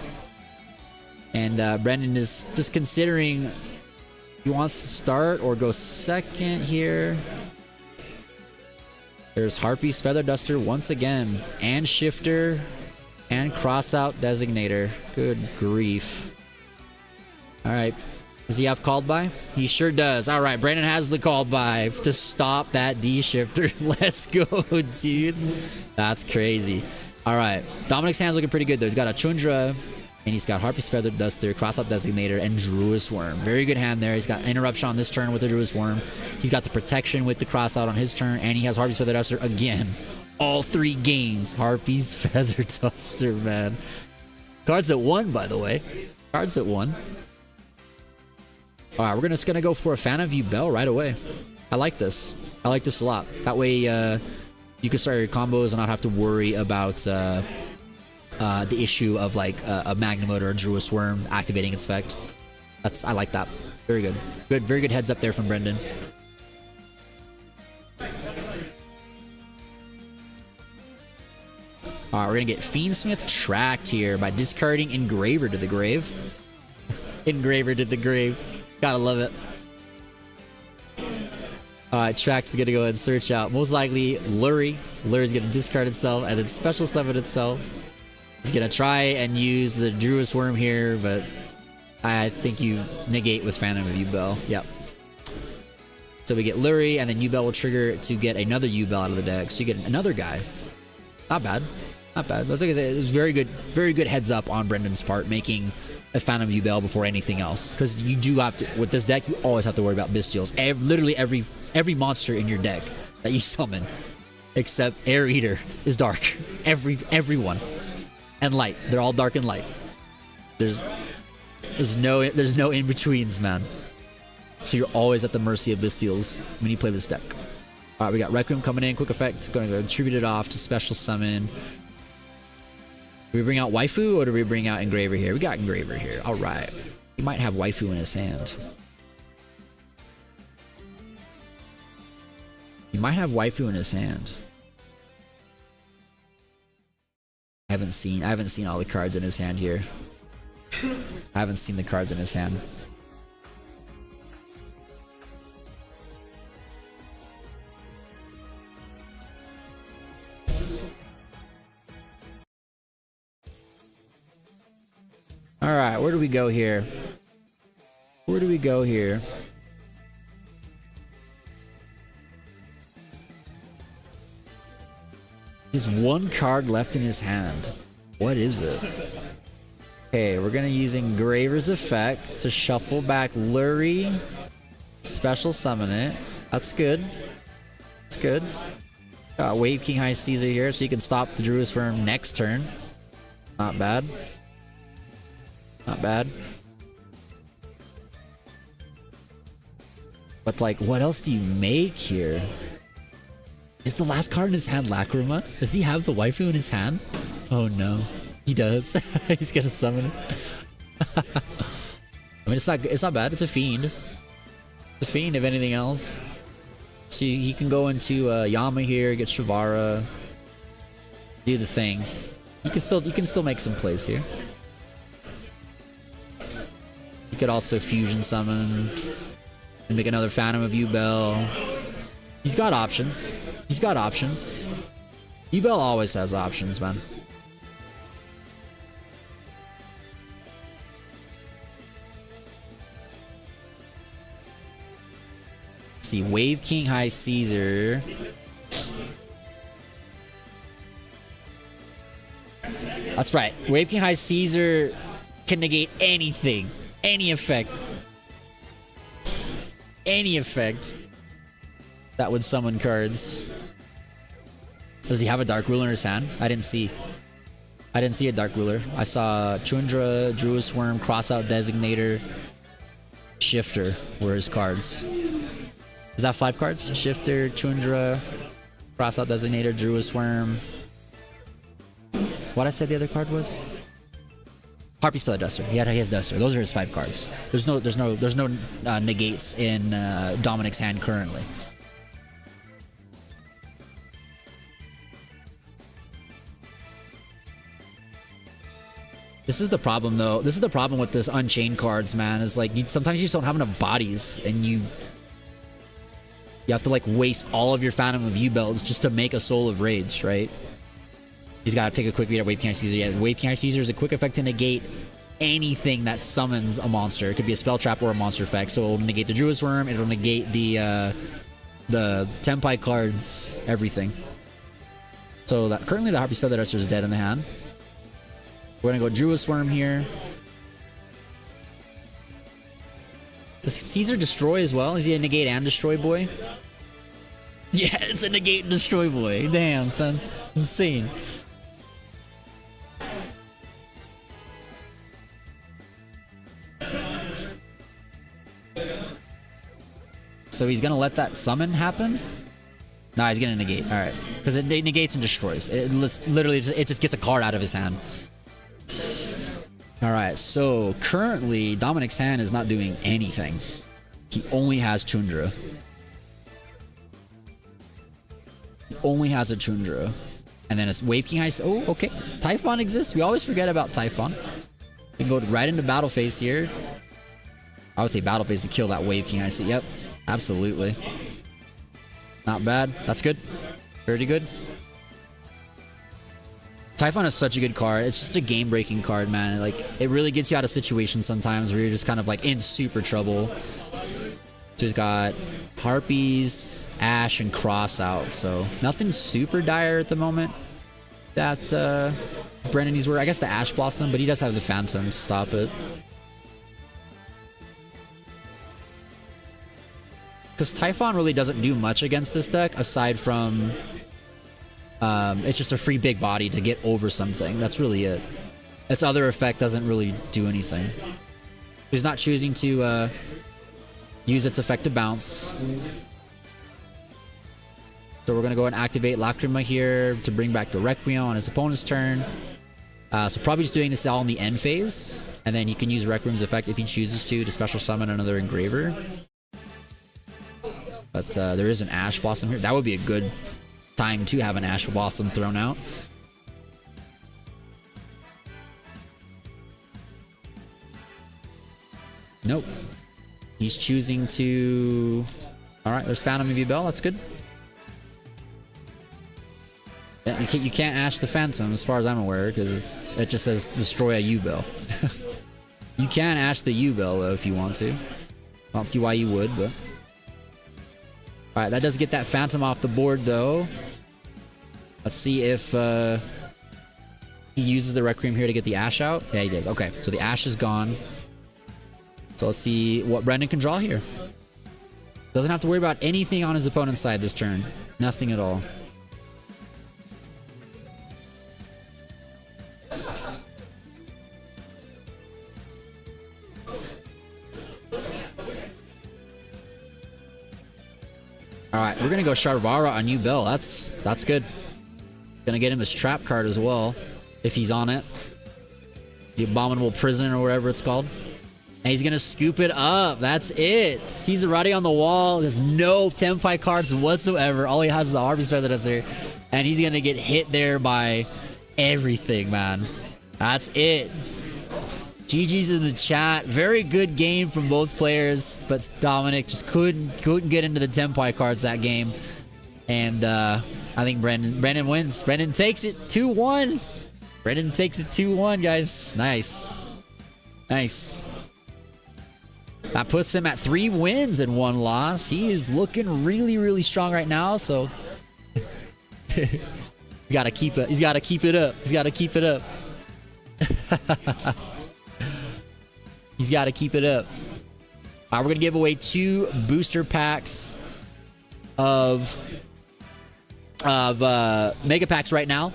And Brendan is just considering if he wants to start or go second here. There's Harpy's Feather Duster once again. And Shifter. And Crossout Designator. Good grief. Alright. Does he have called by? He sure does. Alright, Brandon has the called by to stop that D-Shifter. Let's go, dude. That's crazy. Alright. Dominic's hand's looking pretty good though. He's got a Chundra, and he's got Harpy's Feather Duster, Crossout Designator, and Druid's Worm. Very good hand there. He's got Interruption on this turn with the Druid's Worm. He's got the Protection with the Crossout on his turn, and he has Harpy's Feather Duster again. All 3 games. Harpy's Feather Duster, man. Cards at 1, by the way. Cards at 1. Alright, we're just gonna go for a Fan of Yugioh right away. I like this. I like this a lot. That way, you can start your combos and not have to worry about the issue of like a Magnum or a Druid's Worm activating its effect. I like that. Very good. Very good heads up there from Brendan. Alright, we're gonna get Fiendsmith tracked here by discarding Engraver to the grave. Engraver to the grave. Gotta love it. Alright, Trax is gonna go ahead and search out. Most likely, Lurie. Lurie's gonna discard itself and then special summon itself. He's gonna try and use the Druid's Worm here, but I think you negate with Phantom of Yugioh. Yep. So we get Lurie, and then Yugioh will trigger to get another Yugioh out of the deck. So you get another guy. Not bad. Not bad. Like I said, it was very good heads up on Brendan's part, making a Phantom Yugioh before anything else, because you do have to, with this deck, you always have to worry about Bystials. Literally every monster in your deck that you summon, except Air Eater, is dark. Everyone, and light. They're all dark and light. There's no in betweens, man. So you're always at the mercy of Bystials when you play this deck. All right, we got Requiem coming in. Quick effect. Going to attribute it off to special summon. Do we bring out Waifu or do we bring out Engraver here? We got Engraver here. All right. He might have Waifu in his hand. He might have Waifu in his hand. I haven't seen all the cards in his hand here. I haven't seen the cards in his hand. Alright, where do we go here? Where do we go here? There's one card left in his hand. What is it? Okay, we're gonna use Engraver's effect to shuffle back Lurie. Special summon it. That's good. That's good. Got Wave King High Caesar here so you can stop the Druid's Firm next turn. Not bad. Not bad. But like, what else do you make here? Is the last card in his hand Lacrima? Does he have the waifu in his hand? Oh no. He does. He's gonna summon it. I mean, it's not bad. It's a fiend. It's a fiend, if anything else. So he can go into Yama here, get Shavara, do the thing. You can still make some plays here. You could also fusion summon and make another Phantom of Yubel. He's got options. He's got options. Yubel always has options, man. Let's see, Wave King High Caesar. That's right. Wave King High Caesar can negate anything. Any effect. Any effect that would summon cards. Does he have a Dark Ruler in his hand? I didn't see a Dark Ruler. I saw Chundra, Druid Worm, Crossout Designator, Shifter were his cards. Is that 5 cards? Shifter, Chundra, Crossout Designator, Druid Worm. What I said the other card was? Harpy's Feather Duster. He has Duster. Those are his 5 cards. There's no negates in Dominic's hand currently. This is the problem, though. This is the problem with this Unchained cards, man. Is like sometimes you just don't have enough bodies, and you have to like waste all of your Phantom of Yubels just to make a Soul of Rage, right? He's got to take a quick read at Wave King High Caesar. Yeah, Wave King High Caesar is a quick effect to negate anything that summons a monster. It could be a spell trap or a monster effect. So it'll negate the Druid's Worm. It'll negate the Tenpai cards, everything. So that currently the Harpy's Feather Duster is dead in the hand. We're gonna go Druid's Worm here. Does Caesar destroy as well? Is he a negate and destroy boy? Yeah, it's a negate and destroy boy. Damn, son. Insane. So he's gonna let that summon happen? No, he's gonna negate. Alright. Because it negates and destroys. It literally just gets a card out of his hand. Alright, so currently Dominic's hand is not doing anything. He only has Chundra. He only has a Chundra. And then it's Wave King High. Oh, okay. Typhon exists. We always forget about Typhon. We can go right into battle phase here. I would say battle phase to kill that Wave King High. Yep, absolutely. Not bad. That's good. Pretty good. Typhon is such a good card. It's just a game-breaking card, man. Like, it really gets you out of situations sometimes where you're just kind of like in super trouble. So he's got Harpies, Ash, and Cross out. So nothing super dire at the moment that Brennan needs work. I guess the Ash Blossom, but he does have the Phantom to stop it. Because Typhon really doesn't do much against this deck aside from it's just a free big body to get over something. That's really it. Its other effect doesn't really do anything. He's not choosing to use its effect to bounce. So we're going to go and activate Lacrima here to bring back the Requiem on his opponent's turn. So probably just doing this all in the end phase. And then you can use Requiem's effect if he chooses to special summon another Engraver. But there is an Ash Blossom here. That would be a good time to have an Ash Blossom thrown out. Nope. He's choosing to... Alright, there's Phantom of Yubel. That's good. Yeah, you can't Ash the Phantom as far as I'm aware, because it just says destroy a Yubel. You can Ash the U-Bell though if you want to. I don't see why you would, but... Alright, that does get that Phantom off the board though. Let's see if he uses the Requiem here to get the Ash out. Yeah, he does. Okay, so the Ash is gone. So let's see what Brendan can draw here. Doesn't have to worry about anything on his opponent's side this turn. Nothing at all. Alright, we're gonna go Sharvara on U-Bell. That's good. Gonna get him his trap card as well, if he's on it. The Abominable Prison or whatever it's called. And he's gonna scoop it up. That's it. Sees already on the wall. There's no Tenpai cards whatsoever. All he has is the Harvest Feather Duster. And he's gonna get hit there by everything, man. That's it. GG's in the chat. Very good game from both players, but Dominic just couldn't get into the Tenpai cards that game. And I think Brendan wins. Brendan takes it 2-1. Brendan takes it 2-1, guys. Nice. Nice. That puts him at 3 wins and 1 loss. He is looking really, really strong right now, so he's gotta keep it. He's gotta keep it up. He's gotta keep it up. He's got to keep it up. We're going to give away 2 booster packs of mega packs right now.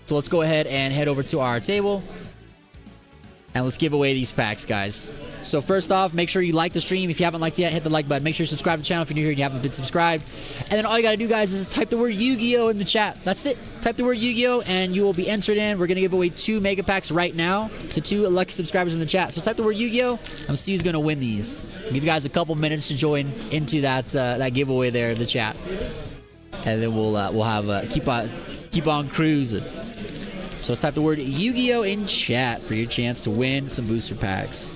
So let's go ahead and head over to our table. And let's give away these packs, guys. So first off, make sure you like the stream. If you haven't liked it yet, hit the like button. Make sure you subscribe to the channel if you're new here and you haven't been subscribed. And then all you got to do, guys, is type the word Yugioh in the chat. That's it. Type the word Yugioh and you will be entered in. We're going to give away 2 mega packs right now to 2 lucky subscribers in the chat. So type the word Yugioh and see who's going to win these. I'll give you guys a couple minutes to join into that giveaway there in the chat. And then we'll have keep on cruising. So let's type the word Yugioh in chat for your chance to win some booster packs.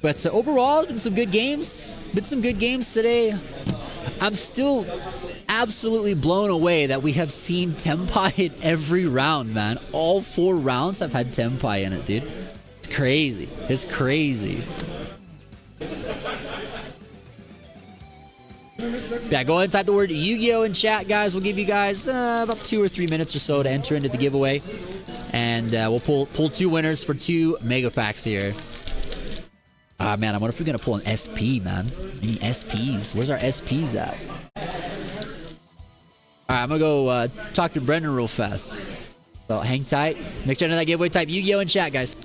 But overall, been some good games. Been some good games today. I'm still absolutely blown away that we have seen Tenpai in every round, man. All 4 rounds have had Tenpai in it, dude. It's crazy. It's crazy. Yeah, go ahead and type the word Yugioh in chat, guys. We'll give you guys about 2 or 3 minutes or so to enter into the giveaway. And we'll pull 2 winners for 2 mega packs here. Ah, man, I wonder if we're going to pull an SP, man. We need SPs. Where's our SPs at? Alright, I'm going to go talk to Brendan real fast. So hang tight. Make sure to enter that giveaway. Type Yugioh in chat, guys.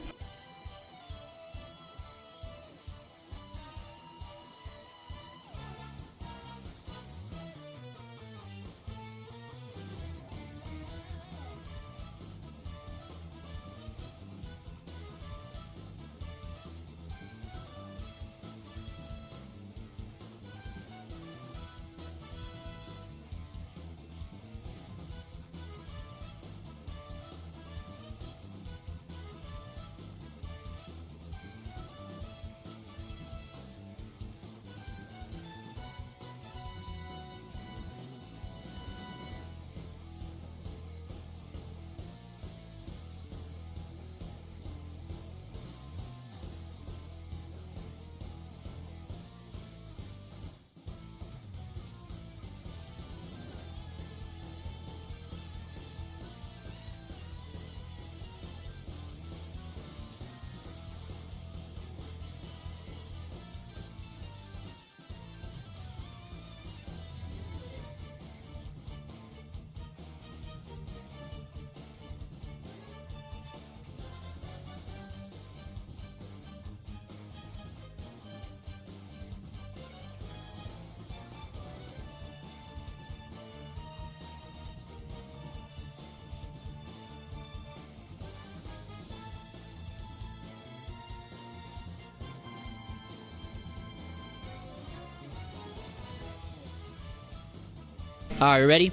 Alright, ready?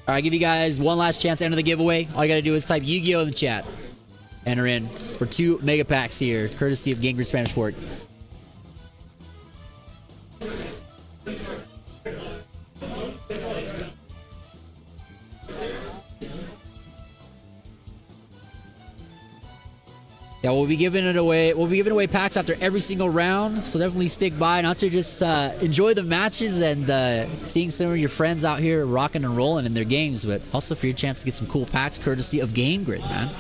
Alright, give you guys one last chance to enter the giveaway. All you gotta do is type Yugioh in the chat. Enter in for 2 mega packs here, courtesy of Gangrene Spanish Fort. Yeah, we'll be giving it away. We'll be giving away packs after every single round. So definitely stick by, not to just enjoy the matches and seeing some of your friends out here rocking and rolling in their games, but also for your chance to get some cool packs courtesy of Game Grid, man.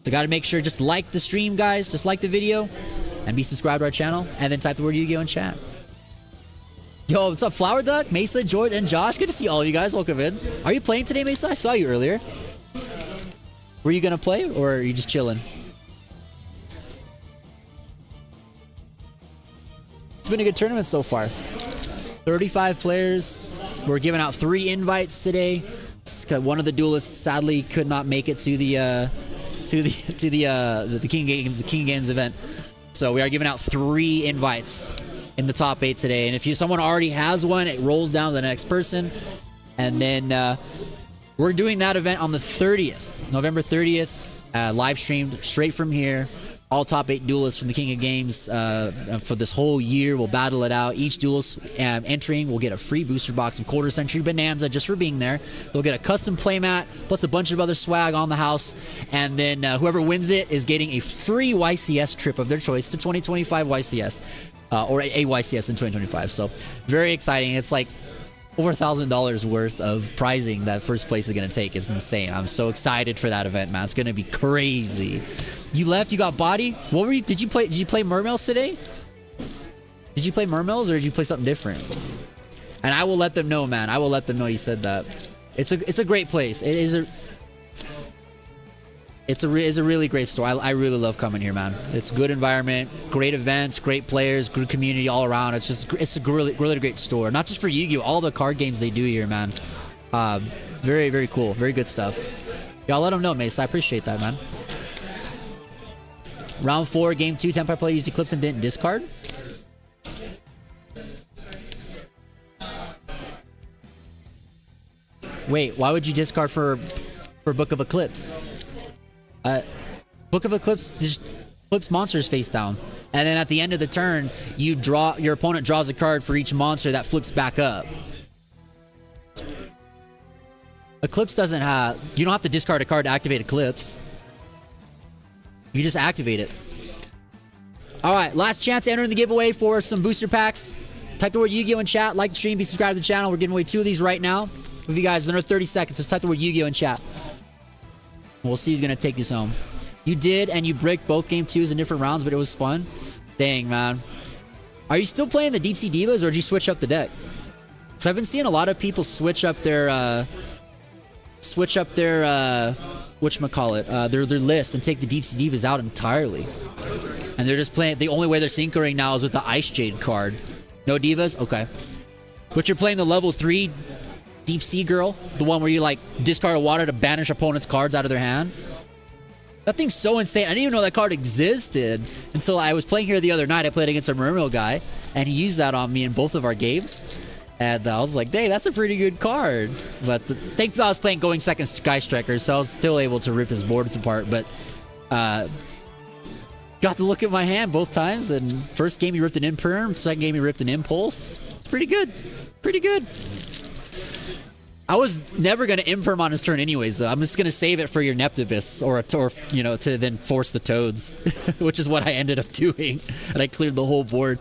So got to make sure just like the stream, guys. Just like the video and be subscribed to our channel, and then type the word Yu-Gi-Oh in chat. Yo, what's up, Flower Duck, Mesa, Jordan, and Josh? Good to see all of you guys. Welcome in. Are you playing today, Mesa? I saw you earlier. Were you gonna play, or are you just chilling? It's been a good tournament so far. 35 players. We're giving out 3 invites today. One of the duelists sadly could not make it to the King Games event. So we are giving out 3 invites in the top 8 today. And if someone already has one, it rolls down to the next person. And then we're doing that event on the 30th, November 30th, live streamed straight from here. All top 8 duelists from the King of Games for this whole year. We'll battle it out. Each duelist entering will get a free booster box of Quarter Century Bonanza just for being there. They'll get a custom playmat plus a bunch of other swag on the house. And then whoever wins it is getting a free YCS trip of their choice to 2025 YCS. Or a YCS in 2025. So very exciting. It's like over $1,000 worth of prizing that first place is going to take. It's insane. I'm so excited for that event, man. It's going to be crazy. You left, you got body. What were you, did you play Mermails today? Did you play Mermails, or did you play something different? And I will let them know, man. I will let them know you said that. It's a great place. It's a really great store. I really love coming here, man. It's a good environment, great events, great players, good community all around. It's a really great store. Not just for Yu-Gi-Oh, all the card games they do here, man. Very cool. Very good stuff. Y'all let them know, Mace. I appreciate that, man. Round 4, game 2, Tenpai player used Eclipse and didn't discard. Wait, why would you discard for Book of Eclipse? Book of Eclipse just flips monsters face down, and then at the end of the turn, your opponent draws a card for each monster that flips back up. Eclipse doesn't have. You don't have to discard a card to activate Eclipse. You just activate it. All right, last chance to enter in the giveaway for some booster packs. Type the word Yu-Gi-Oh in chat. Like the stream, be subscribed to the channel. We're giving away 2 of these right now. With you guys, another 30 seconds. Just type the word Yu-Gi-Oh in chat. We'll see who's gonna take this home. You did, and you bricked both game 2s in different rounds, but it was fun. Dang, man. Are you still playing the Deep Sea Divas, or did you switch up the deck? Because I've been seeing a lot of people switch up their whatchamacallit, their list and take the Deep Sea Divas out entirely. And they're just playing. The only way they're syncering now is with the Ice Jade card. No Divas? Okay. But you're playing the level 3 Deep Sea Girl, the one where you like discard a water to banish opponents' cards out of their hand. That thing's so insane. I didn't even know that card existed until I was playing here the other night. I played against a Mermail guy, and he used that on me in both of our games. And I was like, dang, that's a pretty good card. But thankfully I was playing Going Second Sky Striker, so I was still able to rip his boards apart. But got to look at my hand both times, and first game he ripped an Imperm, second game he ripped an Impulse. It's pretty good. Pretty good. I was never going to Imperm on his turn anyways, though. I'm just going to save it for your Neptibus, or you know, to then force the Toads, which is what I ended up doing. And I cleared the whole board.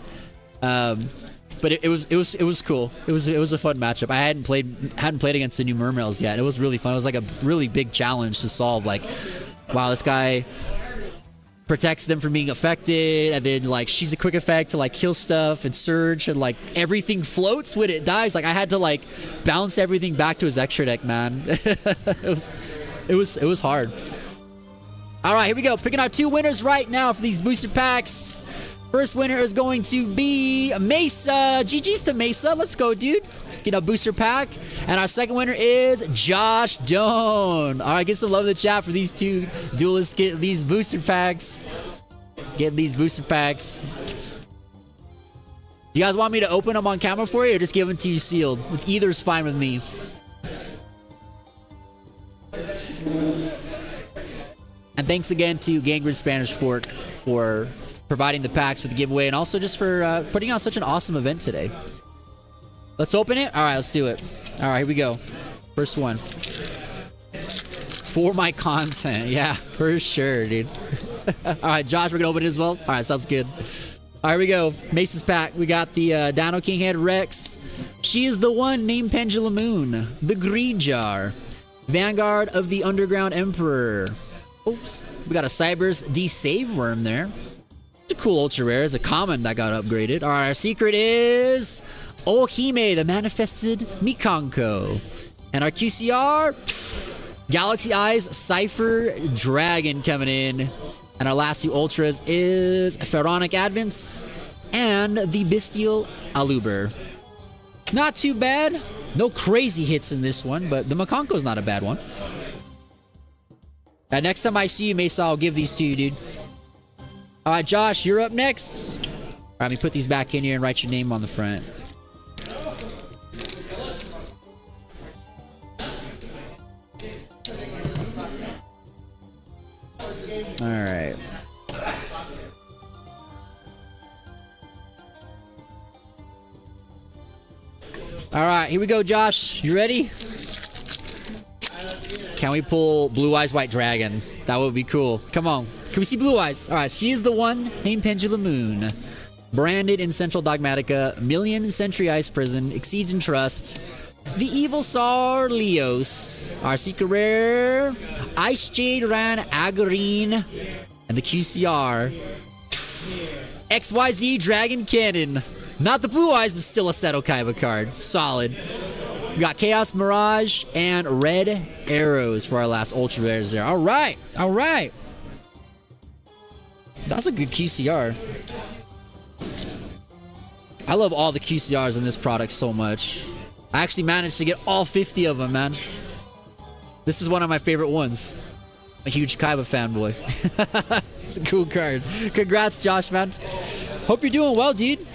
But it was cool. It was a fun matchup. I hadn't played against the new Mermails yet. It was really fun. It was like a really big challenge to solve. Like, wow, this guy protects them from being affected, and then like she's a quick effect to like kill stuff and surge, and like everything floats when it dies. Like I had to like bounce everything back to his extra deck, man. it was hard. All right, here we go. Picking out 2 winners right now for these booster packs. First winner is going to be Mesa. GG's to Mesa. Let's go, dude. Get a booster pack. And our second winner is Josh Doan. All right, get some love in the chat for these 2 duelists. Get these booster packs. Get these booster packs. You guys want me to open them on camera for you, or just give them to you sealed? Either is fine with me. And thanks again to Gangrene Spanish Fork for providing the packs for the giveaway, and also just for putting on such an awesome event today. Let's open it. All right, let's do it. All right, here we go. First one. For my content. Yeah, for sure, dude. Alright, Josh, we're gonna open it as well. Alright, sounds good. Alright, we go. Mace's pack. We got the Dino King Head Rex. She is the one named Pendulum Moon. The Greedjar. Vanguard of the Underground Emperor. Oops. We got a Cyber's D-Save Worm there. It's a cool ultra rare. It's a common that got upgraded. Alright, our secret is Ohime, the Manifested Mikanko. And our QCR, Galaxy Eyes Cypher Dragon coming in. And our last two ultras is Pharaonic Advance and the Bestial Aluber. Not too bad. No crazy hits in this one, but the Mikanko's not a bad one. Next time I see you, Mesa, I'll give these to you, dude. Alright, Josh, you're up next. Alright, let me put these back in here and write your name on the front. Alright. Alright, here we go, Josh. You ready? Can we pull Blue Eyes White Dragon? That would be cool. Come on. Can we see Blue Eyes? Alright, she is the one named Pendulum Moon. Branded in Central Dogmatica. Million Century Ice Prison. Exceeds in Trust. The Evil Sar Leos. Our secret rare. Ice Jade Ran Agarine. And the QCR. XYZ Dragon Cannon. Not the Blue Eyes, but still a Seto Kaiba card. Solid. We got Chaos Mirage and Red Arrows for our last ultra rares there. Alright. Alright. That's a good QCR. I love all the QCRs in this product so much. I actually managed to get all 50 of them, man. This is one of my favorite ones. I'm a huge Kaiba fanboy. It's a cool card. Congrats, Josh, man. Hope you're doing well, dude.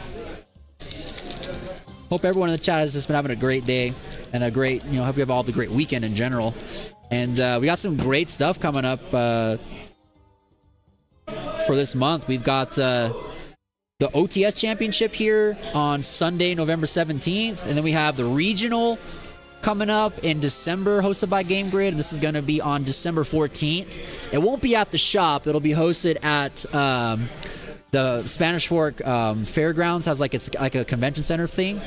Hope everyone in the chat has just been having a great day and a great, hope you have all the great weekend in general. And we got some great stuff coming up for this month. We've got the OTS Championship here on Sunday, November 17th. And then we have the regional coming up in December, hosted by Game Grid. And this is going to be on December 14th. It won't be at the shop. It'll be hosted at the Spanish Fork Fairgrounds. It's like a convention center thing.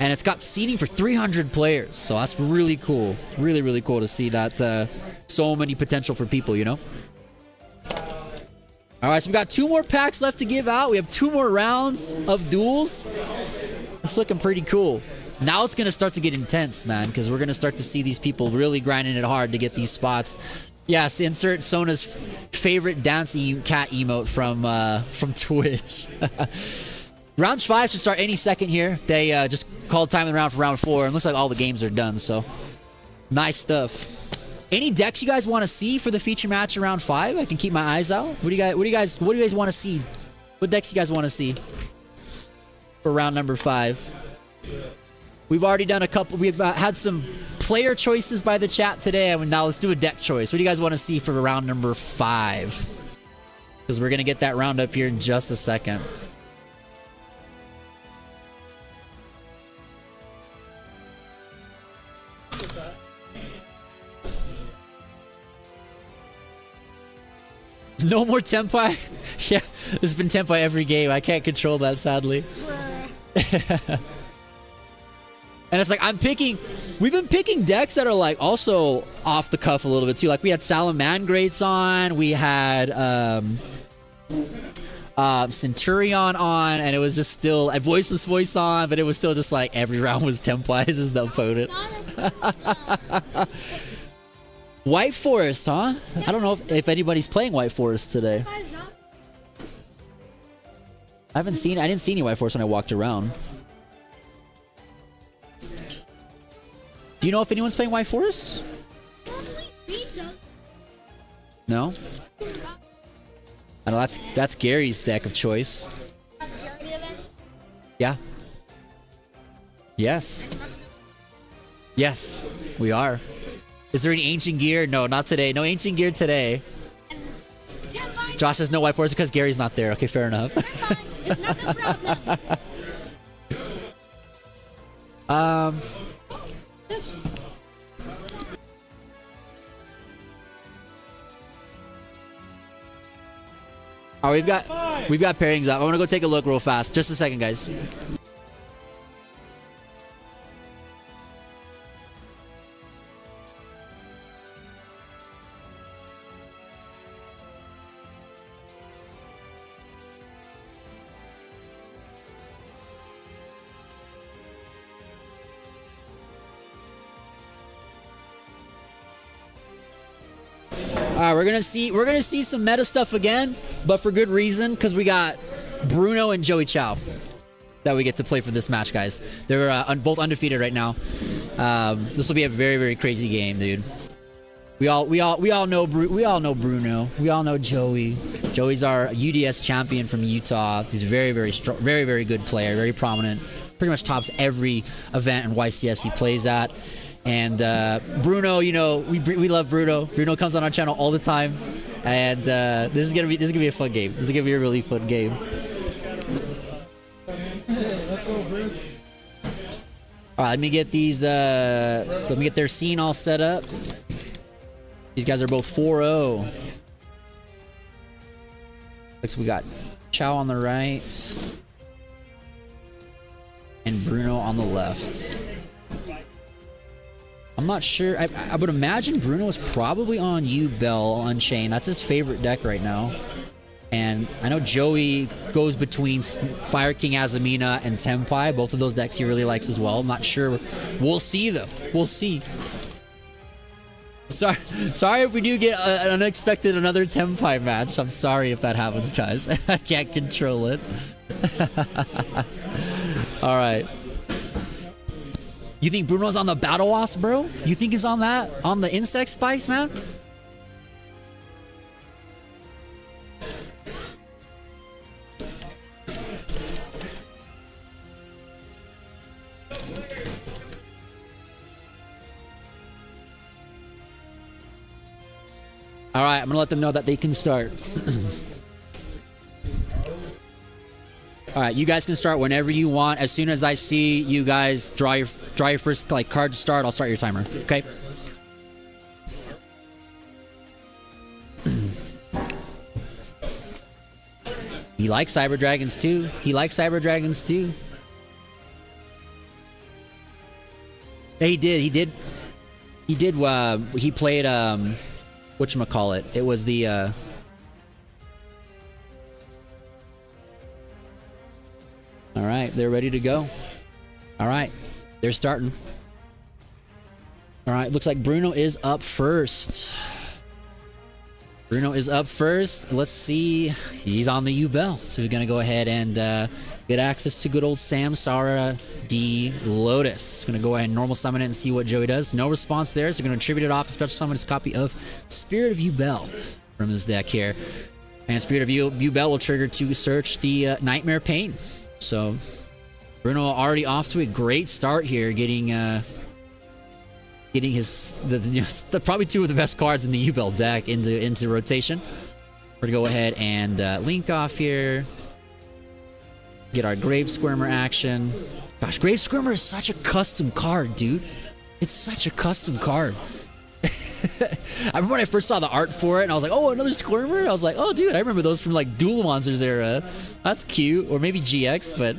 And it's got seating for 300 players. So that's really cool. Really, really cool to see that so many potential for people, Alright, so we got 2 more packs left to give out. We have 2 more rounds of duels. It's looking pretty cool. Now it's going to start to get intense, man, because we're going to start to see these people really grinding it hard to get these spots. Yes, insert Sona's favorite dance cat emote from Twitch. Round 5 should start any second here. They just called time in the round for round 4, and looks like all the games are done, so nice stuff. Any decks you guys want to see for the feature match in round 5? I can keep my eyes out. What do you guys want to see? What decks you guys want to see for round number 5? We've already done a couple. We've had some player choices by the chat today. Now let's do a deck choice. What do you guys want to see for round number 5? Because we're going to get that round up here in just a second. No more tenpai? Yeah, there's been tenpai every game. I can't control that, sadly. And it's like, we've been picking decks that are like also off the cuff a little bit too. Like we had Salamangrates on, we had Centurion on, and it was just still a voiceless voice on, but it was still just like every round was tenpai as the opponent. White Forest, huh? I don't know if anybody's playing White Forest today. I didn't see any White Forest when I walked around. Do you know if anyone's playing White Forest? No? I know that's Gary's deck of choice. Yeah. Yes. Yes, we are. Is there any ancient gear? No, not today. No ancient gear today. Josh says no White Forest because Gary's not there. Okay, fair enough. It's not a problem. Oops. All right, we've got pairings up. I want to go take a look real fast. Just a second, guys. All right, we're gonna see some meta stuff again, but for good reason, because we got Bruno and Joey Chow that we get to play for this match, guys. They're both undefeated right now. This will be a very, very crazy game, dude. We all know Bruno. We all know Joey. Joey's our UDS champion from Utah. He's a very, very strong, very, very good player, very prominent. Pretty much tops every event in YCS he plays at. And Bruno, you know, we love Bruno. Bruno comes on our channel all the time, and this is gonna be a fun game. This is gonna be a really fun game. All right, let me get these. Let me get their scene all set up. These guys are both 4-0. Looks we got Chow on the right and Bruno on the left. I'm not sure. I would imagine Bruno is probably on Bell Unchained. That's his favorite deck right now. And I know Joey goes between Fire King Azamina and Tenpai. Both of those decks he really likes as well. I'm not sure. We'll see though. We'll see. Sorry if we do get an unexpected another Tenpai match. I'm sorry if that happens, guys. I can't control it. All right. You think Bruno's on the Battle Wasp, bro? You think he's on that? On the Insect Spice, man? All right, I'm gonna let them know that they can start. All right, you guys can start whenever you want. As soon as I see you guys draw your first card to start, I'll start your timer. Okay. He likes Cyber Dragons too. He likes Cyber Dragons too. Yeah, he did. He played whatchamacallit. It was the all right, they're ready to go. All right, they're starting. All right, looks like Bruno is up first. Bruno is up first. Let's see. He's on the U-Bell. So we're going to go ahead and get access to good old Samsara D Lotus. Going to go ahead and normal summon it and see what Joey does. No response there, so we're going to attribute it off to special summon his copy of Spirit of U-Bell from his deck here. And Spirit of U-Bell will trigger to search the Nightmare Pain. So Bruno already off to a great start here, getting his probably two of the best cards in the U-Bell deck into rotation. We're gonna go ahead and link off here. Get our Grave Squirmer action. Gosh, Grave Squirmer is such a custom card, dude. It's such a custom card. I remember when I first saw the art for it, and I was like, "Oh, another Squirmer!" I was like, "Oh, dude, I remember those from like Duel Monsters era. That's cute." Or maybe GX, but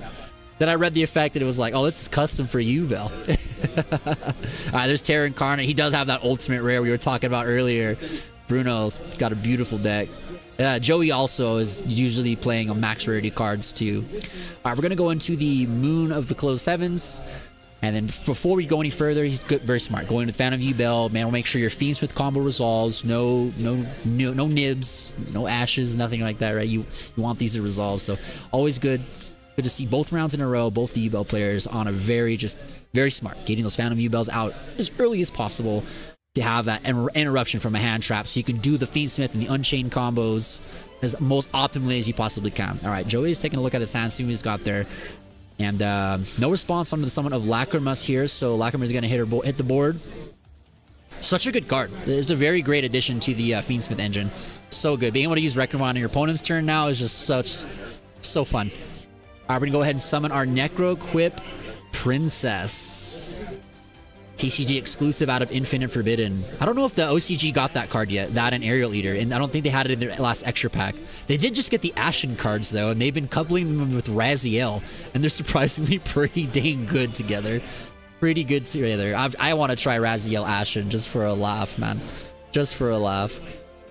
then I read the effect, and it was like, "Oh, this is custom for you, Bell." All right, there's Terra Incarnate. He does have that ultimate rare we were talking about earlier. Bruno's got a beautiful deck. Joey also is usually playing on max rarity cards too. All right, we're gonna go into the Moon of the Closed Heavens. And then before we go any further, he's good, very smart. Going to Fan of U-Bell, man, we'll make sure your fiendsmith combo resolves. No nibs, no ashes, nothing like that, right? You want these to resolve. So always good to see both rounds in a row, both the U-Bell players on a very smart, getting those Phantom U-Bells out as early as possible to have that interruption from a hand trap, so you can do the fiendsmith and the Unchained combos as most optimally as you possibly can. All right, Joey is taking a look at his hand, see what he's got there. And no response on the summon of Lacrimus here, so Lacrimus is going to hit the board. Such a good card. It's a very great addition to the Fiendsmith engine. So good. Being able to use Reclamon on your opponent's turn now is just so fun. All right, we're going to go ahead and summon our Necro Quip Princess. TCG exclusive out of Infinite Forbidden. I don't know if the OCG got that card yet, that and Aerial Eater, and I don't think they had it in their last extra pack. They did just get the Ashen cards though, and they've been coupling them with Raziel, and they're surprisingly pretty dang good together. Pretty good together. I want to try Raziel Ashen just for a laugh, man. Just for a laugh.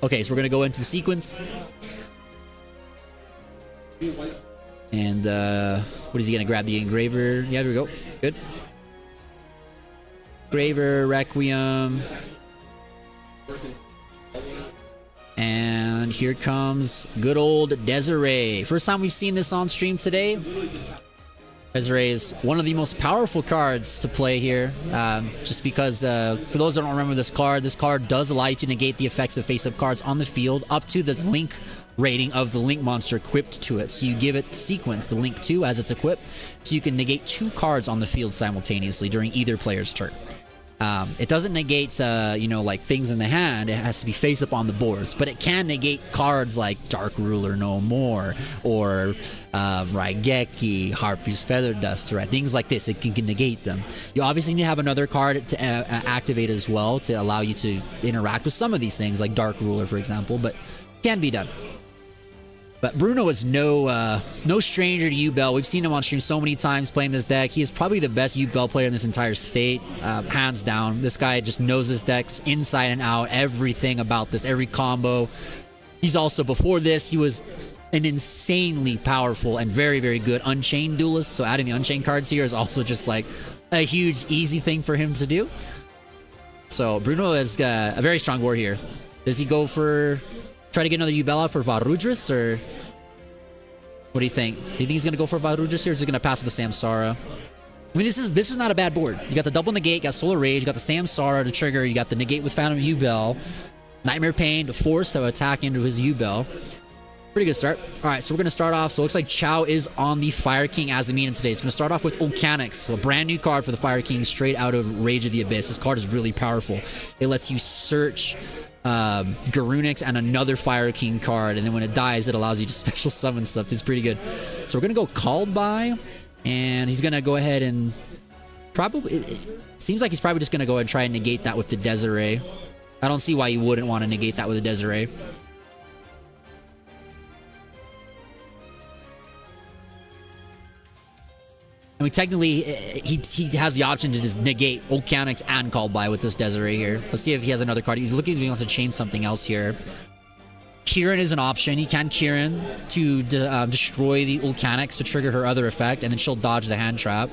Okay, so we're gonna go into sequence. And what is he gonna grab? The Engraver. Yeah, there we go. Good. Engraver, Requiem. And here comes good old Desiree. First time we've seen this on stream today. Desiree is one of the most powerful cards to play here. Just because, for those that don't remember this card does allow you to negate the effects of face-up cards on the field up to the link rating of the link monster equipped to it. So you give it sequence, the link 2 as it's equipped, so you can negate 2 cards on the field simultaneously during either player's turn. It doesn't negate, you know, like things in the hand. It has to be face up on the boards, but it can negate cards like Dark Ruler No More or Raigeki, Harpy's Feather Duster, right? Things like this. It can negate them. You obviously need to have another card to activate as well to allow you to interact with some of these things, like Dark Ruler, for example, but can be done. But Bruno is no stranger to Yubel. We've seen him on stream so many times playing this deck. He is probably the best Yubel player in this entire state, hands down. This guy just knows his decks inside and out, everything about this, every combo. He's also, before this, he was an insanely powerful and very, very good Unchained duelist. So adding the Unchained cards here is also just like a huge, easy thing for him to do. So Bruno has a very strong board here. Does he go for... try to get another Yubel for Varudris, or what do you think? Do you think he's gonna go for Varudris here, or is he gonna pass with the Samsara? I mean, this is not a bad board. You got the double negate, you got Solar Rage, you got the Samsara to trigger, you got the negate with Phantom Yubel, Nightmare Pain to force to attack into his Yubel. Pretty good start. All right, so we're gonna start off. So it looks like Chow is on the Fire King Azamina today. It's gonna start off with Volcanics, so a brand new card for the Fire King, straight out of Rage of the Abyss. This card is really powerful. It lets you search Garunix and another Fire King card, and then when it dies it allows you to special summon stuff. It's pretty good. So we're gonna go Called By, and he's gonna go ahead and probably, it seems like he's probably just gonna go ahead and try and negate that with the Desiree. I don't see why you wouldn't want to negate that with a Desiree. I mean, technically, he has the option to just negate Volcanics and Called By with this Desiree here. Let's see if he has another card. He's looking if he wants to chain something else here. Kieran is an option. He can Kieran to destroy the Volcanics to trigger her other effect, and then she'll dodge the hand trap.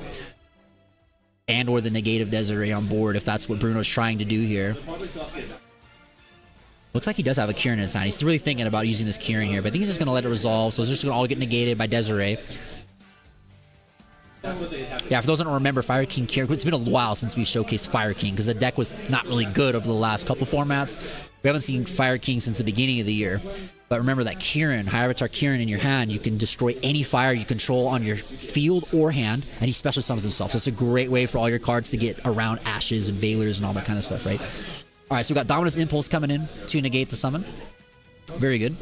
And or the negative Desiree on board, if that's what Bruno's trying to do here. Looks like he does have a Kieran in his hand. He's really thinking about using this Kieran here, but I think he's just going to let it resolve, so it's just going to all get negated by Desiree. Yeah, for those that don't remember, Fire King Kieran, it's been a while since we showcased Fire King because the deck was not really good over the last couple formats. We haven't seen Fire King since the beginning of the year. But remember that Kieran, High Avatar Kieran in your hand, you can destroy any fire you control on your field or hand, and he special summons himself. So it's a great way for all your cards to get around Ashes and Veilers and all that kind of stuff, right? Alright, so we got Dominus Impulse coming in to negate the summon. Very good.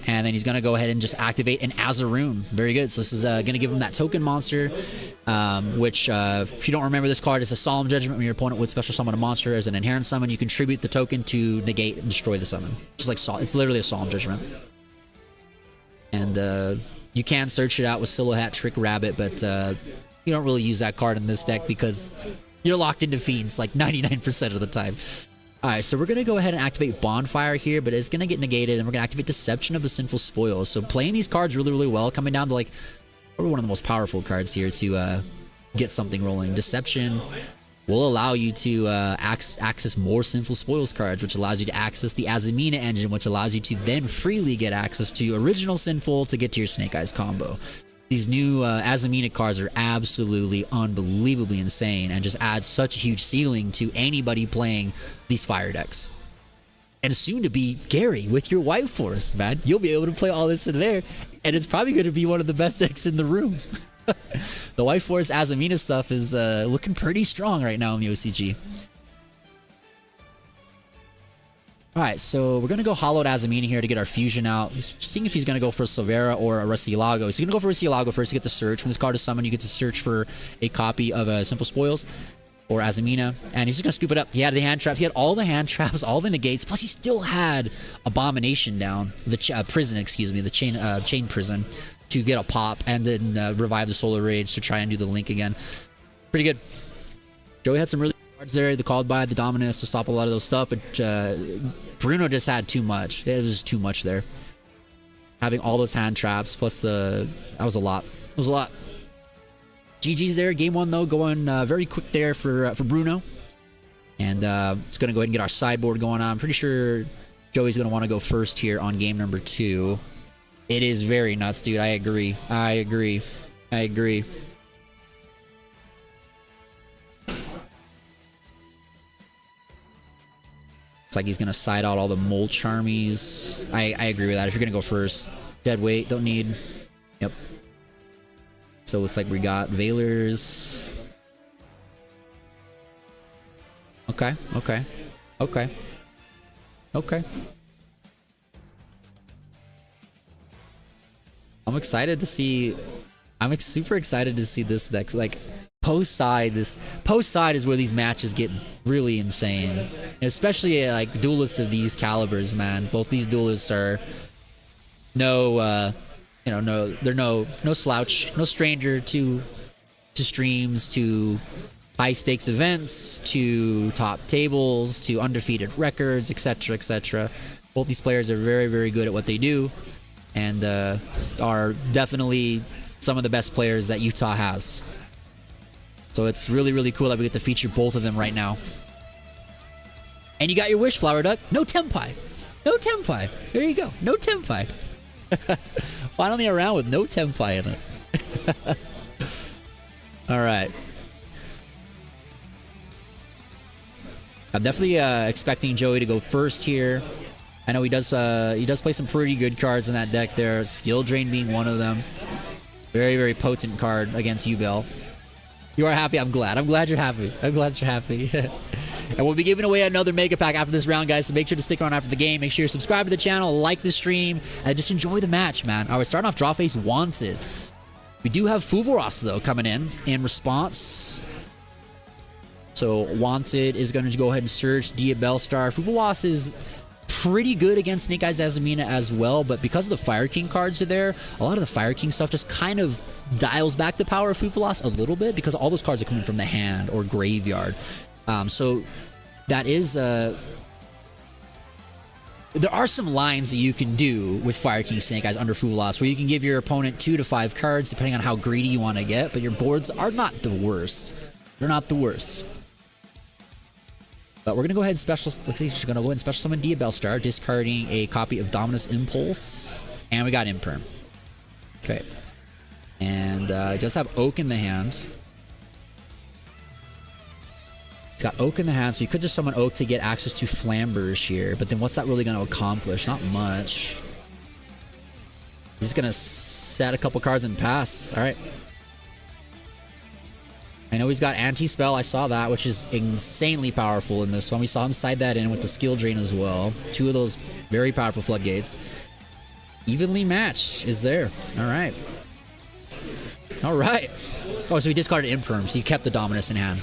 And then he's going to go ahead and just activate an Azaroon. Very good. So this is going to give him that token monster, which, if you don't remember this card, it's a Solemn Judgment. When your opponent would special summon a monster as an inherent summon, you contribute the token to negate and destroy the summon. Just like it's literally a Solemn Judgment. And you can search it out with Silhouette, Trick Rabbit, but you don't really use that card in this deck because you're locked into Fiends like 99% of the time. Alright, so we're going to go ahead and activate Bonfire here, but it's going to get negated, and we're going to activate Deception of the Sinful Spoils. So playing these cards really, really well, coming down to like probably one of the most powerful cards here to get something rolling. Deception will allow you to access more Sinful Spoils cards, which allows you to access the Azamina engine, which allows you to then freely get access to Original Sinful to get to your Snake Eyes combo. These new Azamina cards are absolutely unbelievably insane and just add such a huge ceiling to anybody playing these fire decks. And soon to be Gary with your White Forest, man. You'll be able to play all this in there, and it's probably going to be one of the best decks in the room. The White Forest Azamina stuff is looking pretty strong right now in the OCG. Alright, so we're going to go Hollowed Azamina here to get our fusion out. Just seeing if he's going to go for Silvera or a Recielago. He's going to go for Recielago first to get the search. When this card is summoned, you get to search for a copy of Sinful Spoils. or Azumina, and he's just gonna scoop it up. He had the hand traps, he had all the hand traps, all the negates, plus he still had Abomination down, the prison, excuse me, the chain prison, to get a pop, and then revive the Solar Rage to try and do the link again. Pretty good. Joey had some really good cards there, the called by, the Dominus to stop a lot of those stuff, but Bruno just had too much. It was just too much there. Having all those hand traps, plus that was a lot. It was a lot. GG's there. Game 1 though, going very quick there for Bruno. And it's going to go ahead and get our sideboard going on. I'm pretty sure Joey's going to want to go first here on game number 2. It is very nuts, dude. I agree. I agree. I agree. Looks like he's going to side out all the Molch armies. I agree with that. If you're going to go first, dead weight, don't need. Yep. So it's like we got Veilers. Okay, okay, okay, okay. I'm excited to see. I'm super excited to see this next. Like post side is where these matches get really insane, and especially like duelists of these calibers, man. Both these duelists are they're no slouch, no stranger to streams, to high stakes events, to top tables, to undefeated records, etc., etc. Both these players are very, very good at what they do, and are definitely some of the best players that Utah has. So it's really, really cool that we get to feature both of them right now. And you got your wish, Flower Duck. No tenpai. No tenpai. There you go. No tenpai. Finally around with no tenpai in it. All right. I'm definitely expecting Joey to go first here. I know he does play some pretty good cards in that deck there. Skill Drain being one of them. Very, very potent card against Yugioh. You are happy? I'm glad. I'm glad you're happy. I'm glad you're happy. And we'll be giving away another Mega Pack after this round, guys, so make sure to stick around after the game. Make sure you subscribe to the channel, like the stream, and just enjoy the match, man. All right, starting off draw face Wanted. We do have Fuvoros, though, coming in response. So Wanted is going to go ahead and search Diabellstar. Fuvoros is pretty good against Snake Eyes Azumina as well, but because of the Fire King cards are there, a lot of the Fire King stuff just kind of dials back the power of Fuvoros a little bit, because all those cards are coming from the hand or graveyard. So that is there are some lines that you can do with Fire King Snake Eyes under Fuvoros, where you can give your opponent 2 to 5 cards depending on how greedy you want to get, but your boards are not the worst. They're not the worst. But we're gonna go ahead and special. Looks like he's gonna go ahead and special summon Diabellstar, discarding a copy of Dominus Impulse, and we got Imperm. Okay, and it does have Oak in the hand. It's got Oak in the hand, so you could just summon Oak to get access to Flambers here, but then what's that really going to accomplish? Not much. He's just going to set a couple cards and pass. Alright. I know he's got Anti-Spell, I saw that, which is insanely powerful in this one. We saw him side that in with the Skill Drain as well. 2 of those very powerful Floodgates. Evenly matched is there. Alright. Alright. Oh, so he discarded Imperm, so he kept the Dominus in hand.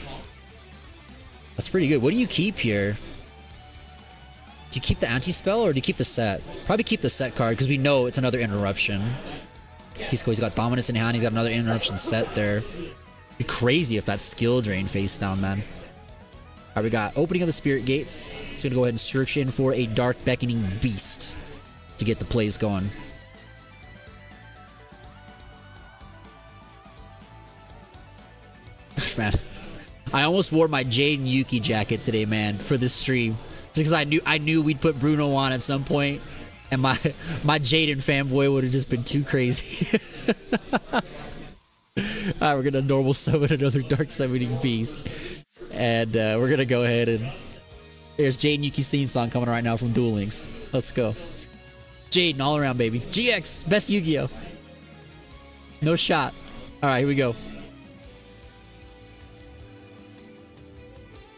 That's pretty good. What do you keep here? Do you keep the anti-spell or do you keep the set? Probably keep the set card because we know it's another interruption. He's got Dominus in hand. He's got another interruption set there. It'd be crazy if that Skill Drain face down, man. Alright, we got Opening of the Spirit Gates. So gonna go ahead and search in for a Dark Beckoning Beast to get the plays going. Gosh, man. I almost wore my Jade and Yuki jacket today, man, for this stream. Just because I knew we'd put Bruno on at some point, and my Jaden fanboy would have just been too crazy. Alright, we're gonna normal summon another Dark Summoning Beast. And we're gonna go ahead and there's Jade and Yuki's theme song coming right now from Duel Links. Let's go. Jaden all around, baby. GX, best Yu-Gi-Oh! No shot. Alright, here we go.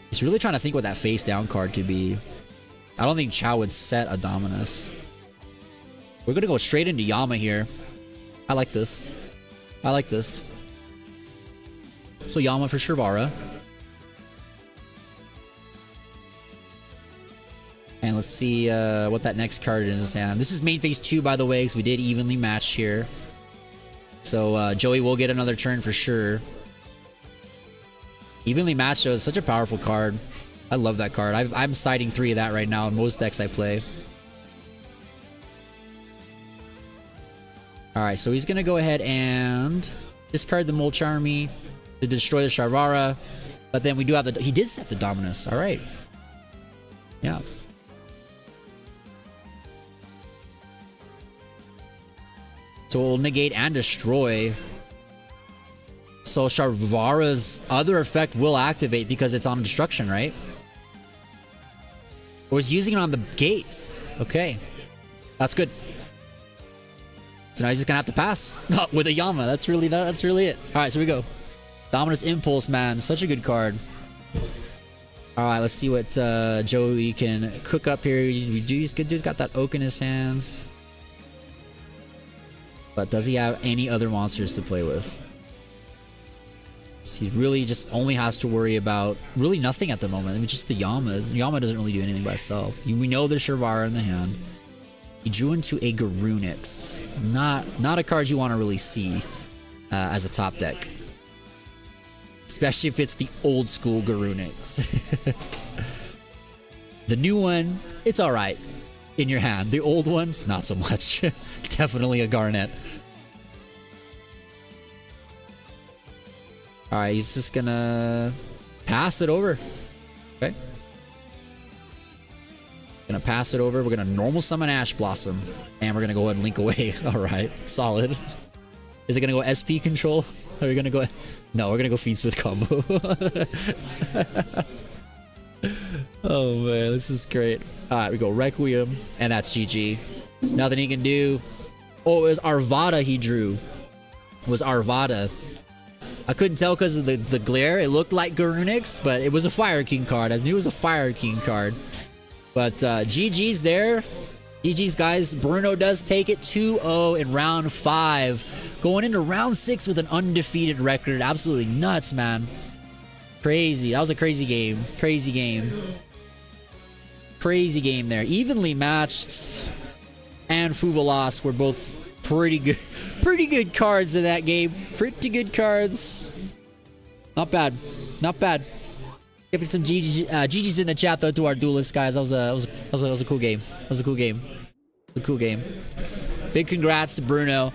He's really trying to think what that face down card could be. I don't think Chow would set a Dominus. We're gonna go straight into Yama here. I like this. I like this. So Yama for Shervara. let's see what that next card is in his hand. This is main phase 2, by the way, because we did evenly match here. So Joey will get another turn for sure. Evenly matched, though, is such a powerful card. I love that card. I'm siding 3 of that right now in most decks I play. Alright, so he's going to go ahead and discard the Mulch Army to destroy the Sharvara. But then we do have the... He did set the Dominus. Alright. Yeah. So we'll negate and destroy. So Sharvara's other effect will activate because it's on destruction, right? Or is using it on the gates. Okay. That's good. So now he's just gonna have to pass with a Yama. That's really it. Alright, so we go. Dominus Impulse, man. Such a good card. Alright, let's see what Joey can cook up here. He's got that oak in his hands. But does he have any other monsters to play with? He really just only has to worry about really nothing at the moment. I mean, just the Yamas. Yama doesn't really do anything by itself. We know there's Sharvara in the hand. He drew into a Garunix. Not a card you want to really see as a top deck. Especially if it's the old school Garunix. The new one, it's alright in your hand. The old one, not so much. Definitely a Garnet. Alright, he's just gonna pass it over. Okay. Gonna pass it over. We're gonna normal summon Ash Blossom. And we're gonna go ahead and link away. Alright, solid. Is it gonna go SP control? Are we gonna go... No, we're gonna go fiendsmith combo. Oh man, this is great. Alright, we go Requiem. And that's GG. Nothing he can do. Oh, it was Arvada he drew. It was Arvada. I couldn't tell because of the glare. It looked like Garunix, but it was a Fire King card. I knew it was a Fire King card. But GG's there. GG's, guys. Bruno does take it 2-0 in round 5. Going into round 6 with an undefeated record. Absolutely nuts, man. Crazy. That was a crazy game. Crazy game. Crazy game there. Evenly matched. And Fuvalas were both pretty good. Pretty good cards in that game. Pretty good cards. Not bad. Not bad. Give it some GG's in the chat though to our duelists, guys. That was a cool game. That was a cool game. A cool game. Big congrats to Bruno.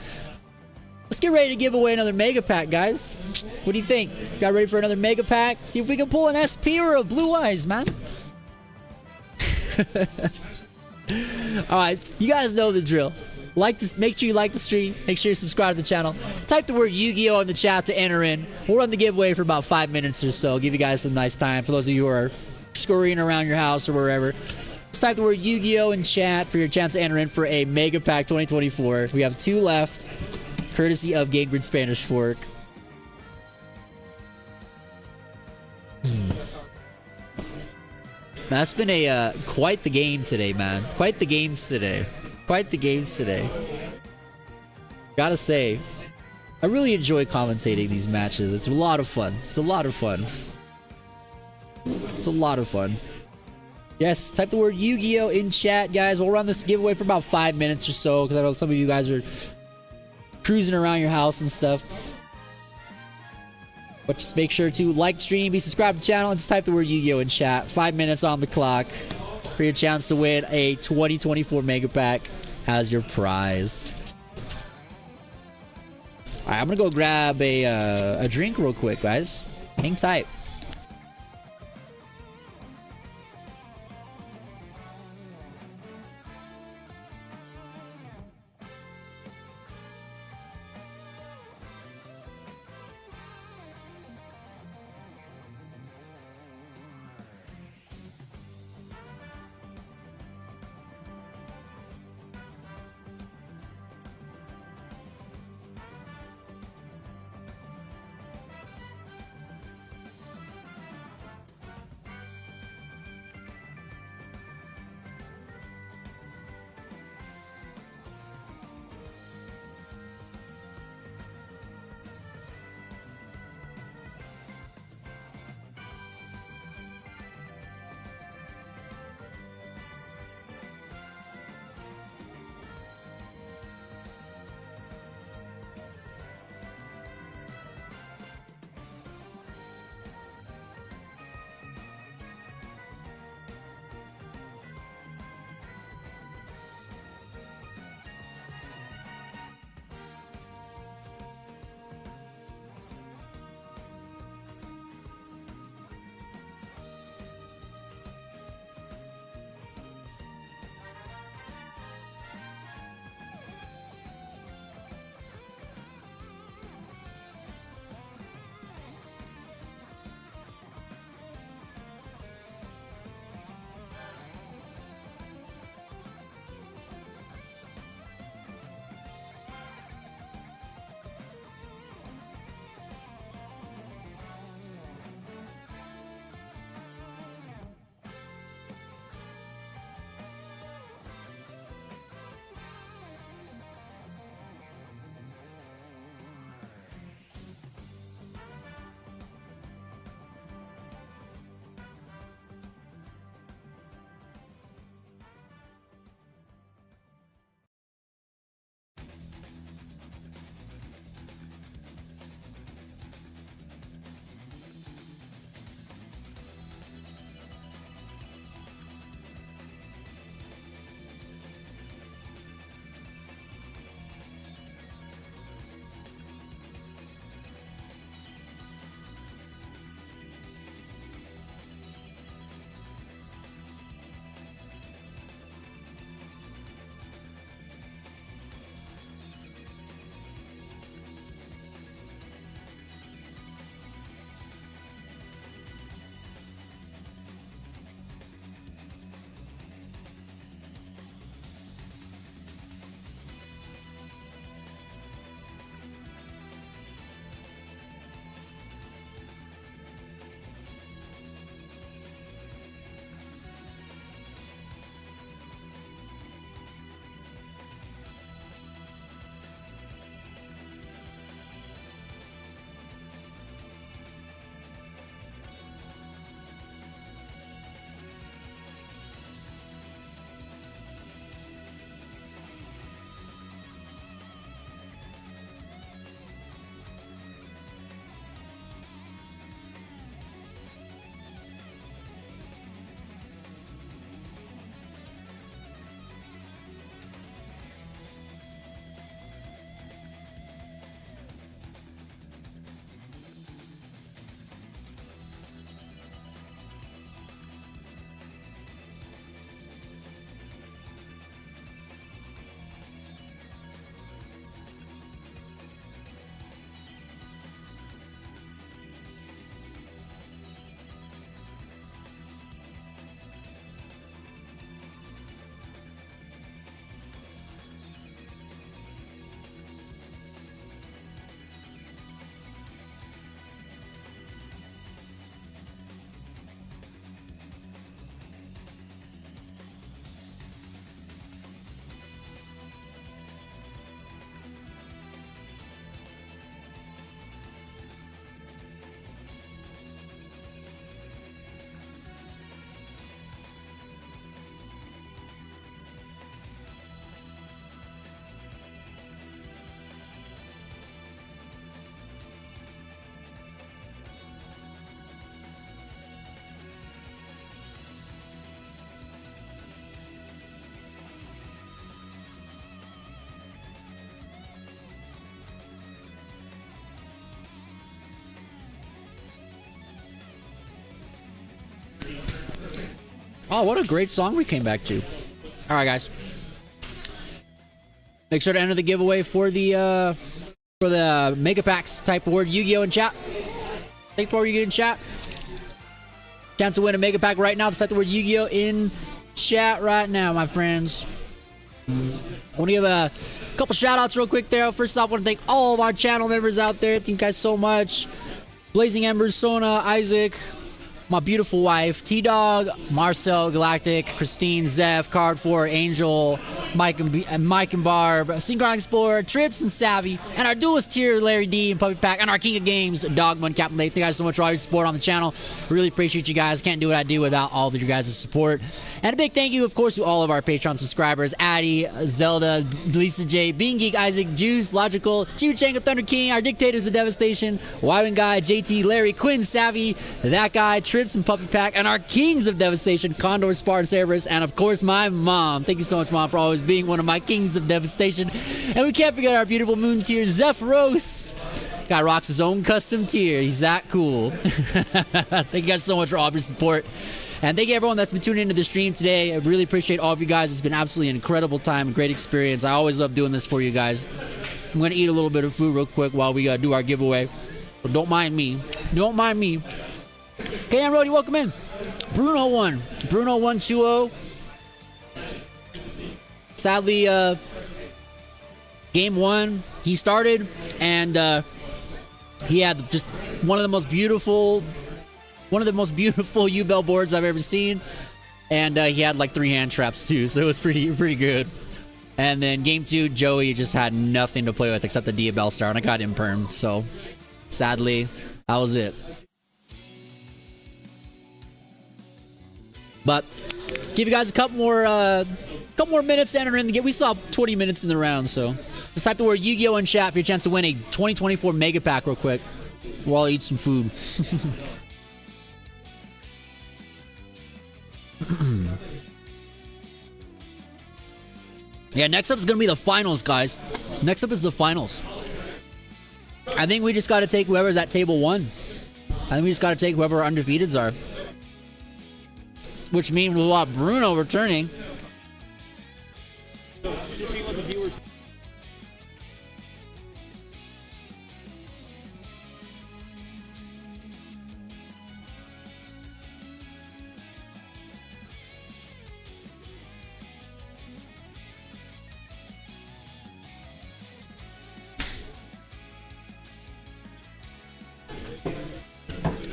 Let's get ready to give away another Mega Pack, guys. What do you think? Got ready for another Mega Pack? See if we can pull an SP or a Blue Eyes, man. Alright, you guys know the drill. Make sure you like the stream. Make sure you subscribe to the channel. Type the word Yu-Gi-Oh in the chat to enter in. We'll run the giveaway for about 5 minutes or so. Give you guys some nice time. For those of you who are scurrying around your house or wherever, just type the word Yu-Gi-Oh in chat for your chance to enter in for a Mega Pack 2024. We have 2 left, courtesy of Game Grid Spanish Fork. That's been a quite the game today, man. Quite the games today. Quite the games today. Gotta say, I really enjoy commentating these matches. It's a lot of fun. It's a lot of fun. It's a lot of fun. Yes, type the word Yu-Gi-Oh in chat, guys. We'll run this giveaway for about 5 minutes or so, because I know some of you guys are cruising around your house and stuff. But just make sure to like the stream, be subscribed to the channel, and just type the word Yu-Gi-Oh in chat. 5 minutes on the clock for your chance to win a 2024 Mega Pack as your prize. Alright, I'm gonna go grab a drink real quick, guys. Hang tight. Oh, what a great song we came back to. All right, guys. Make sure to enter the giveaway for the Mega Packs. Type the word Yu-Gi-Oh in chat. Type the word Yu-Gi-Oh in chat. Chance to win a Mega Pack right now. Just type the word Yu-Gi-Oh in chat right now, my friends. I want to give a couple shout outs real quick there. First off, I want to thank all of our channel members out there. Thank you guys so much. Blazing Embers, Sona, Isaac, my beautiful wife, T-Dog, Marcel, Galactic, Christine, Zeph, Card 4, Angel, Mike and Barb, Synchron Explorer, Trips and Savvy, and our duelist tier, Larry D and Puppy Pack, and our King of Games, Dogman, Captain Lake. Thank you guys so much for all your support on the channel. Really appreciate you guys. Can't do what I do without all of you guys' support. And a big thank you, of course, to all of our Patreon subscribers, Addy, Zelda, Lisa J, Bean Geek, Isaac, Juice, Logical, Chimichanga, Thunder King, our Dictators of Devastation, Wyman Guy, JT, Larry, Quinn, Savvy, That Guy, Trips and Puppy Pack, and our Kings of Devastation, Condor, Spartan, Cerberus, and of course my mom. Thank you so much, Mom, for always being one of my Kings of Devastation. And we can't forget our beautiful moon tier, Zephyros. Guy rocks his own custom tier. He's that cool. Thank you guys so much for all of your support. And thank you everyone that's been tuning into the stream today. I really appreciate all of you guys. It's been absolutely an incredible time, a great experience. I always love doing this for you guys. I'm going to eat a little bit of food real quick while we do our giveaway. But don't mind me. Don't mind me. Okay, Rody, welcome in. Bruno 120. Sadly, game 1, he started, and he had just one of the most beautiful U-Bell boards I've ever seen, and he had like 3 hand traps too, so it was pretty good. And then game 2, Joey just had nothing to play with except the Diabell Star, and I got impermed, so sadly, that was it. But give you guys a couple more minutes to enter in the game. We saw 20 minutes in the round, so just type the word Yu-Gi-Oh in chat for your chance to win a 2024 Mega Pack real quick while I eat some food. Yeah, next up is gonna be the finals, guys. Next up is the finals. I think we just gotta take whoever's at table 1. I think we just gotta take whoever our undefeateds are. Which means we'll have Bruno returning.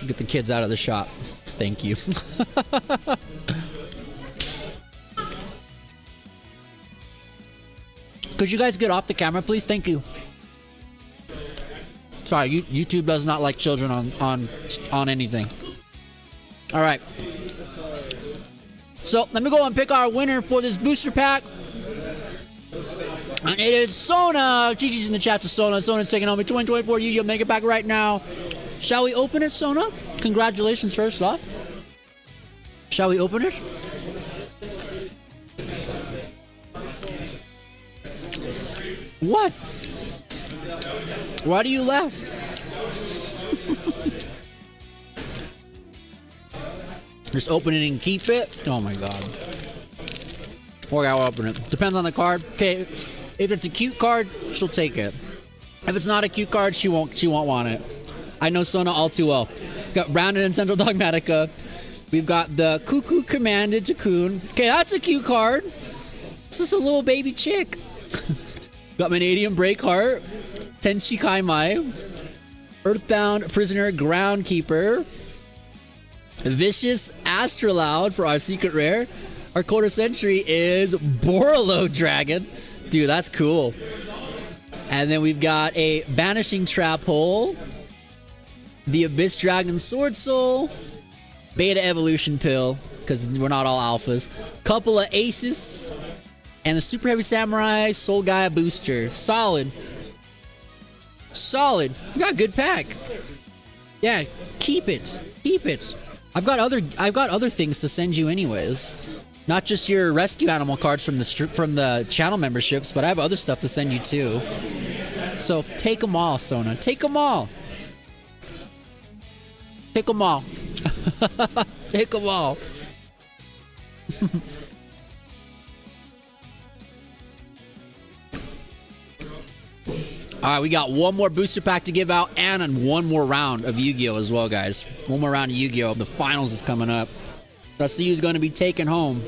Get the kids out of the shop. Thank you. Could you guys get off the camera, please? Thank you. Sorry, YouTube does not like children on anything. All right. So let me go and pick our winner for this booster pack. And it is Sona. GG's in the chat to Sona. Sona's taking home a 2024 Yu-Gi-Oh! Mega Pack right now. Shall we open it, Sona? Congratulations first off. Shall we open it? What? Why do you laugh? Just open it and keep it? Oh my god. Or I'll open it. Depends on the card. Okay, if it's a cute card, she'll take it. If it's not a cute card, she won't want it. I know Sona all too well. Got Rounded and Central Dogmatica. We've got the Cuckoo Commanded Cocoon. Okay, that's a cute card. It's just a little baby chick. Got Vanadium Breakheart, Tenchi Kaimai, Earthbound Prisoner Groundkeeper, Vicious Astroloud for our secret rare. Our quarter century is Borolo Dragon. Dude, that's cool. And then we've got a Banishing Trap Hole, the Abyss Dragon Sword Soul, Beta Evolution Pill, because we're not all alphas, couple of aces, and the Super Heavy Samurai Soul Gaia Booster. Solid. Solid. We got a good pack. Yeah, keep it. Keep it. I've got other things to send you anyways. Not just your rescue animal cards from the channel memberships, but I have other stuff to send you too. So take them all, Sona. Take them all. Take them all. Take them all. Alright, we got one more booster pack to give out and one more round of Yu-Gi-Oh as well, guys. One more round of Yu-Gi-Oh. The finals is coming up. Let's see who's going to be taking home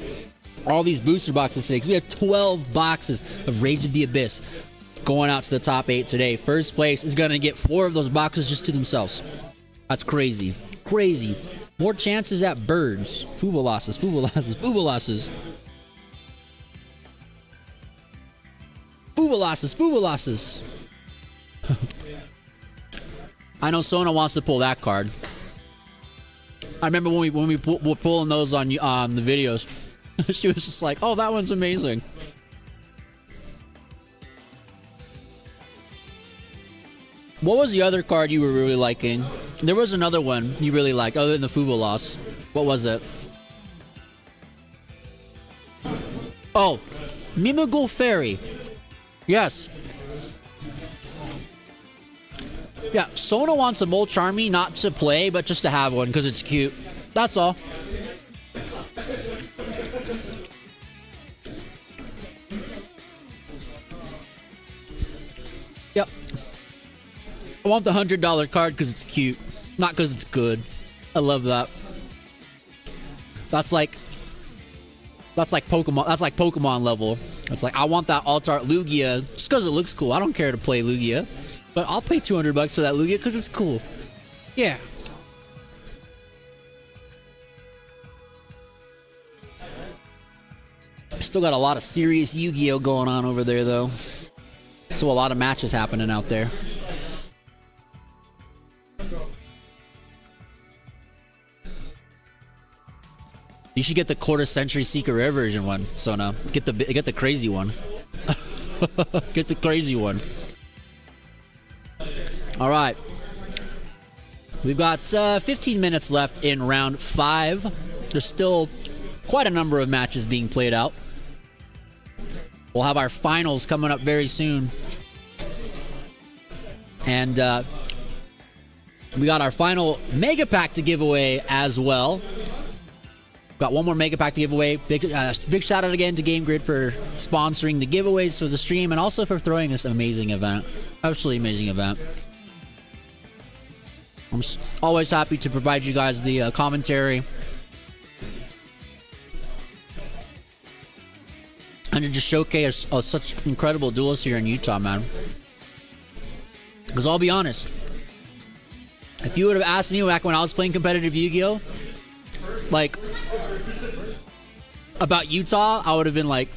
all these booster boxes today. We have 12 boxes of Rage of the Abyss going out to the top 8 today. First place is going to get 4 of those boxes just to themselves. That's crazy. Crazy. More chances at birds. Fuvolosses, Fuvolosses, Fuvolosses. Fuvolosses, Fuvolosses. I know Sona wants to pull that card. I remember when we were pulling those on the videos. She was just like, "Oh, that one's amazing." What was the other card you were really liking? There was another one you really liked, other than the Fuvolos. What was it? Oh, Mimigul Fairy. Yes. Yeah, Sona wants a Mole Charmy not to play, but just to have one because it's cute. That's all. Yep. I want the $100 card because it's cute, not because it's good. I love that. That's like Pokemon. That's like Pokemon level. It's like I want that Alt-Art Lugia just because it looks cool. I don't care to play Lugia, but I'll pay $200 for that Lugia because it's cool. Yeah. Still got a lot of serious Yu-Gi-Oh going on over there though. So a lot of matches happening out there. You should get the quarter century Secret Rare version one, Sona. Get the crazy one. Get the crazy one. All right. We've got 15 minutes left in round 5. There's still quite a number of matches being played out. We'll have our finals coming up very soon. And we got our final Mega Pack to give away as well. Got one more Mega Pack to give away. Big shout out again to Game Grid for sponsoring the giveaways for the stream and also for throwing this amazing event. Absolutely amazing event. I'm just always happy to provide you guys the commentary. And to just showcase such incredible duelists here in Utah, man. Because I'll be honest, if you would have asked me back when I was playing competitive Yu-Gi-Oh, like, about Utah, I would have been like,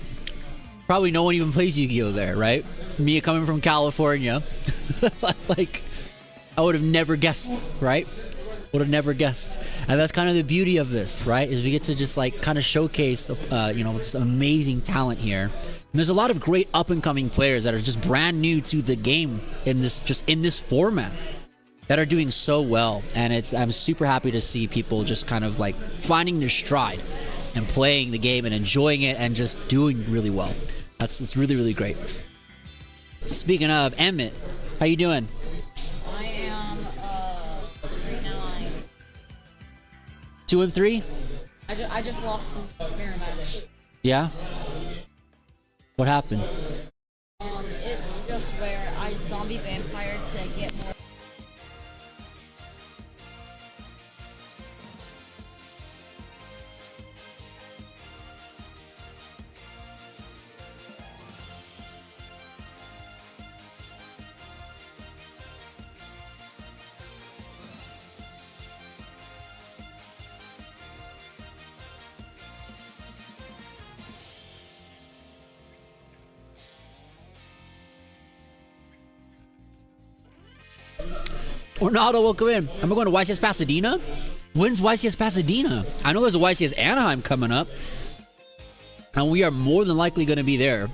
probably no one even plays Yu-Gi-Oh there, right? Me coming from California, like, I would have never guessed, right? Would have never guessed. And that's kind of the beauty of this, right? Is we get to just like kind of showcase, you know, this amazing talent here. And there's a lot of great up-and-coming players that are just brand new to the game in this format that are doing so well. And I'm super happy to see people just kind of like finding their stride and playing the game and enjoying it and just doing really well. It's really, really great. Speaking of, Emmett, how you doing? I am, right now 2 and 3? I just lost some mirror match. Yeah? What happened? It's just where I zombie vampire to get more. Ronaldo, welcome in. Am I going to YCS Pasadena? When's YCS Pasadena? I know there's a YCS Anaheim coming up. And we are more than likely going to be there.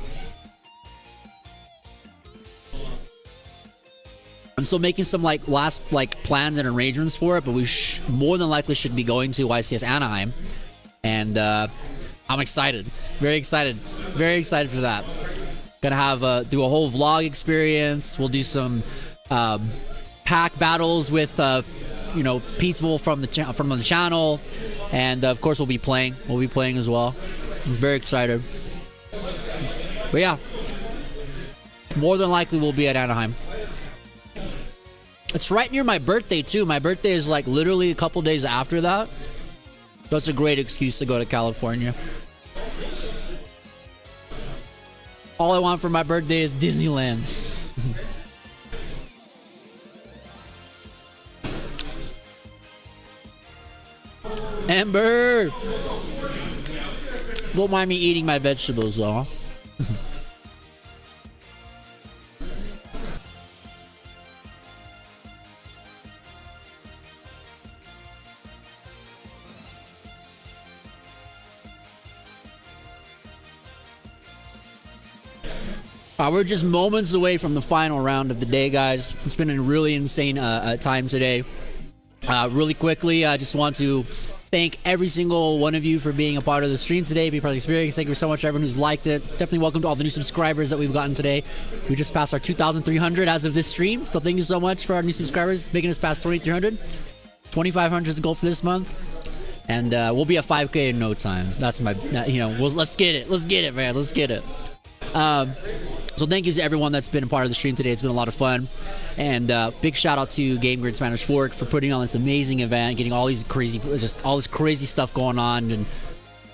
I'm still making some last plans and arrangements for it, but we more than likely should be going to YCS Anaheim. And I'm excited. Very excited. Very excited for that. Gonna have do a whole vlog experience. We'll do some pack battles with you know, people from the channel, And of course, we'll be playing. We'll be playing as well. I'm very excited. But yeah, more than likely we'll be at Anaheim. It's right near my birthday too. My birthday is like literally a couple days after that. That's a great excuse to go to California. All I want for my birthday is Disneyland. Amber! Don't mind me eating my vegetables though. We're just moments away from the final round of the day, guys. It's been a really insane time today. Really quickly, I just want to thank every single one of you for being a part of the stream today, be part of the experience. Thank you so much to everyone who's liked it. Definitely welcome to all the new subscribers that we've gotten today. We just passed our 2,300 as of this stream. So thank you so much for our new subscribers, making us past 2,300. 2,500 is the goal for this month. And we'll be at 5K in no time. That's my, let's get it. Let's get it, man. Let's get it. So thank you to everyone that's been a part of the stream today. It's been a lot of fun. And big shout out to Game Grid Spanish Fork for putting on this amazing event, getting all these all this crazy stuff going on and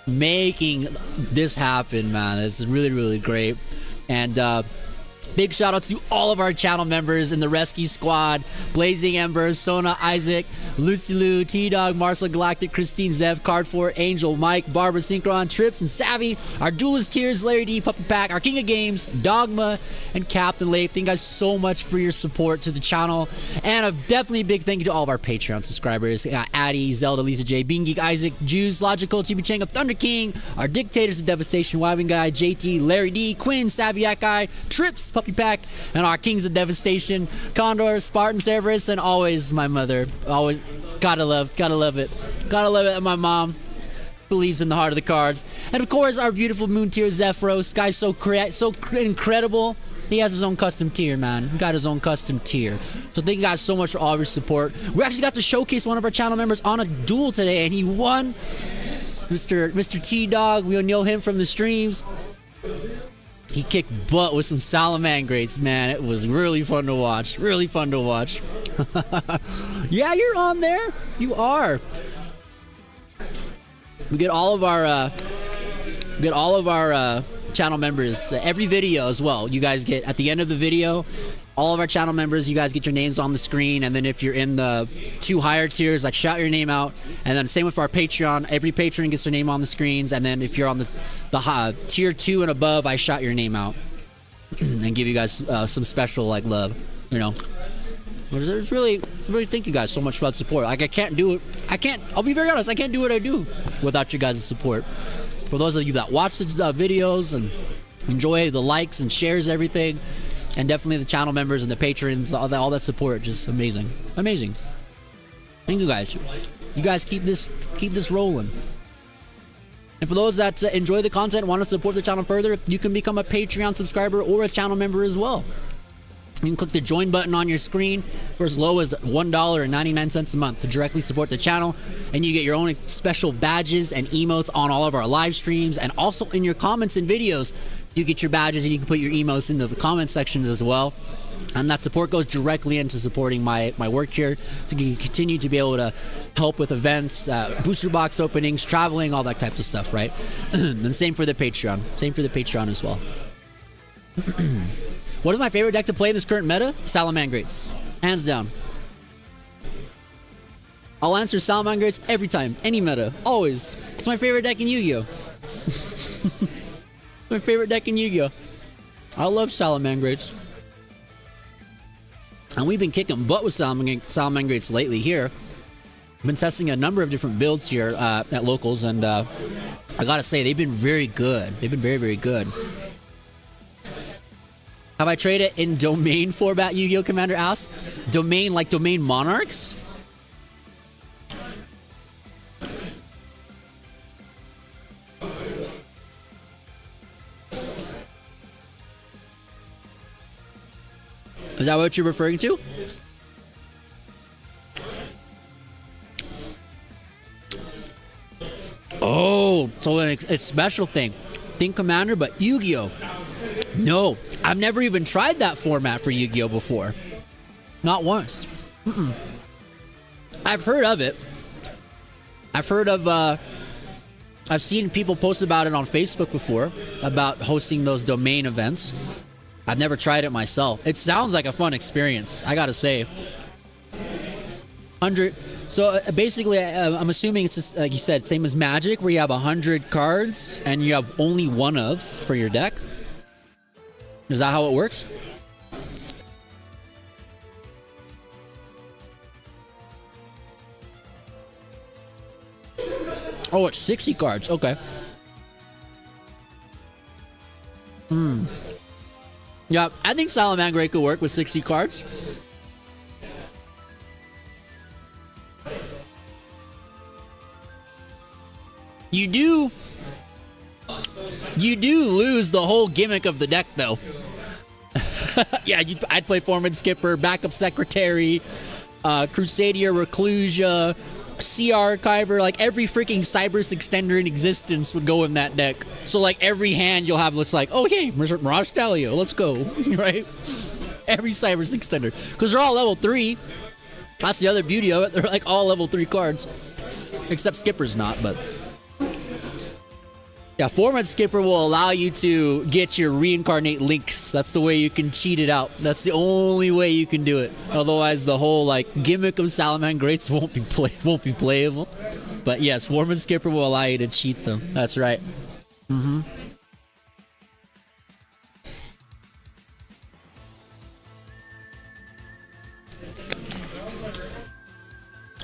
making this happen, man. It's really, really great. And big shout out to all of our channel members in the Rescue Squad: Blazing Ember, Sona, Isaac, Lucy Lou, T-Dog, Marcel Galactic, Christine, Zev, Cardfort, Angel, Mike, Barbara, Synchron, Trips, and Savvy, our Duelist Tiers, Larry D, Puppy Pack, our King of Games, Dogma, and Captain Leif. Thank you guys so much for your support to the channel. And a definitely big thank you to all of our Patreon subscribers: Addy, Zelda, Lisa J, Bean Geek, Isaac, Juice, Logical, Chibi Changa, Thunder King, our Dictators of Devastation, Wiving Guy, JT, Larry D, Quinn, Savvy Guy, Trips, Puppy Pack, and our Kings of Devastation, Condor, Spartan, Cerberus, and always my mother. Always gotta love it. Gotta love it that my mom believes in the heart of the cards. And of course, our beautiful moon tier Zephyros. Guy's so incredible. He has his own custom tier, man. He got his own custom tier. So thank you guys so much for all of your support. We actually got to showcase one of our channel members on a duel today, and he won. Mr. T-Dog, we know him from the streams. He kicked butt with some Salamangrates, man. It was really fun to watch. Really fun to watch. Yeah, you're on there. You are. We get all of our channel members every video as well. You guys get at the end of the video, all of our channel members, you guys get your names on the screen, and then if you're in the 2 higher tiers, like, shout your name out. And then same with our Patreon, every patron gets their name on the screens, and then if you're on the tier 2 and above, I shout your name out and give you guys some special, like, love, you know. It's really thank you guys so much for that support. Like, I'll be very honest, I can't do what I do without you guys' support. For those of you that watch the videos and enjoy the likes and shares, everything, and definitely the channel members and the patrons, all that support, just amazing. Thank you guys. You guys keep this rolling. And for those that enjoy the content and want to support the channel further, you can become a Patreon subscriber or a channel member as well. You can click the join button on your screen for as low as $1.99 a month to directly support the channel, and you get your own special badges and emotes on all of our live streams, and also in your comments and videos you get your badges and you can put your emotes in the comment sections as well. And that support goes directly into supporting my work here, to continue to be able to help with events, booster box openings, traveling, all that types of stuff, right? And same for the Patreon as well. What is my favorite deck to play in this current meta? Salamangrates. Hands down. I'll answer Salamangrates every time. Any meta. Always. It's my favorite deck in Yu-Gi-Oh! My favorite deck in Yu-Gi-Oh! I love Salamangrates. And we've been kicking butt with Salamangrates lately here. I've been testing a number of different builds here at locals, and I gotta say, they've been very good. They've been very, very good. Have I traded in domain format? Yu-Gi-Oh! Commander asks. Domain, like domain monarchs? Is that what you're referring to? a special thing. Think Commander, but Yu-Gi-Oh. No, I've never even tried that format for Yu-Gi-Oh before. Not once. I've heard of it. I've heard of, I've seen people post about it on Facebook before, about hosting those domain events. I've never tried it myself. It sounds like a fun experience, I gotta say. 100. So basically, I'm assuming it's just, like you said, same as Magic, where you have 100 cards and you have only one-ofs for your deck. Is that how it works? Oh, it's 60 cards. Okay. Yeah, I think Salamangreat could work with 60 cards. You do lose the whole gimmick of the deck, though. Yeah, I'd play Foreman Skipper, Backup Secretary, Crusadia Reclusia, Sea Archiver, like every freaking Cybers Extender in existence would go in that deck. So like every hand you'll have this like, oh hey, Mirage Talio, let's go, right? Every Cybers Extender, because they're all level 3. That's the other beauty of it. They're like all level 3 cards, except Skipper's not, but. Yeah, Format Skipper will allow you to get your reincarnate links. That's the way you can cheat it out. That's the only way you can do it. Otherwise, the whole like gimmick of Salamangreats won't be playable. But yes, Format Skipper will allow you to cheat them. That's right.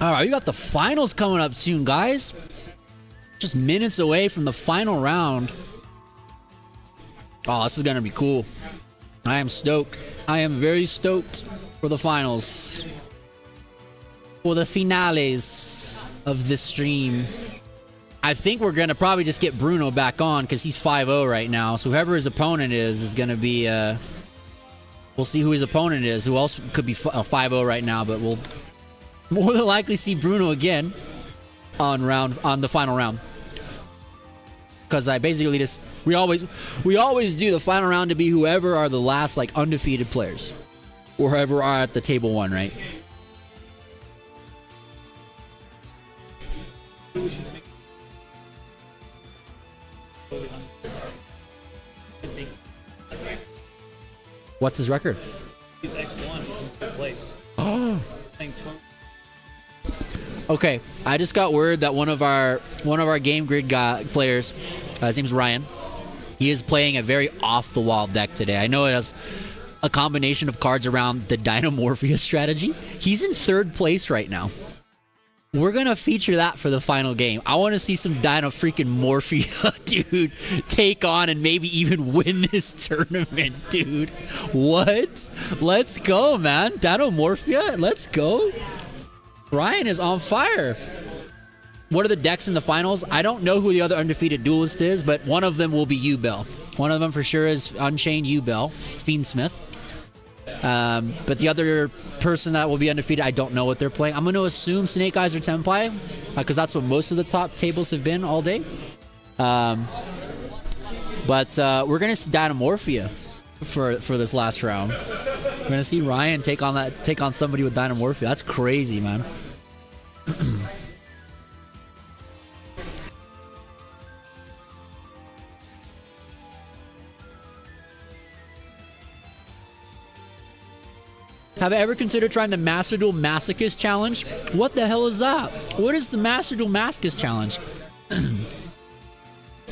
All right, we got the finals coming up soon, guys. Just minutes away from the final round. Oh, this is gonna be cool. I am stoked. I am very stoked for the finals. For the finales of this stream. I think we're gonna probably just get Bruno back on because he's 5-0 right now. So whoever his opponent is gonna be we'll see who his opponent is. Who else could be 5-0 right now, but we'll more than likely see Bruno again on the final round. Because I basically just we always do the final round to be whoever are the last like undefeated players, or whoever are at the table 1, right? What's his record? He's X1. He's in 3rd place. Oh. Okay, I just got word that one of our game grid players, his name's Ryan. He is playing a very off-the-wall deck today. I know it has a combination of cards around the Dynamorphia strategy. He's in 3rd place right now. We're gonna feature that for the final game. I want to see some Dino freaking Morphia, dude, take on and maybe even win this tournament, dude. What? Let's go, man. Dynamorphia, let's go. Ryan is on fire. What are the decks in the finals? I don't know who the other undefeated duelist is, but one of them will be Yubel. One of them for sure is Unchained Yubel, fiendsmith. But the other person that will be undefeated, I don't know what they're playing. I'm going to assume Snake Eyes or Tenpai, because that's what most of the top tables have been all day. But we're going to see Dynamorphia for this last round. We're going to see Ryan take on somebody with Dynamorphia. That's crazy, man. Have I ever considered trying the Master Duel Masochist Challenge? What the hell is that? What is the Master Duel Masochist Challenge?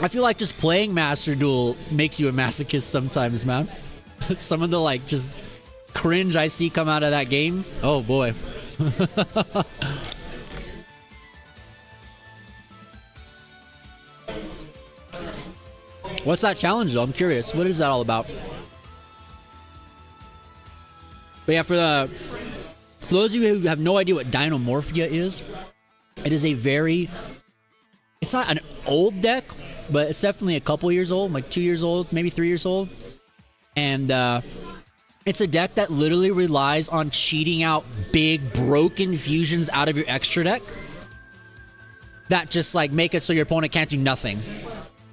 I feel like just playing Master Duel makes you a masochist sometimes, man. Some of the like just cringe I see come out of that game. Oh boy. What's that challenge though? I'm curious. What is that all about? But yeah, for those of you who have no idea what Dynamorphia is, it is it's not an old deck, but it's definitely a couple years old, like 2 years old, maybe 3 years old. And it's a deck that literally relies on cheating out big broken fusions out of your extra deck that just like make it so your opponent can't do nothing.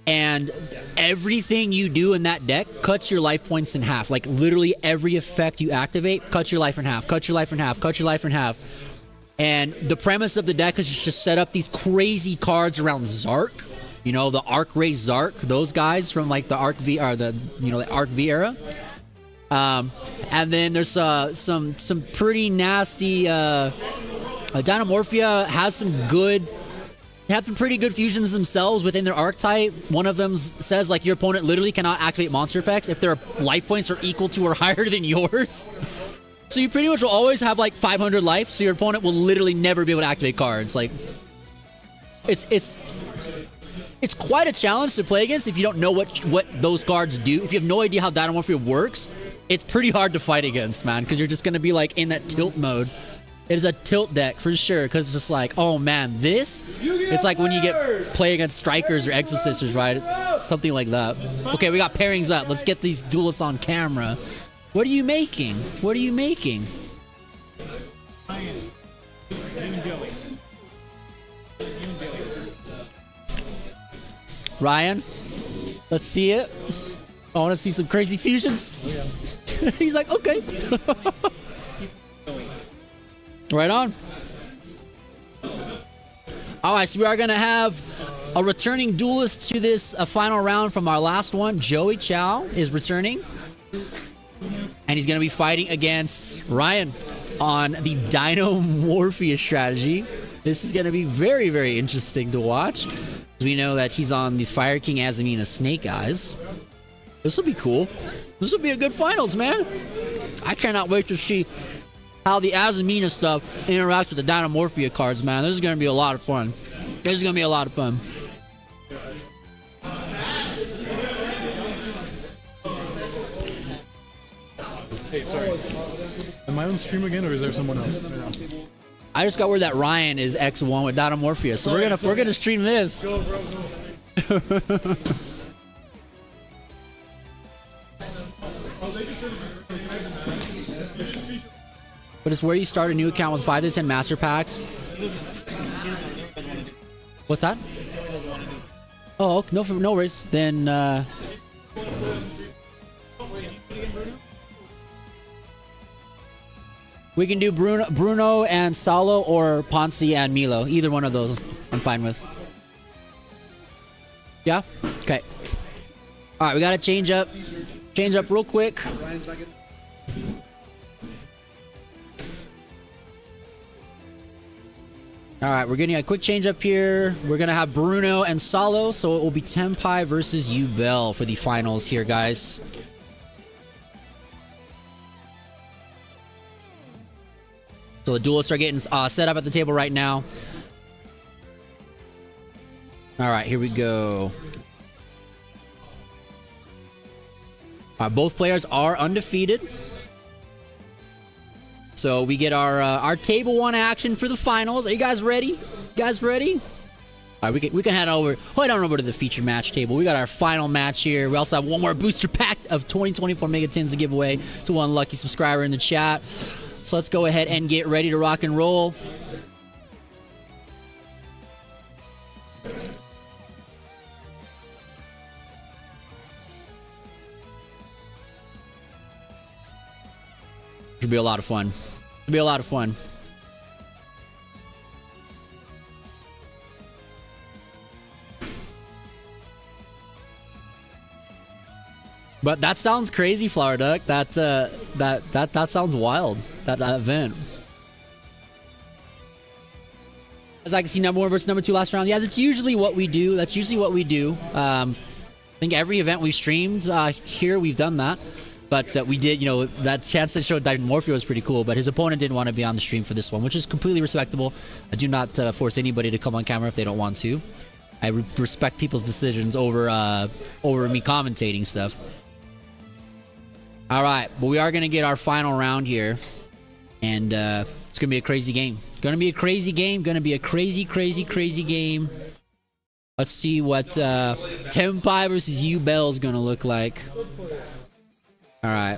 and everything you do in that deck cuts your life points in half. Like literally every effect you activate cuts your life in half, cuts your life in half, cuts your life in half. And the premise of the deck is just set up these crazy cards around Zark. You know, the Arc Ray Zark, those guys from like the Arc V or the the Arc V era. And then there's some pretty nasty Dynamorphia has some pretty good fusions themselves within their archetype. One of them says like your opponent literally cannot activate monster effects if their life points are equal to or higher than yours. So you pretty much will always have like 500 life, so your opponent will literally never be able to activate cards. Like it's quite a challenge to play against if you don't know what those cards do. If you have no idea how Dynamorphia works, it's pretty hard to fight against, man, because you're just going to be like in that tilt mode. It is a tilt deck for sure, because it's just like, oh man, this, it's like when you play against strikers or exorcisters, right? Something like that. Okay, we got pairings up. Let's get these duelists on camera. What are you making? What are you making? Ryan, let's see it. I want to see some crazy fusions. He's like, okay. Right on. All right, so we are going to have a returning duelist to this final round from our last one. Joey Chow is returning. And he's going to be fighting against Ryan on the Dynamorphia strategy. This is going to be very, very interesting to watch. We know that he's on the Fire King Azamina Snake Eyes. This will be cool. This will be a good finals, man. I cannot wait to see how the Azamina stuff interacts with the Dynamorphia cards, man. This is going to be a lot of fun. This is going to be a lot of fun. Hey, sorry. Am I on stream again, or is there someone else right now? I just got word that Ryan is X1 with Dynamorphia, so we're gonna stream this. But it's where you start a new account with 5 to 10 master packs. What's that? Oh, no worries. Then we can do Bruno and Salo, or Ponzi and Milo. Either one of those I'm fine with. Yeah? Okay. Alright, we gotta change up. Change up real quick. Alright, we're getting a quick change up here. We're gonna have Bruno and Salo, so it will be Tenpai versus Yubel for the finals here, guys. So the duelists are getting set up at the table right now. All right, here we go. Both players are undefeated. So we get our table one action for the finals. Are you guys ready? You guys ready? All right, we can head on over to the feature match table. We got our final match here. We also have one more booster pack of 2024 Mega Tins to give away to one lucky subscriber in the chat. So let's go ahead and get ready to rock and roll. Should be a lot of fun. Should be a lot of fun. But that sounds crazy, Flower Duck. That sounds wild. That event. As I can see, number 1 versus number 2 last round. Yeah, that's usually what we do. That's usually what we do. I think every event we've streamed here, we've done that. But we did, that chance that showed Dynamorphia was pretty cool. But his opponent didn't want to be on the stream for this one, which is completely respectable. I do not force anybody to come on camera if they don't want to. I respect people's decisions over me commentating stuff. All right, but we are going to get our final round here. And it's going to be a crazy game. Going to be a crazy game. Going to be a crazy, crazy, crazy game. Let's see what Tenpai versus Yubel is going to look like. All right.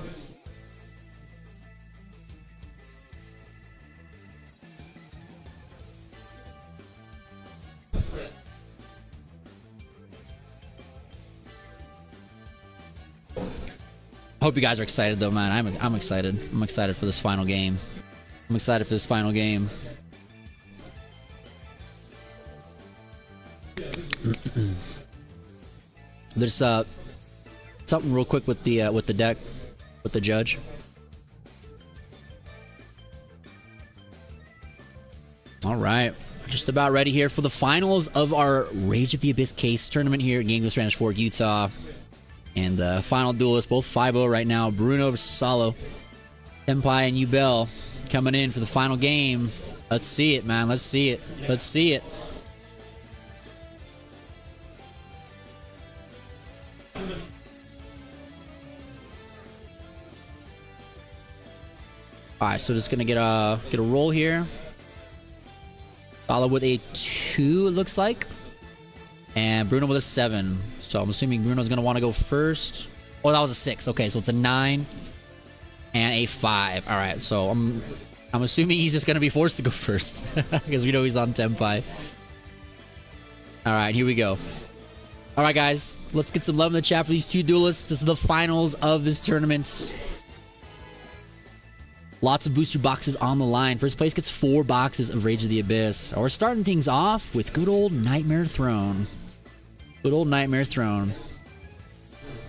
Hope you guys are excited though, man. I'm excited. I'm excited for this final game. I'm excited for this final game. There's something real quick with the deck, with the judge. All right, just about ready here for the finals of our Rage of the Abyss case tournament here at Game Spanish Fork, Utah. And the final duelists, both 5-0 right now. Bruno versus Salo. Tenpai and Yugioh coming in for the final game. Let's see it, man. Let's see it. Let's see it. Alright, so just gonna get a roll here. Salo with a 2, it looks like. And Bruno with a 7. So I'm assuming Bruno's gonna want to go first. Oh, that was a 6. Okay, so it's a 9 and a 5. All right, so I'm assuming he's just gonna be forced to go first because we know he's on Tenpai. All right, here we go. All right, guys, let's get some love in the chat for these two duelists. This is the finals of this tournament. Lots of booster boxes on the line. First place gets 4 boxes of Rage of the Abyss. We're starting things off with good old Nightmare Throne. Good old Nightmare Throne.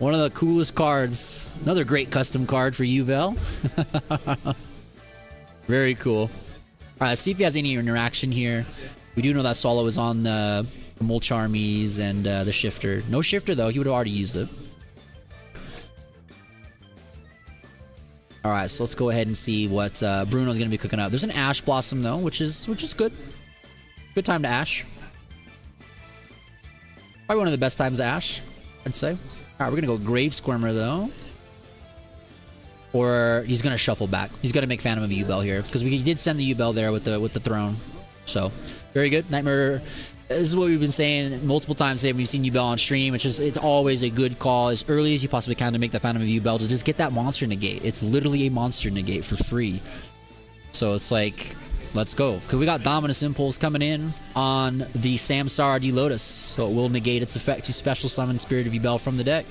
One of the coolest cards. Another great custom card for Yugioh. Very cool. All right, let's see if he has any interaction here. We do know that Salo is on the Molcharmies and the Shifter. No Shifter, though. He would have already used it. All right, so let's go ahead and see what Bruno's going to be cooking up. There's an Ash Blossom, though, which is good. Good time to Ash. Probably one of the best times to Ash, I'd say. All right, we're going to go Grave Squirmer, though. Or he's going to shuffle back. He's going to make Phantom of Yugioh here, because we did send the Yugioh there with the throne. So, very good. Nightmare... This is what we've been saying multiple times today when we've seen Yugioh on stream. It's always a good call as early as you possibly can to make that Phantom of Yugioh to just get that monster negate. It's literally a monster negate for free. So it's like, let's go. Because we got Dominus Impulse coming in on the Samsara D Lotus. So it will negate its effect to special summon Spirit of Yugioh from the deck.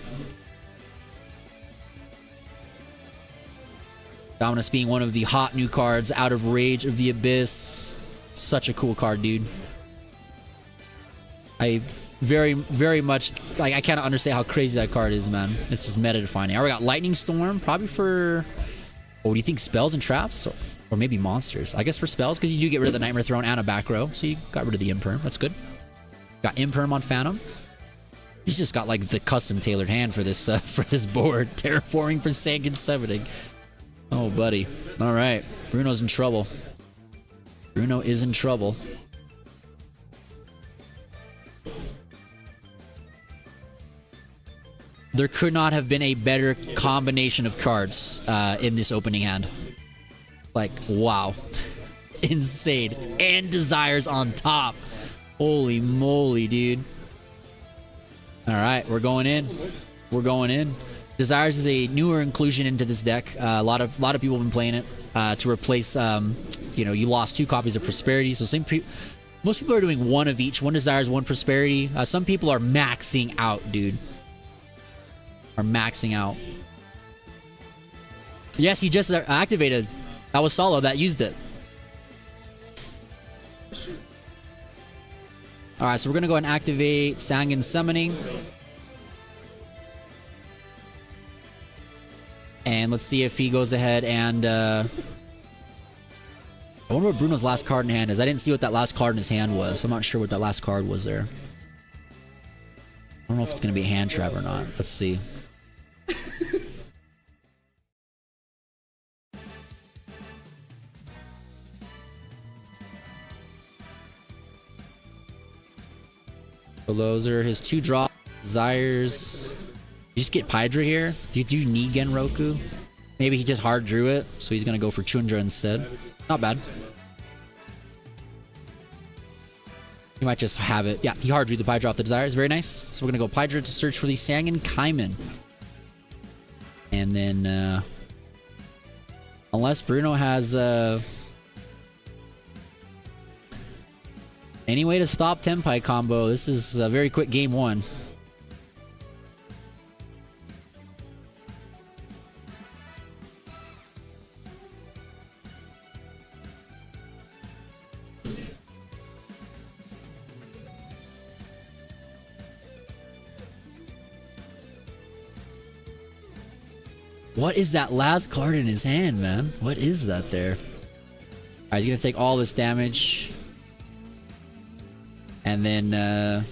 Dominus being one of the hot new cards out of Rage of the Abyss. Such a cool card, dude. I very much, like, I can't understand how crazy that card is, man. It's just meta defining. All right, we got Lightning Storm, probably for, oh, do you think spells and traps? Or maybe monsters. I guess for spells, because you do get rid of the Nightmare Throne and a back row, so you got rid of the Imperm. That's good. Got Imperm on Phantom. He's just got, like, the custom tailored hand for this board. Terraforming for Sanguine Summoning. Oh, buddy. All right. Bruno's in trouble. Bruno is in trouble. There could not have been a better combination of cards in this opening hand. Like, wow. Insane. And Desires on top. Holy moly, dude. Alright, we're going in. We're going in. Desires is a newer inclusion into this deck. A lot of people have been playing it to replace, you know, you lost 2 copies of Prosperity. So most people are doing 1 of each. 1 Desires, 1 Prosperity. Some people are maxing out, dude. Are maxing out. Yes, he just activated. That was Salo that used it. Alright, so we're gonna go and activate Sanguine Summoning. And let's see if he goes ahead and I wonder what Bruno's last card in hand is. I didn't see what that last card in his hand was. I'm not sure what that last card was there. I don't know if it's gonna be a hand trap or not. Let's see. So those are his 2 draws. Desires. You just get Pydra here. Do you need Genroku? Maybe he just hard drew it, so he's gonna go for Chundra instead. Not bad. He might just have it. Yeah, he hard drew the Pydra off the Desires. Very nice. So we're gonna go Pydra to search for the Sanguine Kaiman. And then, unless Bruno has any way to stop Tenpai combo, this is a very quick game 1. What is that last card in his hand, man? What is that there? Alright, he's gonna take all this damage. And then,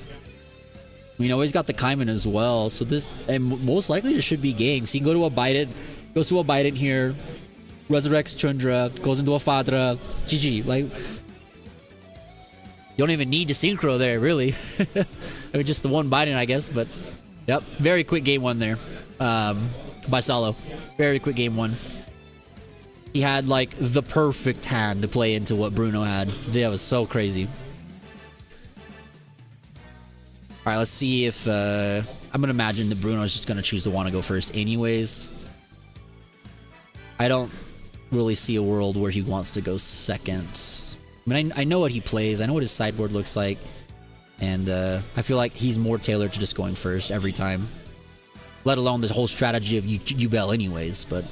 we know he's got the Kaiman as well. So this, and most likely this should be game. So you can go to a Biden, goes to a Biden here, resurrects Chundra, goes into a Fadra, GG. Like, you don't even need to synchro there, really. I mean, just the one Biden, I guess, but yep, very quick game one there. By Salo. Very quick game one. He had like the perfect hand to play into what Bruno had. That was so crazy. Alright, let's see if I'm gonna imagine that Bruno is just gonna choose to want to go first anyways. I don't really see a world where he wants to go second. I mean, I know what he plays, I know what his sideboard looks like, and I feel like he's more tailored to just going first every time. Let alone this whole strategy of Yubel anyways, but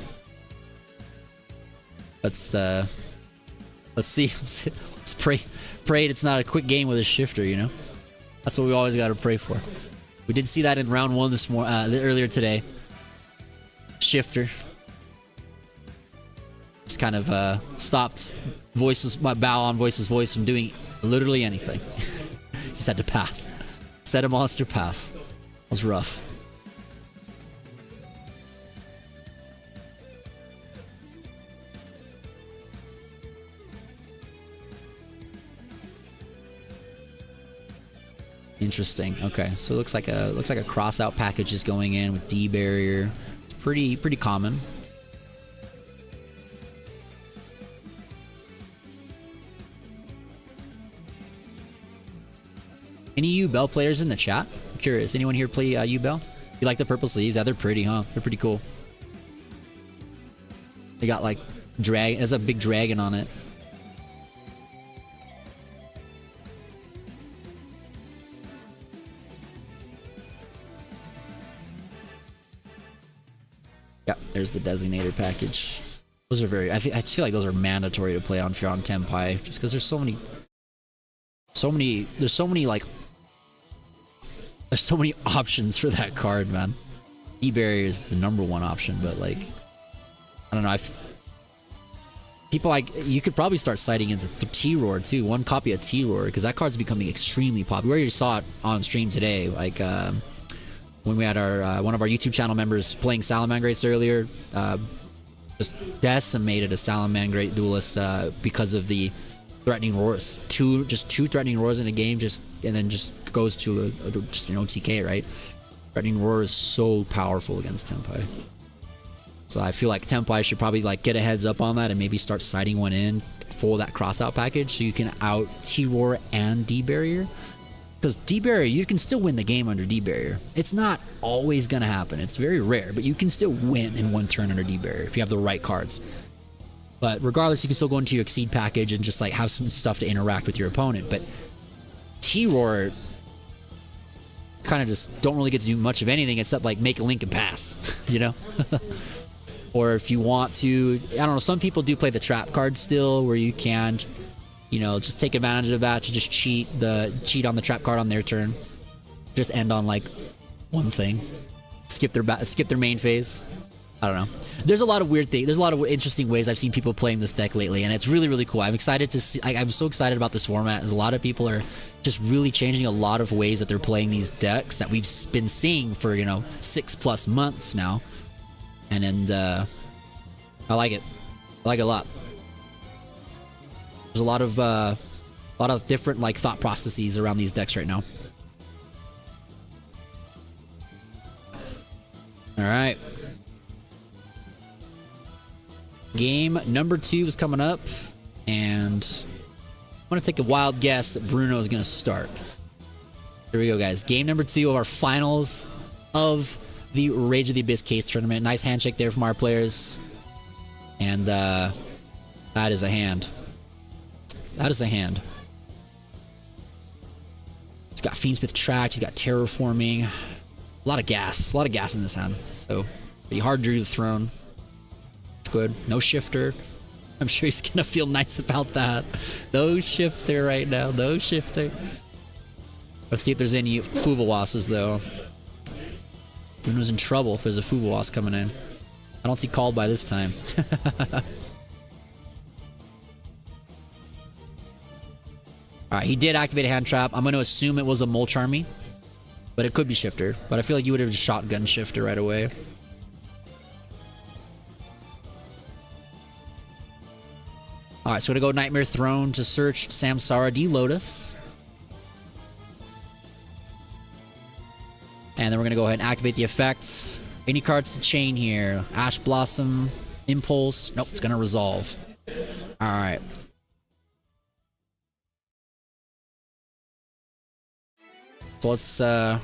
let's see. Let's pray it's not a quick game with a shifter, you know? That's what we always gotta pray for. We did see that in round one this earlier today. Shifter. Just kind of stopped my bow on Voice's voice from doing literally anything. Just had to pass. Set a monster pass. That was rough. Interesting. Okay, so it looks like a cross out package is going in with D barrier. It's pretty common. Any U-Bell players in the chat? I'm curious. Anyone here play U-Bell? You like the purple sleeves? Yeah, they're pretty, huh? They're pretty cool. They got like there's a big dragon on it. Yeah, there's the designator package. Those are very. I feel like those are mandatory to play on if you're on Tenpai, just because there's so many options for that card, man. D barrier is the #1 option, but like, I don't know. People like, you could probably start citing into T-Roar too. One copy of T-Roar, because that card's becoming extremely popular. We already saw it on stream today, like when we had our one of our YouTube channel members playing Salamangreat earlier, just decimated a Salamangreat duelist because of the threatening roars. Two threatening roars in a game, and then just goes to just an OTK, right? Threatening roar is so powerful against Tenpai. So I feel like Tenpai should probably like get a heads up on that and maybe start sighting one in for that crossout package, so you can out T-Roar and D-Barrier. Because D-Barrier, you can still win the game under D-Barrier. It's not always gonna happen. It's very rare, but you can still win in one turn under D-Barrier if you have the right cards. But regardless, you can still go into your Exceed package and just like have some stuff to interact with your opponent. But T-Roar kind of just don't really get to do much of anything except like make a link and pass, you know? Or if you want to, I don't know, some people do play the trap card still, where you can, you know, just take advantage of that to just cheat on the trap card on their turn. Just end on like one thing. Skip their main phase. I don't know. There's a lot of weird things. There's a lot of interesting ways I've seen people playing this deck lately, and it's really, really cool. I'm excited to see. I'm so excited about this format, as a lot of people are just really changing a lot of ways that they're playing these decks that we've been seeing for, you know, 6+ months now. And I like it. I like it a lot. There's a lot of different like thought processes around these decks right now. All right. Game number 2 is coming up, and I'm gonna take a wild guess that Bruno is gonna start. Here we go, guys. Game number 2 of our finals of the Rage of the Abyss case tournament. Nice handshake there from our players, and that is a hand. That is a hand. He's got fiendsmith tracked. He's got terraforming. A lot of gas in this hand. So pretty hard to do the throne. Good. No shifter. I'm sure he's gonna feel nice about that. No shifter right now. No shifter. Let's see if there's any Fuvalwasses though. Bruno's in trouble if there's a Fuvalwass coming in. I don't see called by this time. Alright, he did activate a hand trap. I'm going to assume it was a Mole Charmy. But it could be Shifter. But I feel like you would have just shotgun Shifter right away. Alright, so we're going to go Nightmare Throne to search Samsara D Lotus. And then we're going to go ahead and activate the effects. Any cards to chain here? Ash Blossom, Impulse. Nope, it's going to resolve. Alright. So let's, I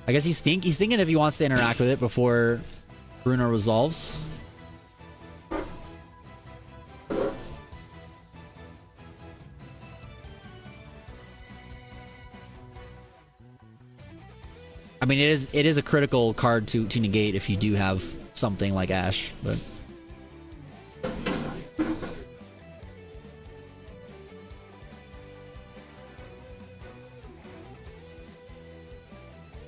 guess he's thinking if he wants to interact with it before Bruno resolves. I mean, it is a critical card to negate if you do have something like Ash, but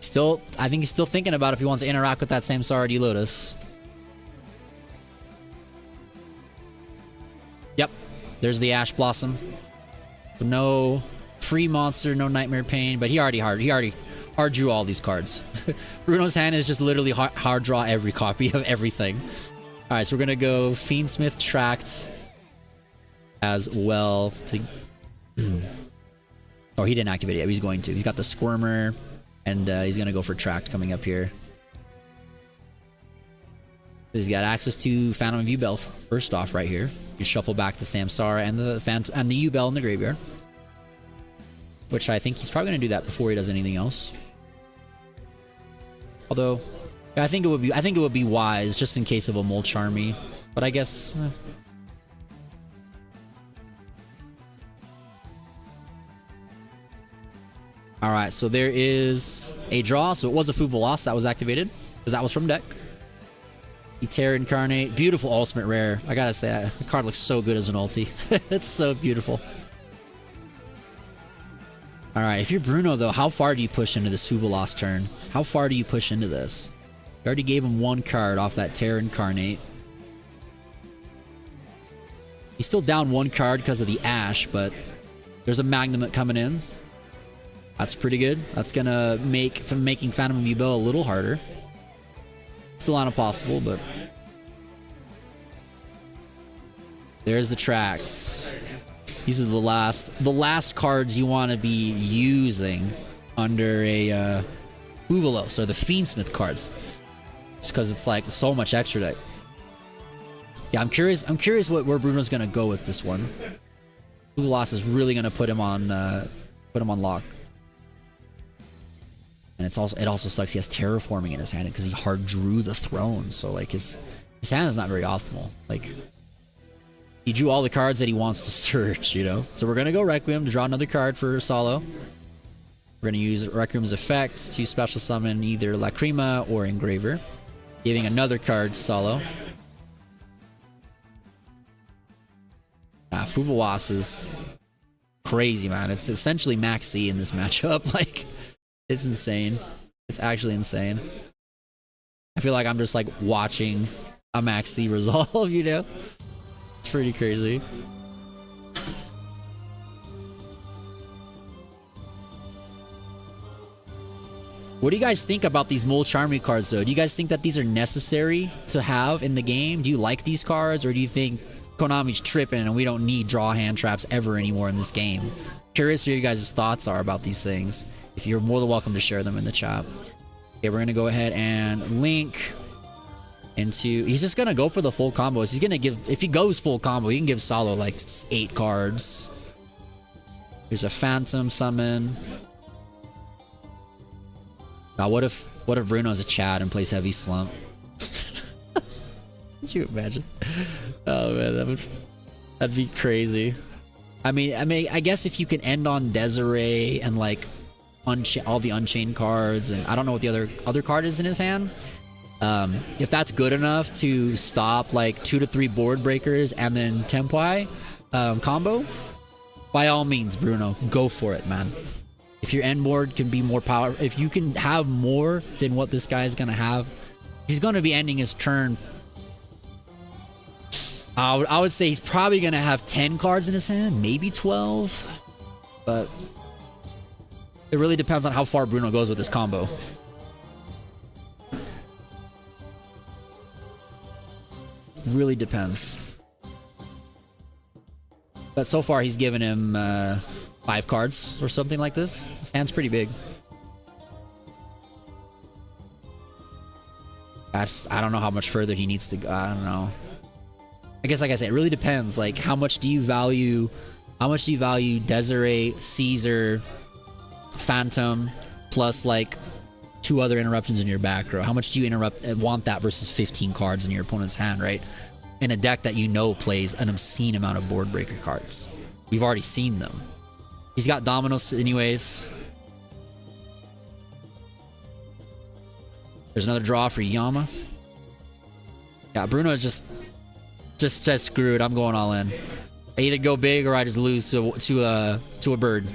still, I think he's still thinking about if he wants to interact with that Samsara D Lotus. Yep, there's the Ash Blossom. So no free monster, no Nightmare Pain, but he already hard drew all these cards. Bruno's hand is just literally hard draw every copy of everything. All right, so we're gonna go Fiendsmith Tract as well. Oh, he didn't activate it yet. He's going to. He's got the Squirmer, and he's gonna go for Tract coming up here. He's got access to Phantom of Yubel first off right here. You shuffle back the Samsara and the Yubel in the graveyard, which I think he's probably gonna do that before he does anything else. Although, yeah, I think it would be wise just in case of a Mole Charmy. But I guess. All right, so there is a draw. So it was a Fuvolas that was activated because that was from deck. ENTIRE Incarnate, beautiful ultimate rare. I gotta say, the card looks so good as an ulti. It's so beautiful. All right, if you're Bruno though, how far do you push into this Fuvolas turn? How far do you push into this? You already gave him one card off that ENTIRE Incarnate. He's still down one card because of the Ash, but there's a Magnum coming in. That's pretty good. That's gonna make making Phantom of Yubel a little harder. Still not impossible, but there's the tracks. These are the last cards you want to be using under a Fuvolas, or the Fiendsmith cards, just because it's like so much extra deck. Yeah, I'm curious where Bruno's gonna go with this one. Fuvolas is really gonna put him on lock. And it also sucks he has Terraforming in his hand because he hard drew the throne, so like his hand is not very optimal. Like, he drew all the cards that he wants to search, you know? So we're gonna go Requiem to draw another card for Solo. We're gonna use Requiem's effects to special summon either Lacrima or Engraver, giving another card to Solo. Fuvolas is crazy, man. It's essentially Max C in this matchup. Like, it's insane. It's actually insane. I feel like I'm just like watching a Max C resolve, you know? It's pretty crazy. What do you guys think about these Mole Charmy cards though? Do you guys think that these are necessary to have in the game? Do you like these cards, or do you think Konami's tripping and we don't need draw hand traps ever anymore in this game? Curious what your guys' thoughts are about these things. If you're more than welcome to share them in the chat. Okay, we're gonna go ahead and link into. He's just gonna go for the full combos. He's gonna give. If he goes full combo, he can give Solo like 8 cards. There's a Phantom summon. Now, what if Bruno's a Chad and plays Heavy Slump? Could you imagine? Oh man, that'd be crazy. I mean, I guess if you can end on Desiree and like all the Unchained cards, and I don't know what the other card is in his hand. If that's good enough to stop like 2 to 3 board breakers and then Tenpai combo, by all means, Bruno, go for it, man. If your end board can be more power, if you can have more than what this guy is gonna have, He's going to be ending his turn. I would say he's probably going to have 10 cards in his hand, maybe 12. But it really depends on how far Bruno goes with this combo. Really depends. But so far he's given him 5 cards or something like this. His hand's pretty big. I don't know how much further he needs to go. I don't know. I guess, like I said, it really depends. Like, how much do you value Desiree, Caesar, Phantom, plus like 2 other interruptions in your back row? How much do you want that versus 15 cards in your opponent's hand, right? In a deck that you know plays an obscene amount of board breaker cards. We've already seen them. He's got Dominos anyways. There's another draw for Yama. Yeah, Bruno is just screwed. I'm going all in. I either go big or I just lose to a bird.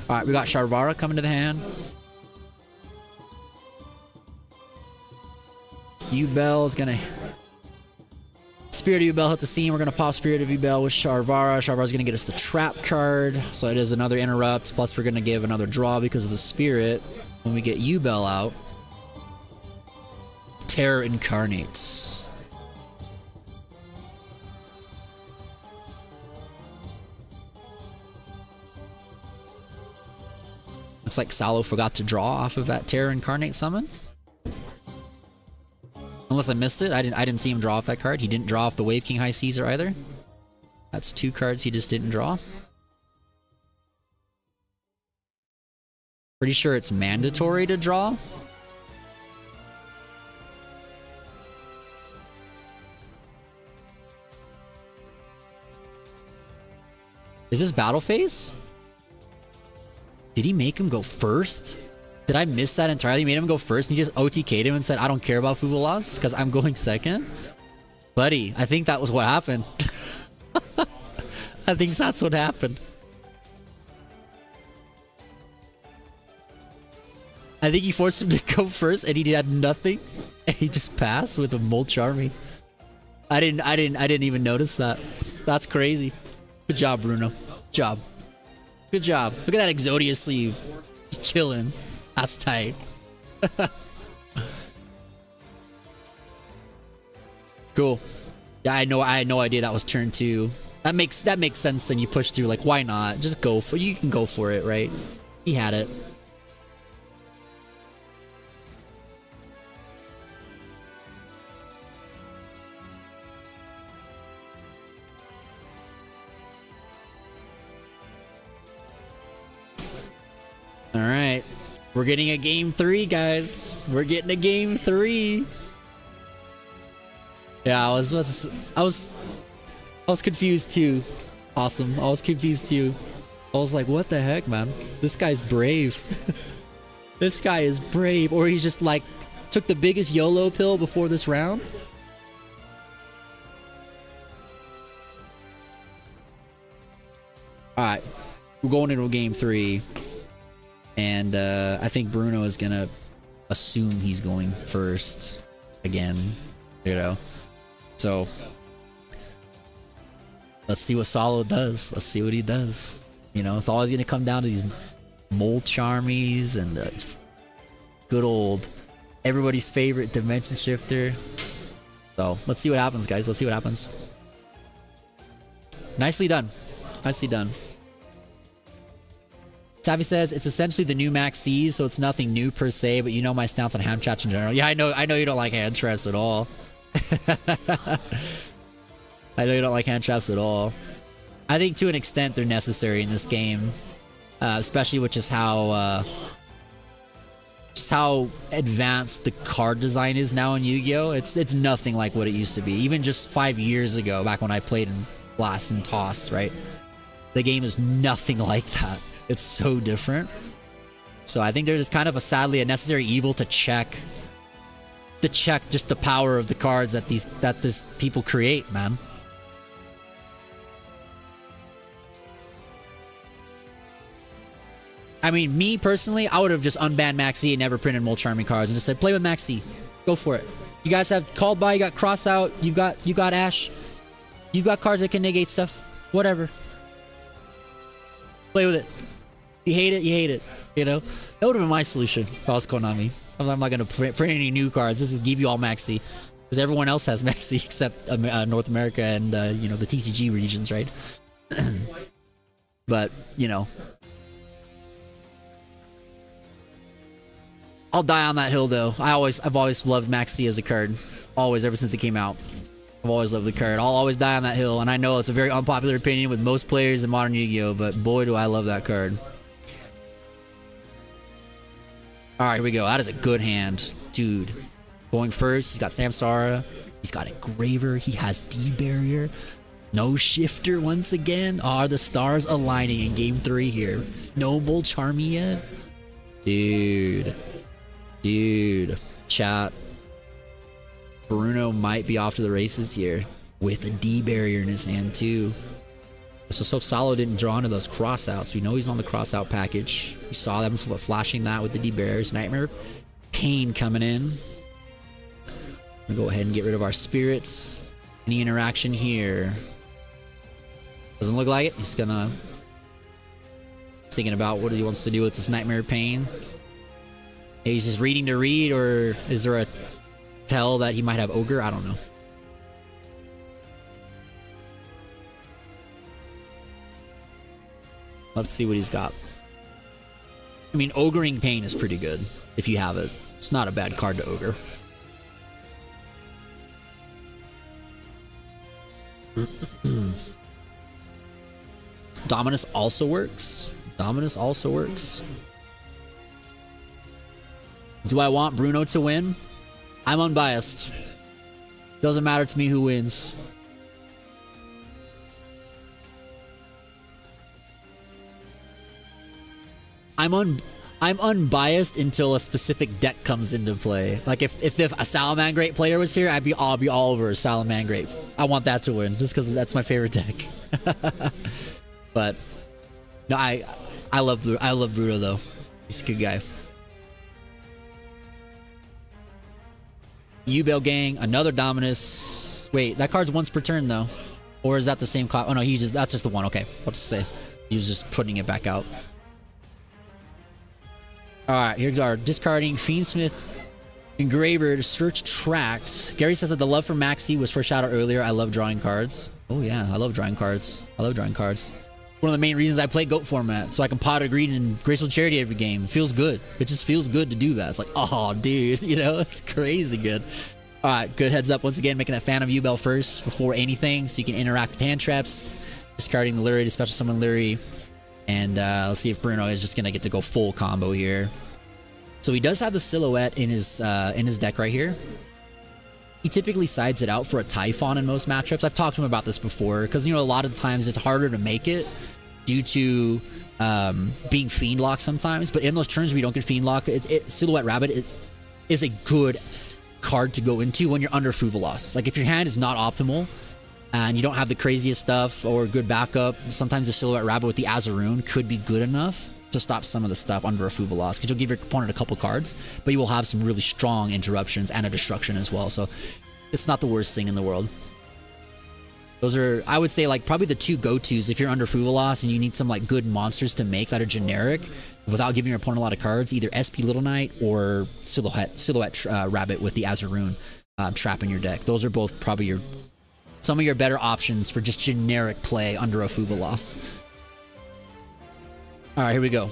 All right, we got Sharvara coming to the hand. Yubel is gonna Spirit of Yubel hit the scene. We're gonna pop Spirit of Yubel with Sharvara. Sharvara's gonna get us the trap card, so it is another interrupt. Plus, we're gonna give another draw because of the Spirit. When we get Yubel out, Terror incarnates. Looks like Salo forgot to draw off of that Terror incarnate summon. Unless I missed it, I didn't see him draw off that card. He didn't draw off the Wave King High Caesar either. That's 2 cards he just didn't draw. Pretty sure it's mandatory to draw. Is this battle phase? Did he make him go first? Did I miss that entirely? He made him go first and he just OTK'd him and said, I don't care about Fubu loss because I'm going second? Buddy, I think that was what happened. I think that's what happened. I think he forced him to go first and he had nothing. And he just passed with a Molcharmy. I didn't even notice that. That's crazy. Good job, Bruno. Good job. Good job. Look at that Exodia sleeve. Just chilling. That's tight. Cool. Yeah, I had no idea that was turn 2. That makes sense. Then you push through. Like, why not? Just go for. You can go for it, right? He had it. All right, we're getting a game 3, guys. We're getting a game 3. Yeah, I was confused too. Awesome. I was confused too. I was like, what the heck, man? This guy's brave. This guy is brave. Or he just like took the biggest YOLO pill before this round. All right, we're going into game 3. And I think Bruno is gonna assume he's going first again, you know. So let's see what Salo does. Let's see what he does. You know, it's always gonna come down to these Molcharmies and the good old everybody's favorite Dimension Shifter. So let's see what happens, guys. Let's see what happens. Nicely done. Nicely done. Savvy says it's essentially the new Max C's, so it's nothing new per se, but you know my stance on hand traps in general. Yeah, I know you don't like hand traps at all. I know you don't like hand traps at all. I think to an extent they're necessary in this game, especially with just how advanced the card design is now in Yu-Gi-Oh. It's nothing like what it used to be. Even just 5 years ago, back when I played in Blast and Toss, right? The game is nothing like that. It's so different. So I think there's kind of sadly a necessary evil to check just the power of the cards that this people create, man. I mean, me personally, I would have just unbanned Maxi and never printed more Charming cards and just said, play with Maxi. Go for it. You guys have called by, you got cross out, you got Ash. You got cards that can negate stuff. Whatever. Play with it. You hate it, you hate it. You know? That would have been my solution if I was Konami. I'm not going to print any new cards. This is give you all Maxi. Because everyone else has Maxi except North America and, you know, the TCG regions, right? But, you know. I'll die on that hill, though. I've always loved Maxi as a card. Always, ever since it came out. I've always loved the card. I'll always die on that hill. And I know it's a very unpopular opinion with most players in modern Yu-Gi-Oh! But boy, do I love that card. Alright, here we go. That is a good hand. Dude. Going first, he's got Samsara. He's got Engraver. He has D-Barrier. No Shifter once again. Are the stars aligning in game 3 here? Noble Charmia? Dude. Dude. Chat. Bruno might be off to the races here. With a D-Barrier in his hand too. So Salo didn't draw into those crossouts. We know he's on the crossout package. We saw them flashing that with the D-Barriers. Nightmare Pain coming in. We'll go ahead and get rid of our spirits. Any interaction here? Doesn't look like it. He's gonna... thinking about what he wants to do with this Nightmare Pain. Maybe he's just reading to read, or is there a tell that he might have Ogre? I don't know. Let's see what he's got. I mean, Ogring Pain is pretty good if you have it. It's not a bad card to Ogre. Dominus also works. Dominus also works. Do I want Bruno to win? I'm unbiased. Doesn't matter to me who wins. I'm unbiased until a specific deck comes into play. Like if a Salamangreat player was here, I'd be all over Salamangreat. I want that to win just because that's my favorite deck. But no, I love Bruno though. He's a good guy. Yubel Gang, another Dominus. Wait, that card's once per turn though, or is that the same card? Oh no, that's just the one. Okay, what to say? He was just putting it back out. Alright, here's our discarding Fiendsmith Engraver to search tracks. Gary says that the love for Maxi was foreshadowed earlier. I love drawing cards. Oh yeah, I love drawing cards. I love drawing cards. One of the main reasons I play GOAT format, so I can pot a green and Graceful Charity every game. It feels good. It just feels good to do that. It's like, oh dude, you know, it's crazy good. Alright, good heads up once again, making a fan of Yubel first before anything, so you can interact with hand traps. Discarding the Lurie to special summon Lurie. And let's see if Bruno is just gonna get to go full combo here. So he does have the Silhouette in his deck right here. He typically sides it out for a Typhon in most matchups. I've talked to him about this before, because you know a lot of times it's harder to make it due to being Fiend Locked sometimes. But in those turns we don't get Fiend Locked, Silhouette Rabbit is a good card to go into when you're under Fuvalos. Like if your hand is not optimal and you don't have the craziest stuff or good backup, sometimes the Silhouette Rabbit with the Azaroon could be good enough to stop some of the stuff under a Fuvalos, because you'll give your opponent a couple cards, but you will have some really strong interruptions and a destruction as well. So it's not the worst thing in the world. Those are, I would say, like probably the two go-tos if you're under Fuvalos and you need some like good monsters to make that are generic without giving your opponent a lot of cards. Either SP Little Knight or Silhouette Rabbit with the Azaroon trap in your deck. Those are both probably some of your better options for just generic play under a Fuvalos. Alright, here we go.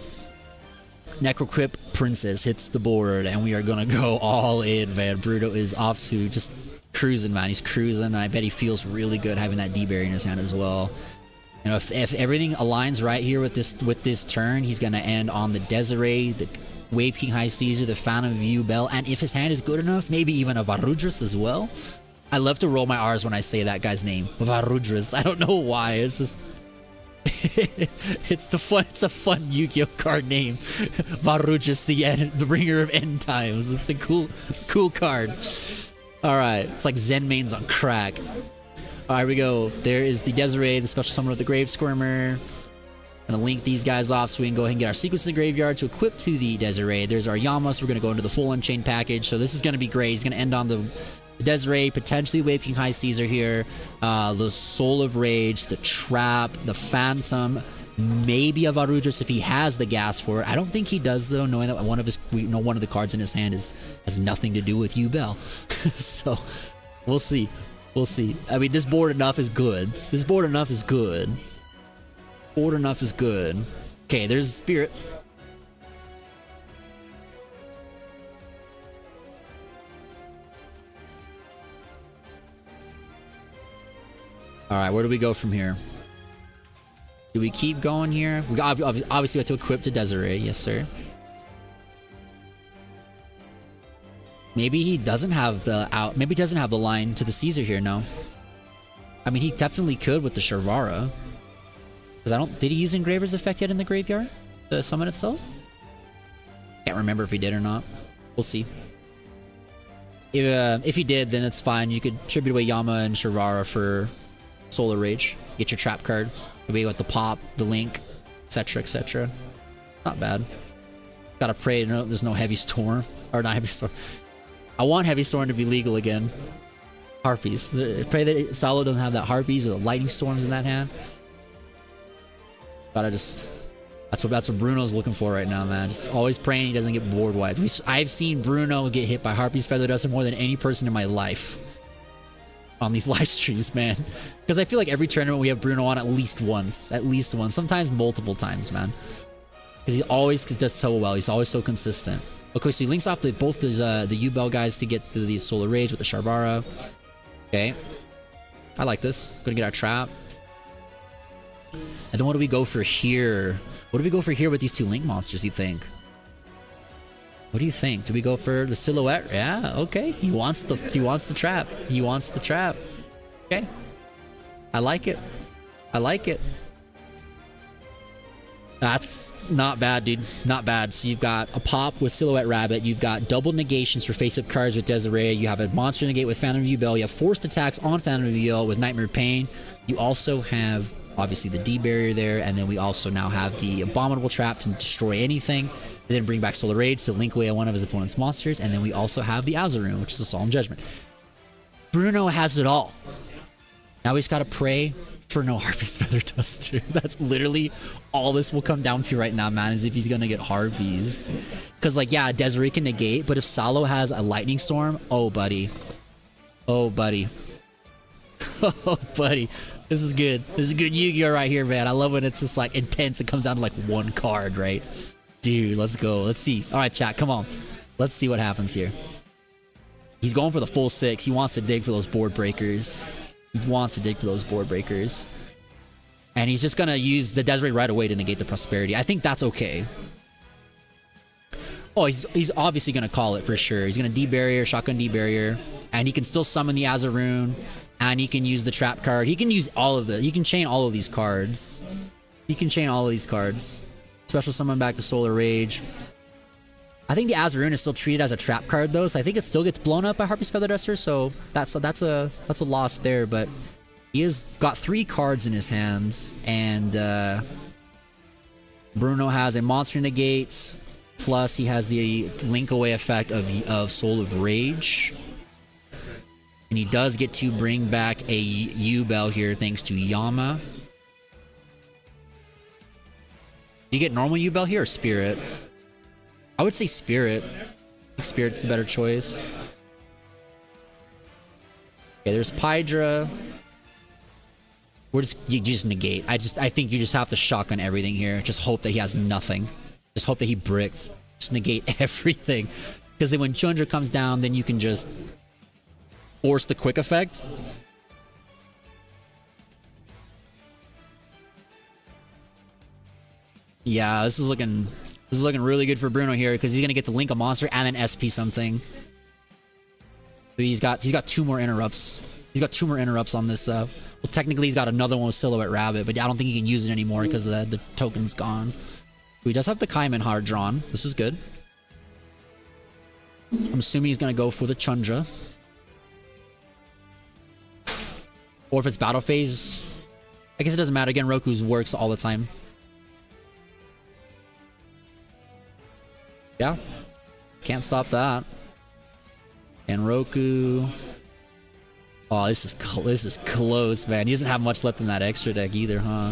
Necrocrypt Princess hits the board, and we are gonna go all in, man. Bruno is off to just cruising, man. He's cruising. I bet he feels really good having that D-Berry in his hand as well. You know, if everything aligns right here with this turn, he's gonna end on the Desiree, the Wave King High Caesar, the Phantom View Bell, and if his hand is good enough, maybe even a Varudras as well. I love to roll my R's when I say that guy's name, Varudras. I don't know why. It's just it's a fun Yu-Gi-Oh card name. Varudras, the bringer of end times. It's a cool card. Alright, it's like Zen mains on crack. Alright, here we go. There is the Desiree, the special summon of the Grave Squirmer. Gonna link these guys off so we can go ahead and get our sequence in the graveyard to equip to the Desiree. There's our Yama, so we're gonna go into the full Unchained package. So this is gonna be great. He's gonna end on the Desiree, potentially Waking High Caesar here, the Soul of Rage, the Trap, the Phantom, maybe a Varudras if he has the gas for it. I don't think he does though, knowing that one of the cards in his hand has nothing to do with Yubel. So we'll see. We'll see. I mean, this board enough is good. This board enough is good. Board enough is good. Okay, there's a Spirit. Alright, where do we go from here? Do we keep going here? We obviously have to equip to Desiree, yes sir. Maybe he doesn't have the maybe he doesn't have the line to the Caesar here, no. I mean, he definitely could with the Sharvara. Because did he use Engraver's effect yet in the graveyard? The summon itself? Can't remember if he did or not. We'll see. If he did, then it's fine. You could tribute away Yama and Sharvara for Solar Rage. Get your trap card. Maybe with the pop, the link, etc, etc. Not bad. Gotta pray there's no Heavy Storm. Or not Heavy Storm. I want Heavy Storm to be legal again. Harpies. Pray that Salo doesn't have that Harpies or the Lightning Storms in that hand. Gotta just... That's what Bruno's looking for right now, man. Just always praying he doesn't get board wiped. I've seen Bruno get hit by Harpies Feather Duster more than any person in my life. On these live streams, man. Because I feel like every tournament we have Bruno on at least once. At least once. Sometimes multiple times, man. Because he always does so well. He's always so consistent. Okay, so he links off both the Yubel guys to get the Solar Rage with the Sharvara. Okay. I like this. Gonna get our trap. And then what do we go for here? What do we go for here with these two Link monsters, you think? What do you think? Do we go for the Silhouette? Yeah, okay. He wants the trap. He wants the trap. Okay. I like it. I like it. That's not bad, dude. Not bad. So you've got a pop with Silhouette Rabbit. You've got double negations for face-up cards with Desiree. You have a monster negate with Phantom Yubel. You have forced attacks on Phantom Yubel with Nightmare Pain. You also have, obviously, the D barrier there. And then we also now have the Abominable Trap to destroy anything. And then bring back Solar Rage to link away one of his opponent's monsters. And then we also have the Azaroon, which is a Solemn Judgment. Bruno has it all. Now he's got to pray for no Harpies Feather Duster. That's literally all this will come down to right now, man, is if he's going to get Harpies. Because, like, yeah, Desiree can negate, but if Salo has a Lightning Storm, oh, buddy. Oh, buddy. Oh, buddy. This is good. This is good Yu-Gi-Oh right here, man. I love when it's just, like, intense. It comes down to, like, one card, right? Dude, let's go. Let's see. All right, chat, come on. Let's see what happens here. He's going for the full 6. He wants to dig for those board breakers. He wants to dig for those board breakers. And he's just going to use the Desiree right away to negate the Prosperity. I think that's okay. Oh, he's obviously going to call it for sure. He's going to D-Barrier, Shotgun D-Barrier. And he can still summon the Azaroon. And he can use the Trap card. He can use all of the... He can chain all of these cards. He can chain all of these cards. Special summon back to Solar Rage. I think the Azaroon is still treated as a trap card though, so I think it still gets blown up by Harpies Feather Duster, so that's a loss there, but he has got 3 cards in his hands, and Bruno has a Monster Negate, plus he has the Link Away effect of Soul of Rage. And he does get to bring back a Yubel here thanks to Yama. Do you get normal Yubel here or Spirit? I would say Spirit. I think Spirit's the better choice. Okay, there's Pydra. You just negate. I think you just have to shotgun everything here. Just hope that he has nothing. Just hope that he bricked. Just negate everything. Because then when Chundra comes down, then you can just force the quick effect. Yeah, this is looking really good for Bruno here because he's gonna get to link a monster and then SP something. So he's got 2 more interrupts. He's got 2 more interrupts on this. Well, technically he's got another one with Silhouette Rabbit, but I don't think he can use it anymore because the token's gone. He does have the Kaiman hard drawn. This is good. I'm assuming he's gonna go for the Chundra. Or if it's battle phase, I guess it doesn't matter. Again, Roku's works all the time. Yeah. Can't stop that. And Roku. Oh, this is close, man. He doesn't have much left in that extra deck either, huh?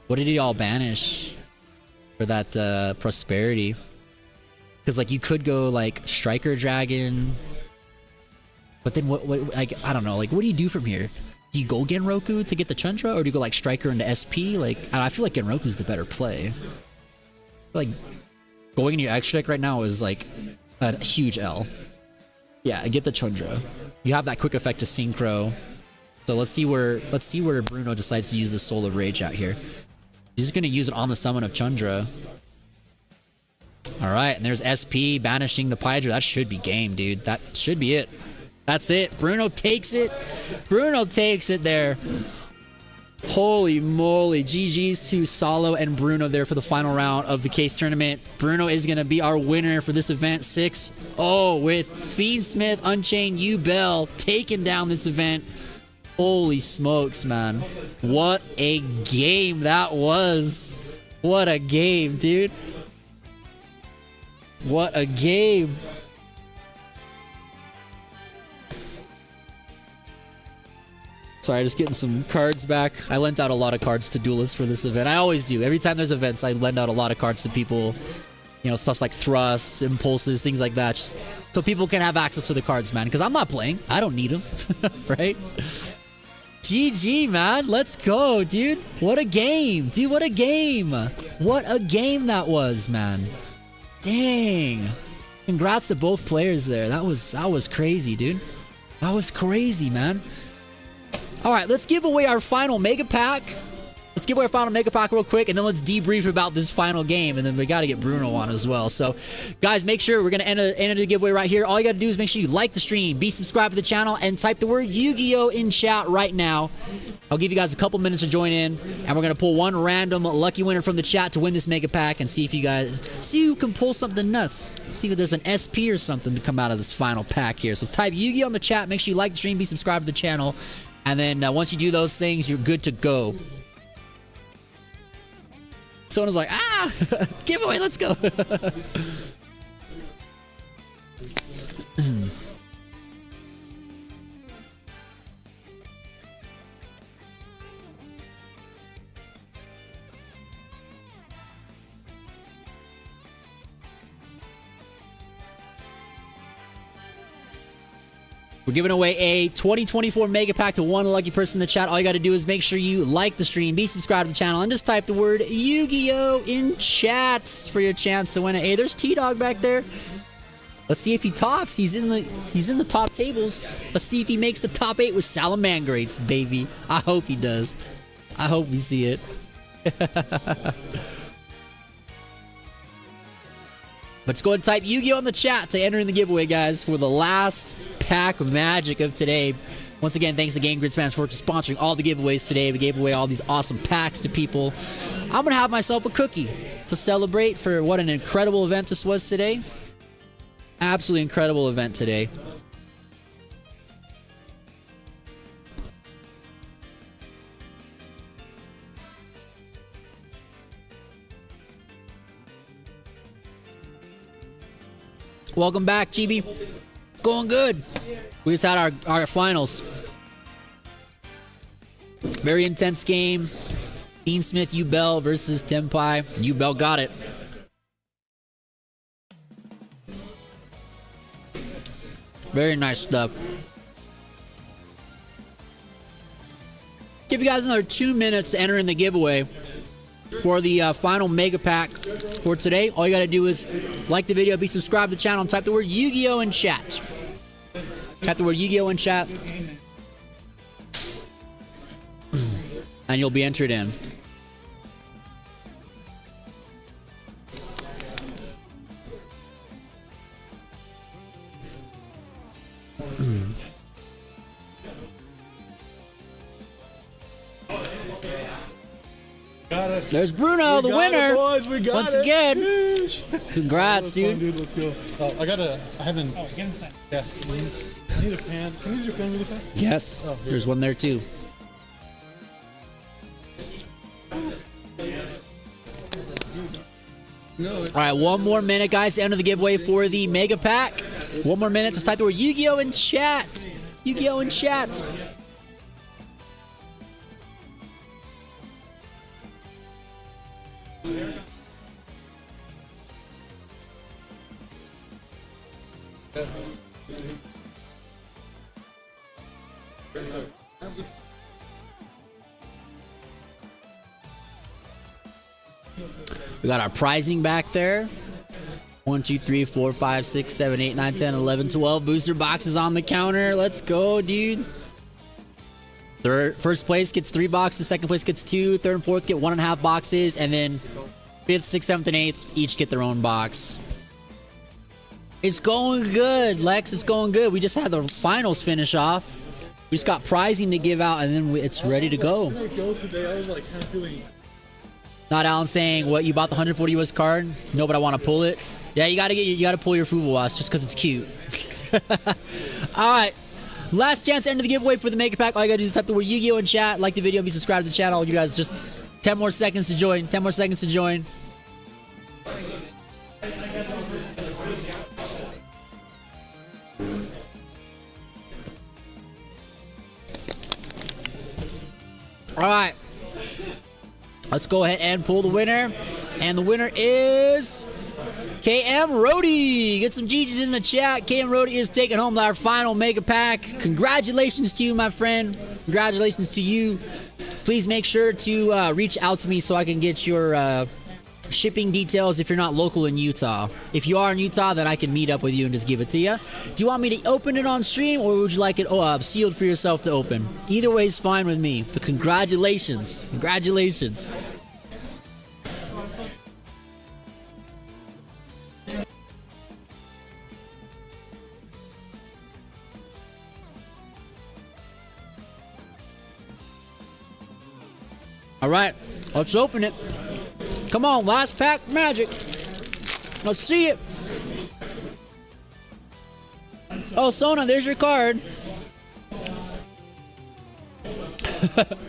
What did he all banish for that prosperity? Because like you could go like Striker Dragon, but then what? Like I don't know. Like what do you do from here? Do you go Genroku to get the Chundra, or do you go like Striker into SP? Like I feel like Genroku's the better play. Like going in your extra deck right now is like a huge L. Yeah, get the Chundra. You have that quick effect to Synchro. So let's see where Bruno decides to use the Soul of Rage out here. He's just gonna use it on the summon of Chundra. Alright, and there's SP banishing the Pydra. That should be game, dude. That should be it. That's it. Bruno takes it. Bruno takes it there. Holy moly. GG's to Salo and Bruno there for the final round of the case tournament. Bruno is going to be our winner for this event 6-0 with fiendsmith, Unchained, Yugioh taking down this event. Holy smokes, man. What a game that was. What a game, dude. What a game. Sorry, just getting some cards back. I lent out a lot of cards to duelists for this event. I always do. Every time there's events, I lend out a lot of cards to people. You know, stuff like thrusts, impulses, things like that. Just so people can have access to the cards, man. Because I'm not playing. I don't need them. Right? GG, man. Let's go, dude. What a game. Dude, what a game. What a game that was, man. Dang. Congrats to both players there. That was crazy, dude. That was crazy, man. All right, let's give away our final mega pack. Let's give away our final mega pack real quick, and then let's debrief about this final game, and then we got to get Bruno on as well. So, guys, make sure we're going to enter the giveaway right here. All you got to do is make sure you like the stream, be subscribed to the channel, and type the word Yu-Gi-Oh in chat right now. I'll give you guys a couple minutes to join in, and we're going to pull one random lucky winner from the chat to win this mega pack, and see who can pull something nuts. See if there's an SP or something to come out of this final pack here. So type Yu-Gi-Oh in the chat. Make sure you like the stream, be subscribed to the channel, and then once you do those things, you're good to go. Someone was like, ah, giveaway, let's go. We're giving away a 2024 mega pack to one lucky person in the chat. All you got to do is make sure you like the stream, be subscribed to the channel, and just type the word Yu-Gi-Oh in chat for your chance to win it. Hey, there's T-Dog back there. Let's see if he tops. He's in the top tables. Let's see if he makes the top 8 with Salamangreats, baby. I hope he does. I hope we see it. Let's go ahead and type Yu-Gi-Oh in the chat to enter in the giveaway, guys, for the last pack of magic of today. Once again, thanks to Game Grid Spams for sponsoring all the giveaways today. We gave away all these awesome packs to people. I'm going to have myself a cookie to celebrate for what an incredible event this was today. Absolutely incredible event today. Welcome back, GB. Going good. We just had our finals. Very intense game. fiendsmith, Yugioh versus Tenpai. Yugioh got it. Very nice stuff. Give you guys another 2 minutes to enter in the giveaway for the final mega pack for today. All you gotta do is like the video, be subscribed to the channel, and type the word Yu-Gi-Oh in chat. Type the word Yu-Gi-Oh in chat, and you'll be entered in. Got it. There's Bruno, the winner. Boys, we got once it. again. Yeesh. Congrats, Fun, dude. Let's go. I haven't. Oh, get inside. Yeah. I need a pan. Can you use your pan really fast? Yes, there's one there too. No. All right, one more minute, guys. End of the giveaway for the mega pack. One more minute. Just type the word Yu-Gi-Oh in chat. Yu-Gi-Oh in chat. We got our pricing back there. 1, 2, 3, 4, 5, 6, 7, 8, 9, 10, 11, 12 booster boxes on the counter. Let's go, dude. First place gets 3 boxes. Second place gets 2. Third and fourth get 1.5 boxes. And then 5th, 6th, 7th, and 8th each get their own box. It's going good, Lex. It's going good. We just had the finals finish off. We just got pricing to give out, and then it's ready to go. When I go today, I was like kind of feeling. Not Alan saying, what, you bought the 140 US card? No, but I want to pull it. Yeah, you gotta pull your Fubu Watch just because it's cute. Alright. Last chance to enter the giveaway for the Mega Pack. All you gotta do is type the word Yu-Gi-Oh in chat, like the video, be subscribed to the channel. You guys just 10 more seconds to join. 10 more seconds to join. Alright. Let's go ahead and pull the winner. And the winner is KM Rody. Get some GGs in the chat. KM Rody is taking home our final mega pack. Congratulations to you, my friend. Congratulations to you. Please make sure to reach out to me so I can get your shipping details if you're not local in Utah. If you are in Utah, then I can meet up with you and just give it to you. Do you want me to open it on stream, or would you like it sealed for yourself to open? Either way is fine with me. But congratulations. Congratulations. All right, let's open it. Come on, last pack magic. Let's see it. Oh, Sona, there's your card.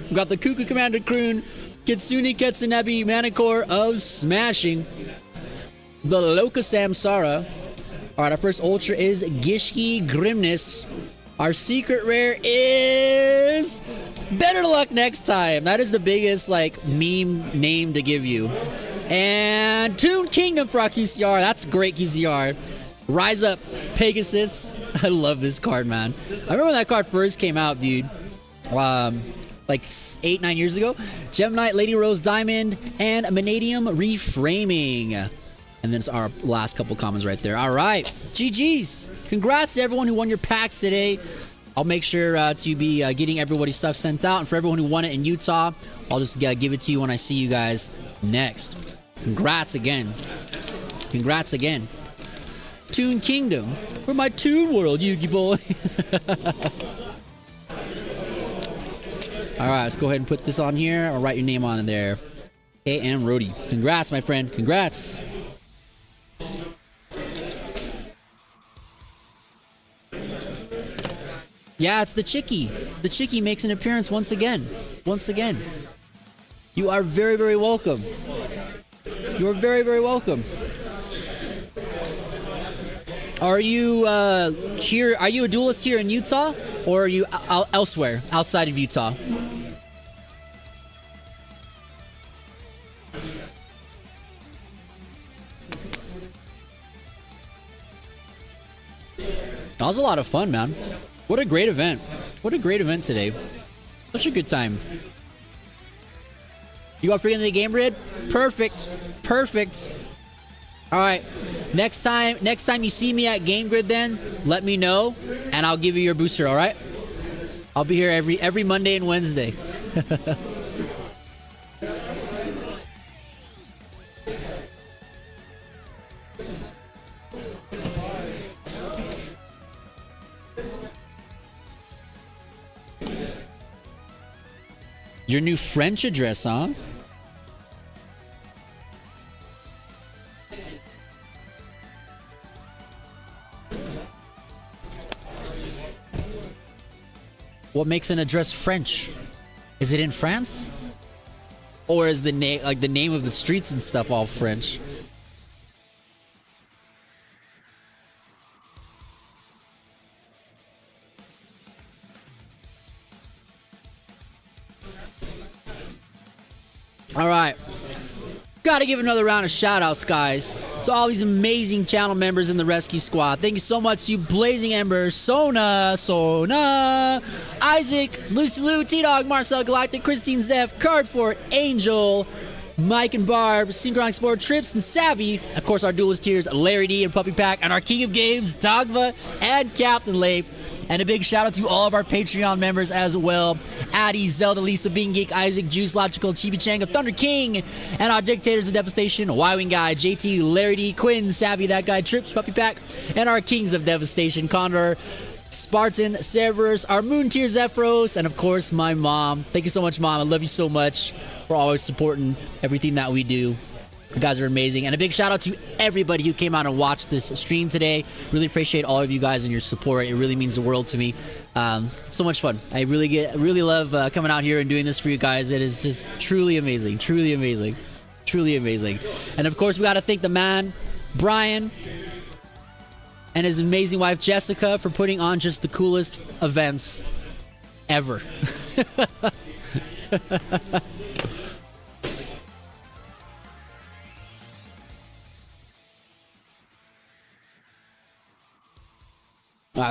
We got the Cuckoo Commander Croon, Kitsune Ketsunebi Manicore of Smashing, the Loka Samsara. All right, our first ultra is Gishki Grimness. Our secret rare is Better Luck Next Time. That is the biggest like meme name to give you. And Toon Kingdom for our QCR. That's great QCR. Rise Up Pegasus. I love this card, man. I remember when that card first came out, dude. Like 8-9 years ago. Gem Knight, Lady Rose Diamond, and Vanadium Reframing. And then it's our last couple comments right there. All right. GG's. Congrats to everyone who won your packs today. I'll make sure to be getting everybody's stuff sent out. And for everyone who won it in Utah, I'll just give it to you when I see you guys next. Congrats again. Congrats again. Toon Kingdom. For my Toon World, Yugi boy. All right, let's go ahead and put this on here. I'll write your name on there. A.M. Rody. Congrats, my friend. Congrats. Yeah, it's the Chickie. The Chickie makes an appearance once again. Once again. You are very, very welcome. You are very, very welcome. Are you here? Are you a duelist here in Utah, or are you elsewhere outside of Utah? That was a lot of fun, man. What a great event. What a great event today. Such a good time. You got free into the game, Red? Perfect. Perfect. All right. Next time you see me at Game Grid, then let me know, and I'll give you your booster. All right. I'll be here every Monday and Wednesday. Your new French address, huh? What makes an address French? Is it in France? Or is the name, like the name of the streets and stuff, all French? All right. Got to give another round of shout outs, guys, to all these amazing channel members in the rescue squad. Thank you so much to Blazing Ember, Sona, Isaac, Lucy Lou, T-Dog, Marcel Galactic, Christine Zeph, Cardfort, Angel, Mike and Barb, Synchron Explorer, Trips, and Savvy. Of course, our duelist tiers, Larry D and Puppy Pack, and our King of Games, Dogva and Captain Leif. And a big shout out to all of our Patreon members as well. Addy, Zelda, Lisa, Bean Geek, Isaac, Juice, Logical, Chibi Chang, Thunder King, and our Dictators of Devastation, Y-Wing Guy, JT, Larry D, Quinn, Savvy, That Guy, Trips, Puppy Pack, and our Kings of Devastation, Condor, Spartan, Severus, our Moon Tier Zephyros, and of course, my mom. Thank you so much, Mom. I love you so much for always supporting everything that we do. You guys are amazing. And a big shout out to everybody who came out and watched this stream today. Really appreciate all of you guys and your support. It really means the world to me. So much fun. I really love coming out here and doing this for you guys. It is just truly amazing. Truly amazing. Truly amazing. And of course, we got to thank the man, Brian, and his amazing wife, Jessica, for putting on just the coolest events ever.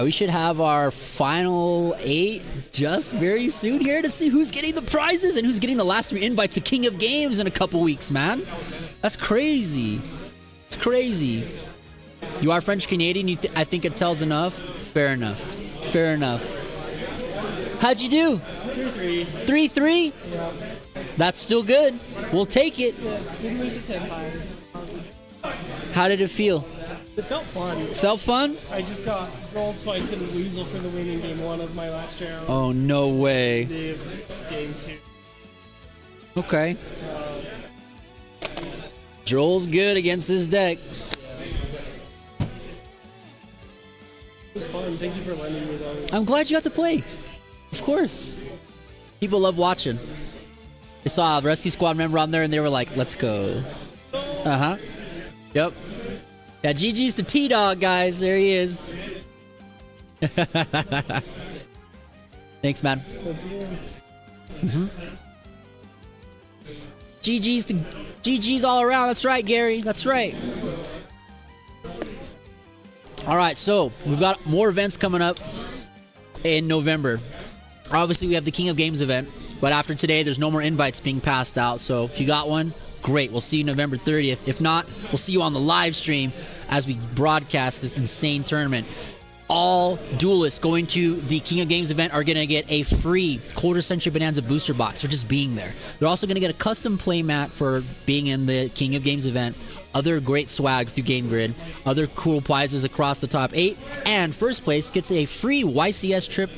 We should have our final 8 just very soon here to see who's getting the prizes and who's getting the last 3 invites to King of Games in a couple weeks, man. That's crazy. It's crazy. You are French Canadian. I think it tells enough. Fair enough. Fair enough. How'd you do? 3-3. 3-3? Yeah. That's still good. We'll take it. Yeah, didn't lose the tenpai. How did it feel? It felt fun. Felt fun? I just got rolled so I couldn't weasel for the win in game 1 of my last round. Oh, no way. Game 2. Okay. So, Joel's good against his deck. it was fun. Thank you for lending me those. I'm glad you got to play. Of course. People love watching. They saw a rescue squad member on there and they were like, let's go. Uh-huh. Yep. Yeah, GG's to T-Dog, guys. There he is. Thanks, man. GG's all around. That's right, Gary. That's right. All right, so we've got more events coming up in November. Obviously, we have the King of Games event, but after today, there's no more invites being passed out. So if you got one, great. We'll see you November 30th. If not, we'll see you on the live stream as we broadcast this insane tournament. All duelists going to the King of Games event are going to get a free Quarter Century Bonanza booster box for just being there. They're also going to get a custom play mat for being in the King of Games event, other great swag through Game Grid, other cool prizes across the top 8, and first place gets a free YCS trip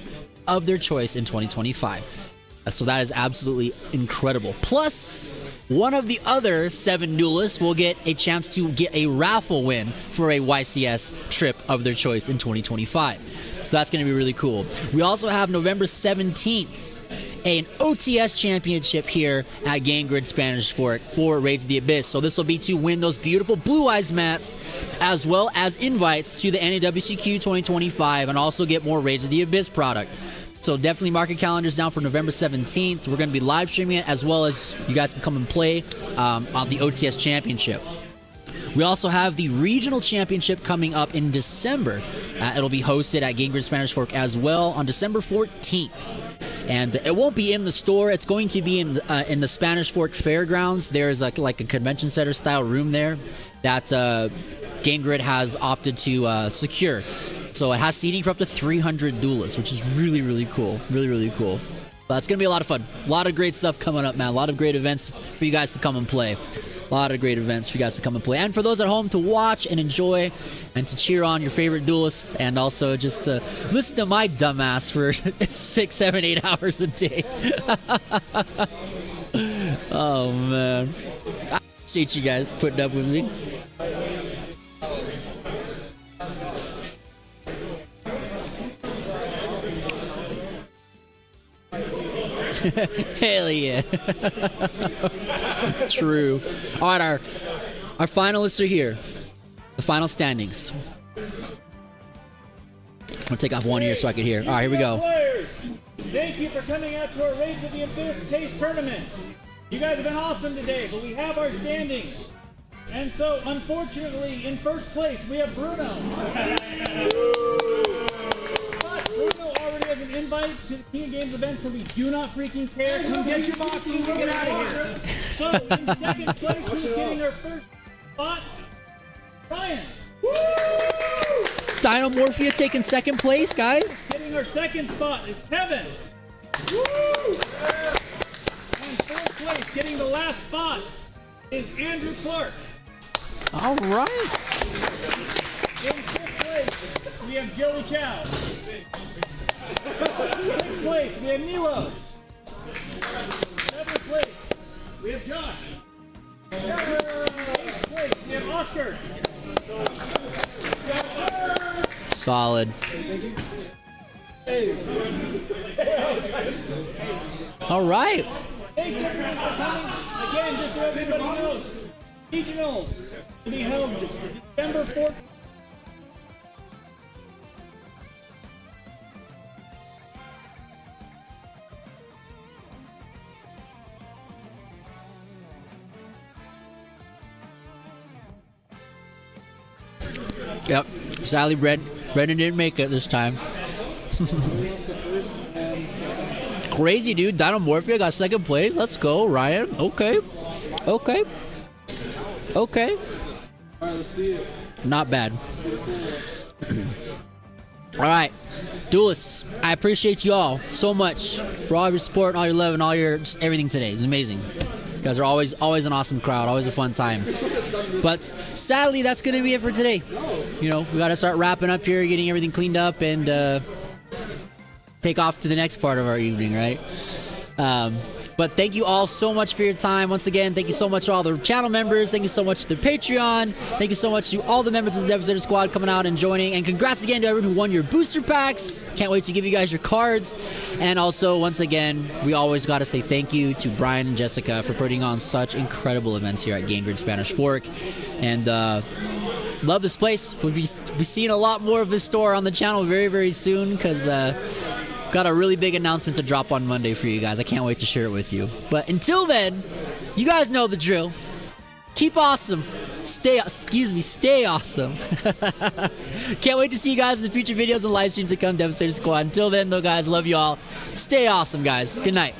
of their choice in 2025. So that is absolutely incredible. Plus, one of the other 7 duelists will get a chance to get a raffle win for a YCS trip of their choice in 2025. So that's going to be really cool. We also have November 17th, an OTS championship here at Game Grid Spanish Fork for Rage of the Abyss. So this will be to win those beautiful Blue Eyes mats, as well as invites to the NAWCQ 2025, and also get more Rage of the Abyss product. So definitely mark your calendars down for November 17th. We're going to be live streaming it, as well as you guys can come and play on the OTS Championship. We also have the Regional Championship coming up in December. It'll be hosted at Game Grid Spanish Fork as well on December 14th. And it won't be in the store. It's going to be in the Spanish Fork Fairgrounds. There's like a convention center style room there that Game Grid has opted to secure. So it has seating for up to 300 duelists, which is really, really cool. Really, really cool. But it's going to be a lot of fun. A lot of great stuff coming up, man. A lot of great events for you guys to come and play. A lot of great events for you guys to come and play. And for those at home to watch and enjoy and to cheer on your favorite duelists, and also just to listen to my dumbass for 6, 7, 8 hours a day. Oh, man. I appreciate you guys putting up with me. Hell yeah. True. All right, our finalists are here. The final standings. I'm gonna take off one ear so I can hear. All right, here we go. Players, thank you for coming out to our Rage of the Abyss case tournament. You guys have been awesome today, but we have our standings. And so, unfortunately, in first place, we have Bruno. But Bruno already has an invite to the King of Games event, so we do not freaking care. Come get your boxes and get out of here. So, in second place, who's getting our first spot? Ryan. Dynamorphia taking second place, guys. Getting our second spot is Kevin. And third place, getting the last spot, is Andrew Clark. All right. In fifth place, we have Joey Chow. Sixth place, we have Milo. Seventh place, we have Josh. Eighth place, we have Oscar. Solid. All right. Thanks everyone for coming. Again, just so everybody knows, regionals to be held December 4th. Yep. Sadly, Brendan didn't make it this time. Crazy, dude. Dynamorphia got second place. Let's go, Ryan. Okay. Okay. Okay. Alright, let's see it. Not bad. All right. Duelists, I appreciate you all so much for all your support, all your love, and all your just everything today. It's amazing. You guys are always an awesome crowd, always a fun time. But sadly, that's going to be it for today. You know, we got to start wrapping up here, getting everything cleaned up, and take off to the next part of our evening, right? But thank you all so much for your time. Once again, thank you so much to all the channel members. Thank you so much to the Patreon. Thank you so much to all the members of the Devastator Squad coming out and joining. And congrats again to everyone who won your booster packs. Can't wait to give you guys your cards. And also, once again, we always got to say thank you to Brian and Jessica for putting on such incredible events here at Game Grid Spanish Fork. And love this place. We'll be seeing a lot more of this store on the channel very, very soon because got a really big announcement to drop on Monday for you guys. I can't wait to share it with you. But until then, you guys know the drill. Keep awesome. Stay awesome. Can't wait to see you guys in the future videos and live streams that come, Devastator Squad. Until then, though, guys, love you all. Stay awesome, guys. Good night.